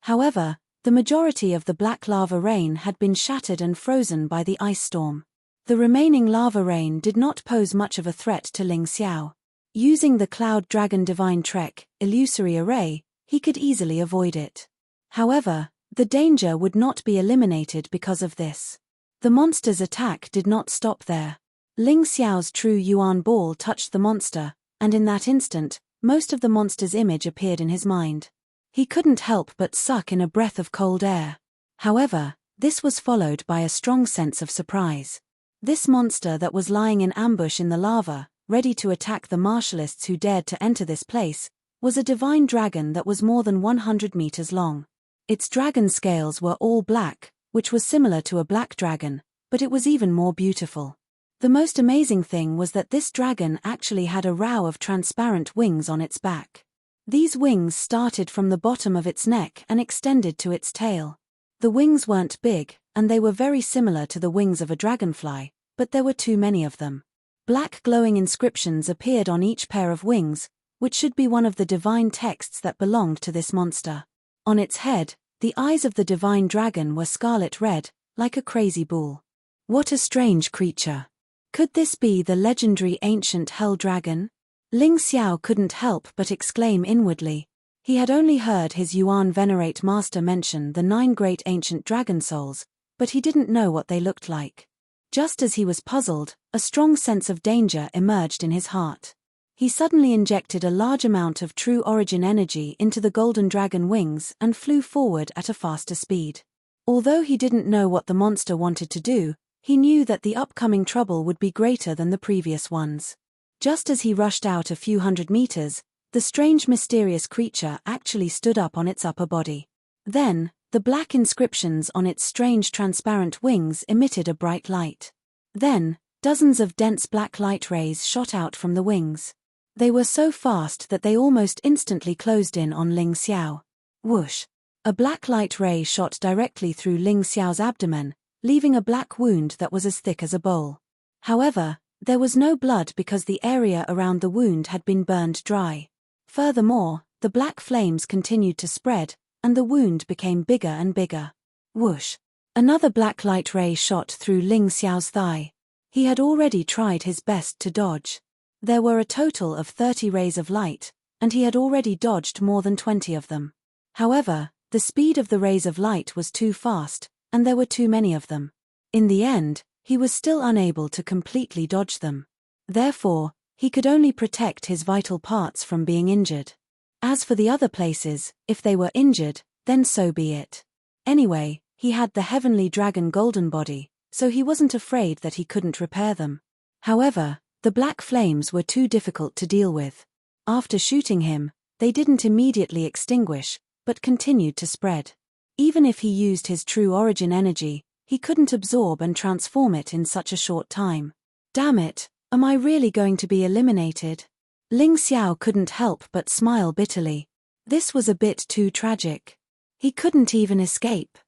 However, the majority of the black lava rain had been shattered and frozen by the ice storm. The remaining lava rain did not pose much of a threat to Ling Xiao. Using the Cloud Dragon Divine Trek, Illusory Array, he could easily avoid it. However, the danger would not be eliminated because of this. The monster's attack did not stop there. Ling Xiao's true Yuan ball touched the monster, and in that instant, most of the monster's image appeared in his mind. He couldn't help but suck in a breath of cold air. However, this was followed by a strong sense of surprise. This monster that was lying in ambush in the lava, ready to attack the martialists who dared to enter this place, was a divine dragon that was more than 100 meters long. Its dragon scales were all black, which was similar to a black dragon, but it was even more beautiful. The most amazing thing was that this dragon actually had a row of transparent wings on its back. These wings started from the bottom of its neck and extended to its tail. The wings weren't big, and they were very similar to the wings of a dragonfly, but there were too many of them. Black glowing inscriptions appeared on each pair of wings, which should be one of the divine texts that belonged to this monster. On its head, the eyes of the divine dragon were scarlet red, like a crazy bull. What a strange creature. Could this be the legendary ancient hell dragon? Ling Xiao couldn't help but exclaim inwardly. He had only heard his Yuan Venerate master mention the 9 great ancient dragon souls, but he didn't know what they looked like. Just as he was puzzled, a strong sense of danger emerged in his heart. He suddenly injected a large amount of true origin energy into the golden dragon wings and flew forward at a faster speed. Although he didn't know what the monster wanted to do, he knew that the upcoming trouble would be greater than the previous ones. Just as he rushed out a few hundred meters, the strange mysterious creature actually stood up on its upper body. Then, the black inscriptions on its strange transparent wings emitted a bright light. Then, dozens of dense black light rays shot out from the wings. They were so fast that they almost instantly closed in on Ling Xiao. Whoosh! A black light ray shot directly through Ling Xiao's abdomen, leaving a black wound that was as thick as a bowl. However, there was no blood because the area around the wound had been burned dry. Furthermore, the black flames continued to spread, and the wound became bigger and bigger. Whoosh! Another black light ray shot through Ling Xiao's thigh. He had already tried his best to dodge. There were a total of 30 rays of light, and he had already dodged more than 20 of them. However, the speed of the rays of light was too fast, and there were too many of them. In the end, he was still unable to completely dodge them. Therefore, he could only protect his vital parts from being injured. As for the other places, if they were injured, then so be it. Anyway, he had the heavenly dragon golden body, so he wasn't afraid that he couldn't repair them. However, the black flames were too difficult to deal with. After shooting him, they didn't immediately extinguish, but continued to spread. Even if he used his true origin energy, he couldn't absorb and transform it in such a short time. Damn it, am I really going to be eliminated? Ling Xiao couldn't help but smile bitterly. This was a bit too tragic. He couldn't even escape.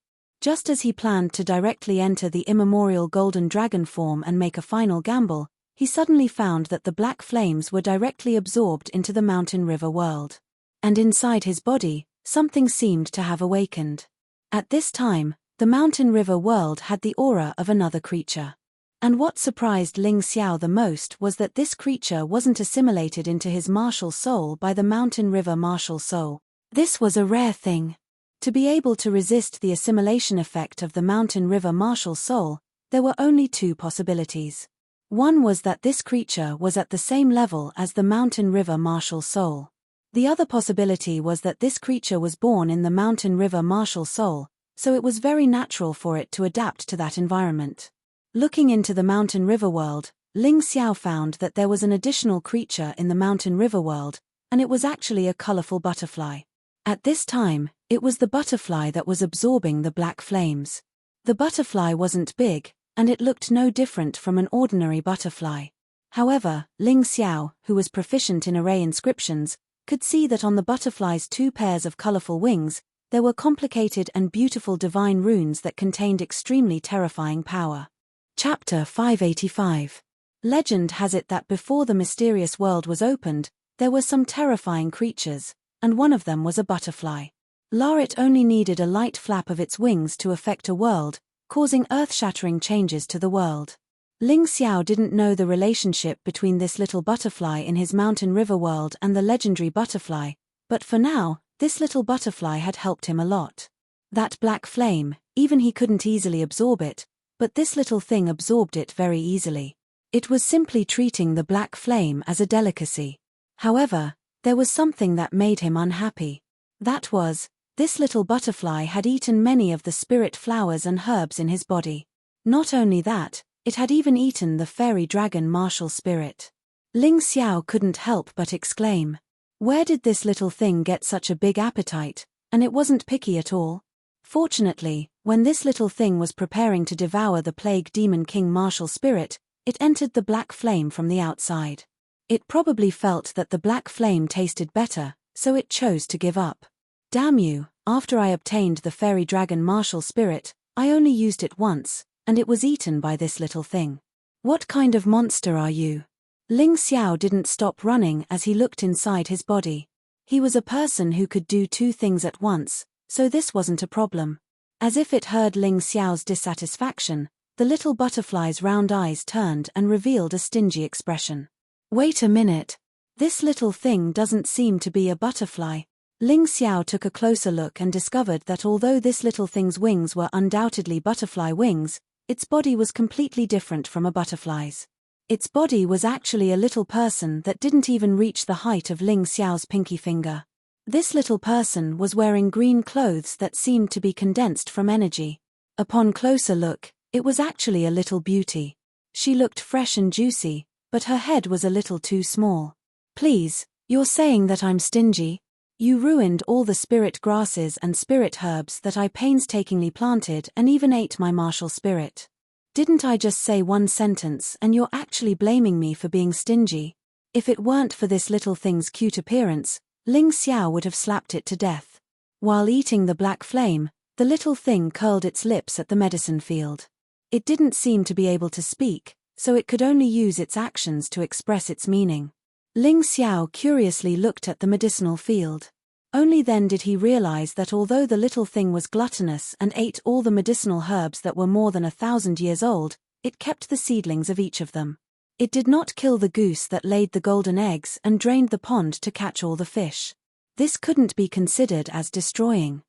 Just as he planned to directly enter the immemorial golden dragon form and make a final gamble, he suddenly found that the black flames were directly absorbed into the mountain river world. And inside his body, something seemed to have awakened. At this time, the mountain river world had the aura of another creature. And what surprised Ling Xiao the most was that this creature wasn't assimilated into his martial soul by the mountain river martial soul. This was a rare thing. To be able to resist the assimilation effect of the mountain river martial soul, there were only two possibilities. One was that this creature was at the same level as the mountain river martial soul. The other possibility was that this creature was born in the mountain river martial soul, so it was very natural for it to adapt to that environment. Looking into the mountain river world, Ling Xiao found that there was an additional creature in the mountain river world, and it was actually a colorful butterfly. At this time, it was the butterfly that was absorbing the black flames. The butterfly wasn't big, and it looked no different from an ordinary butterfly. However, Ling Xiao, who was proficient in array inscriptions, could see that on the butterfly's two pairs of colorful wings, there were complicated and beautiful divine runes that contained extremely terrifying power. Chapter 585. Legend has it that before the mysterious world was opened, there were some terrifying creatures, and one of them was a butterfly. It only needed a light flap of its wings to affect a world, causing earth-shattering changes to the world. Ling Xiao didn't know the relationship between this little butterfly in his mountain river world and the legendary butterfly, but for now, this little butterfly had helped him a lot. That black flame, even he couldn't easily absorb it, but this little thing absorbed it very easily. It was simply treating the black flame as a delicacy. However, there was something that made him unhappy. That was, this little butterfly had eaten many of the spirit flowers and herbs in his body. Not only that, it had even eaten the fairy dragon martial spirit. Ling Xiao couldn't help but exclaim, "Where did this little thing get such a big appetite, and it wasn't picky at all?" Fortunately, when this little thing was preparing to devour the plague demon king martial spirit, it entered the black flame from the outside. It probably felt that the black flame tasted better, so it chose to give up. Damn you, after I obtained the fairy dragon martial spirit, I only used it once, and it was eaten by this little thing. What kind of monster are you? Ling Xiao didn't stop running as he looked inside his body. He was a person who could do two things at once, so this wasn't a problem. As if it heard Ling Xiao's dissatisfaction, the little butterfly's round eyes turned and revealed a stingy expression. Wait a minute. This little thing doesn't seem to be a butterfly. Ling Xiao took a closer look and discovered that although this little thing's wings were undoubtedly butterfly wings, its body was completely different from a butterfly's. Its body was actually a little person that didn't even reach the height of Ling Xiao's pinky finger. This little person was wearing green clothes that seemed to be condensed from energy. Upon closer look, it was actually a little beauty. She looked fresh and juicy, but her head was a little too small. Please, you're saying that I'm stingy? You ruined all the spirit grasses and spirit herbs that I painstakingly planted and even ate my martial spirit. Didn't I just say one sentence and you're actually blaming me for being stingy? If it weren't for this little thing's cute appearance, Ling Xiao would have slapped it to death. While eating the black flame, the little thing curled its lips at the medicine field. It didn't seem to be able to speak, so it could only use its actions to express its meaning. Ling Xiao curiously looked at the medicinal field. Only then did he realize that although the little thing was gluttonous and ate all the medicinal herbs that were more than 1,000 years old, it kept the seedlings of each of them. It did not kill the goose that laid the golden eggs and drained the pond to catch all the fish. This couldn't be considered as destroying.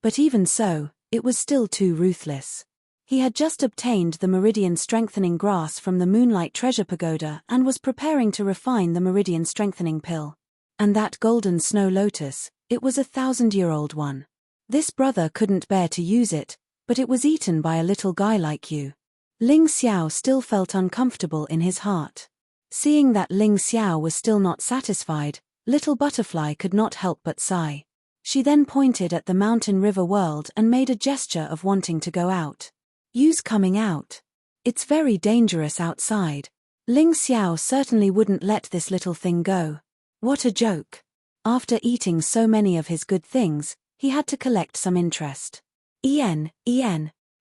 But even so, it was still too ruthless. He had just obtained the meridian strengthening grass from the Moonlight Treasure Pagoda and was preparing to refine the meridian strengthening pill. And that golden snow lotus, it was 1,000-year-old one. This brother couldn't bear to use it, but it was eaten by a little guy like you. Ling Xiao still felt uncomfortable in his heart. Seeing that Ling Xiao was still not satisfied, Little Butterfly could not help but sigh. She then pointed at the mountain river world and made a gesture of wanting to go out. "You's coming out. It's very dangerous outside." Ling Xiao certainly wouldn't let this little thing go. What a joke. After eating so many of his good things, he had to collect some interest. "Ien.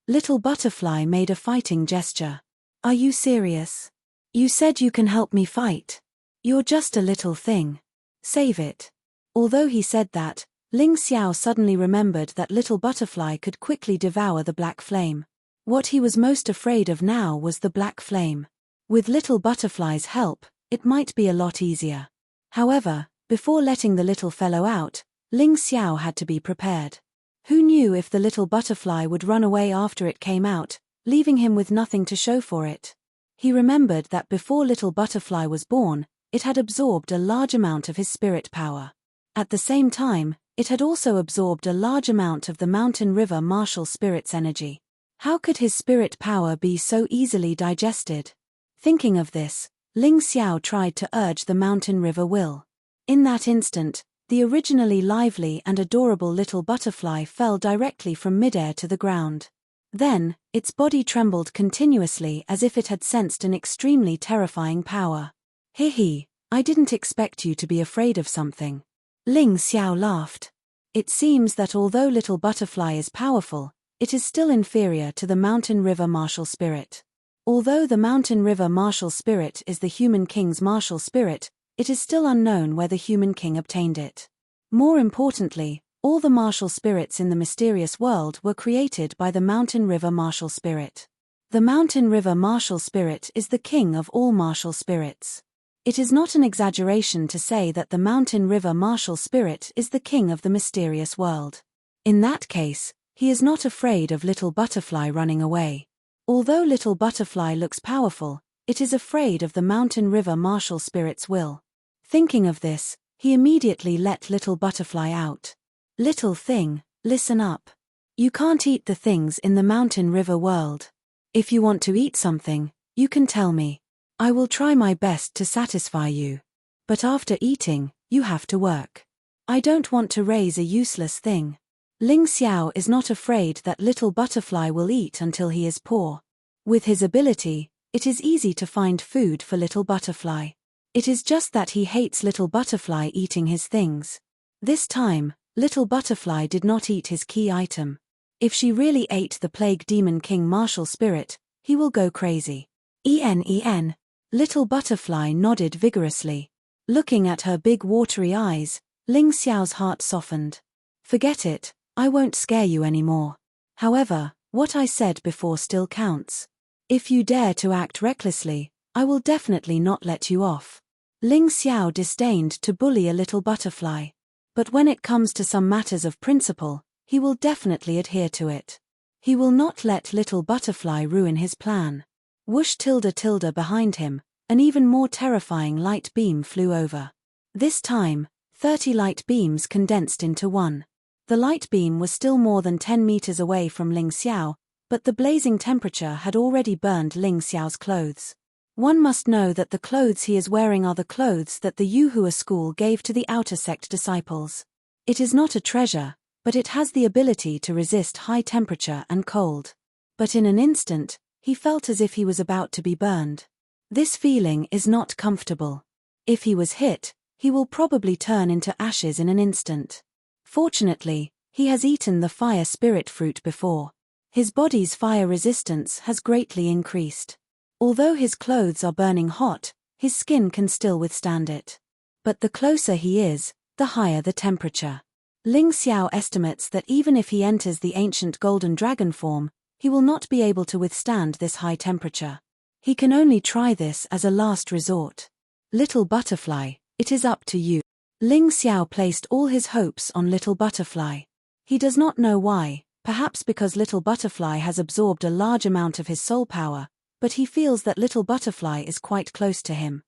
Little Butterfly made a fighting gesture. "Are you serious? You said you can help me fight. You're just a little thing. Save it." Although he said that, Ling Xiao suddenly remembered that Little Butterfly could quickly devour the black flame. What he was most afraid of now was the black flame. With Little Butterfly's help, it might be a lot easier. However, before letting the little fellow out, Ling Xiao had to be prepared. Who knew if the Little Butterfly would run away after it came out, leaving him with nothing to show for it? He remembered that before Little Butterfly was born, it had absorbed a large amount of his spirit power. At the same time, it had also absorbed a large amount of the mountain river martial spirit's energy. How could his spirit power be so easily digested? Thinking of this, Ling Xiao tried to urge the mountain river will. In that instant, the originally lively and adorable Little Butterfly fell directly from midair to the ground. Then, its body trembled continuously as if it had sensed an extremely terrifying power. "He, I didn't expect you to be afraid of something." Ling Xiao laughed. It seems that although Little Butterfly is powerful, it is still inferior to the mountain river martial spirit. Although the mountain river martial spirit is the human king's martial spirit, it is still unknown where the human king obtained it. More importantly, all the martial spirits in the mysterious world were created by the mountain river martial spirit. The mountain river martial spirit is the king of all martial spirits. It is not an exaggeration to say that the mountain river martial spirit is the king of the mysterious world. In that case, he is not afraid of Little Butterfly running away. Although Little Butterfly looks powerful, it is afraid of the mountain river martial spirit's will. Thinking of this, he immediately let Little Butterfly out. "Little thing, listen up. You can't eat the things in the mountain river world. If you want to eat something, you can tell me. I will try my best to satisfy you. But after eating, you have to work. I don't want to raise a useless thing." Ling Xiao is not afraid that Little Butterfly will eat until he is poor. With his ability, it is easy to find food for Little Butterfly. It is just that he hates Little Butterfly eating his things. This time, Little Butterfly did not eat his key item. If she really ate the Plague Demon King martial spirit, he will go crazy. En. Little Butterfly nodded vigorously. Looking at her big watery eyes, Ling Xiao's heart softened. "Forget it, I won't scare you anymore. However, what I said before still counts. If you dare to act recklessly, I will definitely not let you off." Ling Xiao disdained to bully a Little Butterfly. But when it comes to some matters of principle, he will definitely adhere to it. He will not let Little Butterfly ruin his plan. Whoosh tilde behind him, an even more terrifying light beam flew over. This time, 30 light beams condensed into one. The light beam was still more than 10 meters away from Ling Xiao, but the blazing temperature had already burned Ling Xiao's clothes. One must know that the clothes he is wearing are the clothes that the Yuhua school gave to the outer sect disciples. It is not a treasure, but it has the ability to resist high temperature and cold. But in an instant, he felt as if he was about to be burned. This feeling is not comfortable. If he was hit, he will probably turn into ashes in an instant. Fortunately, he has eaten the fire spirit fruit before. His body's fire resistance has greatly increased. Although his clothes are burning hot, his skin can still withstand it. But the closer he is, the higher the temperature. Ling Xiao estimates that even if he enters the ancient golden dragon form, he will not be able to withstand this high temperature. He can only try this as a last resort. "Little Butterfly, it is up to you." Ling Xiao placed all his hopes on Little Butterfly. He does not know why, perhaps because Little Butterfly has absorbed a large amount of his soul power, but he feels that Little Butterfly is quite close to him.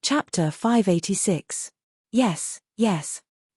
Chapter 586. Yes.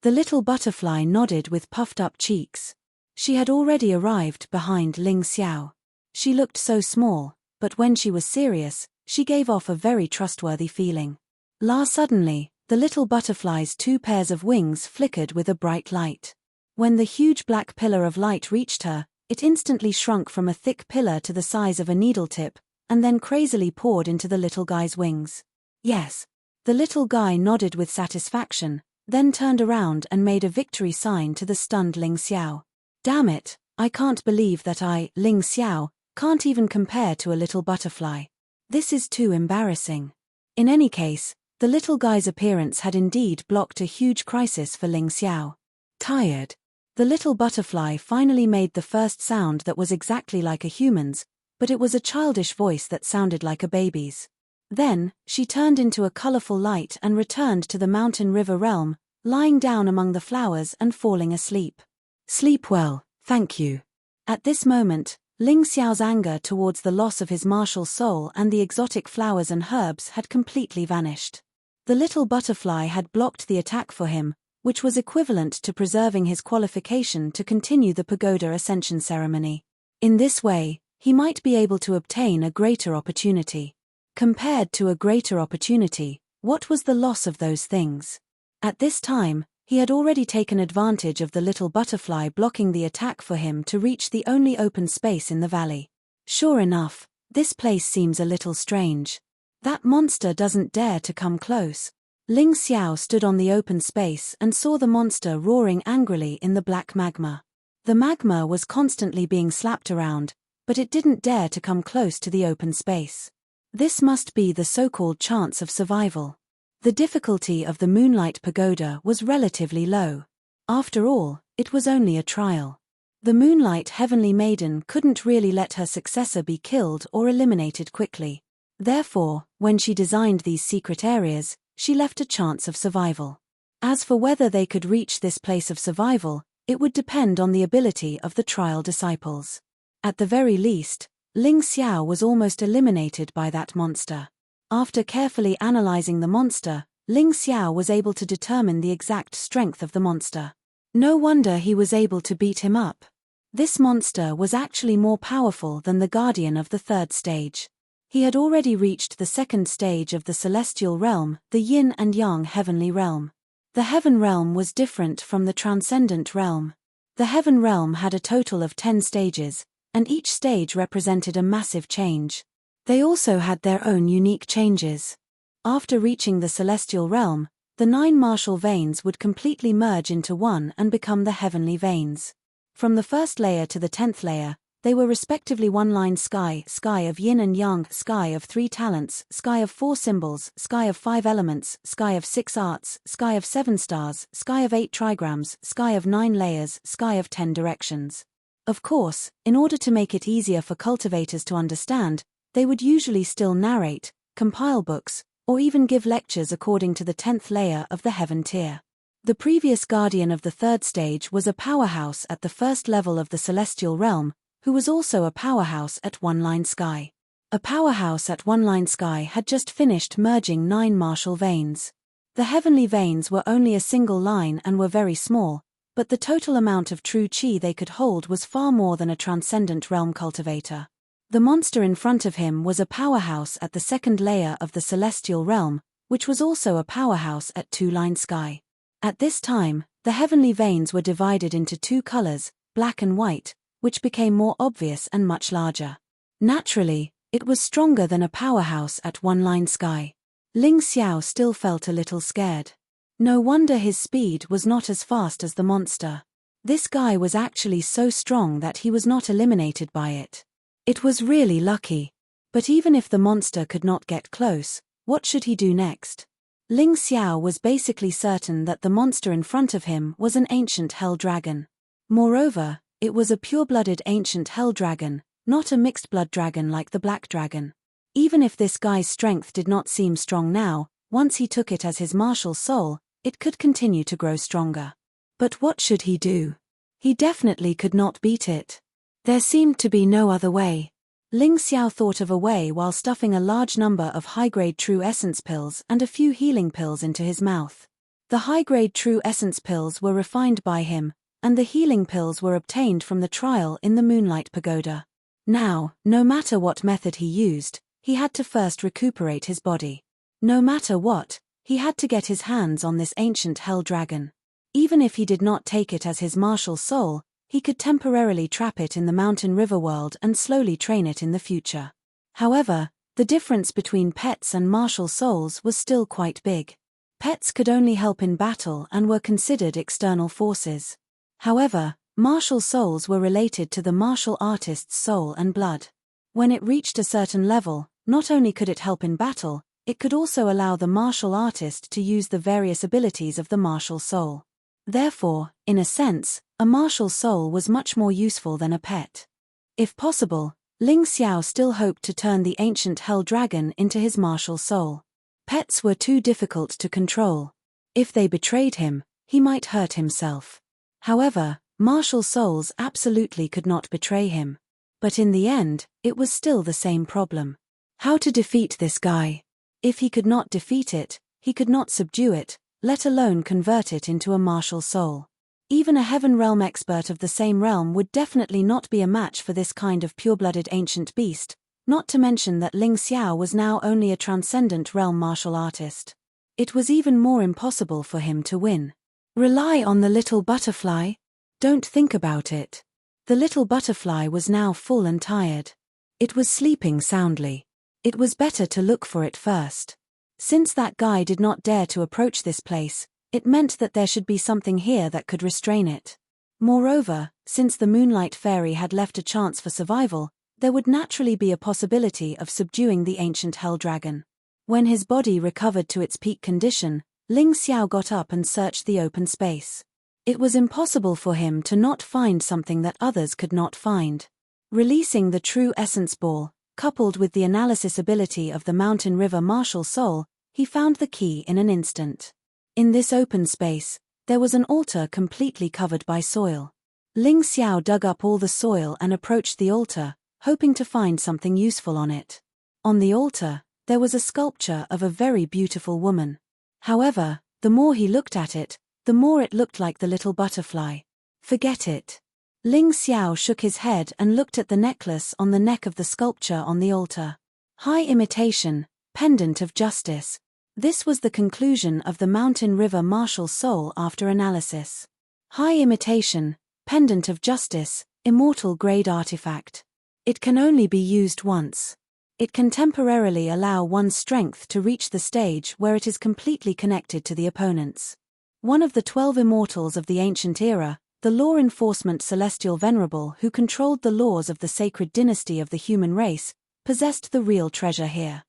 The Little Butterfly nodded with puffed-up cheeks. She had already arrived behind Ling Xiao. She looked so small, but when she was serious, she gave off a very trustworthy feeling. Suddenly, the little butterfly's 2 pairs of wings flickered with a bright light. When the huge black pillar of light reached her, it instantly shrunk from a thick pillar to the size of a needle tip, and then crazily poured into the little guy's wings. Yes. The little guy nodded with satisfaction, then turned around and made a victory sign to the stunned Ling Xiao. Damn it, I can't believe that I, Ling Xiao, can't even compare to a little butterfly. This is too embarrassing. In any case, the little guy's appearance had indeed blocked a huge crisis for Ling Xiao. Tired. The little butterfly finally made the first sound that was exactly like a human's, but it was a childish voice that sounded like a baby's. Then, she turned into a colorful light and returned to the mountain river realm, lying down among the flowers and falling asleep. Sleep well, thank you. At this moment, Ling Xiao's anger towards the loss of his martial soul and the exotic flowers and herbs had completely vanished. The little butterfly had blocked the attack for him, which was equivalent to preserving his qualification to continue the pagoda ascension ceremony. In this way, he might be able to obtain a greater opportunity. Compared to a greater opportunity, what was the loss of those things? At this time, he had already taken advantage of the little butterfly blocking the attack for him to reach the only open space in the valley. Sure enough, this place seems a little strange. That monster doesn't dare to come close. Ling Xiao stood on the open space and saw the monster roaring angrily in the black magma. The magma was constantly being slapped around, but it didn't dare to come close to the open space. This must be the so-called chance of survival. The difficulty of the Moonlight Pagoda was relatively low. After all, it was only a trial. The Moonlight Heavenly Maiden couldn't really let her successor be killed or eliminated quickly. Therefore, when she designed these secret areas, she left a chance of survival. As for whether they could reach this place of survival, it would depend on the ability of the trial disciples. At the very least, Ling Xiao was almost eliminated by that monster. After carefully analyzing the monster, Ling Xiao was able to determine the exact strength of the monster. No wonder he was able to beat him up. This monster was actually more powerful than the guardian of the 3rd stage. He had already reached the 2nd stage of the celestial realm, the yin and yang heavenly realm. The heaven realm was different from the transcendent realm. The heaven realm had a total of 10 stages, and each stage represented a massive change. They also had their own unique changes. After reaching the celestial realm, the 9 martial veins would completely merge into one and become the heavenly veins. From the 1st layer to the 10th layer, they were respectively one-line sky, sky of yin and yang, sky of 3 talents, sky of 4 symbols, sky of 5 elements, sky of 6 arts, sky of 7 stars, sky of 8 trigrams, sky of 9 layers, sky of 10 directions. Of course, in order to make it easier for cultivators to understand, they would usually still narrate, compile books, or even give lectures according to the 10th layer of the heaven tier. The previous guardian of the 3rd stage was a powerhouse at the 1st level of the celestial realm, who was also a powerhouse at one-line sky. A powerhouse at one-line sky had just finished merging 9 martial veins. The heavenly veins were only a single line and were very small, but the total amount of true chi they could hold was far more than a transcendent realm cultivator. The monster in front of him was a powerhouse at the 2nd layer of the celestial realm, which was also a powerhouse at 2-line sky. At this time, the heavenly veins were divided into 2 colors, black and white, which became more obvious and much larger. Naturally, it was stronger than a powerhouse at one-line sky. Ling Xiao still felt a little scared. No wonder his speed was not as fast as the monster. This guy was actually so strong that he was not eliminated by it. It was really lucky. But even if the monster could not get close, what should he do next? Ling Xiao was basically certain that the monster in front of him was an ancient hell dragon. Moreover, it was a pure-blooded ancient hell dragon, not a mixed-blood dragon like the black dragon. Even if this guy's strength did not seem strong now, once he took it as his martial soul, it could continue to grow stronger. But what should he do? He definitely could not beat it. There seemed to be no other way. Ling Xiao thought of a way while stuffing a large number of high-grade true essence pills and a few healing pills into his mouth. The high-grade true essence pills were refined by him, and the healing pills were obtained from the trial in the Moonlight Pagoda. Now, no matter what method he used, he had to first recuperate his body. No matter what, he had to get his hands on this ancient hell dragon. Even if he did not take it as his martial soul, he could temporarily trap it in the mountain river world and slowly train it in the future. However, the difference between pets and martial souls was still quite big. Pets could only help in battle and were considered external forces. However, martial souls were related to the martial artist's soul and blood. When it reached a certain level, not only could it help in battle, it could also allow the martial artist to use the various abilities of the martial soul. Therefore, in a sense, a martial soul was much more useful than a pet. If possible, Ling Xiao still hoped to turn the ancient hell dragon into his martial soul. Pets were too difficult to control. If they betrayed him, he might hurt himself. However, martial souls absolutely could not betray him. But in the end, it was still the same problem. How to defeat this guy? If he could not defeat it, he could not subdue it, let alone convert it into a martial soul. Even a heaven realm expert of the same realm would definitely not be a match for this kind of pure-blooded ancient beast, not to mention that Ling Xiao was now only a transcendent realm martial artist. It was even more impossible for him to win. Rely on the little butterfly? Don't think about it. The little butterfly was now full and tired. It was sleeping soundly. It was better to look for it first. Since that guy did not dare to approach this place, it meant that there should be something here that could restrain it. Moreover, since the Moonlight Fairy had left a chance for survival, there would naturally be a possibility of subduing the ancient hell dragon. When his body recovered to its peak condition, Ling Xiao got up and searched the open space. It was impossible for him to not find something that others could not find. Releasing the true essence ball, coupled with the analysis ability of the mountain river martial soul, he found the key in an instant. In this open space, there was an altar completely covered by soil. Ling Xiao dug up all the soil and approached the altar, hoping to find something useful on it. On the altar, there was a sculpture of a very beautiful woman. However, the more he looked at it, the more it looked like the little butterfly. Forget it. Ling Xiao shook his head and looked at the necklace on the neck of the sculpture on the altar. High imitation, pendant of justice. This was the conclusion of the mountain river martial soul after analysis. High imitation, pendant of justice, immortal grade artifact. It can only be used once. It can temporarily allow one's strength to reach the stage where it is completely connected to the opponents. One of the 12 immortals of the ancient era, the law enforcement celestial venerable who controlled the laws of the sacred dynasty of the human race, possessed the real treasure here.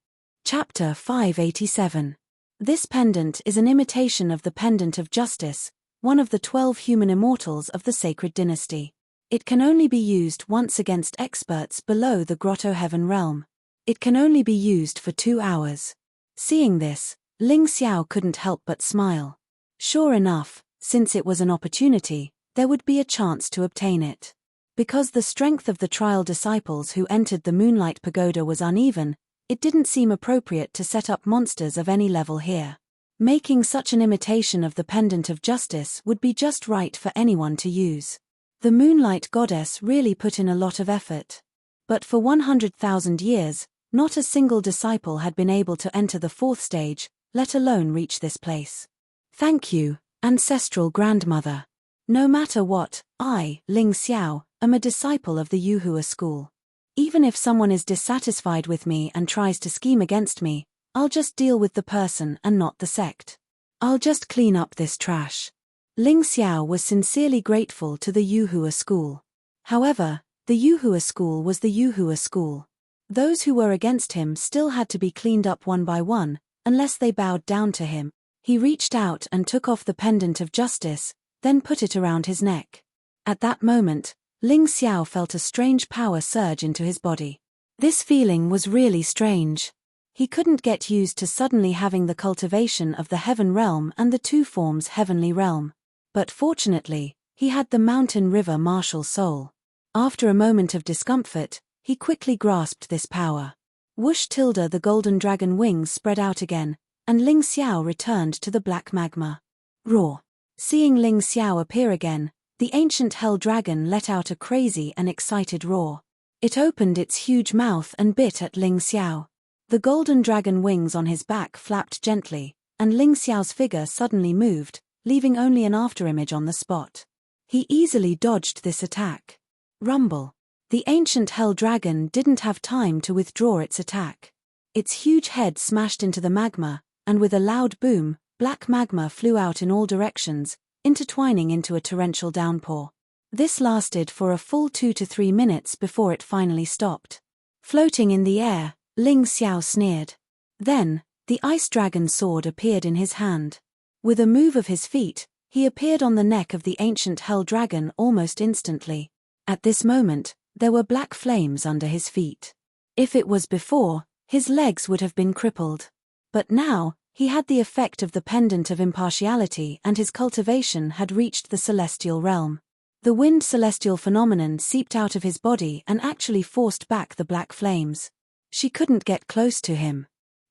Chapter 587. This pendant is an imitation of the pendant of justice, one of the 12 human immortals of the sacred dynasty. It can only be used once against experts below the grotto heaven realm. It can only be used for 2 hours. Seeing this, Ling Xiao couldn't help but smile. Sure enough, since it was an opportunity, there would be a chance to obtain it. Because the strength of the trial disciples who entered the Moonlight Pagoda was uneven, it didn't seem appropriate to set up monsters of any level here. Making such an imitation of the pendant of justice would be just right for anyone to use. The Moonlight Goddess really put in a lot of effort. But for 100,000 years, not a single disciple had been able to enter the 4th stage, let alone reach this place. Thank you, ancestral grandmother. No matter what, I, Ling Xiao, am a disciple of the Yuhua school. Even if someone is dissatisfied with me and tries to scheme against me, I'll just deal with the person and not the sect. I'll just clean up this trash. Ling Xiao was sincerely grateful to the Yuhua school. However, the Yuhua school was the Yuhua school. Those who were against him still had to be cleaned up one by one, unless they bowed down to him. He reached out and took off the pendant of justice, then put it around his neck. At that moment, Ling Xiao felt a strange power surge into his body. This feeling was really strange. He couldn't get used to suddenly having the cultivation of the heaven realm and the 2 forms heavenly realm. But fortunately, he had the mountain river martial soul. After a moment of discomfort, he quickly grasped this power. Whoosh! The golden dragon wings spread out again, and Ling Xiao returned to the black magma. Roar! Seeing Ling Xiao appear again, the ancient hell dragon let out a crazy and excited roar. It opened its huge mouth and bit at Ling Xiao. The golden dragon wings on his back flapped gently, and Ling Xiao's figure suddenly moved, leaving only an afterimage on the spot. He easily dodged this attack. Rumble. The ancient hell dragon didn't have time to withdraw its attack. Its huge head smashed into the magma, and with a loud boom, black magma flew out in all directions, intertwining into a torrential downpour. This lasted for a full 2 to 3 minutes before it finally stopped. Floating in the air, Ling Xiao sneered. Then, the ice dragon sword appeared in his hand. With a move of his feet, he appeared on the neck of the ancient hell dragon almost instantly. At this moment, there were black flames under his feet. If it was before, his legs would have been crippled. But now, he had the effect of the pendant of impartiality, and his cultivation had reached the celestial realm. The wind celestial phenomenon seeped out of his body and actually forced back the black flames. She couldn't get close to him.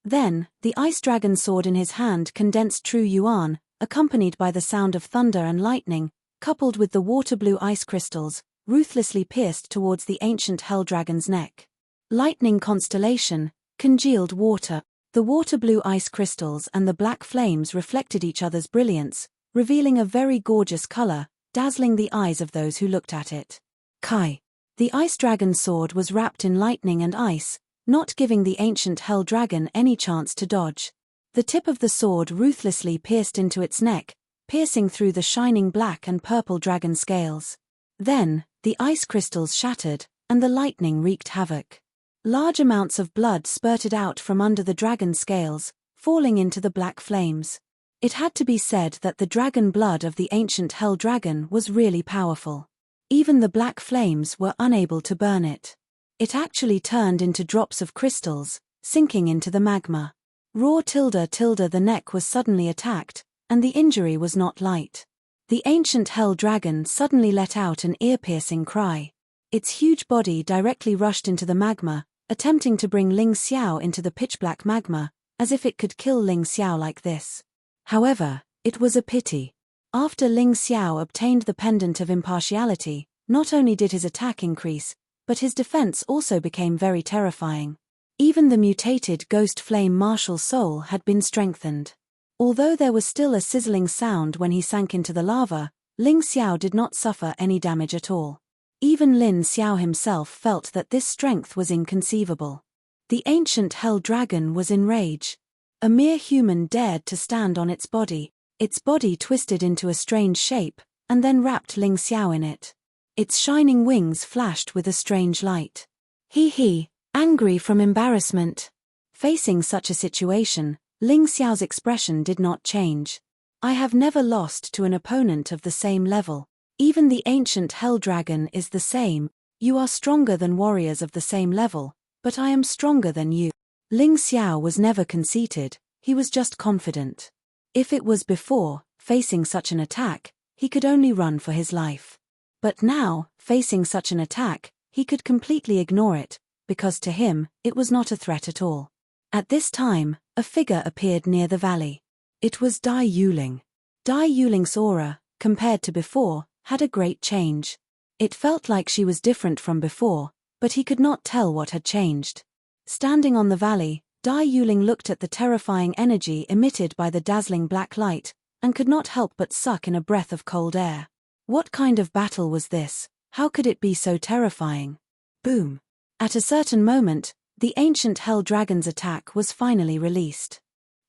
Then, the ice dragon sword in his hand condensed true yuan, accompanied by the sound of thunder and lightning, coupled with the water blue ice crystals, ruthlessly pierced towards the ancient hell dragon's neck. Lightning constellation, congealed water. The water blue ice crystals and the black flames reflected each other's brilliance, revealing a very gorgeous color, dazzling the eyes of those who looked at it. Kai. The ice dragon's sword was wrapped in lightning and ice, not giving the ancient hell dragon any chance to dodge. The tip of the sword ruthlessly pierced into its neck, piercing through the shining black and purple dragon scales. Then, the ice crystals shattered, and the lightning wreaked havoc. Large amounts of blood spurted out from under the dragon scales, falling into the black flames. It had to be said that the dragon blood of the ancient hell dragon was really powerful. Even the black flames were unable to burn it. It actually turned into drops of crystals, sinking into the magma. Raw tilde the neck was suddenly attacked, and the injury was not light. The ancient hell dragon suddenly let out an ear-piercing cry. Its huge body directly rushed into the magma, attempting to bring Ling Xiao into the pitch-black magma, as if it could kill Ling Xiao like this. However, it was a pity. After Ling Xiao obtained the pendant of impartiality, not only did his attack increase, but his defense also became very terrifying. Even the mutated ghost flame martial soul had been strengthened. Although there was still a sizzling sound when he sank into the lava, Ling Xiao did not suffer any damage at all. Even Lin Xiao himself felt that this strength was inconceivable. The ancient hell dragon was in rage. A mere human dared to stand on its body. Its body twisted into a strange shape, and then wrapped Ling Xiao in it. Its shining wings flashed with a strange light. He, angry from embarrassment. Facing such a situation, Ling Xiao's expression did not change. I have never lost to an opponent of the same level. Even the ancient hell dragon is the same. You are stronger than warriors of the same level, but I am stronger than you. Ling Xiao was never conceited, he was just confident. If it was before, facing such an attack, he could only run for his life. But now, facing such an attack, he could completely ignore it, because to him, it was not a threat at all. At this time, a figure appeared near the valley. It was Dai Yuling. Dai Yuling's aura, compared to before, had a great change. It felt like she was different from before, but he could not tell what had changed. Standing on the valley, Dai Yuling looked at the terrifying energy emitted by the dazzling black light, and could not help but suck in a breath of cold air. What kind of battle was this? How could it be so terrifying? Boom! At a certain moment, the ancient hell dragon's attack was finally released.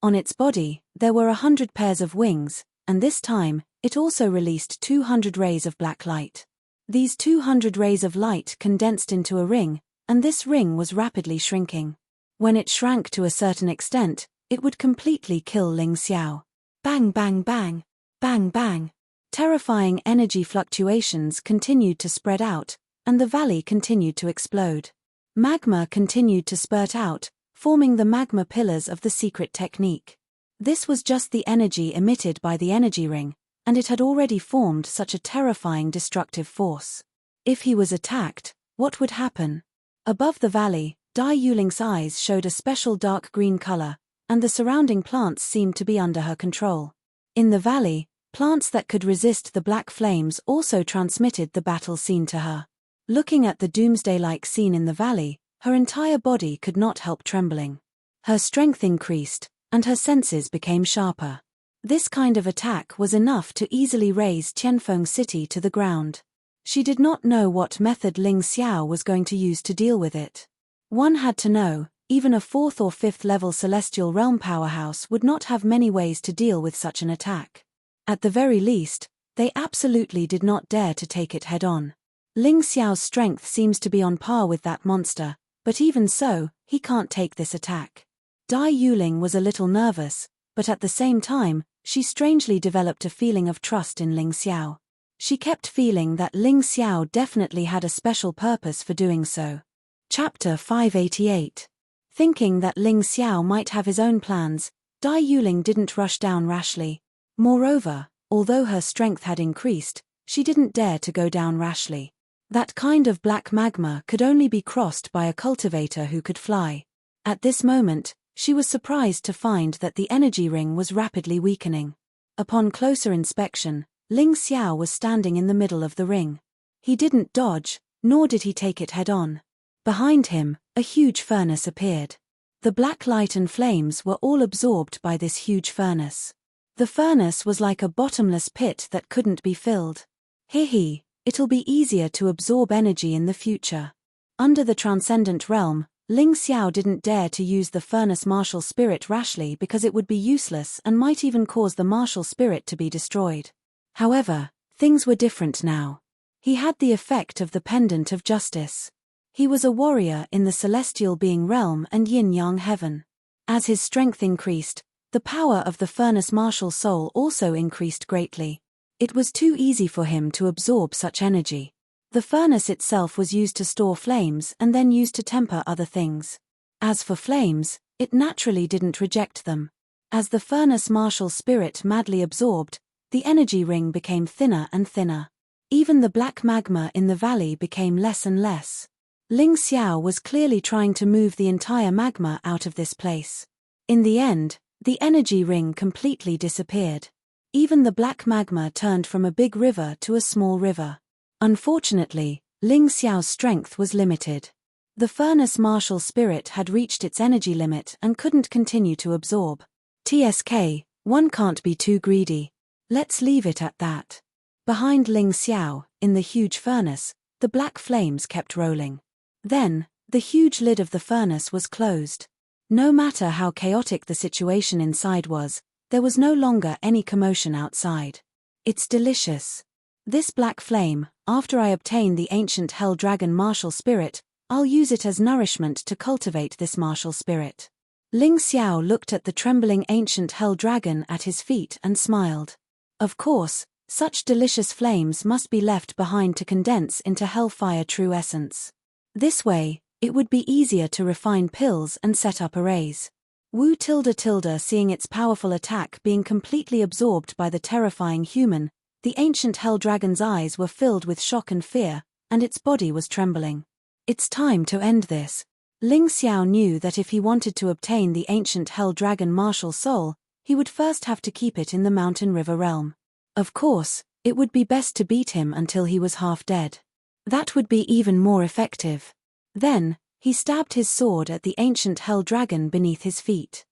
On its body, there were 100 pairs of wings, and this time, it also released 200 rays of black light. These 200 rays of light condensed into a ring, and this ring was rapidly shrinking. When it shrank to a certain extent, it would completely kill Ling Xiao. Bang bang bang, bang bang. Terrifying energy fluctuations continued to spread out, and the valley continued to explode. Magma continued to spurt out, forming the magma pillars of the secret technique. This was just the energy emitted by the energy ring, and it had already formed such a terrifying destructive force. If he was attacked, what would happen? Above the valley, Dai Yuling's eyes showed a special dark green color, and the surrounding plants seemed to be under her control. In the valley, plants that could resist the black flames also transmitted the battle scene to her. Looking at the doomsday-like scene in the valley, her entire body could not help trembling. Her strength increased, and her senses became sharper. This kind of attack was enough to easily raze Tianfeng City to the ground. She did not know what method Ling Xiao was going to use to deal with it. One had to know, even a 4th or 5th level celestial realm powerhouse would not have many ways to deal with such an attack. At the very least, they absolutely did not dare to take it head-on. Ling Xiao's strength seems to be on par with that monster, but even so, he can't take this attack. Dai Yuling was a little nervous, but at the same time, she strangely developed a feeling of trust in Ling Xiao. She kept feeling that Ling Xiao definitely had a special purpose for doing so. Chapter 588. Thinking that Ling Xiao might have his own plans, Dai Yuling didn't rush down rashly. Moreover, although her strength had increased, she didn't dare to go down rashly. That kind of black magma could only be crossed by a cultivator who could fly. At this moment, she was surprised to find that the energy ring was rapidly weakening. Upon closer inspection, Ling Xiao was standing in the middle of the ring. He didn't dodge, nor did he take it head-on. Behind him, a huge furnace appeared. The black light and flames were all absorbed by this huge furnace. The furnace was like a bottomless pit that couldn't be filled. He, it'll be easier to absorb energy in the future. Under the transcendent realm, Ling Xiao didn't dare to use the furnace martial spirit rashly because it would be useless and might even cause the martial spirit to be destroyed. However, things were different now. He had the effect of the pendant of justice. He was a warrior in the celestial being realm and yin-yang heaven. As his strength increased, the power of the furnace martial soul also increased greatly. It was too easy for him to absorb such energy. The furnace itself was used to store flames and then used to temper other things. As for flames, it naturally didn't reject them. As the furnace martial spirit madly absorbed, the energy ring became thinner and thinner. Even the black magma in the valley became less and less. Ling Xiao was clearly trying to move the entire magma out of this place. In the end, the energy ring completely disappeared. Even the black magma turned from a big river to a small river. Unfortunately, Ling Xiao's strength was limited. The furnace martial spirit had reached its energy limit and couldn't continue to absorb. TSK, one can't be too greedy. Let's leave it at that. Behind Ling Xiao, in the huge furnace, the black flames kept rolling. Then, the huge lid of the furnace was closed. No matter how chaotic the situation inside was, there was no longer any commotion outside. It's delicious. This black flame, after I obtain the ancient hell dragon martial spirit, I'll use it as nourishment to cultivate this martial spirit. Ling Xiao looked at the trembling ancient hell dragon at his feet and smiled. Of course, such delicious flames must be left behind to condense into hellfire true essence. This way, it would be easier to refine pills and set up arrays. Wu tilde seeing its powerful attack being completely absorbed by the terrifying human, the ancient hell dragon's eyes were filled with shock and fear, and its body was trembling. It's time to end this. Ling Xiao knew that if he wanted to obtain the ancient hell dragon martial soul, he would first have to keep it in the mountain river realm. Of course, it would be best to beat him until he was half dead. That would be even more effective. Then, he stabbed his sword at the ancient hell dragon beneath his feet.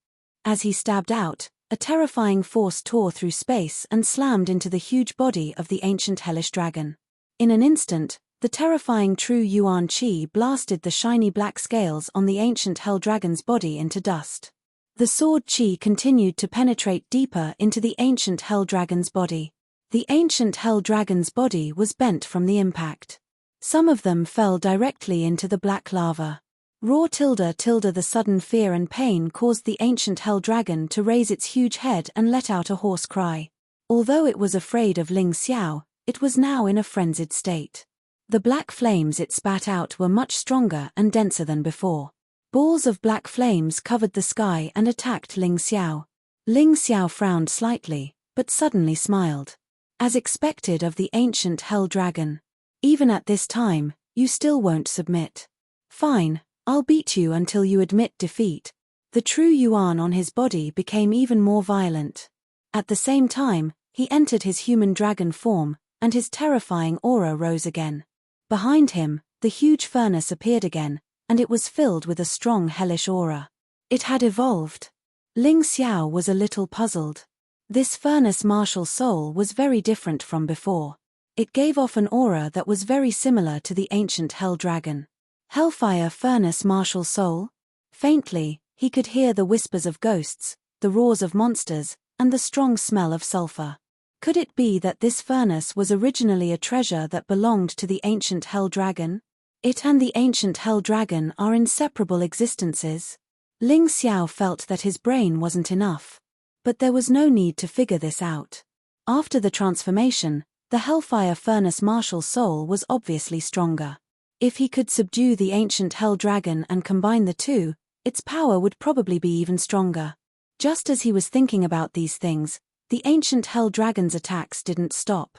As he stabbed out, a terrifying force tore through space and slammed into the huge body of the ancient hellish dragon. In an instant, the terrifying true Yuan Qi blasted the shiny black scales on the ancient hell dragon's body into dust. The sword Qi continued to penetrate deeper into the ancient hell dragon's body. The ancient hell dragon's body was bent from the impact. Some of them fell directly into the black lava. Raw the sudden fear and pain caused the ancient hell dragon to raise its huge head and let out a hoarse cry. Although it was afraid of Ling Xiao, it was now in a frenzied state. The black flames it spat out were much stronger and denser than before. Balls of black flames covered the sky and attacked Ling Xiao. Ling Xiao frowned slightly, but suddenly smiled. As expected of the ancient hell dragon. Even at this time, you still won't submit. Fine, I'll beat you until you admit defeat. The true Yuan on his body became even more violent. At the same time, he entered his human dragon form, and his terrifying aura rose again. Behind him, the huge furnace appeared again, and it was filled with a strong hellish aura. It had evolved. Ling Xiao was a little puzzled. This furnace martial soul was very different from before. It gave off an aura that was very similar to the ancient hell dragon. Hellfire furnace martial soul? Faintly, he could hear the whispers of ghosts, the roars of monsters, and the strong smell of sulfur. Could it be that this furnace was originally a treasure that belonged to the ancient hell dragon? It and the ancient hell dragon are inseparable existences. Ling Xiao felt that his brain wasn't enough. But there was no need to figure this out. After the transformation, the Hellfire Furnace martial soul was obviously stronger. If he could subdue the ancient hell dragon and combine the two, its power would probably be even stronger. Just as he was thinking about these things, the ancient hell dragon's attacks didn't stop.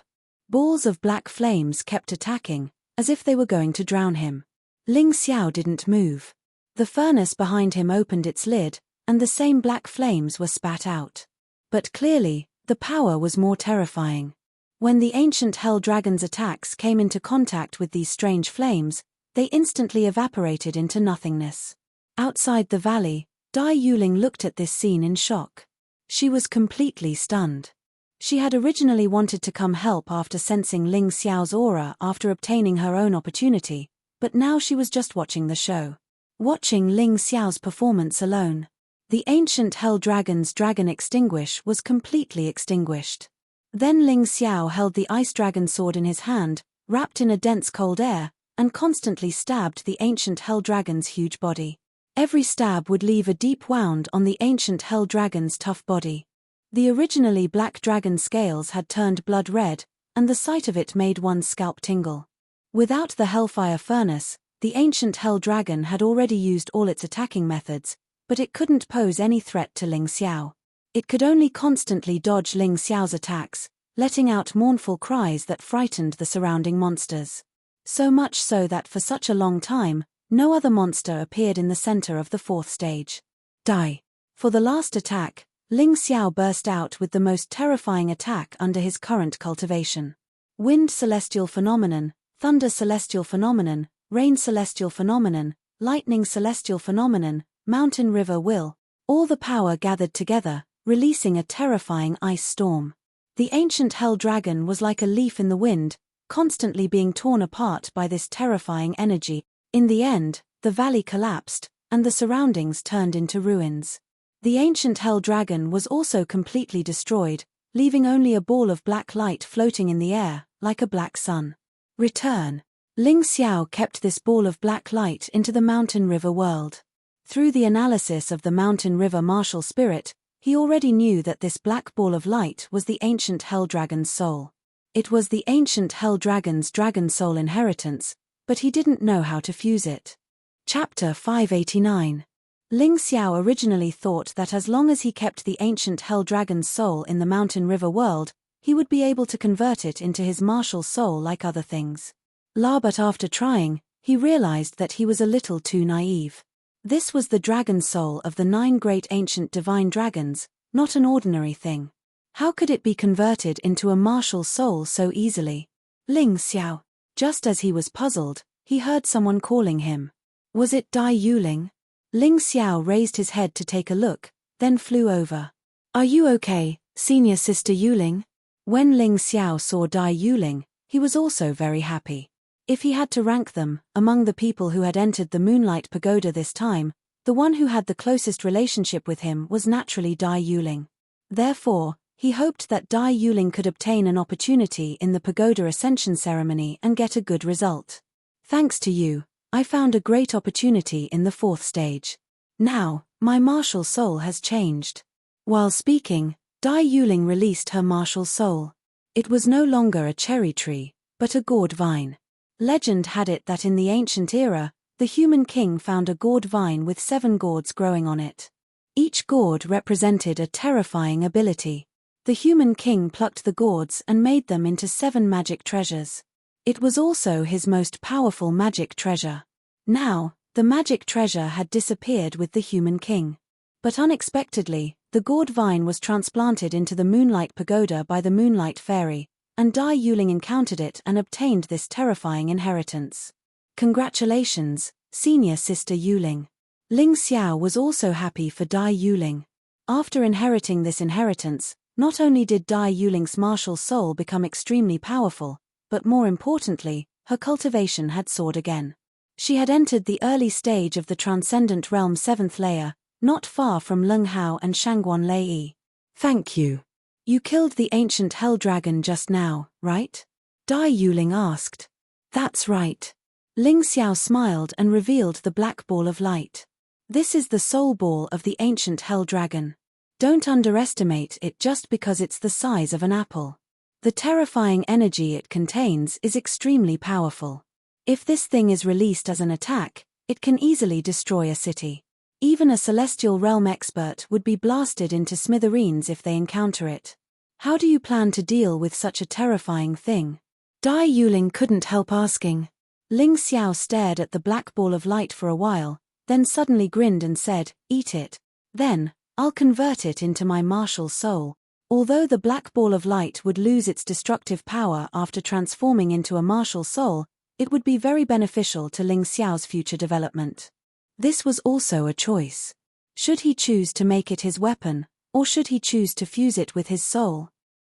Balls of black flames kept attacking, as if they were going to drown him. Ling Xiao didn't move. The furnace behind him opened its lid, and the same black flames were spat out. But clearly, the power was more terrifying. When the ancient hell dragon's attacks came into contact with these strange flames, they instantly evaporated into nothingness. Outside the valley, Dai Yuling looked at this scene in shock. She was completely stunned. She had originally wanted to come help after sensing Ling Xiao's aura after obtaining her own opportunity, but now she was just watching the show. Watching Ling Xiao's performance alone. The ancient hell dragon's dragon extinguish was completely extinguished. Then Ling Xiao held the ice dragon sword in his hand, wrapped in a dense cold air, and constantly stabbed the ancient hell dragon's huge body. Every stab would leave a deep wound on the ancient hell dragon's tough body. The originally black dragon scales had turned blood red, and the sight of it made one's scalp tingle. Without the Hellfire Furnace, the ancient hell dragon had already used all its attacking methods, but it couldn't pose any threat to Ling Xiao. It could only constantly dodge Ling Xiao's attacks, letting out mournful cries that frightened the surrounding monsters. So much so that for such a long time, no other monster appeared in the center of the fourth stage. Die. For the last attack, Ling Xiao burst out with the most terrifying attack under his current cultivation. Wind celestial phenomenon, thunder celestial phenomenon, rain celestial phenomenon, lightning celestial phenomenon, mountain river will, all the power gathered together, releasing a terrifying ice storm. The ancient hell dragon was like a leaf in the wind, constantly being torn apart by this terrifying energy. In the end, the valley collapsed, and the surroundings turned into ruins. The ancient hell dragon was also completely destroyed, leaving only a ball of black light floating in the air, like a black sun. Return. Ling Xiao kept this ball of black light into the mountain river world. Through the analysis of the mountain river martial spirit, he already knew that this black ball of light was the ancient hell dragon's soul. It was the ancient hell dragon's dragon soul inheritance, but he didn't know how to fuse it. Chapter 589. Ling Xiao originally thought that as long as he kept the ancient hell dragon's soul in the mountain river world, he would be able to convert it into his martial soul like other things. But after trying, he realized that he was a little too naive. This was the dragon soul of the 9 great ancient divine dragons, not an ordinary thing. How could it be converted into a martial soul so easily? Ling Xiao. Just as he was puzzled, he heard someone calling him. Was it Dai Yuling? Ling Xiao raised his head to take a look, then flew over. Are you okay, senior sister Yuling? When Ling Xiao saw Dai Yuling, he was also very happy. If he had to rank them, among the people who had entered the Moonlight Pagoda this time, the one who had the closest relationship with him was naturally Dai Yuling. Therefore, he hoped that Dai Yuling could obtain an opportunity in the Pagoda Ascension ceremony and get a good result. Thanks to you, I found a great opportunity in the 4th stage. Now, my martial soul has changed. While speaking, Dai Yuling released her martial soul. It was no longer a cherry tree, but a gourd vine. Legend had it that in the ancient era, the human king found a gourd vine with 7 gourds growing on it. Each gourd represented a terrifying ability. The human king plucked the gourds and made them into 7 magic treasures. It was also his most powerful magic treasure. Now, the magic treasure had disappeared with the human king. But unexpectedly, the gourd vine was transplanted into the Moonlight Pagoda by the Moonlight Fairy, and Dai Yuling encountered it and obtained this terrifying inheritance. Congratulations, senior sister Yuling. Ling Xiao was also happy for Dai Yuling. After inheriting this inheritance, not only did Dai Yuling's martial soul become extremely powerful, but more importantly, her cultivation had soared again. She had entered the early stage of the Transcendent Realm 7th layer, not far from Leng Hao and Shangguan Lei. Thank you. You killed the ancient hell dragon just now, right? Dai Yuling asked. That's right. Ling Xiao smiled and revealed the black ball of light. This is the soul ball of the ancient hell dragon. Don't underestimate it just because it's the size of an apple. The terrifying energy it contains is extremely powerful. If this thing is released as an attack, it can easily destroy a city. Even a celestial realm expert would be blasted into smithereens if they encounter it. How do you plan to deal with such a terrifying thing? Dai Yuling couldn't help asking. Ling Xiao stared at the black ball of light for a while, then suddenly grinned and said, "Eat it. Then, I'll convert it into my martial soul." Although the black ball of light would lose its destructive power after transforming into a martial soul, it would be very beneficial to Ling Xiao's future development. This was also a choice. Should he choose to make it his weapon, or should he choose to fuse it with his soul?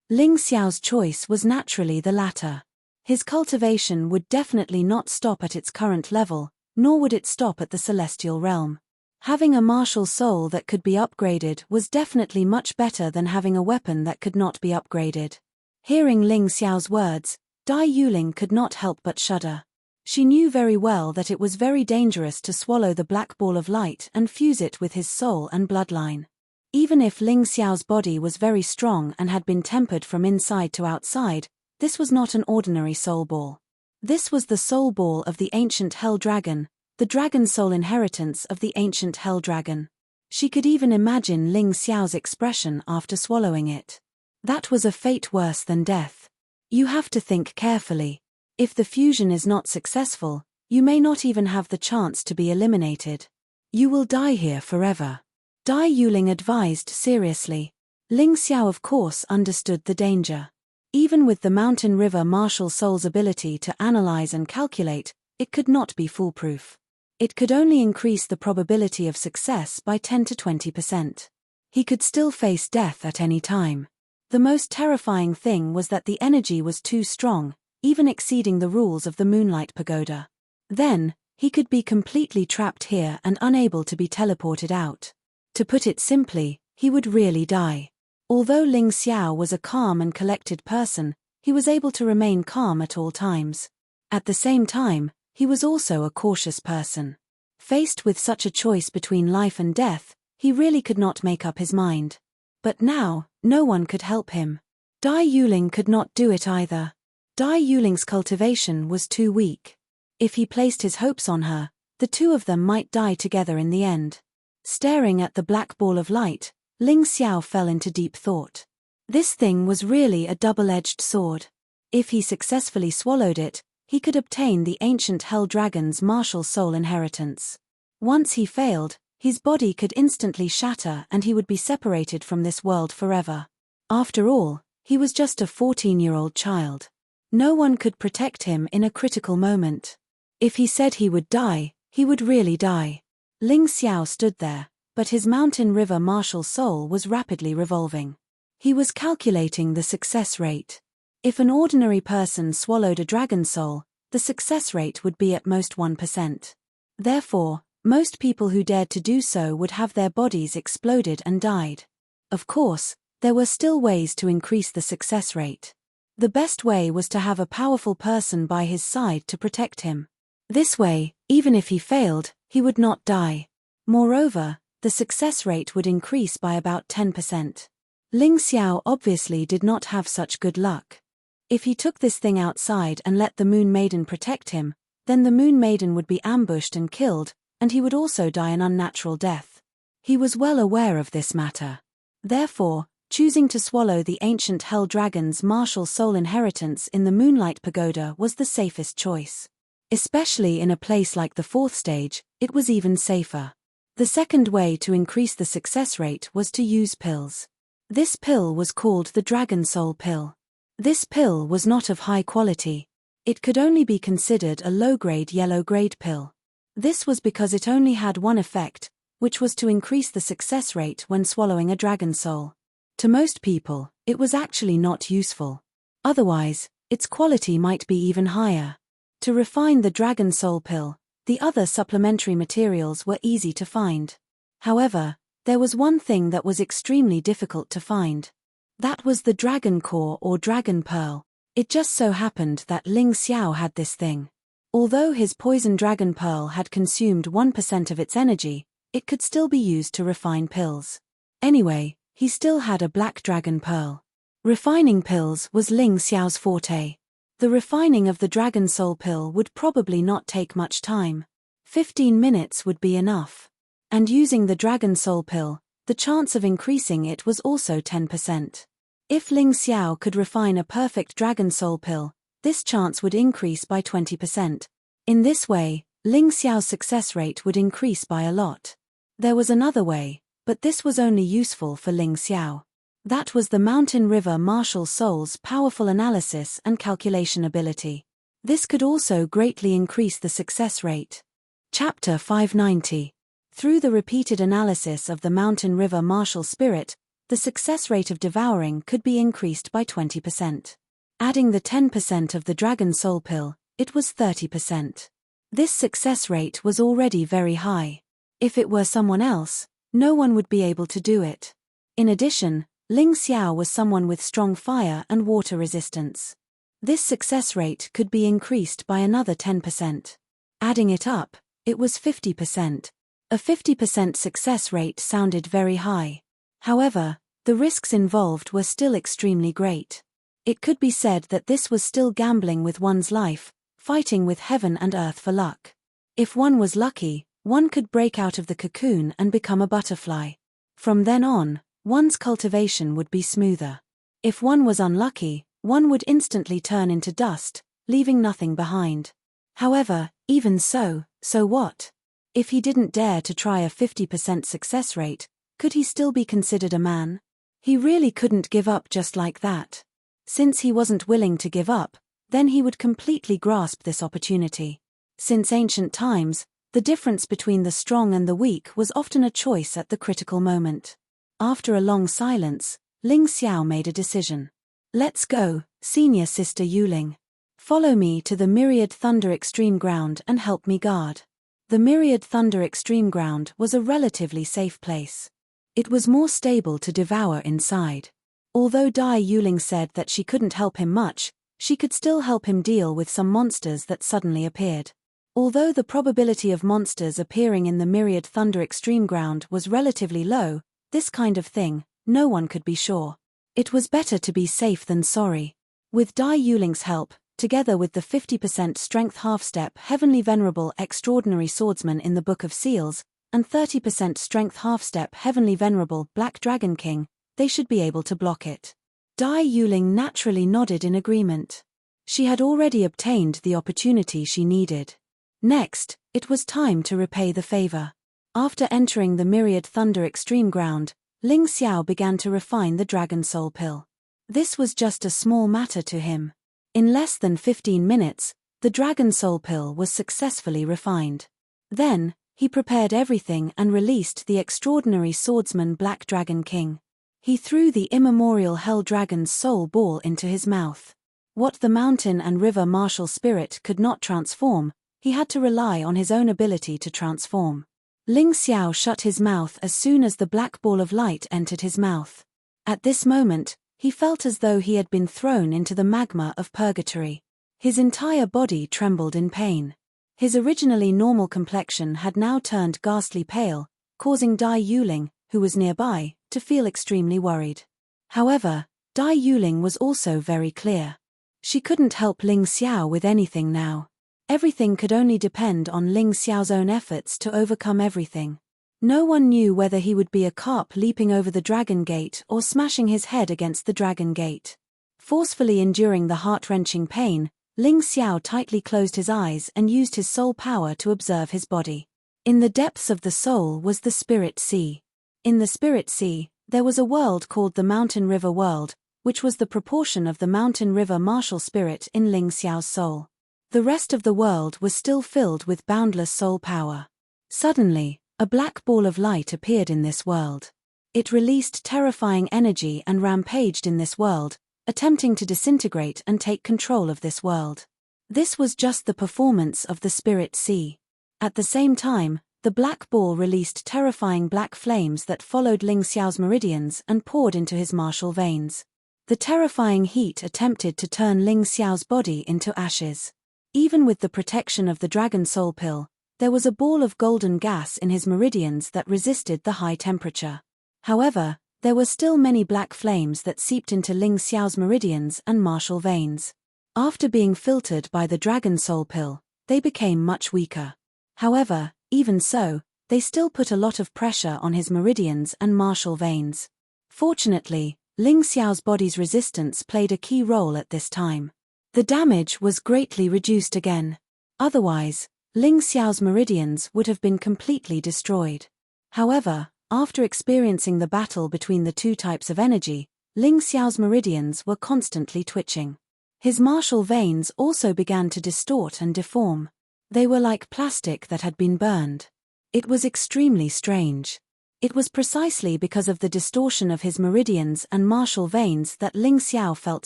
Ling Xiao's choice was naturally the latter. His cultivation would definitely not stop at its current level, nor would it stop at the celestial realm. Having a martial soul that could be upgraded was definitely much better than having a weapon that could not be upgraded. Hearing Ling Xiao's words, Dai Yuling could not help but shudder. She knew very well that it was very dangerous to swallow the black ball of light and fuse it with his soul and bloodline. Even if Ling Xiao's body was very strong and had been tempered from inside to outside, this was not an ordinary soul ball. This was the soul ball of the ancient hell dragon, the dragon soul inheritance of the ancient hell dragon. She could even imagine Ling Xiao's expression after swallowing it. That was a fate worse than death. You have to think carefully. If the fusion is not successful, you may not even have the chance to be eliminated. You will die here forever. Dai Yuling advised seriously. Ling Xiao of course understood the danger. Even with the Mountain River martial soul's ability to analyze and calculate, it could not be foolproof. It could only increase the probability of success by 10 to 20%. He could still face death at any time. The most terrifying thing was that the energy was too strong, even exceeding the rules of the Moonlight Pagoda. Then, he could be completely trapped here and unable to be teleported out. To put it simply, he would really die. Although Ling Xiao was a calm and collected person, he was able to remain calm at all times. At the same time, he was also a cautious person. Faced with such a choice between life and death, he really could not make up his mind. But now, no one could help him. Dai Yuling could not do it either. Dai Yuling's cultivation was too weak. If he placed his hopes on her, the two of them might die together in the end. Staring at the black ball of light, Ling Xiao fell into deep thought. This thing was really a double-edged sword. If he successfully swallowed it, he could obtain the ancient hell dragon's martial soul inheritance. Once he failed, his body could instantly shatter and he would be separated from this world forever. After all, he was just a 14-year-old child. No one could protect him in a critical moment. If he said he would die, he would really die. Ling Xiao stood there, but his Mountain River martial soul was rapidly revolving. He was calculating the success rate. If an ordinary person swallowed a dragon soul, the success rate would be at most 1%. Therefore, most people who dared to do so would have their bodies exploded and died. Of course, there were still ways to increase the success rate. The best way was to have a powerful person by his side to protect him. This way, even if he failed, he would not die. Moreover, the success rate would increase by about 10%. Ling Xiao obviously did not have such good luck. If he took this thing outside and let the Moon Maiden protect him, then the Moon Maiden would be ambushed and killed, and he would also die an unnatural death. He was well aware of this matter. Therefore, choosing to swallow the ancient hell dragon's martial soul inheritance in the Moonlight Pagoda was the safest choice. Especially in a place like the fourth stage, it was even safer. The second way to increase the success rate was to use pills. This pill was called the Dragon Soul Pill. This pill was not of high quality. It could only be considered a low-grade yellow-grade pill. This was because it only had one effect, which was to increase the success rate when swallowing a dragon soul. To most people, it was actually not useful. Otherwise, its quality might be even higher. To refine the dragon soul pill, the other supplementary materials were easy to find. However, there was one thing that was extremely difficult to find. That was the dragon core or dragon pearl. It just so happened that Ling Xiao had this thing. Although his poison dragon pearl had consumed 1% of its energy, it could still be used to refine pills. Anyway, he still had a black dragon pearl. Refining pills was Ling Xiao's forte. The refining of the dragon soul pill would probably not take much time. 15 minutes would be enough. And using the dragon soul pill, the chance of increasing it was also 10%. If Ling Xiao could refine a perfect dragon soul pill, this chance would increase by 20%. In this way, Ling Xiao's success rate would increase by a lot. There was another way, but this was only useful for Ling Xiao. That was the Mountain River Martial Soul's powerful analysis and calculation ability. This could also greatly increase the success rate. Chapter 590. Through the repeated analysis of the Mountain River Martial Spirit, the success rate of devouring could be increased by 20%. Adding the 10% of the Dragon Soul Pill, it was 30%. This success rate was already very high. If it were someone else, no one would be able to do it. In addition, Ling Xiao was someone with strong fire and water resistance. This success rate could be increased by another 10%. Adding it up, it was 50%. A 50% success rate sounded very high. However, the risks involved were still extremely great. It could be said that this was still gambling with one's life, fighting with heaven and earth for luck. If one was lucky, one could break out of the cocoon and become a butterfly. From then on, one's cultivation would be smoother. If one was unlucky, one would instantly turn into dust, leaving nothing behind. However, even so what? If he didn't dare to try a 50% success rate, could he still be considered a man? He really couldn't give up just like that. Since he wasn't willing to give up, then he would completely grasp this opportunity. Since ancient times, the difference between the strong and the weak was often a choice at the critical moment. After a long silence, Ling Xiao made a decision. Let's go, senior sister Yuling. Follow me to the Myriad Thunder Extreme Ground and help me guard. The Myriad Thunder Extreme Ground was a relatively safe place. It was more stable to devour inside. Although Dai Yuling said that she couldn't help him much, she could still help him deal with some monsters that suddenly appeared. Although the probability of monsters appearing in the Myriad Thunder Extreme Ground was relatively low, this kind of thing, no one could be sure. It was better to be safe than sorry. With Dai Yuling's help, together with the 50% strength half-step Heavenly Venerable Extraordinary Swordsman in the Book of Seals, and 30% strength half-step Heavenly Venerable Black Dragon King, they should be able to block it. Dai Yuling naturally nodded in agreement. She had already obtained the opportunity she needed. Next, it was time to repay the favor. After entering the Myriad Thunder Extreme Ground, Ling Xiao began to refine the Dragon Soul Pill. This was just a small matter to him. In less than 15 minutes, the Dragon Soul Pill was successfully refined. Then, he prepared everything and released the Extraordinary Swordsman Black Dragon King. He threw the immemorial Hell Dragon's soul ball into his mouth. What the Mountain and River Martial Spirit could not transform, he had to rely on his own ability to transform. Ling Xiao shut his mouth as soon as the black ball of light entered his mouth. At this moment, he felt as though he had been thrown into the magma of purgatory. His entire body trembled in pain. His originally normal complexion had now turned ghastly pale, causing Dai Yuling, who was nearby, to feel extremely worried. However, Dai Yuling was also very clear. She couldn't help Ling Xiao with anything now. Everything could only depend on Ling Xiao's own efforts to overcome everything. No one knew whether he would be a carp leaping over the dragon gate or smashing his head against the dragon gate. Forcefully enduring the heart-wrenching pain, Ling Xiao tightly closed his eyes and used his soul power to observe his body. In the depths of the soul was the Spirit Sea. In the Spirit Sea, there was a world called the Mountain River World, which was the proportion of the Mountain River Martial Spirit in Ling Xiao's soul. The rest of the world was still filled with boundless soul power. Suddenly, a black ball of light appeared in this world. It released terrifying energy and rampaged in this world, attempting to disintegrate and take control of this world. This was just the performance of the spirit sea. At the same time, the black ball released terrifying black flames that followed Ling Xiao's meridians and poured into his martial veins. The terrifying heat attempted to turn Ling Xiao's body into ashes. Even with the protection of the dragon soul pill, there was a ball of golden gas in his meridians that resisted the high temperature. However, there were still many black flames that seeped into Ling Xiao's meridians and martial veins. After being filtered by the dragon soul pill, they became much weaker. However, even so, they still put a lot of pressure on his meridians and martial veins. Fortunately, Ling Xiao's body's resistance played a key role at this time. The damage was greatly reduced again. Otherwise, Ling Xiao's meridians would have been completely destroyed. However, after experiencing the battle between the two types of energy, Ling Xiao's meridians were constantly twitching. His martial veins also began to distort and deform. They were like plastic that had been burned. It was extremely strange. It was precisely because of the distortion of his meridians and martial veins that Ling Xiao felt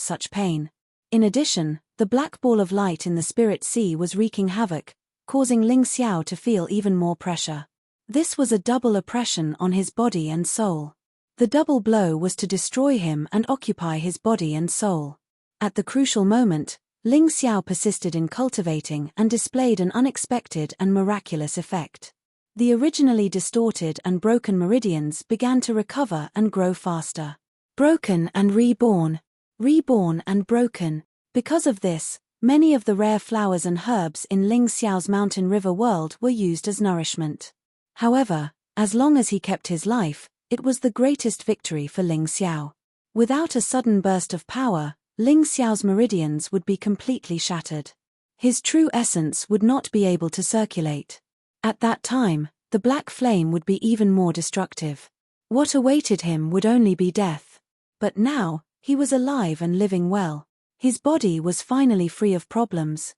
such pain. In addition, the black ball of light in the spirit sea was wreaking havoc, causing Ling Xiao to feel even more pressure. This was a double oppression on his body and soul. The double blow was to destroy him and occupy his body and soul. At the crucial moment, Ling Xiao persisted in cultivating and displayed an unexpected and miraculous effect. The originally distorted and broken meridians began to recover and grow faster. Broken and reborn. Reborn and broken. Because of this, many of the rare flowers and herbs in Ling Xiao's mountain river world were used as nourishment. However, as long as he kept his life, it was the greatest victory for Ling Xiao. Without a sudden burst of power, Ling Xiao's meridians would be completely shattered. His true essence would not be able to circulate. At that time, the black flame would be even more destructive. What awaited him would only be death. But now, he was alive and living well. His body was finally free of problems.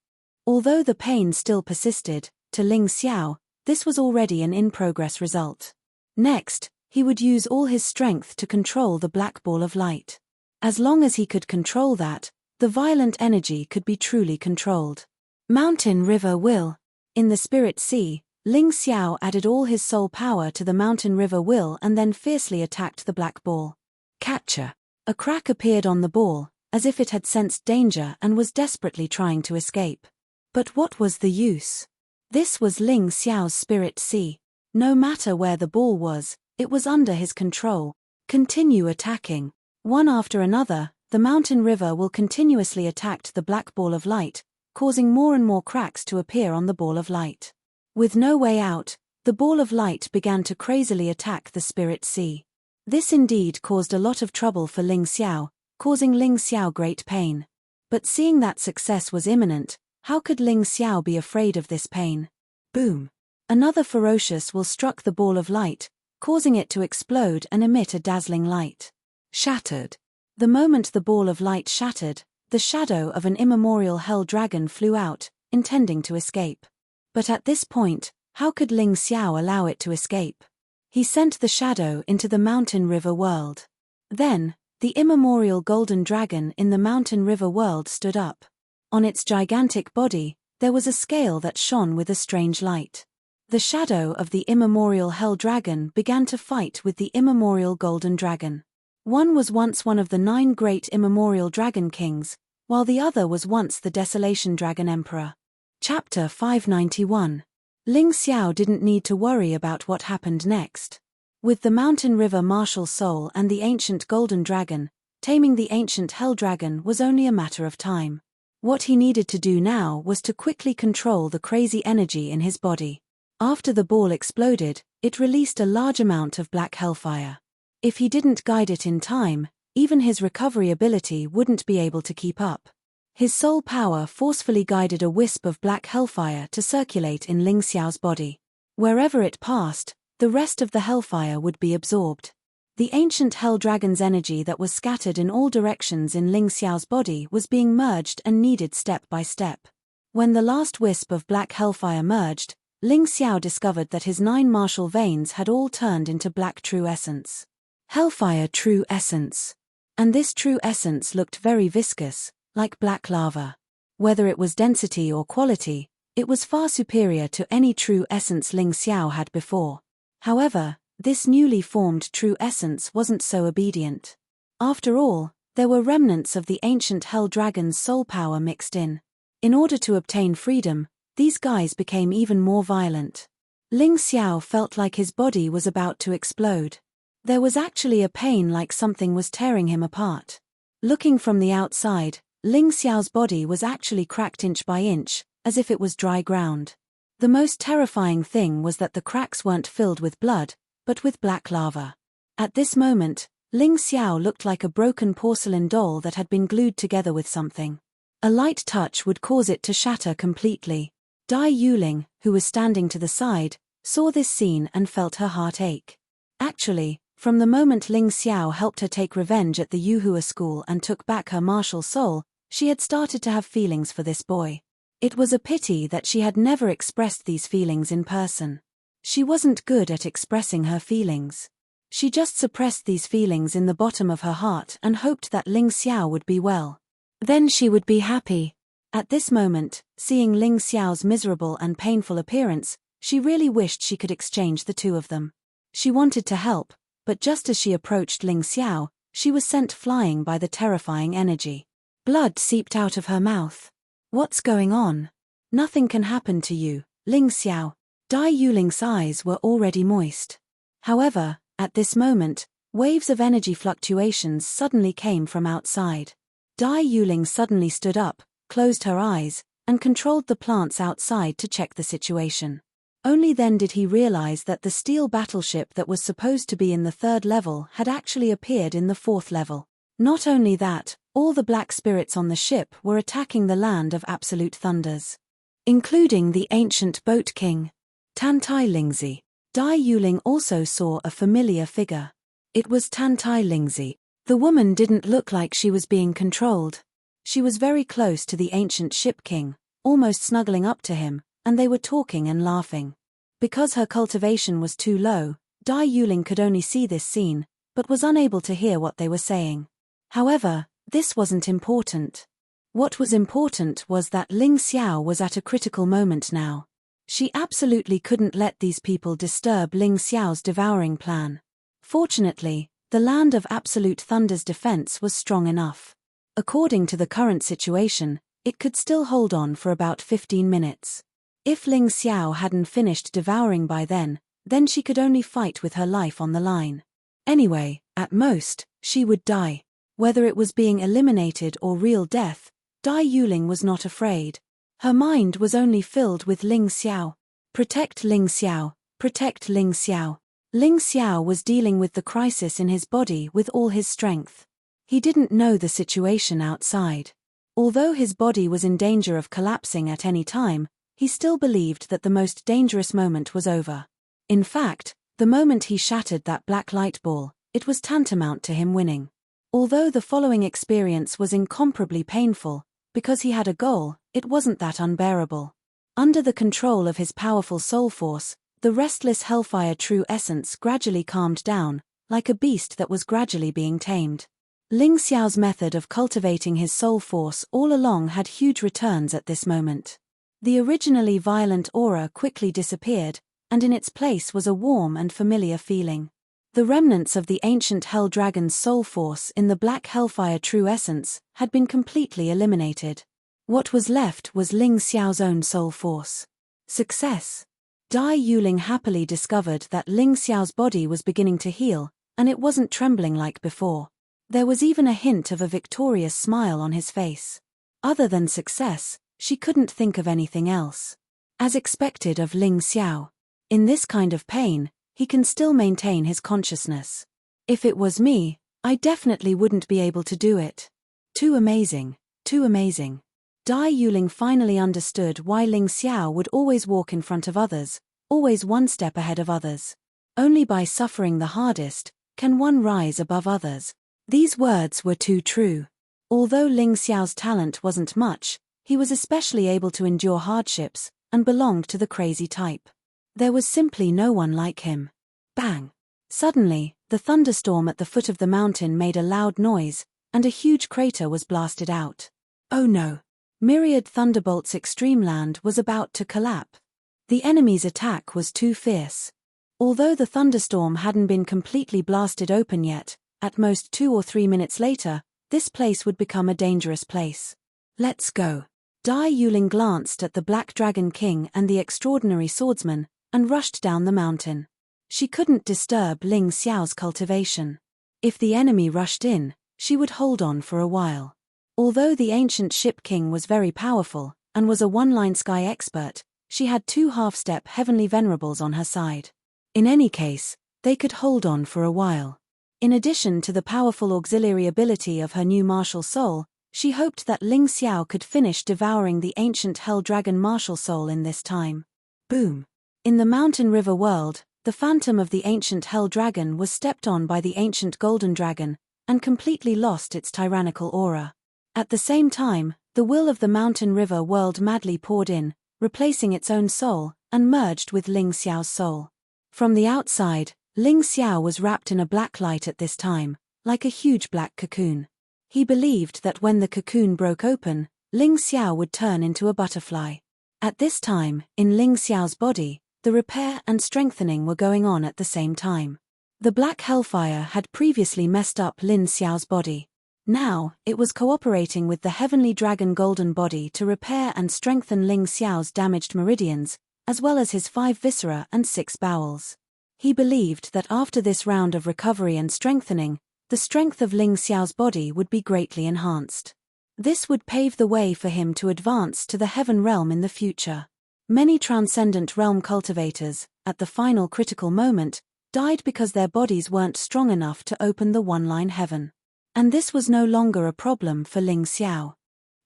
Although the pain still persisted, to Ling Xiao, this was already an in-progress result. Next, he would use all his strength to control the black ball of light. As long as he could control that, the violent energy could be truly controlled. Mountain River Will. In the Spirit Sea, Ling Xiao added all his soul power to the Mountain River Will and then fiercely attacked the black ball. Catcher. A crack appeared on the ball, as if it had sensed danger and was desperately trying to escape. But what was the use? This was Ling Xiao's Spirit Sea. No matter where the ball was, it was under his control. Continue attacking. One after another, the mountain river will continuously attacked the black ball of light, causing more and more cracks to appear on the ball of light. With no way out, the ball of light began to crazily attack the Spirit Sea. This indeed caused a lot of trouble for Ling Xiao, causing Ling Xiao great pain. But seeing that success was imminent, how could Ling Xiao be afraid of this pain? Boom! Another ferocious will struck the ball of light, causing it to explode and emit a dazzling light. Shattered. The moment the ball of light shattered, the shadow of an immemorial hell dragon flew out, intending to escape. But at this point, how could Ling Xiao allow it to escape? He sent the shadow into the mountain river world. Then, the immemorial golden dragon in the mountain river world stood up. On its gigantic body, there was a scale that shone with a strange light. The shadow of the immemorial hell dragon began to fight with the immemorial golden dragon. One was once one of the 9 great immemorial dragon kings, while the other was once the Desolation Dragon Emperor. Chapter 591. Ling Xiao didn't need to worry about what happened next. With the mountain river martial soul and the ancient golden dragon, taming the ancient hell dragon was only a matter of time. What he needed to do now was to quickly control the crazy energy in his body. After the ball exploded, it released a large amount of black hellfire. If he didn't guide it in time, even his recovery ability wouldn't be able to keep up. His soul power forcefully guided a wisp of black hellfire to circulate in Ling Xiao's body. Wherever it passed, the rest of the hellfire would be absorbed. The ancient hell dragon's energy that was scattered in all directions in Ling Xiao's body was being merged and kneaded step by step. When the last wisp of black hellfire merged, Ling Xiao discovered that his 9 martial veins had all turned into black true essence. Hellfire true essence. And this true essence looked very viscous, like black lava. Whether it was density or quality, it was far superior to any true essence Ling Xiao had before. However, this newly formed true essence wasn't so obedient. After all, there were remnants of the ancient hell dragon's soul power mixed in. In order to obtain freedom, these guys became even more violent. Ling Xiao felt like his body was about to explode. There was actually a pain like something was tearing him apart. Looking from the outside, Ling Xiao's body was actually cracked inch by inch, as if it was dry ground. The most terrifying thing was that the cracks weren't filled with blood, but with black lava. At this moment, Ling Xiao looked like a broken porcelain doll that had been glued together with something. A light touch would cause it to shatter completely. Dai Yuling, who was standing to the side, saw this scene and felt her heart ache. Actually, from the moment Ling Xiao helped her take revenge at the Yuhua school and took back her martial soul, she had started to have feelings for this boy. It was a pity that she had never expressed these feelings in person. She wasn't good at expressing her feelings. She just suppressed these feelings in the bottom of her heart and hoped that Ling Xiao would be well. Then she would be happy. At this moment, seeing Ling Xiao's miserable and painful appearance, she really wished she could exchange the two of them. She wanted to help, but just as she approached Ling Xiao, she was sent flying by the terrifying energy. Blood seeped out of her mouth. What's going on? Nothing can happen to you, Ling Xiao. Dai Yuling's eyes were already moist. However, at this moment, waves of energy fluctuations suddenly came from outside. Dai Yuling suddenly stood up, closed her eyes, and controlled the plants outside to check the situation. Only then did he realize that the steel battleship that was supposed to be in the 3rd level had actually appeared in the 4th level. Not only that, all the black spirits on the ship were attacking the land of absolute thunders, including the ancient boat king, Tantai Lingzi. Dai Yuling also saw a familiar figure. It was Tantai Lingzi. The woman didn't look like she was being controlled. She was very close to the ancient ship king, almost snuggling up to him, and they were talking and laughing. Because her cultivation was too low, Dai Yuling could only see this scene, but was unable to hear what they were saying. However, this wasn't important. What was important was that Ling Xiao was at a critical moment now. She absolutely couldn't let these people disturb Ling Xiao's devouring plan. Fortunately, the land of absolute thunder's defense was strong enough. According to the current situation, it could still hold on for about 15 minutes. If Ling Xiao hadn't finished devouring by then she could only fight with her life on the line. Anyway, at most, she would die. Whether it was being eliminated or real death, Dai Yuling was not afraid. Her mind was only filled with Ling Xiao. Protect Ling Xiao, protect Ling Xiao. Ling Xiao was dealing with the crisis in his body with all his strength. He didn't know the situation outside. Although his body was in danger of collapsing at any time, he still believed that the most dangerous moment was over. In fact, the moment he shattered that black light ball, it was tantamount to him winning. Although the following experience was incomparably painful, because he had a goal, it wasn't that unbearable. Under the control of his powerful soul force, the restless hellfire true essence gradually calmed down, like a beast that was gradually being tamed. Ling Xiao's method of cultivating his soul force all along had huge returns at this moment. The originally violent aura quickly disappeared, and in its place was a warm and familiar feeling. The remnants of the ancient hell dragon's soul force in the black hellfire true essence had been completely eliminated. What was left was Ling Xiao's own soul force. Success! Dai Yuling happily discovered that Ling Xiao's body was beginning to heal, and it wasn't trembling like before. There was even a hint of a victorious smile on his face. Other than success, she couldn't think of anything else. As expected of Ling Xiao. In this kind of pain, he can still maintain his consciousness. If it was me, I definitely wouldn't be able to do it. Too amazing, too amazing. Dai Yuling finally understood why Ling Xiao would always walk in front of others, always one step ahead of others. Only by suffering the hardest can one rise above others. These words were too true. Although Ling Xiao's talent wasn't much, He was especially able to endure hardships, and belonged to the crazy type. There was simply no one like him. Bang! Suddenly, the thunderstorm at the foot of the mountain made a loud noise, and a huge crater was blasted out. Oh no! Myriad Thunderbolt's Extremeland was about to collapse. The enemy's attack was too fierce. Although the thunderstorm hadn't been completely blasted open yet, at most 2 or 3 minutes later, this place would become a dangerous place. Let's go. Dai Yuling glanced at the Black Dragon King and the extraordinary swordsman, and rushed down the mountain. She couldn't disturb Ling Xiao's cultivation. If the enemy rushed in, she would hold on for a while. Although the ancient ship king was very powerful, and was a one-line sky expert, she had 2 half-step heavenly venerables on her side. In any case, they could hold on for a while. In addition to the powerful auxiliary ability of her new martial soul, she hoped that Ling Xiao could finish devouring the ancient Hell Dragon martial soul in this time. Boom! In the Mountain River world, the phantom of the ancient Hell Dragon was stepped on by the ancient Golden Dragon, and completely lost its tyrannical aura. At the same time, the will of the Mountain River world madly poured in, replacing its own soul, and merged with Ling Xiao's soul. From the outside, Ling Xiao was wrapped in a black light at this time, like a huge black cocoon. He believed that when the cocoon broke open, Ling Xiao would turn into a butterfly. At this time, in Ling Xiao's body, the repair and strengthening were going on at the same time. The black hellfire had previously messed up Lin Xiao's body. Now, it was cooperating with the heavenly dragon golden body to repair and strengthen Ling Xiao's damaged meridians, as well as his 5 viscera and 6 bowels. He believed that after this round of recovery and strengthening, the strength of Ling Xiao's body would be greatly enhanced. This would pave the way for him to advance to the heaven realm in the future. Many transcendent realm cultivators, at the final critical moment, died because their bodies weren't strong enough to open the one-line heaven. And this was no longer a problem for Ling Xiao.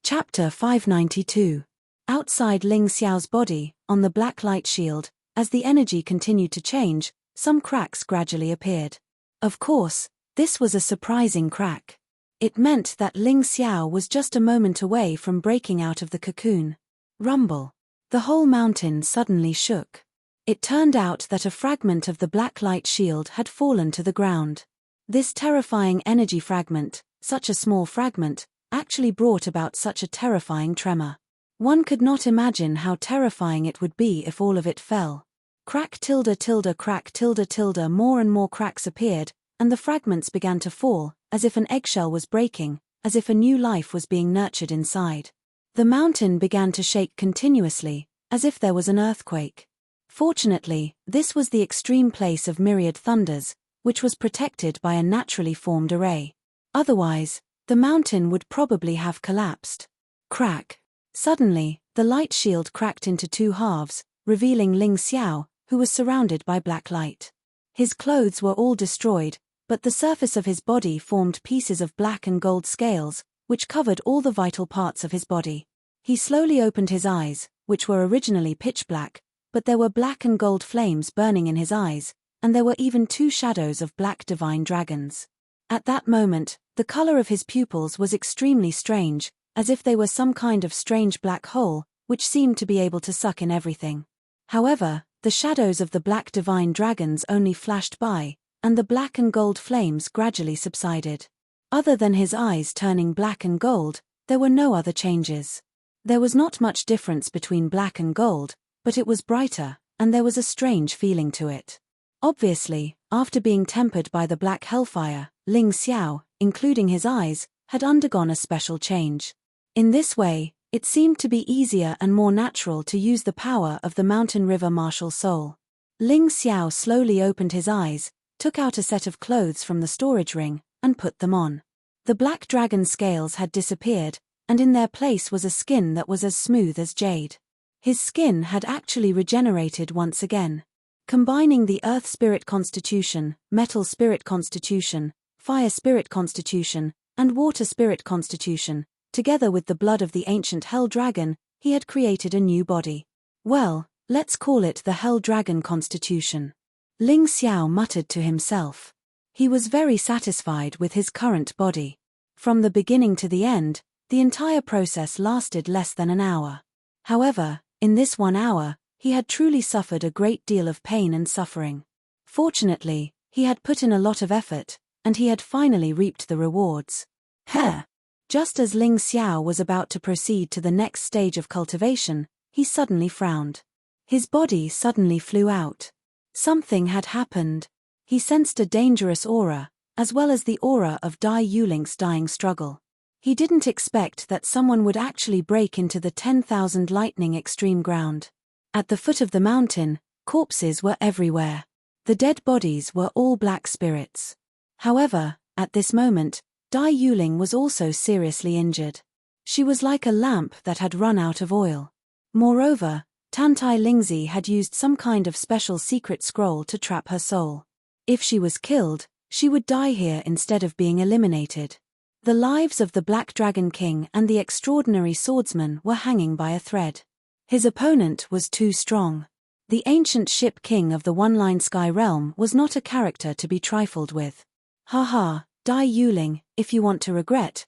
Chapter 592. Outside Ling Xiao's body, on the black light shield, as the energy continued to change, some cracks gradually appeared. Of course, this was a surprising crack. It meant that Ling Xiao was just a moment away from breaking out of the cocoon. Rumble. The whole mountain suddenly shook. It turned out that a fragment of the black light shield had fallen to the ground. This terrifying energy fragment, such a small fragment, actually brought about such a terrifying tremor. One could not imagine how terrifying it would be if all of it fell. Crack tilde tilde crack tilde tilde, more and more cracks appeared, and the fragments began to fall, as if an eggshell was breaking, as if a new life was being nurtured inside. The mountain began to shake continuously, as if there was an earthquake. Fortunately, this was the extreme place of myriad thunders, which was protected by a naturally formed array. Otherwise, the mountain would probably have collapsed. Crack. Suddenly, the light shield cracked into 2 halves, revealing Ling Xiao, who was surrounded by black light. His clothes were all destroyed, but the surface of his body formed pieces of black and gold scales, which covered all the vital parts of his body. He slowly opened his eyes, which were originally pitch black, but there were black and gold flames burning in his eyes, and there were even 2 shadows of black divine dragons. At that moment, the color of his pupils was extremely strange, as if they were some kind of strange black hole, which seemed to be able to suck in everything. However, the shadows of the black divine dragons only flashed by, and the black and gold flames gradually subsided. Other than his eyes turning black and gold, there were no other changes. There was not much difference between black and gold, but it was brighter, and there was a strange feeling to it. Obviously, after being tempered by the black hellfire, Ling Xiao, including his eyes, had undergone a special change. In this way, it seemed to be easier and more natural to use the power of the Mountain River martial soul. Ling Xiao slowly opened his eyes, took out a set of clothes from the storage ring, and put them on. The black dragon scales had disappeared, and in their place was a skin that was as smooth as jade. His skin had actually regenerated once again. Combining the Earth Spirit Constitution, Metal Spirit Constitution, Fire Spirit Constitution, and Water Spirit Constitution, together with the blood of the ancient Hell Dragon, he had created a new body. Well, let's call it the Hell Dragon Constitution. Ling Xiao muttered to himself. He was very satisfied with his current body. From the beginning to the end, The entire process lasted less than an hour. However, in this 1 hour, he had truly suffered a great deal of pain and suffering. Fortunately, he had put in a lot of effort, and he had finally reaped the rewards. Heh! Just as Ling Xiao was about to proceed to the next stage of cultivation, he suddenly frowned. His body suddenly flew out. Something had happened. He sensed a dangerous aura, as well as the aura of Dai Yuling's dying struggle. He didn't expect that someone would actually break into the 10,000 lightning extreme ground. At the foot of the mountain, corpses were everywhere. The dead bodies were all black spirits. However, at this moment, Dai Yuling was also seriously injured. She was like a lamp that had run out of oil. Moreover, Tantai Lingzi had used some kind of special secret scroll to trap her soul. If she was killed, she would die here instead of being eliminated. The lives of the Black Dragon King and the extraordinary swordsman were hanging by a thread. His opponent was too strong. The ancient ship king of the one-line sky realm was not a character to be trifled with. Haha, Dai Yuling, if you want to regret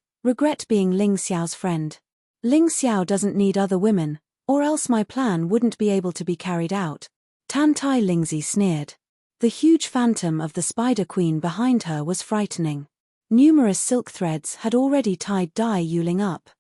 being Ling Xiao's friend. Ling Xiao doesn't need other women, or else my plan wouldn't be able to be carried out. Tantai Lingzi sneered. The huge phantom of the Spider Queen behind her was frightening. Numerous silk threads had already tied Dai Yuling up.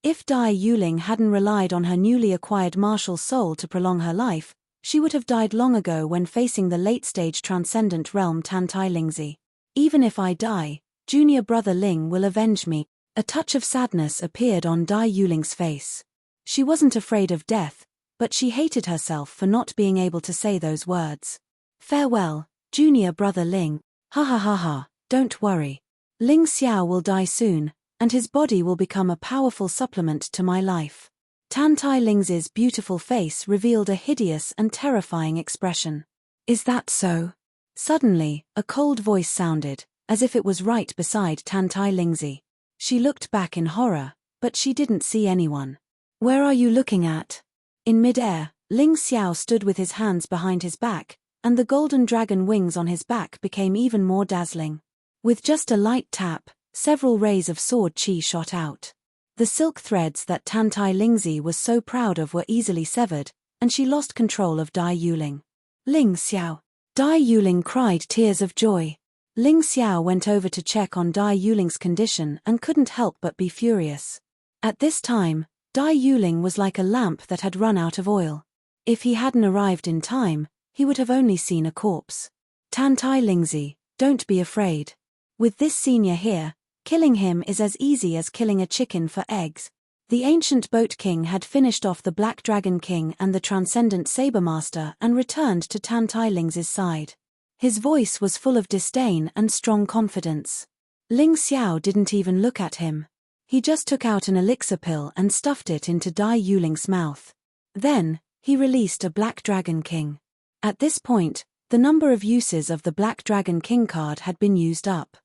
If Dai Yuling hadn't relied on her newly acquired martial soul to prolong her life, she would have died long ago when facing the late-stage transcendent realm Tantai Lingzi. Even if I die, junior brother Ling will avenge me. A touch of sadness appeared on Dai Yuling's face. She wasn't afraid of death, but she hated herself for not being able to say those words. Farewell, junior brother Ling. Ha ha ha ha, don't worry. Ling Xiao will die soon, and his body will become a powerful supplement to my life. Tantai Lingzi's beautiful face revealed a hideous and terrifying expression. Is that so? Suddenly, a cold voice sounded, as if it was right beside Tantai Lingzi. She looked back in horror, but she didn't see anyone. Where are you looking at? In mid-air, Ling Xiao stood with his hands behind his back, and the golden dragon wings on his back became even more dazzling. With just a light tap, several rays of sword chi shot out. The silk threads that Tantai Lingzi was so proud of were easily severed, and she lost control of Dai Yuling. Ling Xiao! Dai Yuling cried tears of joy. Ling Xiao went over to check on Dai Yuling's condition and couldn't help but be furious. At this time, Dai Yuling was like a lamp that had run out of oil. If he hadn't arrived in time, he would have only seen a corpse. Tantai Lingzi, don't be afraid. With this senior here, killing him is as easy as killing a chicken for eggs. The ancient boat king had finished off the Black Dragon King and the transcendent Saber Master and returned to Tantai Lingzi's side. His voice was full of disdain and strong confidence. Ling Xiao didn't even look at him. He just took out an elixir pill and stuffed it into Dai Yuling's mouth. Then, he released a Black Dragon King. At this point, the number of uses of the Black Dragon King card had been used up.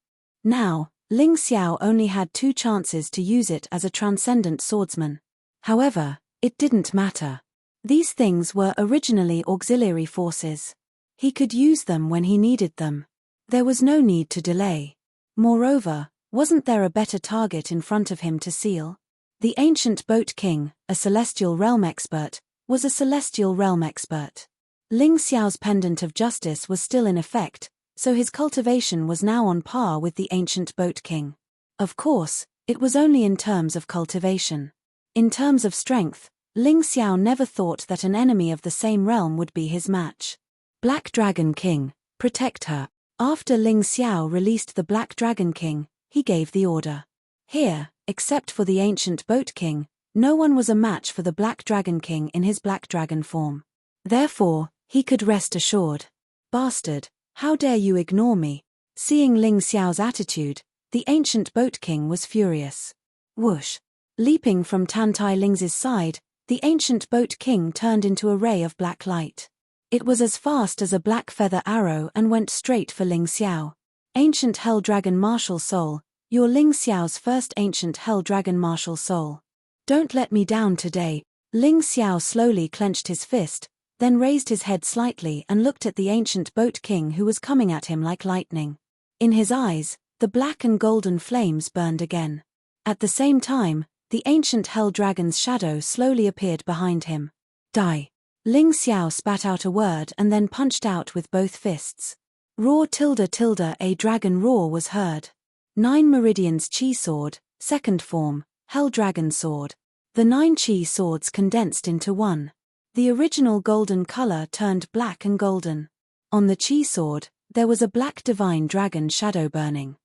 Now, Ling Xiao only had 2 chances to use it as a transcendent swordsman. However, it didn't matter. These things were originally auxiliary forces. He could use them when he needed them. There was no need to delay. Moreover, wasn't there a better target in front of him to seal? The ancient boat king, a celestial realm expert, was a celestial realm expert. Ling Xiao's pendant of justice was still in effect, so his cultivation was now on par with the ancient boat king. Of course, it was only in terms of cultivation. In terms of strength, Ling Xiao never thought that an enemy of the same realm would be his match. Black Dragon King, protect her. After Ling Xiao released the Black Dragon King, he gave the order. Here, except for the ancient boat king, no one was a match for the Black Dragon King in his black dragon form. Therefore, he could rest assured. Bastard! How dare you ignore me? Seeing Ling Xiao's attitude, the ancient boat king was furious. Whoosh! Leaping from Tantai Lingzi's side, the ancient boat king turned into a ray of black light. It was as fast as a black feather arrow and went straight for Ling Xiao. Ancient Hell Dragon Martial Soul, you're Ling Xiao's first ancient Hell Dragon Martial Soul. Don't let me down today. Ling Xiao slowly clenched his fist, then raised his head slightly and looked at the ancient boat king who was coming at him like lightning. In his eyes, the black and golden flames burned again. At the same time, The ancient hell dragon's shadow slowly appeared behind him. Die. Ling Xiao spat out a word and then punched out with both fists. Roar a dragon roar was heard. 9 Meridians Chi Sword, second form, Hell Dragon Sword. The 9 Chi swords condensed into one. The original golden color turned black and golden. On the Chi sword, there was a black divine dragon shadow burning.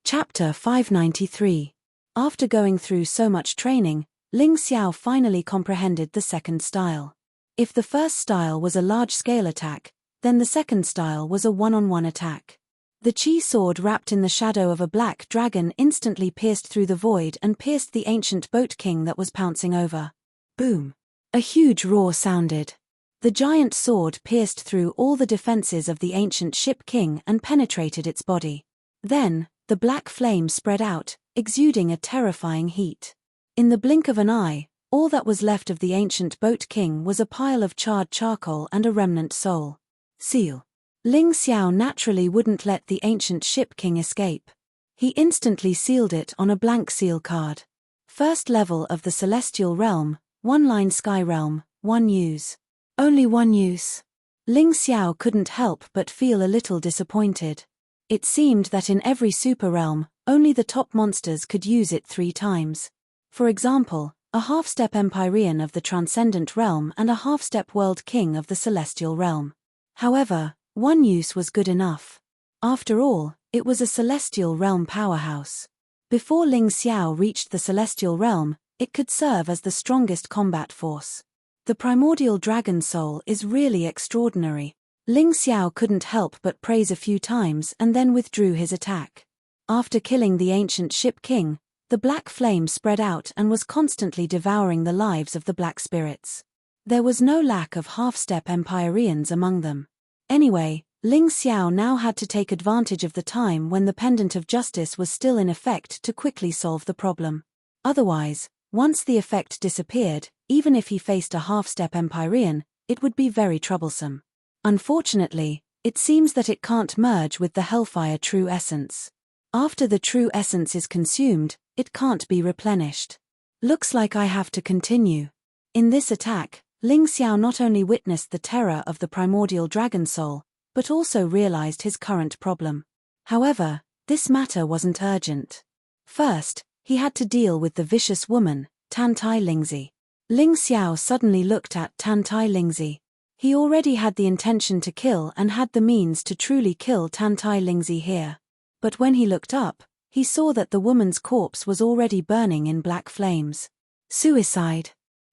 Chapter 593. After going through so much training, Ling Xiao finally comprehended the second style. If the first style was a large-scale attack, then the second style was a one-on-one attack. The Chi sword wrapped in the shadow of a black dragon instantly pierced through the void and pierced the ancient boat king that was pouncing over. Boom! A huge roar sounded. The giant sword pierced through all the defenses of the ancient ship king and penetrated its body. Then, the black flame spread out, exuding a terrifying heat. In the blink of an eye, all that was left of the ancient boat king was a pile of charred charcoal and a remnant soul. Seal. Ling Xiao naturally wouldn't let the ancient ship king escape. He instantly sealed it on a blank seal card. First level of the celestial realm, 1-line sky realm, 1 use. Only 1 use. Ling Xiao couldn't help but feel a little disappointed. It seemed that in every super realm, only the top monsters could use it 3 times. For example, a half-step Empyrean of the Transcendent Realm and a half-step World King of the Celestial Realm. However, 1 use was good enough. After all, it was a Celestial Realm powerhouse. Before Ling Xiao reached the Celestial Realm, it could serve as the strongest combat force. The primordial dragon soul is really extraordinary. Ling Xiao couldn't help but praise a few times and then withdrew his attack. After killing the ancient ship king, the black flame spread out and was constantly devouring the lives of the black spirits. There was no lack of half-step Empyreans among them. Anyway, Ling Xiao now had to take advantage of the time when the Pendant of Justice was still in effect to quickly solve the problem. Otherwise, once the effect disappeared, even if he faced a half-step Empyrean, it would be very troublesome. Unfortunately, it seems that it can't merge with the Hellfire True Essence. After the True Essence is consumed, it can't be replenished. Looks like I have to continue. In this attack, Ling Xiao not only witnessed the terror of the primordial dragon soul, but also realized his current problem. However, this matter wasn't urgent. First, he had to deal with the vicious woman, Tan Tai Lingzi. Ling Xiao suddenly looked at Tan Tai Lingzi. He already had the intention to kill and had the means to truly kill Tan Tai Lingzi here. But when he looked up, he saw that the woman's corpse was already burning in black flames. Suicide.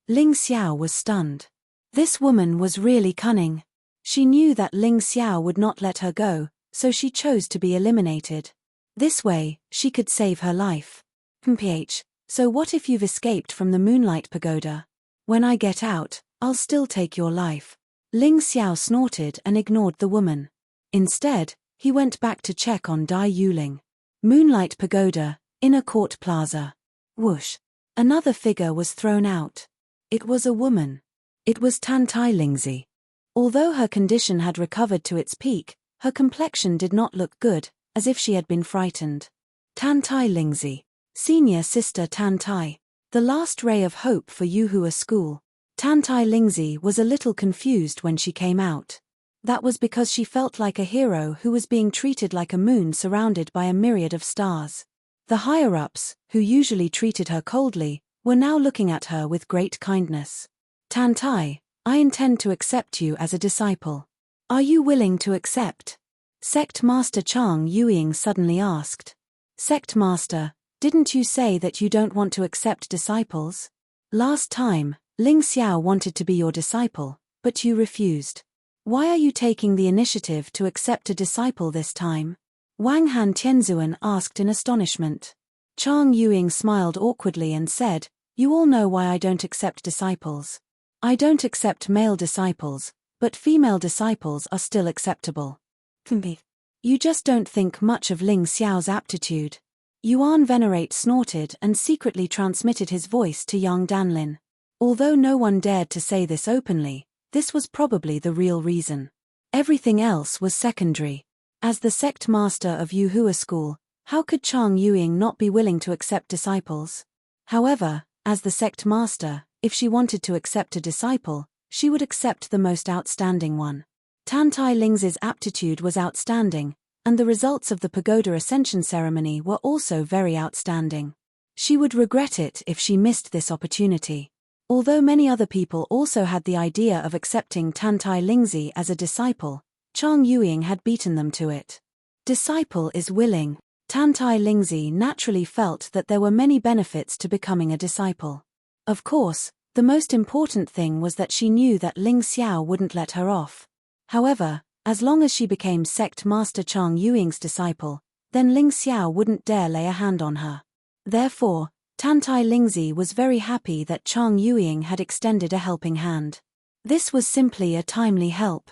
Ling Xiao was stunned. This woman was really cunning. She knew that Ling Xiao would not let her go, so she chose to be eliminated. This way, she could save her life. So what if you've escaped from the Moonlight Pagoda? When I get out, I'll still take your life. Ling Xiao snorted and ignored the woman. Instead, he went back to check on Dai Yuling. Moonlight Pagoda, Inner Court Plaza. Whoosh. Another figure was thrown out. It was a woman. It was Tan Tai Lingzi. Although her condition had recovered to its peak, her complexion did not look good, as if she had been frightened. Tan Tai Lingzi. Senior Sister Tan Tai. The last ray of hope for Yuhua School. Tan Tai Lingzi was a little confused when she came out. That was because she felt like a hero who was being treated like a moon surrounded by a myriad of stars. The higher-ups, who usually treated her coldly, were now looking at her with great kindness. Tan Tai, I intend to accept you as a disciple. Are you willing to accept? Sect Master Chang Yueying suddenly asked. Sect Master, didn't you say that you don't want to accept disciples? Last time, Ling Xiao wanted to be your disciple, but you refused. Why are you taking the initiative to accept a disciple this time? Wang Han Tianzuan asked in astonishment. Chang Yueying smiled awkwardly and said, You all know why I don't accept disciples. I don't accept male disciples, but female disciples are still acceptable. You just don't think much of Ling Xiao's aptitude. Yuan Venerate snorted and secretly transmitted his voice to young Danlin. Although no one dared to say this openly, this was probably the real reason. Everything else was secondary. As the sect master of Yuhua School, how could Chang Yueying not be willing to accept disciples? However, As the sect master, if she wanted to accept a disciple, she would accept the most outstanding one. Tantai Lingzi's aptitude was outstanding, and the results of the pagoda ascension ceremony were also very outstanding. She would regret it if she missed this opportunity. Although many other people also had the idea of accepting Tantai Lingzi as a disciple, Chang Yuing had beaten them to it. Disciple is willing. Tantai Lingzi naturally felt that there were many benefits to becoming a disciple. Of course, the most important thing was that she knew that Ling Xiao wouldn't let her off. However, as long as she became sect master Chang Yuing's disciple, then Ling Xiao wouldn't dare lay a hand on her. Therefore, Tantai Lingzi was very happy that Chang Yuing had extended a helping hand. This was simply a timely help.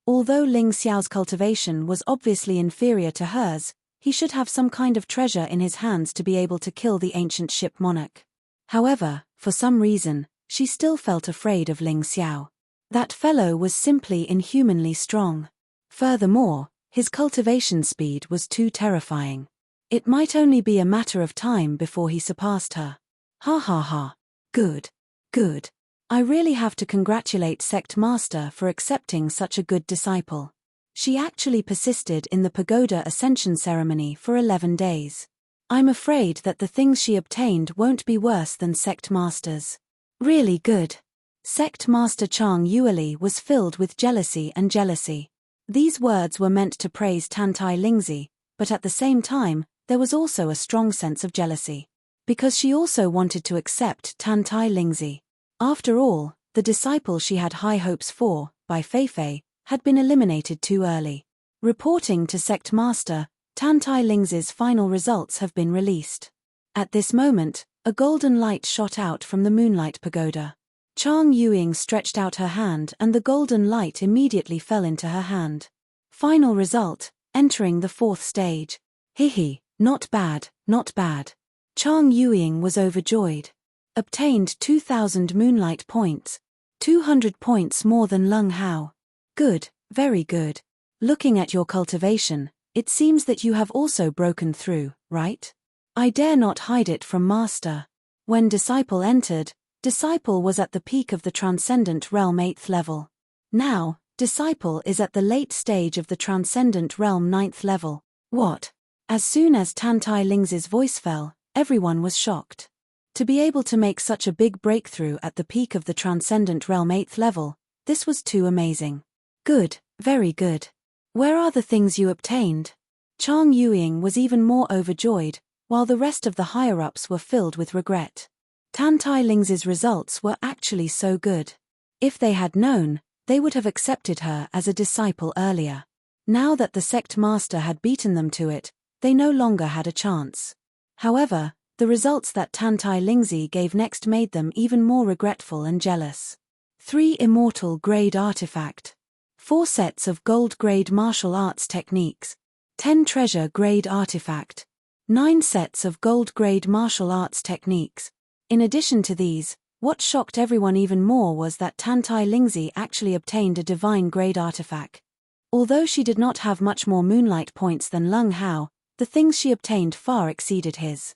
Although Ling Xiao's cultivation was obviously inferior to hers, he should have some kind of treasure in his hands to be able to kill the ancient ship monarch. However, for some reason, she still felt afraid of Ling Xiao. That fellow was simply inhumanly strong. Furthermore, his cultivation speed was too terrifying. It might only be a matter of time before he surpassed her. Ha ha ha. Good. Good. I really have to congratulate Sect Master for accepting such a good disciple. She actually persisted in the pagoda ascension ceremony for 11 days. I'm afraid that the things she obtained won't be worse than Sect Master's. Really good. Sect Master Chang Yueli was filled with jealousy and jealousy. These words were meant to praise Tantai Lingzi, but at the same time, there was also a strong sense of jealousy. Because she also wanted to accept Tantai Lingzi. After all, the disciple she had high hopes for, by Feifei, had been eliminated too early. Reporting to Sect Master, Tantai Lingzi's final results have been released. At this moment, a golden light shot out from the Moonlight Pagoda. Chang Yuing stretched out her hand and the golden light immediately fell into her hand. Final result, entering the 4th stage. Hihi, not bad, not bad. Chang Yuing was overjoyed. Obtained 2,000 moonlight points. 200 points more than Lung Hao. Good, very good. Looking at your cultivation, it seems that you have also broken through, right? I dare not hide it from Master. When Disciple entered, Disciple was at the peak of the Transcendent Realm 8th level. Now, Disciple is at the late stage of the Transcendent Realm 9th level. What? As soon as Tantai Lingzi's voice fell, everyone was shocked. To be able to make such a big breakthrough at the peak of the Transcendent Realm 8th level, this was too amazing. Good, very good. Where are the things you obtained? Chang Yuing was even more overjoyed, while the rest of the higher-ups were filled with regret. Tantai Lingzi's results were actually so good. If they had known, they would have accepted her as a disciple earlier. Now that the sect master had beaten them to it, they no longer had a chance. However, the results that Tantai Lingzi gave next made them even more regretful and jealous. 3 immortal grade artifact. 4 sets of gold grade martial arts techniques. 10 treasure grade artifact. 9 sets of gold grade martial arts techniques. In addition to these, what shocked everyone even more was that Tantai Lingzi actually obtained a divine grade artifact. Although she did not have much more moonlight points than Lung Hao, the things she obtained far exceeded his.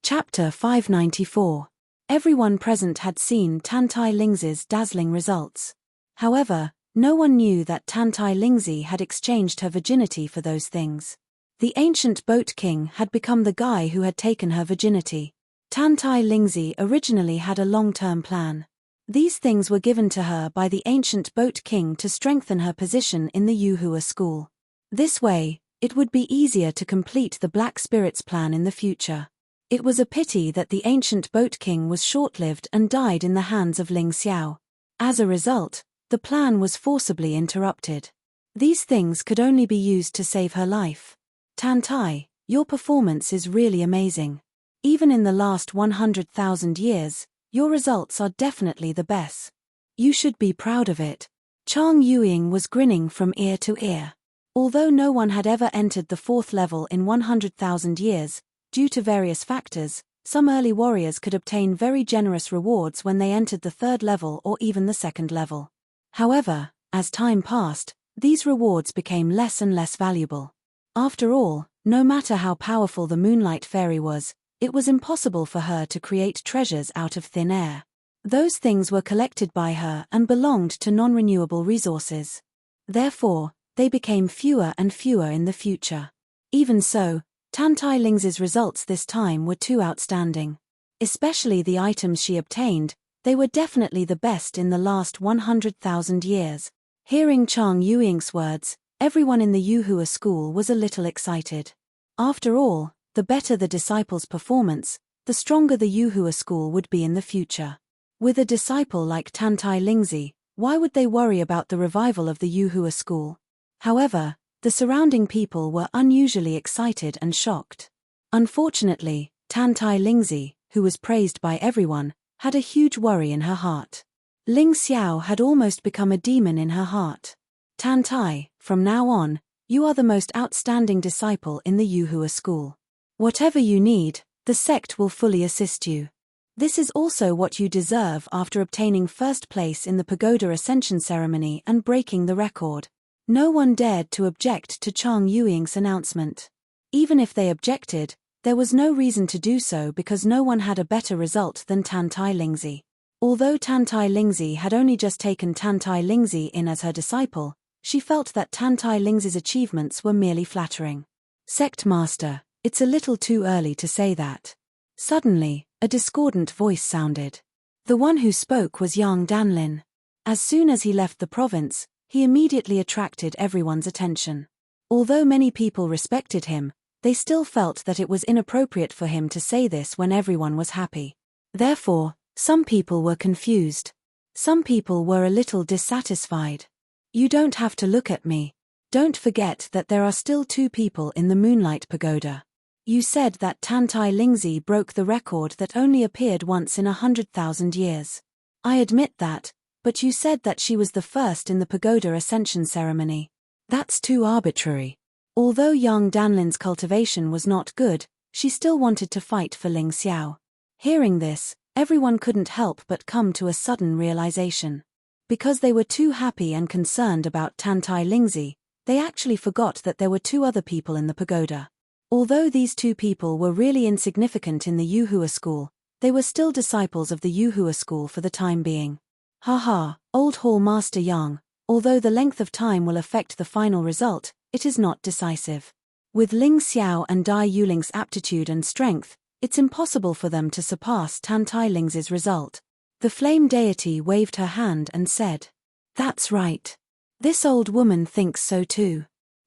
Chapter 594. Everyone present had seen Tantai Lingzi's dazzling results. However, no one knew that Tantai Lingzi had exchanged her virginity for those things. The ancient boat king had become the guy who had taken her virginity. Tantai Lingzi originally had a long-term plan. These things were given to her by the ancient boat king to strengthen her position in the Yuhua school. This way, it would be easier to complete the Black Spirit's plan in the future. It was a pity that the ancient boat king was short-lived and died in the hands of Ling Xiao. As a result, the plan was forcibly interrupted. These things could only be used to save her life. Tantai, your performance is really amazing. Even in the last 100,000 years, your results are definitely the best. You should be proud of it. Chang Yuing was grinning from ear to ear. Although no one had ever entered the 4th level in 100,000 years, due to various factors, some early warriors could obtain very generous rewards when they entered the 3rd level or even the 2nd level. However, as time passed, these rewards became less and less valuable. After all, no matter how powerful the Moonlight Fairy was, It was impossible for her to create treasures out of thin air. Those things were collected by her and belonged to non-renewable resources. Therefore, they became fewer and fewer in the future. Even so, Tantai Ling's results this time were too outstanding. Especially the items she obtained, they were definitely the best in the last 100,000 years. Hearing Chang Yuing's words, everyone in the Yuhua school was a little excited. After all, the better the disciples' performance, the stronger the Yuhua school would be in the future. With a disciple like Tantai Lingzi, why would they worry about the revival of the Yuhua school? However, the surrounding people were unusually excited and shocked. Unfortunately, Tantai Lingzi, who was praised by everyone, had a huge worry in her heart. Ling Xiao had almost become a demon in her heart. Tantai, from now on, you are the most outstanding disciple in the Yuhua school. Whatever you need, the sect will fully assist you. This is also what you deserve after obtaining first place in the pagoda ascension ceremony and breaking the record. No one dared to object to Chang Yuing's announcement. Even if they objected, there was no reason to do so because no one had a better result than Tantai Lingzi. Although Tantai Lingzi had only just taken Tantai Lingzi in as her disciple, she felt that Tantai Lingzi's achievements were merely flattering. Sect Master, it's a little too early to say that. Suddenly, a discordant voice sounded. The one who spoke was Yang Danlin. As soon as he left the province, he immediately attracted everyone's attention. Although many people respected him, they still felt that it was inappropriate for him to say this when everyone was happy. Therefore, some people were confused. Some people were a little dissatisfied. You don't have to look at me. Don't forget that there are still 2 people in the Moonlight Pagoda. You said that Tantai Lingzi broke the record that only appeared once in 100,000 years. I admit that, but you said that she was the first in the pagoda ascension ceremony. That's too arbitrary. Although Yang Danlin's cultivation was not good, she still wanted to fight for Ling Xiao. Hearing this, everyone couldn't help but come to a sudden realization. Because they were too happy and concerned about Tantai Lingzi, they actually forgot that there were 2 other people in the pagoda. Although these 2 people were really insignificant in the Yuhua school, they were still disciples of the Yuhua school for the time being. Haha, Old Hall Master Yang, although the length of time will affect the final result, it is not decisive. With Ling Xiao and Dai Yuling's aptitude and strength, it's impossible for them to surpass Tantai Ling's result. The flame deity waved her hand and said, "That's right. This old woman thinks so too."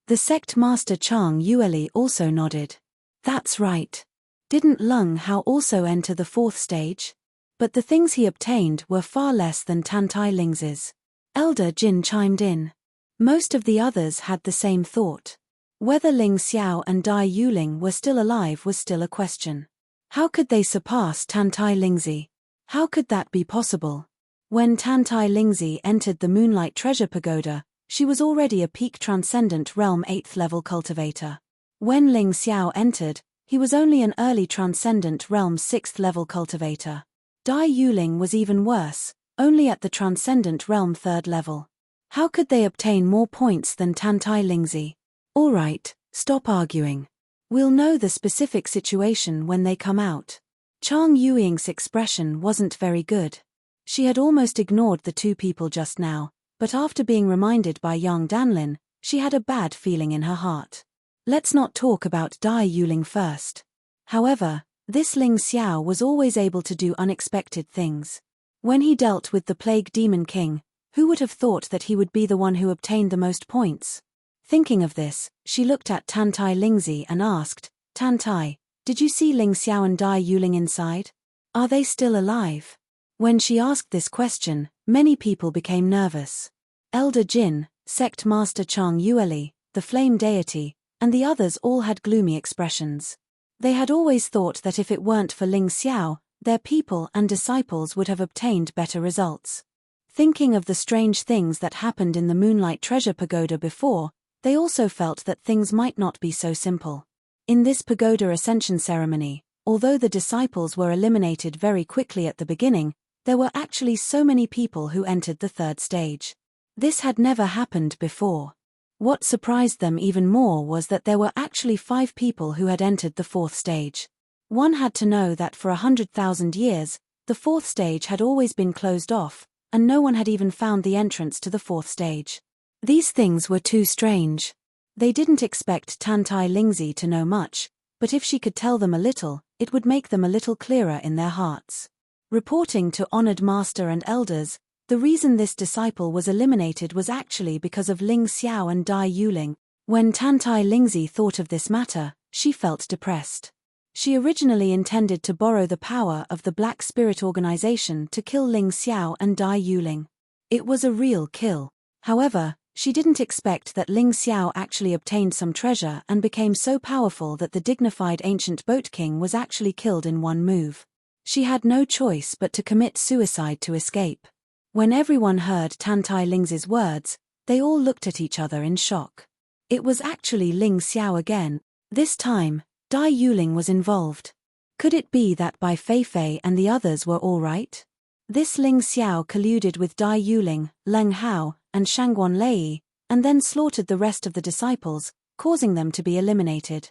The sect master Chang Yueli also nodded. "That's right. Didn't Leng Hao also enter the 4th stage? But the things he obtained were far less than Tantai Ling's." Elder Jin chimed in. Most of the others had the same thought. Whether Ling Xiao and Dai Yuling were still alive was still a question. How could they surpass Tantai Lingzi? How could that be possible? When Tantai Lingzi entered the Moonlight Treasure Pagoda, she was already a peak Transcendent Realm 8th level cultivator. When Ling Xiao entered, he was only an early Transcendent Realm 6th level cultivator. Dai Yuling was even worse, only at the Transcendent Realm 3rd level. How could they obtain more points than Tantai Lingzi? Alright, stop arguing. We'll know the specific situation when they come out. Chang Yuing's expression wasn't very good. She had almost ignored the 2 people just now, but after being reminded by Yang Danlin, she had a bad feeling in her heart. Let's not talk about Dai Yuling first. However, this Ling Xiao was always able to do unexpected things. When he dealt with the Plague Demon King, who would have thought that he would be the one who obtained the most points? Thinking of this, she looked at Tantai Lingzi and asked, "Tantai, did you see Ling Xiao and Dai Yuling inside? Are they still alive?" When she asked this question, many people became nervous. Elder Jin, Sect Master Chang Yueli, the Flame Deity, and the others all had gloomy expressions. They had always thought that if it weren't for Ling Xiao, their people and disciples would have obtained better results. Thinking of the strange things that happened in the Moonlight Treasure Pagoda before, they also felt that things might not be so simple. In this pagoda ascension ceremony, although the disciples were eliminated very quickly at the beginning, there were actually so many people who entered the 3rd stage. This had never happened before. What surprised them even more was that there were actually 5 people who had entered the 4th stage. One had to know that for 100,000 years, the fourth stage had always been closed off, and no one had even found the entrance to the fourth stage. These things were too strange. They didn't expect Tantai Lingzi to know much, but if she could tell them a little, it would make them a little clearer in their hearts. Reporting to honored master and elders, the reason this disciple was eliminated was actually because of Ling Xiao and Dai Yuling. When Tantai Lingzi thought of this matter, she felt depressed. She originally intended to borrow the power of the Black Spirit Organization to kill Ling Xiao and Dai Yuling. It was a real kill. However, she didn't expect that Ling Xiao actually obtained some treasure and became so powerful that the dignified ancient boat king was actually killed in one move. She had no choice but to commit suicide to escape. When everyone heard Tantai Lingzi's words, they all looked at each other in shock. It was actually Ling Xiao again. This time, Dai Yuling was involved. Could it be that Bai Feifei and the others were all right? This Ling Xiao colluded with Dai Yuling, Leng Hao, and Shangguan Lei, and then slaughtered the rest of the disciples, causing them to be eliminated.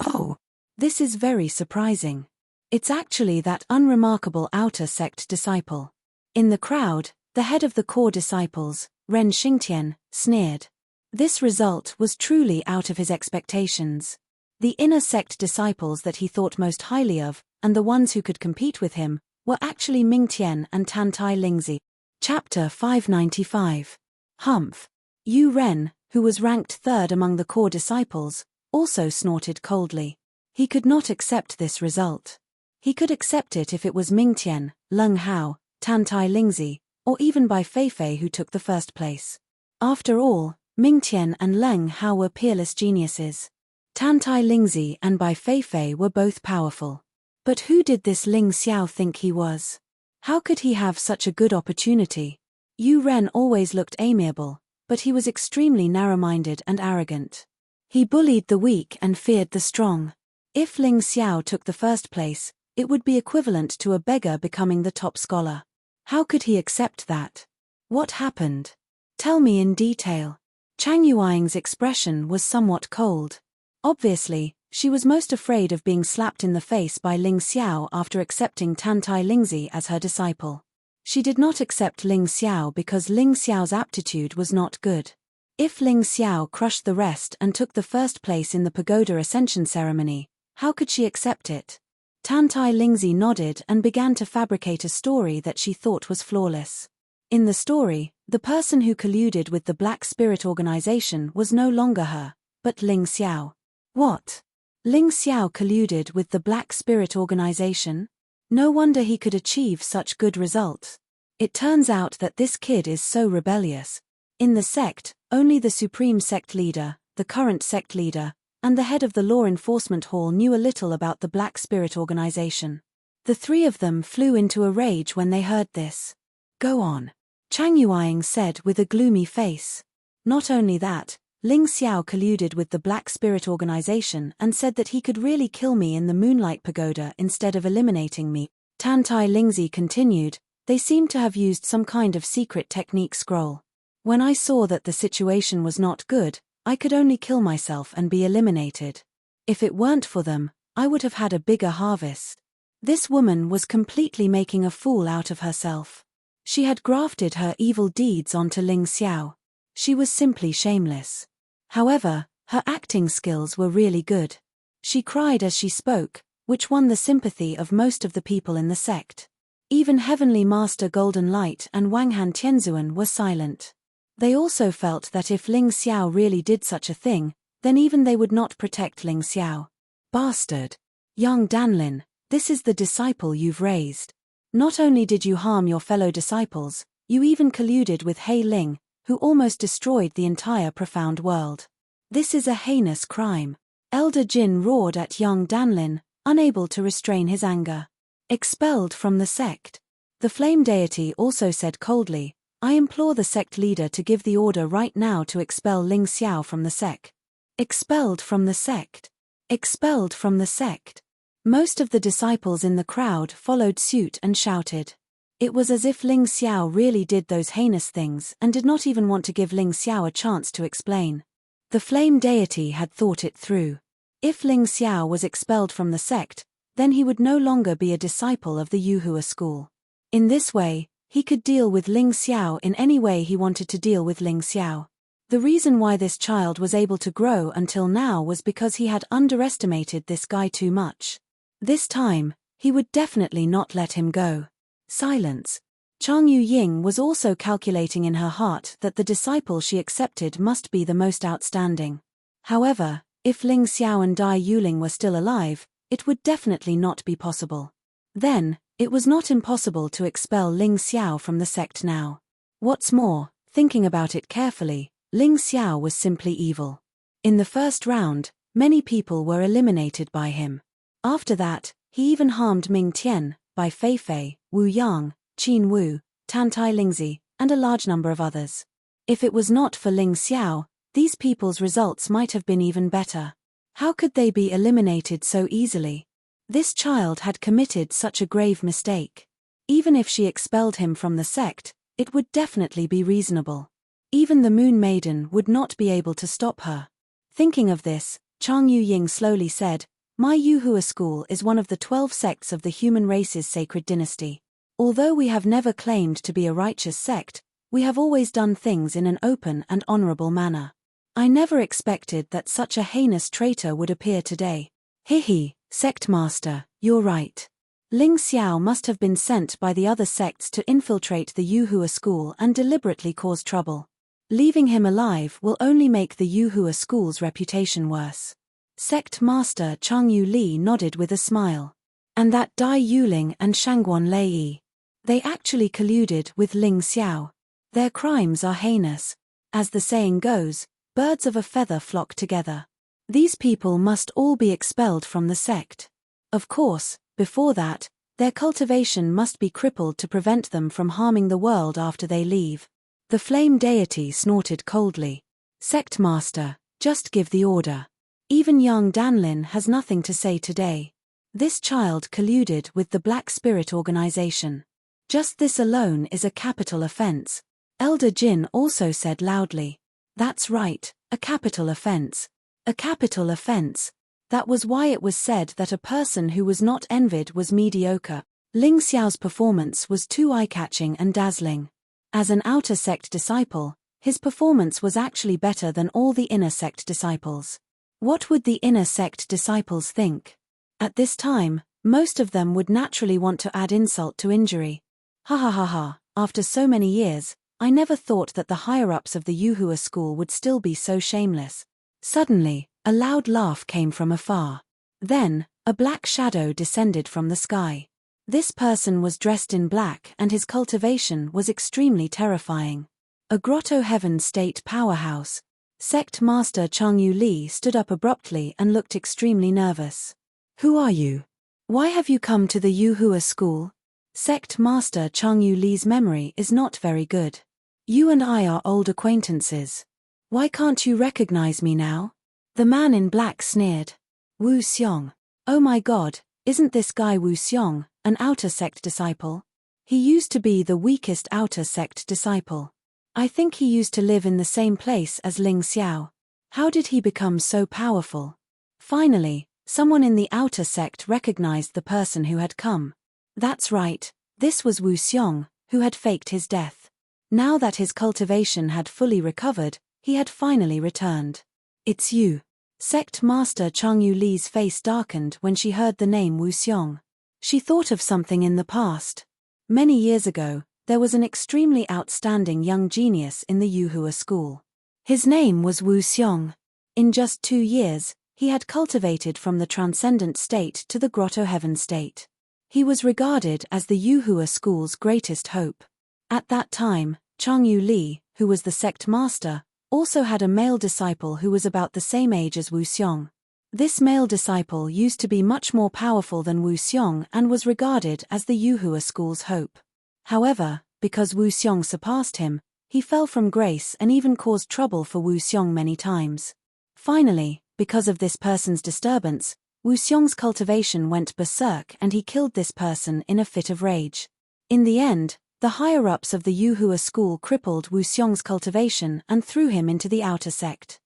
Oh, this is very surprising. It's actually that unremarkable outer sect disciple. In the crowd, the head of the core disciples, Ren Xingtian, sneered. This result was truly out of his expectations. The inner sect disciples that he thought most highly of, and the ones who could compete with him, were actually Mingtian and Tantai Lingzi. Chapter 595. Humph. Yu Ren, who was ranked third among the core disciples, also snorted coldly. He could not accept this result. He could accept it if it was Mingtian, Leng Hao, Tantai Lingzi, or even Bai Feifei who took the first place. After all, Mingtian and Leng Hao were peerless geniuses. Tantai Lingzi and Bai Feifei were both powerful. But who did this Ling Xiao think he was? How could he have such a good opportunity? Yu Ren always looked amiable, but he was extremely narrow-minded and arrogant. He bullied the weak and feared the strong. If Ling Xiao took the first place, it would be equivalent to a beggar becoming the top scholar. How could he accept that? What happened? Tell me in detail. Chang Yuanying's expression was somewhat cold. Obviously, she was most afraid of being slapped in the face by Ling Xiao after accepting Tantai Lingzi as her disciple. She did not accept Ling Xiao because Ling Xiao's aptitude was not good. If Ling Xiao crushed the rest and took the first place in the pagoda ascension ceremony, how could she accept it? Tantai Lingzi nodded and began to fabricate a story that she thought was flawless. In the story, the person who colluded with the Black Spirit Organization was no longer her, but Ling Xiao. What? Ling Xiao colluded with the Black Spirit Organization? No wonder he could achieve such good results. It turns out that this kid is so rebellious. In the sect, only the supreme sect leader, the current sect leader, and the head of the law enforcement hall knew a little about the Black Spirit Organization. The three of them flew into a rage when they heard this. Go on. Chang Yuanying said with a gloomy face. Not only that, Ling Xiao colluded with the Black Spirit Organization and said that he could really kill me in the Moonlight Pagoda instead of eliminating me. Tantai Lingzi continued, they seemed to have used some kind of secret technique scroll. When I saw that the situation was not good, I could only kill myself and be eliminated. If it weren't for them, I would have had a bigger harvest. This woman was completely making a fool out of herself. She had grafted her evil deeds onto Ling Xiao. She was simply shameless. However, her acting skills were really good. She cried as she spoke, which won the sympathy of most of the people in the sect. Even Heavenly Master Golden Light and Wanghan Tianzuan were silent. They also felt that if Ling Xiao really did such a thing, then even they would not protect Ling Xiao. Bastard! Young Danlin, this is the disciple you've raised. Not only did you harm your fellow disciples, you even colluded with He Ling, who almost destroyed the entire profound world. This is a heinous crime. Elder Jin roared at young Danlin, unable to restrain his anger. Expelled from the sect. The flame deity also said coldly, I implore the sect leader to give the order right now to expel Ling Xiao from the sect. Expelled from the sect. Expelled from the sect. Most of the disciples in the crowd followed suit and shouted. It was as if Ling Xiao really did those heinous things and did not even want to give Ling Xiao a chance to explain. The flame deity had thought it through. If Ling Xiao was expelled from the sect, then he would no longer be a disciple of the Yuhua school. In this way, he could deal with Ling Xiao in any way he wanted to deal with Ling Xiao. The reason why this child was able to grow until now was because he had underestimated this guy too much. This time, he would definitely not let him go. Silence. Chang Yu Ying was also calculating in her heart that the disciple she accepted must be the most outstanding. However, if Ling Xiao and Dai Yuling were still alive, it would definitely not be possible. Then, it was not impossible to expel Ling Xiao from the sect now. What's more, thinking about it carefully, Ling Xiao was simply evil. In the first round, many people were eliminated by him. After that, he even harmed Ming Tian, Bai Feifei, Wu Yang, Qin Wu, Tan Tai Lingzi, and a large number of others. If it was not for Ling Xiao, these people's results might have been even better. How could they be eliminated so easily? This child had committed such a grave mistake. Even if she expelled him from the sect, it would definitely be reasonable. Even the Moon Maiden would not be able to stop her. Thinking of this, Chang Yu Ying slowly said, "My Yuhua school is one of the 12 sects of the human race's sacred dynasty. Although we have never claimed to be a righteous sect, we have always done things in an open and honorable manner. I never expected that such a heinous traitor would appear today." Hihi, sect master, you're right. Ling Xiao must have been sent by the other sects to infiltrate the Yuhua school and deliberately cause trouble. Leaving him alive will only make the Yuhua school's reputation worse. Sect master Chang Yu Li nodded with a smile. And that Dai Yuling and Shangguan Lei. They actually colluded with Ling Xiao. Their crimes are heinous. As the saying goes, birds of a feather flock together. These people must all be expelled from the sect. Of course, before that, their cultivation must be crippled to prevent them from harming the world after they leave. The flame deity snorted coldly. Sect master, just give the order. Even young Danlin has nothing to say today. This child colluded with the Black Spirit organization. Just this alone is a capital offense. Elder Jin also said loudly. That's right, a capital offense. A capital offense. That was why it was said that a person who was not envied was mediocre. Ling Xiao's performance was too eye-catching and dazzling. As an outer sect disciple, his performance was actually better than all the inner sect disciples. What would the inner sect disciples think? At this time, most of them would naturally want to add insult to injury. Ha ha ha ha, after so many years, I never thought that the higher-ups of the Yuhua school would still be so shameless. Suddenly, a loud laugh came from afar. Then, a black shadow descended from the sky. This person was dressed in black and his cultivation was extremely terrifying. A Grotto Heaven State powerhouse. Sect Master Chang Yu Li stood up abruptly and looked extremely nervous. Who are you? Why have you come to the Yuhua school? Sect Master Chang Yu Li's memory is not very good. You and I are old acquaintances. Why can't you recognize me now? The man in black sneered. Wu Xiong. Oh my god, isn't this guy Wu Xiong, an outer sect disciple? He used to be the weakest outer sect disciple. I think he used to live in the same place as Ling Xiao. How did he become so powerful? Finally, someone in the outer sect recognized the person who had come. That's right, this was Wu Xiong, who had faked his death. Now that his cultivation had fully recovered, he had finally returned. It's you. Sect Master Chang Yu Li's face darkened when she heard the name Wu Xiong. She thought of something in the past. Many years ago, there was an extremely outstanding young genius in the Yuhua school. His name was Wu Xiong. In just 2 years, he had cultivated from the transcendent state to the Grotto Heaven state. He was regarded as the Yuhua school's greatest hope. At that time, Chang Yu Li, who was the sect master, also had a male disciple who was about the same age as Wu Xiong. This male disciple used to be much more powerful than Wu Xiong and was regarded as the Yuhua school's hope. However, because Wu Xiong surpassed him, he fell from grace and even caused trouble for Wu Xiong many times. Finally, because of this person's disturbance, Wu Xiong's cultivation went berserk and he killed this person in a fit of rage. In the end, the higher-ups of the Yuhua school crippled Wu Xiong's cultivation and threw him into the outer sect.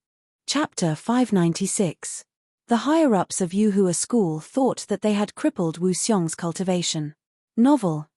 Chapter 596. The higher-ups of Yuhua school thought that they had crippled Wu Xiong's cultivation. Novel,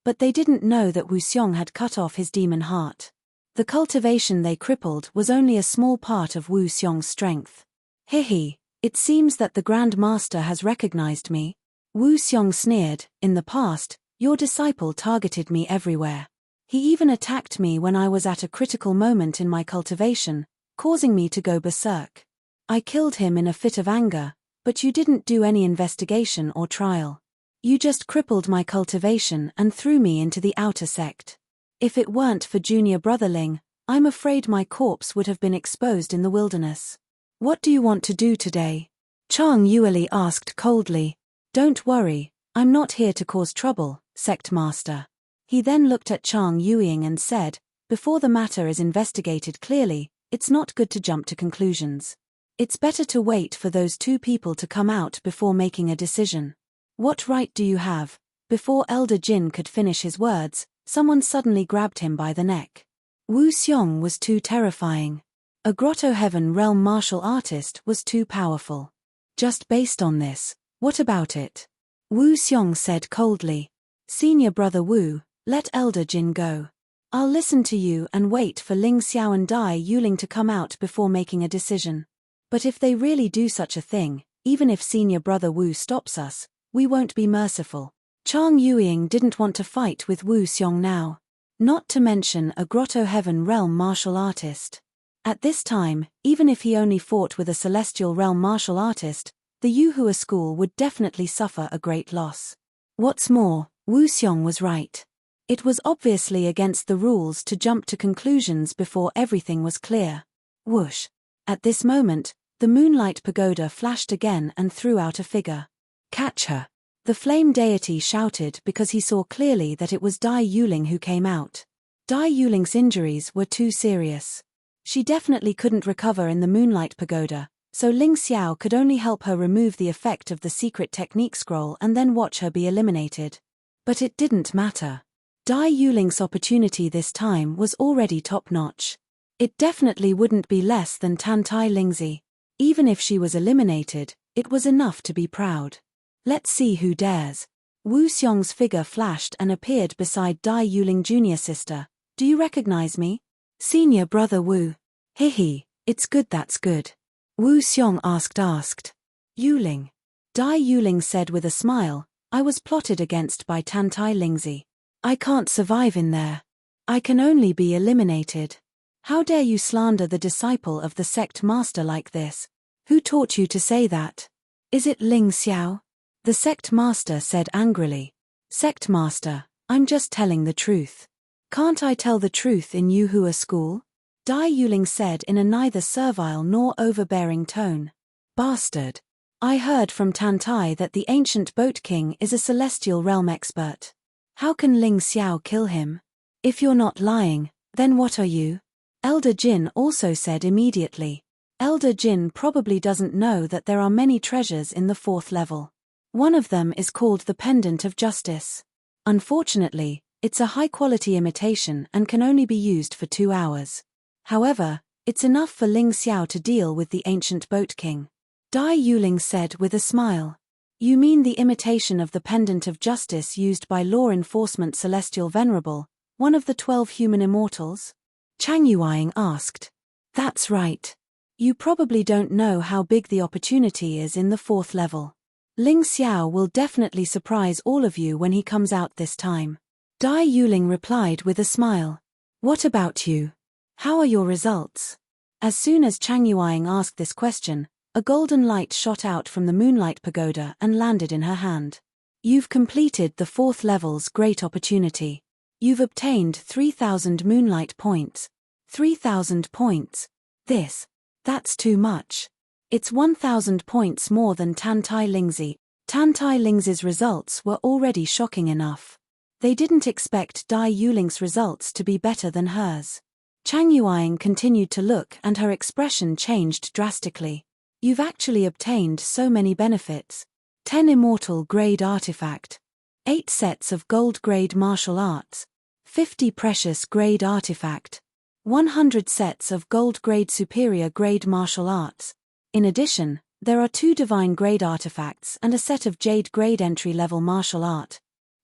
but they didn't know that Wu Xiong had cut off his demon heart. The cultivation they crippled was only a small part of Wu Xiong's strength. It seems that the Grand Master has recognized me. Wu Xiong sneered, in the past, your disciple targeted me everywhere. He even attacked me when I was at a critical moment in my cultivation, causing me to go berserk. I killed him in a fit of anger, but you didn't do any investigation or trial. You just crippled my cultivation and threw me into the outer sect. If it weren't for junior brother Ling, I'm afraid my corpse would have been exposed in the wilderness. What do you want to do today? Chang Yueli asked coldly. Don't worry, I'm not here to cause trouble, sect master. He then looked at Chang Yueying and said, before the matter is investigated clearly, it's not good to jump to conclusions. It's better to wait for those two people to come out before making a decision. What right do you have? Before Elder Jin could finish his words, someone suddenly grabbed him by the neck. Wu Xiong was too terrifying. A Grotto Heaven realm martial artist was too powerful. Just based on this, what about it? Wu Xiong said coldly. Senior brother Wu, let Elder Jin go. I'll listen to you and wait for Ling Xiao and Dai Yuling to come out before making a decision. But if they really do such a thing, even if senior brother Wu stops us, we won't be merciful. Chang Yueying didn't want to fight with Wu Xiong now. Not to mention a Grotto Heaven realm martial artist. At this time, even if he only fought with a Celestial realm martial artist, the Yuhua school would definitely suffer a great loss. What's more, Wu Xiong was right. It was obviously against the rules to jump to conclusions before everything was clear. Whoosh. At this moment, the Moonlight Pagoda flashed again and threw out a figure. Catch her. The flame deity shouted because he saw clearly that it was Dai Yuling who came out. Dai Yuling's injuries were too serious. She definitely couldn't recover in the Moonlight Pagoda, so Ling Xiao could only help her remove the effect of the secret technique scroll and then watch her be eliminated. But it didn't matter. Dai Yuling's opportunity this time was already top-notch. It definitely wouldn't be less than Tantai Lingzi. Even if she was eliminated, it was enough to be proud. Let's see who dares. Wu Xiong's figure flashed and appeared beside Dai Yuling junior sister. Do you recognize me? Senior brother Wu. It's good, that's good. Wu Xiong asked. Yuling. Dai Yuling said with a smile, I was plotted against by Tantai Lingzi. I can't survive in there. I can only be eliminated. How dare you slander the disciple of the sect master like this? Who taught you to say that? Is it Ling Xiao? The sect master said angrily. Sect master, I'm just telling the truth. Can't I tell the truth in Yuhua school? Dai Yuling said in a neither servile nor overbearing tone. Bastard. I heard from Tantai that the ancient boat king is a celestial realm expert. How can Ling Xiao kill him? If you're not lying, then what are you? Elder Jin also said immediately. Elder Jin probably doesn't know that there are many treasures in the 4th level. One of them is called the Pendant of Justice. Unfortunately, it's a high-quality imitation and can only be used for 2 hours. However, it's enough for Ling Xiao to deal with the ancient boat king. Dai Yuling said with a smile. You mean the imitation of the Pendant of Justice used by law enforcement Celestial Venerable, one of the 12 human immortals? Chang Yueying asked. That's right. You probably don't know how big the opportunity is in the 4th level. Ling Xiao will definitely surprise all of you when he comes out this time. Dai Yuling replied with a smile. What about you? How are your results? As soon as Chang Yueying asked this question, a golden light shot out from the Moonlight Pagoda and landed in her hand. You've completed the 4th level's great opportunity. You've obtained 3,000 Moonlight points. 3,000 points. That's too much. It's 1,000 points more than Tantai Lingzi. Tantai Lingzi's results were already shocking enough. They didn't expect Dai Yuling's results to be better than hers. Chang Yueying continued to look and her expression changed drastically. You've actually obtained so many benefits. 10 immortal grade artifact. 8 sets of gold grade martial arts. 50 precious grade artifact. 100 sets of gold grade superior grade martial arts. In addition, There are 2 divine grade artifacts and a set of jade grade entry-level martial art.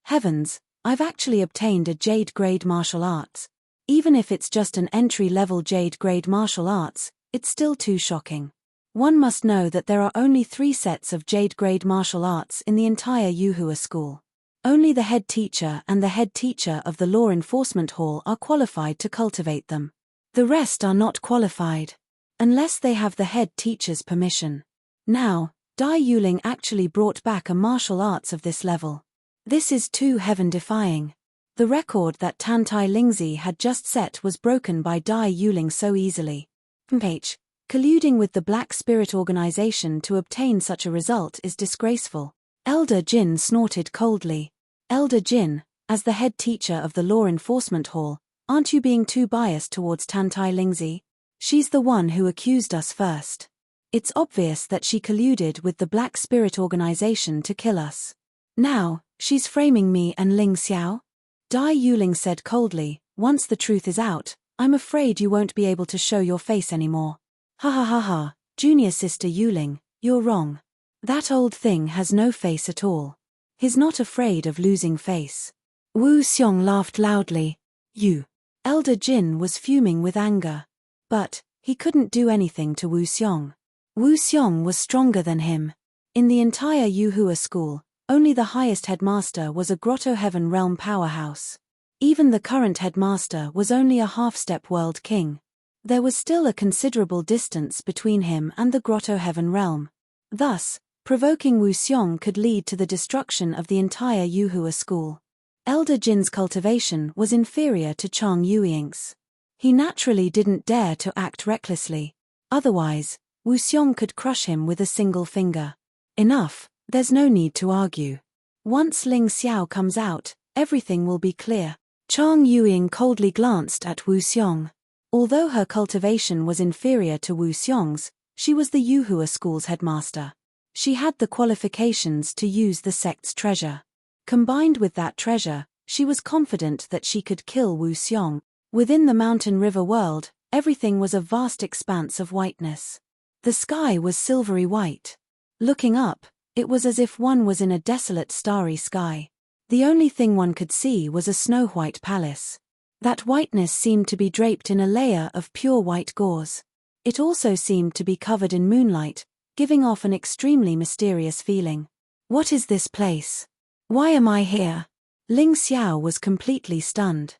Heavens, I've actually obtained a jade grade martial arts. Even if it's just an entry-level jade grade martial arts, it's still too shocking. One must know that there are only 3 sets of jade grade martial arts in the entire Yuhua school. Only the head teacher and the head teacher of the Law Enforcement Hall are qualified to cultivate them. The rest are not qualified. Unless they have the head teacher's permission. Now, Dai Yuling actually brought back a martial arts of this level. This is too heaven-defying. The record that Tantai Lingzi had just set was broken by Dai Yuling so easily. Colluding with the Black Spirit Organization to obtain such a result is disgraceful. Elder Jin snorted coldly. Elder Jin, as the head teacher of the Law Enforcement Hall, aren't you being too biased towards Tantai Lingzi? She's the one who accused us first. It's obvious that she colluded with the Black Spirit Organization to kill us. Now, she's framing me and Ling Xiao? Dai Yuling said coldly, once the truth is out, I'm afraid you won't be able to show your face anymore. Ha ha ha ha, junior sister Yuling, you're wrong. That old thing has no face at all. He's not afraid of losing face. Wu Xiong laughed loudly. You. Elder Jin was fuming with anger. But, he couldn't do anything to Wu Xiong. Wu Xiong was stronger than him. In the entire Yuhua school, only the highest headmaster was a Grotto Heaven Realm powerhouse. Even the current headmaster was only a half-step world king. There was still a considerable distance between him and the Grotto Heaven Realm. Thus, provoking Wu Xiong could lead to the destruction of the entire Yuhua school. Elder Jin's cultivation was inferior to Chang Yuyink's. He naturally didn't dare to act recklessly. Otherwise, Wu Xiong could crush him with a single finger. Enough, there's no need to argue. Once Ling Xiao comes out, everything will be clear. Chang Yuying coldly glanced at Wu Xiong. Although her cultivation was inferior to Wu Xiong's, she was the Yuhua school's headmaster. She had the qualifications to use the sect's treasure. Combined with that treasure, she was confident that she could kill Wu Xiong. Within the mountain river world, everything was a vast expanse of whiteness. The sky was silvery white. Looking up, it was as if one was in a desolate starry sky. The only thing one could see was a snow-white palace. That whiteness seemed to be draped in a layer of pure white gauze. It also seemed to be covered in moonlight, giving off an extremely mysterious feeling. What is this place? Why am I here? Ling Xiao was completely stunned.